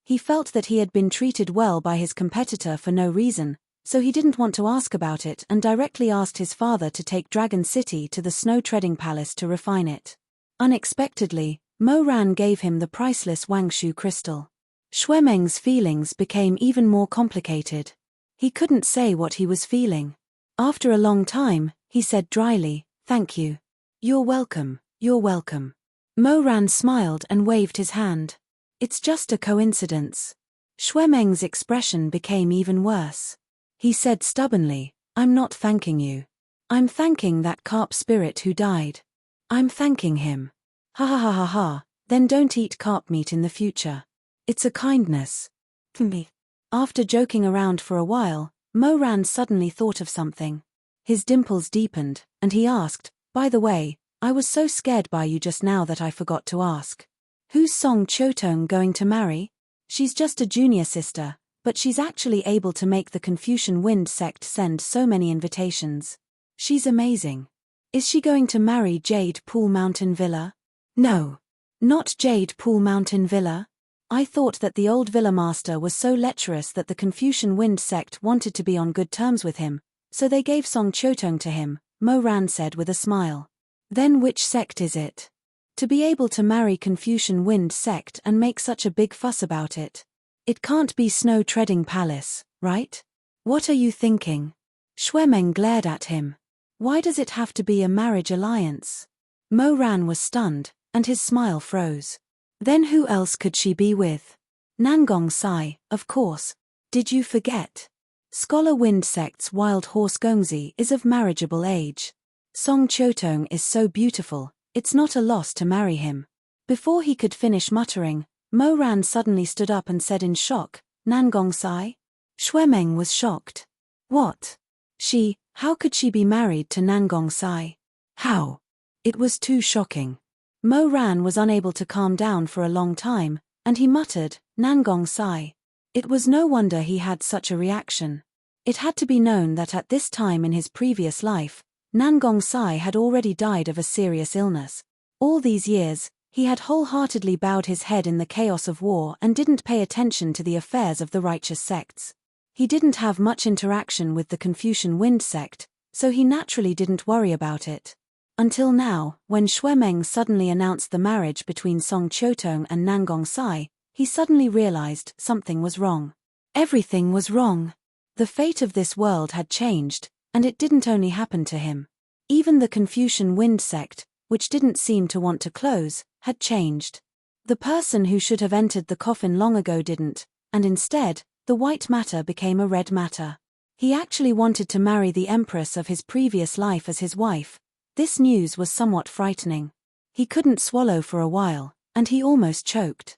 He felt that he had been treated well by his competitor for no reason, so he didn't want to ask about it and directly asked his father to take Dragon City to the Snow Treading Palace to refine it. Unexpectedly, Mo Ran gave him the priceless Wangshu crystal. Xue Meng's feelings became even more complicated. He couldn't say what he was feeling. After a long time, he said dryly, "Thank you. You're welcome, you're welcome." Mo Ran smiled and waved his hand. It's just a coincidence. Shuemeng's expression became even worse. He said stubbornly, I'm not thanking you. I'm thanking that carp spirit who died. I'm thanking him. Ha ha ha ha ha, then don't eat carp meat in the future. It's a kindness. Me. After joking around for a while, Moran suddenly thought of something. His dimples deepened, and he asked, by the way, I was so scared by you just now that I forgot to ask. Who's Song Chotong going to marry? She's just a junior sister, but she's actually able to make the Confucian Wind sect send so many invitations. She's amazing. Is she going to marry Jade Pool Mountain Villa? No. Not Jade Pool Mountain Villa. I thought that the old villa master was so lecherous that the Confucian Wind sect wanted to be on good terms with him, so they gave Song Chotong to him, Moran said with a smile. Then which sect is it? To be able to marry Confucian Wind sect and make such a big fuss about it. It can't be Snow Treading Palace, right? What are you thinking? Shuemeng glared at him. Why does it have to be a marriage alliance? Moran was stunned, and his smile froze. Then who else could she be with? Nangong Sai, of course. Did you forget? Scholar Wind sect's wild horse Gongzi is of marriageable age. Song Chotong is so beautiful, it's not a loss to marry him. Before he could finish muttering, Moran suddenly stood up and said in shock, Nangong Sai? Shuemeng was shocked. What? How could she be married to Nangong Sai? How? It was too shocking. Moran was unable to calm down for a long time, and he muttered, Nangong Sai. It was no wonder he had such a reaction. It had to be known that at this time in his previous life, Nangong Sai had already died of a serious illness. All these years, he had wholeheartedly bowed his head in the chaos of war and didn't pay attention to the affairs of the righteous sects. He didn't have much interaction with the Confucian Wind sect, so he naturally didn't worry about it. Until now, when Shuemeng suddenly announced the marriage between Song Chotong and Nangong Sai, he suddenly realized something was wrong. Everything was wrong. The fate of this world had changed, and it didn't only happen to him. Even the Confucian Wind sect, which didn't seem to want to close, had changed. The person who should have entered the coffin long ago didn't, and instead, the white matter became a red matter. He actually wanted to marry the empress of his previous life as his wife. This news was somewhat frightening. He couldn't swallow for a while, and he almost choked.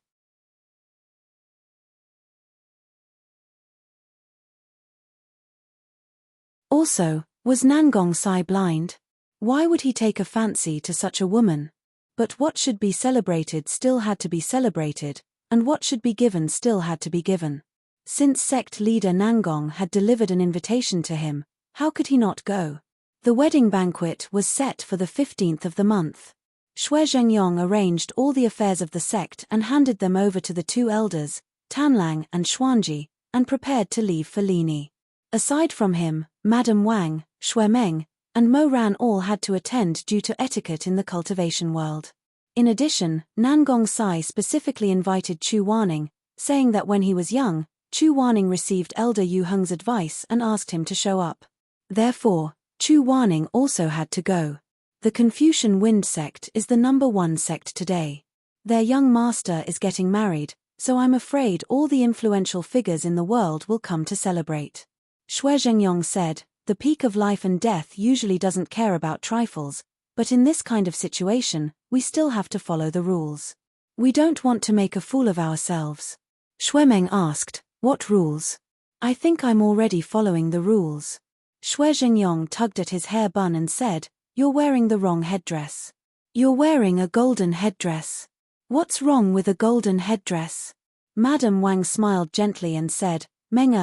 Also, was Nangong Sai blind? Why would he take a fancy to such a woman? But what should be celebrated still had to be celebrated, and what should be given still had to be given. Since sect leader Nangong had delivered an invitation to him, how could he not go? The wedding banquet was set for the 15th of the month. Xue Zhengyong arranged all the affairs of the sect and handed them over to the two elders, Tanlang and Xuanji, and prepared to leave for Lini. Aside from him, Madame Wang, Shuemeng, and Moran all had to attend due to etiquette in the cultivation world. In addition, Nangong Sai specifically invited Chu Waning, saying that when he was young, Chu Waning received Elder Yu Heng's advice and asked him to show up. Therefore, Chu Waning also had to go. The Confucian Wind sect is the #1 sect today. Their young master is getting married, so I'm afraid all the influential figures in the world will come to celebrate. Xue Zhengyong said, the peak of life and death usually doesn't care about trifles, but in this kind of situation, we still have to follow the rules. We don't want to make a fool of ourselves. Shuemeng asked, what rules? I think I'm already following the rules. Xue Zhengyong tugged at his hair bun and said, you're wearing the wrong headdress. You're wearing a golden headdress. What's wrong with a golden headdress? Madame Wang smiled gently and said, Meng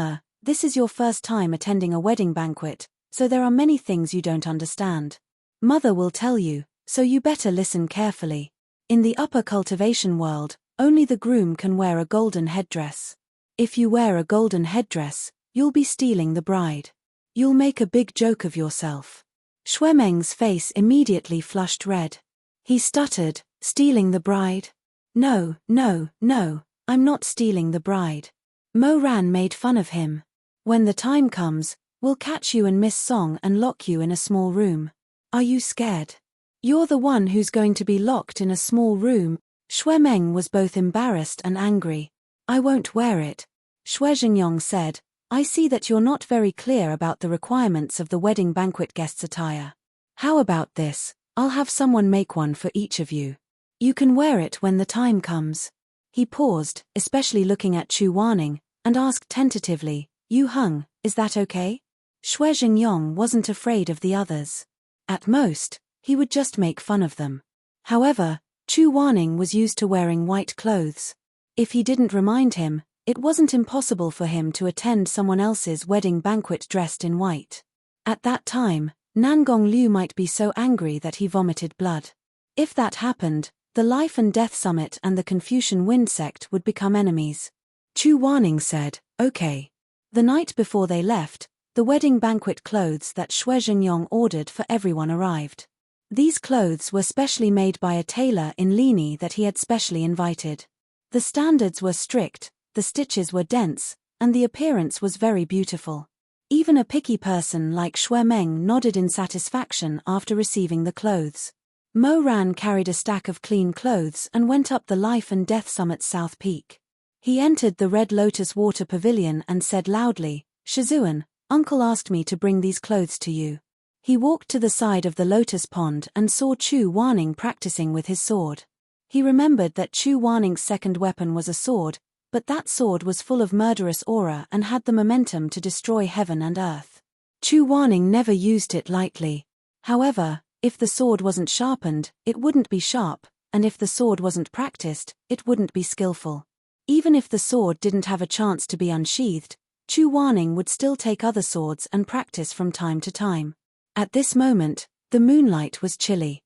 this is your first time attending a wedding banquet, so there are many things you don't understand. Mother will tell you, so you better listen carefully. In the upper cultivation world, only the groom can wear a golden headdress. If you wear a golden headdress, you'll be stealing the bride. You'll make a big joke of yourself. Shuemeng's face immediately flushed red. He stuttered, stealing the bride? No, I'm not stealing the bride. Moran made fun of him. When the time comes, we'll catch you and Miss Song and lock you in a small room. Are you scared? You're the one who's going to be locked in a small room. Shui Meng was both embarrassed and angry. I won't wear it. Shui Jingyong said, I see that you're not very clear about the requirements of the wedding banquet guest's attire. How about this? I'll have someone make one for each of you. You can wear it when the time comes. He paused, especially looking at Chu Wanning, and asked tentatively, Yu Heng, is that okay? Shui Jingyong wasn't afraid of the others. At most, he would just make fun of them. However, Chu Wanning was used to wearing white clothes. If he didn't remind him, it wasn't impossible for him to attend someone else's wedding banquet dressed in white. At that time, Nangong Liu might be so angry that he vomited blood. If that happened, the Life and Death Summit and the Confucian Wind Sect would become enemies. Chu Wanning said, okay. The night before they left, the wedding banquet clothes that Shui Jingyong ordered for everyone arrived. These clothes were specially made by a tailor in Lini that he had specially invited. The standards were strict, the stitches were dense, and the appearance was very beautiful. Even a picky person like Shui Meng nodded in satisfaction after receiving the clothes. Mo Ran carried a stack of clean clothes and went up the Life and Death Summit's south peak. He entered the Red Lotus Water Pavilion and said loudly, Shizun, Uncle asked me to bring these clothes to you. He walked to the side of the lotus pond and saw Chu Wanning practicing with his sword. He remembered that Chu Wanning's second weapon was a sword, but that sword was full of murderous aura and had the momentum to destroy heaven and earth. Chu Wanning never used it lightly. However, if the sword wasn't sharpened, it wouldn't be sharp, and if the sword wasn't practiced, it wouldn't be skillful. Even if the sword didn't have a chance to be unsheathed, Chu Wanning would still take other swords and practice from time to time. At this moment, the moonlight was chilly.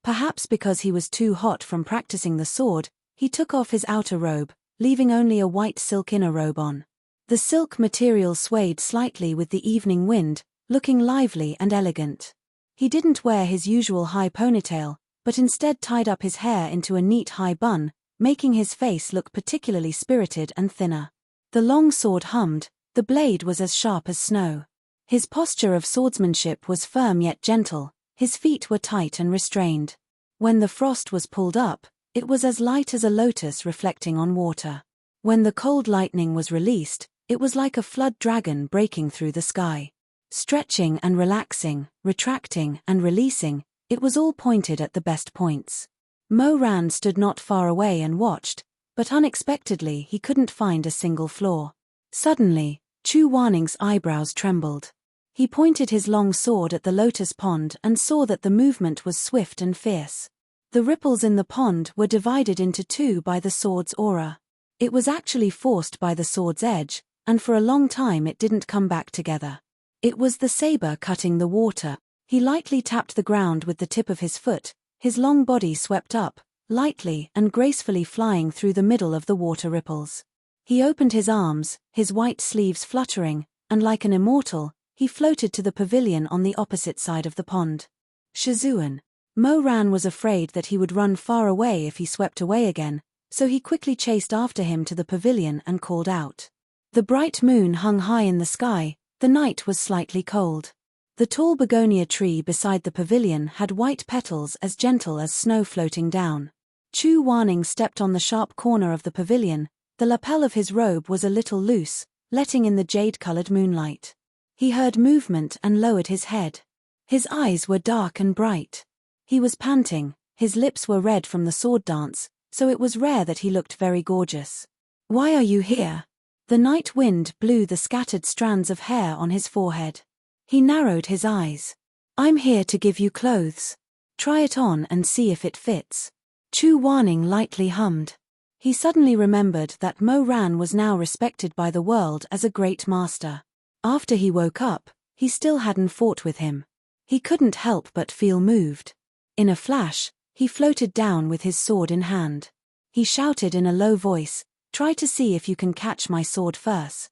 Perhaps because he was too hot from practicing the sword, he took off his outer robe, leaving only a white silk inner robe on. The silk material swayed slightly with the evening wind, looking lively and elegant. He didn't wear his usual high ponytail, but instead tied up his hair into a neat high bun, making his face look particularly spirited and thinner. The long sword hummed, the blade was as sharp as snow. His posture of swordsmanship was firm yet gentle, his feet were tight and restrained. When the frost was pulled up, it was as light as a lotus reflecting on water. When the cold lightning was released, it was like a flood dragon breaking through the sky. Stretching and relaxing, retracting and releasing, it was all pointed at the best points. Mo Ran stood not far away and watched, but unexpectedly he couldn't find a single flaw. Suddenly, Chu Wanning's eyebrows trembled. He pointed his long sword at the lotus pond and saw that the movement was swift and fierce. The ripples in the pond were divided into two by the sword's aura. It was actually forced by the sword's edge, and for a long time it didn't come back together. It was the saber cutting the water. He lightly tapped the ground with the tip of his foot, his long body swept up, lightly and gracefully flying through the middle of the water ripples. He opened his arms, his white sleeves fluttering, and like an immortal, he floated to the pavilion on the opposite side of the pond. Shizun. Mo Ran was afraid that he would run far away if he swept away again, so he quickly chased after him to the pavilion and called out. The bright moon hung high in the sky, the night was slightly cold. The tall begonia tree beside the pavilion had white petals as gentle as snow floating down. Chu Wanning stepped on the sharp corner of the pavilion, the lapel of his robe was a little loose, letting in the jade-colored moonlight. He heard movement and lowered his head. His eyes were dark and bright. He was panting, his lips were red from the sword dance, so it was rare that he looked very gorgeous. Why are you here? The night wind blew the scattered strands of hair on his forehead. He narrowed his eyes. I'm here to give you clothes. Try it on and see if it fits. Chu Wanning lightly hummed. He suddenly remembered that Mo Ran was now respected by the world as a great master. After he woke up, he still hadn't fought with him. He couldn't help but feel moved. In a flash, he floated down with his sword in hand. He shouted in a low voice, "Try to see if you can catch my sword first."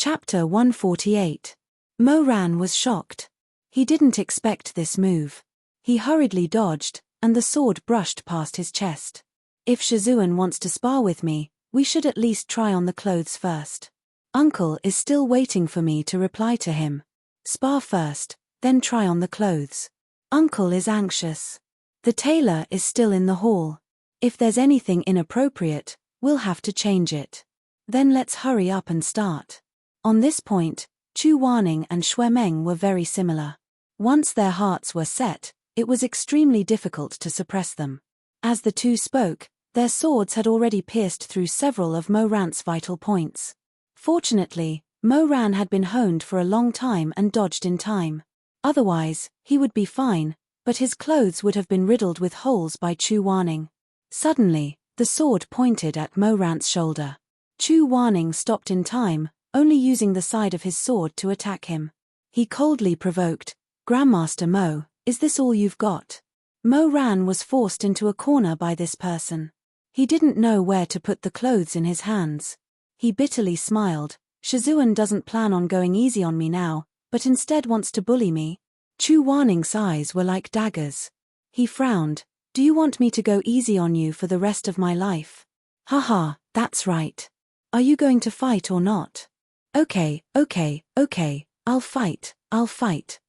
Chapter 148. Mo-Ran was shocked. He didn't expect this move. He hurriedly dodged, and the sword brushed past his chest. If Shizun wants to spar with me, we should at least try on the clothes first. Uncle is still waiting for me to reply to him. Spar first, then try on the clothes. Uncle is anxious. The tailor is still in the hall. If there's anything inappropriate, we'll have to change it. Then let's hurry up and start. On this point, Chu Wanning and Xue Meng were very similar. Once their hearts were set, it was extremely difficult to suppress them. As the two spoke, their swords had already pierced through several of Mo-Ran's vital points. Fortunately, Mo-Ran had been honed for a long time and dodged in time. Otherwise, he would be fine, but his clothes would have been riddled with holes by Chu Wanning. Suddenly, the sword pointed at Mo-Ran's shoulder. Chu Wanning stopped in time, only using the side of his sword to attack him. He coldly provoked, "Grandmaster Mo, is this all you've got?" Mo-Ran was forced into a corner by this person. He didn't know where to put the clothes in his hands. He bitterly smiled. Shizun doesn't plan on going easy on me now, but instead wants to bully me. Chu Wanning's eyes were like daggers. He frowned. "Do you want me to go easy on you for the rest of my life?" "Haha, that's right. Are you going to fight or not?" Okay, I'll fight,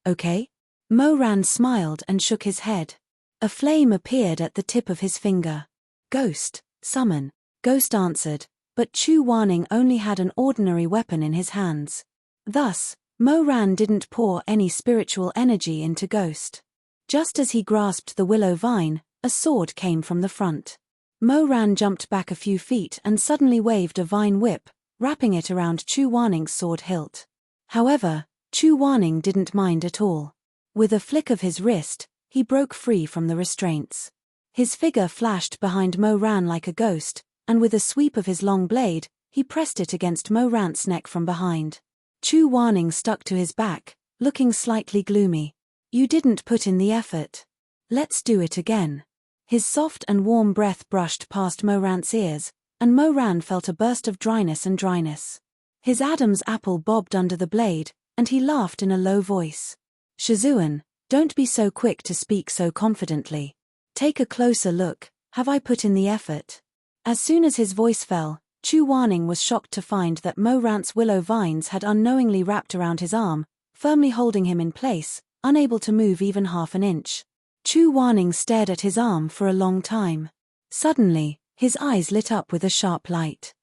okay?" Mo-Ran smiled and shook his head. A flame appeared at the tip of his finger. "Ghost, summon." Ghost answered, but Chu Wanning only had an ordinary weapon in his hands. Thus, Mo-Ran didn't pour any spiritual energy into Ghost. Just as he grasped the willow vine, a sword came from the front. Mo-Ran jumped back a few feet and suddenly waved a vine whip, wrapping it around Chu Wanning's sword hilt. However, Chu Wanning didn't mind at all. With a flick of his wrist, he broke free from the restraints. His figure flashed behind Mo-Ran like a ghost, and with a sweep of his long blade, he pressed it against Mo-Ran's neck from behind. Chu Wanning stuck to his back, looking slightly gloomy. "You didn't put in the effort. Let's do it again." His soft and warm breath brushed past Mo-Ran's ears, and Mo-Ran felt a burst of dryness. His Adam's apple bobbed under the blade, and he laughed in a low voice. "Shizun, don't be so quick to speak so confidently. Take a closer look, have I put in the effort?" As soon as his voice fell, Chu Wanning was shocked to find that Mo-Ran's willow vines had unknowingly wrapped around his arm, firmly holding him in place, unable to move even half an inch. Chu Wanning stared at his arm for a long time. Suddenly, his eyes lit up with a sharp light.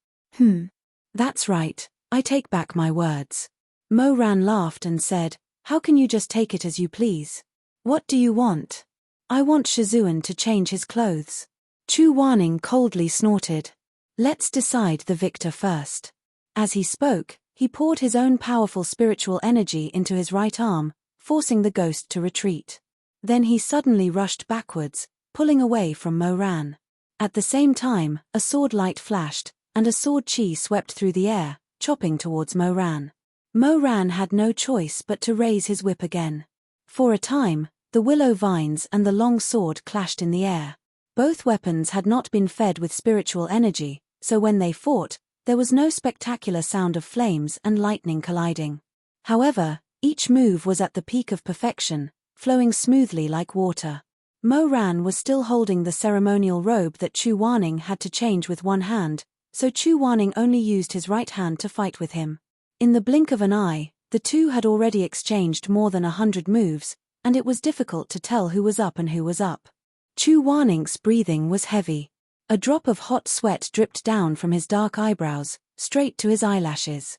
That's right, I take back my words." Mo-Ran laughed and said, "How can you just take it as you please? What do you want?" "I want Shizun to change his clothes." Chu Wanning coldly snorted. "Let's decide the victor first." As he spoke, he poured his own powerful spiritual energy into his right arm, forcing the ghost to retreat. Then he suddenly rushed backwards, pulling away from Mo-Ran. At the same time, a sword light flashed, and a sword chi swept through the air, chopping towards Mo-Ran. Mo-Ran had no choice but to raise his whip again. For a time, the willow vines and the long sword clashed in the air. Both weapons had not been fed with spiritual energy, so when they fought, there was no spectacular sound of flames and lightning colliding. However, each move was at the peak of perfection, flowing smoothly like water. Mo-Ran was still holding the ceremonial robe that Chu Wanning had to change with one hand, so Chu Wanning only used his right hand to fight with him. In the blink of an eye, the two had already exchanged more than 100 moves, and it was difficult to tell who was up and who was up. Chu Wanning's breathing was heavy. A drop of hot sweat dripped down from his dark eyebrows, straight to his eyelashes.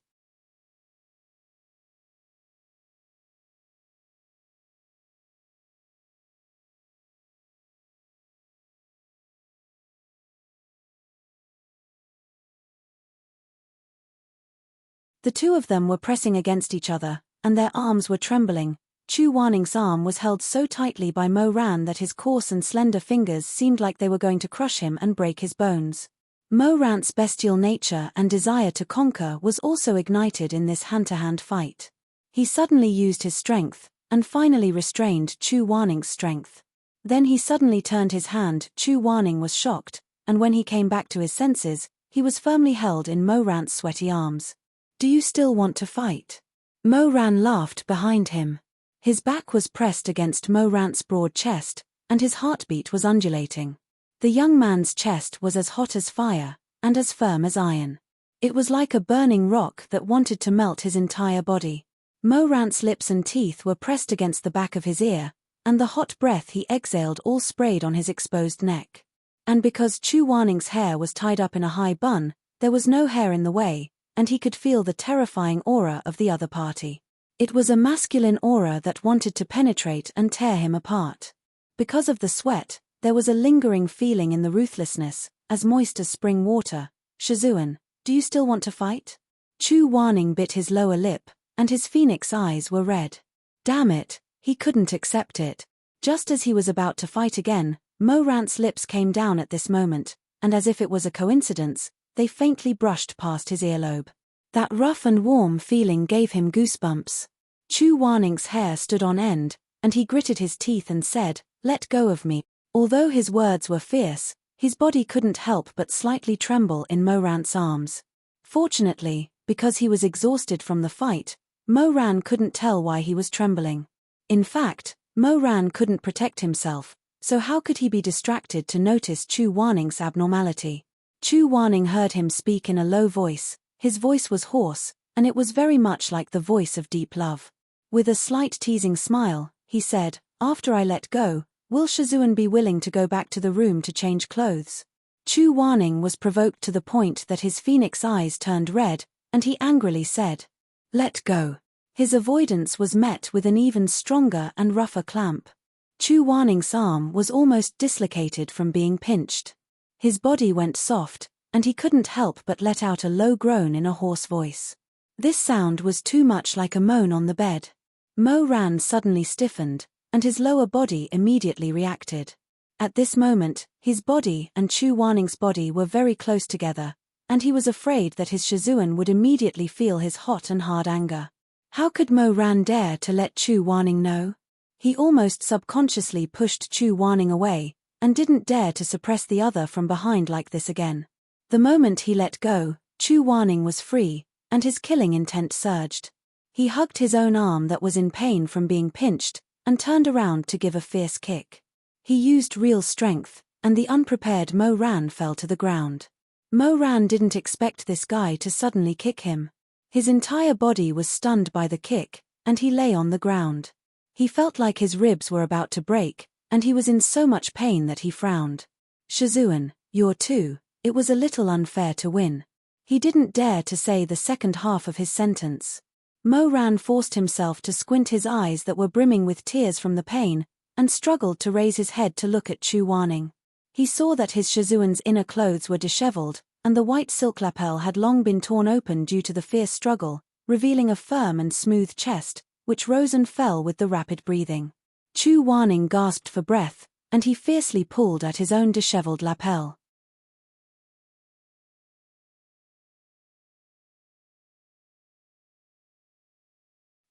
The two of them were pressing against each other, and their arms were trembling. Chu Wanning's arm was held so tightly by Mo-Ran that his coarse and slender fingers seemed like they were going to crush him and break his bones. Mo-Ran's bestial nature and desire to conquer was also ignited in this hand-to-hand fight. He suddenly used his strength, and finally restrained Chu Wanning's strength. Then he suddenly turned his hand. Chu Wanning was shocked, and when he came back to his senses, he was firmly held in Mo-Ran's sweaty arms. Do you still want to fight? Mo Ran laughed behind him. His back was pressed against Mo Ran's broad chest, and his heartbeat was undulating. The young man's chest was as hot as fire, and as firm as iron. It was like a burning rock that wanted to melt his entire body. Mo Ran's lips and teeth were pressed against the back of his ear, and the hot breath he exhaled all sprayed on his exposed neck. And because Chu Waning's hair was tied up in a high bun, there was no hair in the way, and he could feel the terrifying aura of the other party. It was a masculine aura that wanted to penetrate and tear him apart. Because of the sweat, there was a lingering feeling in the ruthlessness, as moist as spring water. Shizun, do you still want to fight? Chu Waning bit his lower lip, and his phoenix eyes were red. Damn it, he couldn't accept it. Just as he was about to fight again, Mo Ran's lips came down at this moment, and as if it was a coincidence, they faintly brushed past his earlobe. That rough and warm feeling gave him goosebumps. Chu Waning's hair stood on end, and he gritted his teeth and said, "Let go of me." Although his words were fierce, his body couldn't help but slightly tremble in Mo Ran's arms. Fortunately, because he was exhausted from the fight, Mo Ran couldn't tell why he was trembling. In fact, Mo Ran couldn't protect himself, so how could he be distracted to notice Chu Waning's abnormality? Chu Waning heard him speak in a low voice. His voice was hoarse, and it was very much like the voice of deep love. With a slight teasing smile, he said, "After I let go, will Shizun be willing to go back to the room to change clothes?" Chu Waning was provoked to the point that his phoenix eyes turned red, and he angrily said, "Let go." His avoidance was met with an even stronger and rougher clamp. Chu Waning's arm was almost dislocated from being pinched. His body went soft, and he couldn't help but let out a low groan in a hoarse voice. This sound was too much like a moan on the bed. Mo Ran suddenly stiffened, and his lower body immediately reacted. At this moment, his body and Chu Waning's body were very close together, and he was afraid that his Shizun would immediately feel his hot and hard anger. How could Mo Ran dare to let Chu Waning know? He almost subconsciously pushed Chu Waning away, and didn't dare to suppress the other from behind like this again. The moment he let go, Chu Waning was free, and his killing intent surged. He hugged his own arm that was in pain from being pinched, and turned around to give a fierce kick. He used real strength, and the unprepared Mo Ran fell to the ground. Mo Ran didn't expect this guy to suddenly kick him. His entire body was stunned by the kick, and he lay on the ground. He felt like his ribs were about to break, and he was in so much pain that he frowned. "Shizun, you're too." It was a little unfair to win. He didn't dare to say the second half of his sentence. Mo Ran forced himself to squint his eyes that were brimming with tears from the pain, and struggled to raise his head to look at Chu Waning. He saw that his Shizun's inner clothes were disheveled, and the white silk lapel had long been torn open due to the fierce struggle, revealing a firm and smooth chest, which rose and fell with the rapid breathing. Chu Waning gasped for breath, and he fiercely pulled at his own disheveled lapel.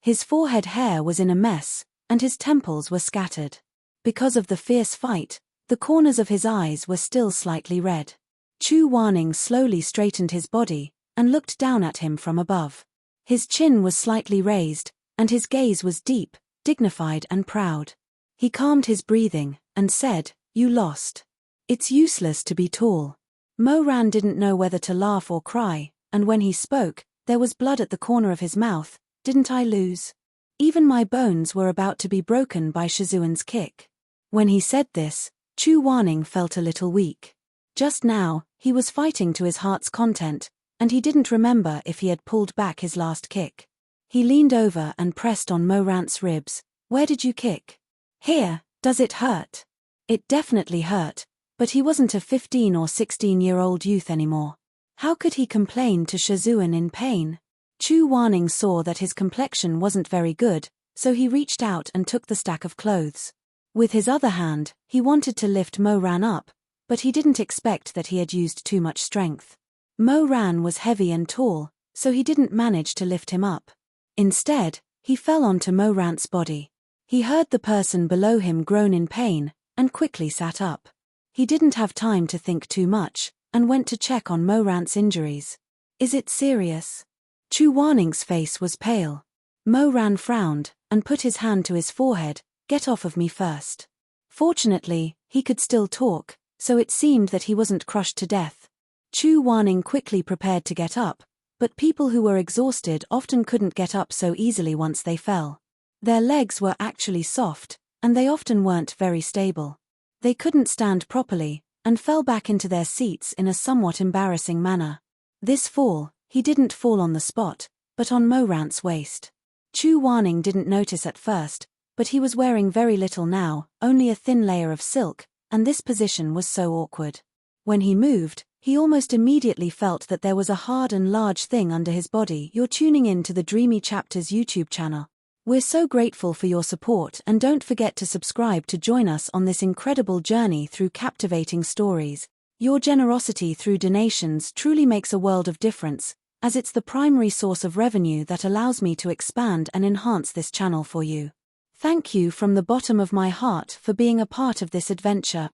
His forehead hair was in a mess, and his temples were scattered. Because of the fierce fight, the corners of his eyes were still slightly red. Chu Waning slowly straightened his body, and looked down at him from above. His chin was slightly raised, and his gaze was deep, dignified and proud. He calmed his breathing, and said, "You lost. It's useless to be tall." Mo Ran didn't know whether to laugh or cry, and when he spoke, there was blood at the corner of his mouth. "Didn't I lose? Even my bones were about to be broken by Shizun's kick." When he said this, Chu Waning felt a little weak. Just now, he was fighting to his heart's content, and he didn't remember if he had pulled back his last kick. He leaned over and pressed on Mo Ran's ribs. "Where did you kick?" "Here. Does it hurt?" It definitely hurt, but he wasn't a 15 or 16-year-old youth anymore. How could he complain to Shizun in pain? Chu Waning saw that his complexion wasn't very good, so he reached out and took the stack of clothes. With his other hand, he wanted to lift Mo Ran up, but he didn't expect that he had used too much strength. Mo Ran was heavy and tall, so he didn't manage to lift him up. Instead, he fell onto Mo Ran's body. He heard the person below him groan in pain, and quickly sat up. He didn't have time to think too much, and went to check on Mo Ran's injuries. "Is it serious?" Chu Waning's face was pale. Mo Ran frowned, and put his hand to his forehead. Get off of me first. Fortunately, he could still talk, so it seemed that he wasn't crushed to death. Chu Waning quickly prepared to get up, but people who were exhausted often couldn't get up so easily once they fell. Their legs were actually soft, and they often weren't very stable. They couldn't stand properly, and fell back into their seats in a somewhat embarrassing manner. This fall, he didn't fall on the spot, but on Mo Ran's waist. Chu Waning didn't notice at first, but he was wearing very little now, only a thin layer of silk, and this position was so awkward. When he moved, he almost immediately felt that there was a hard and large thing under his body. You're tuning in to the Dreamy Chapters YouTube channel. We're so grateful for your support, and don't forget to subscribe to join us on this incredible journey through captivating stories. Your generosity through donations truly makes a world of difference, as it's the primary source of revenue that allows me to expand and enhance this channel for you. Thank you from the bottom of my heart for being a part of this adventure.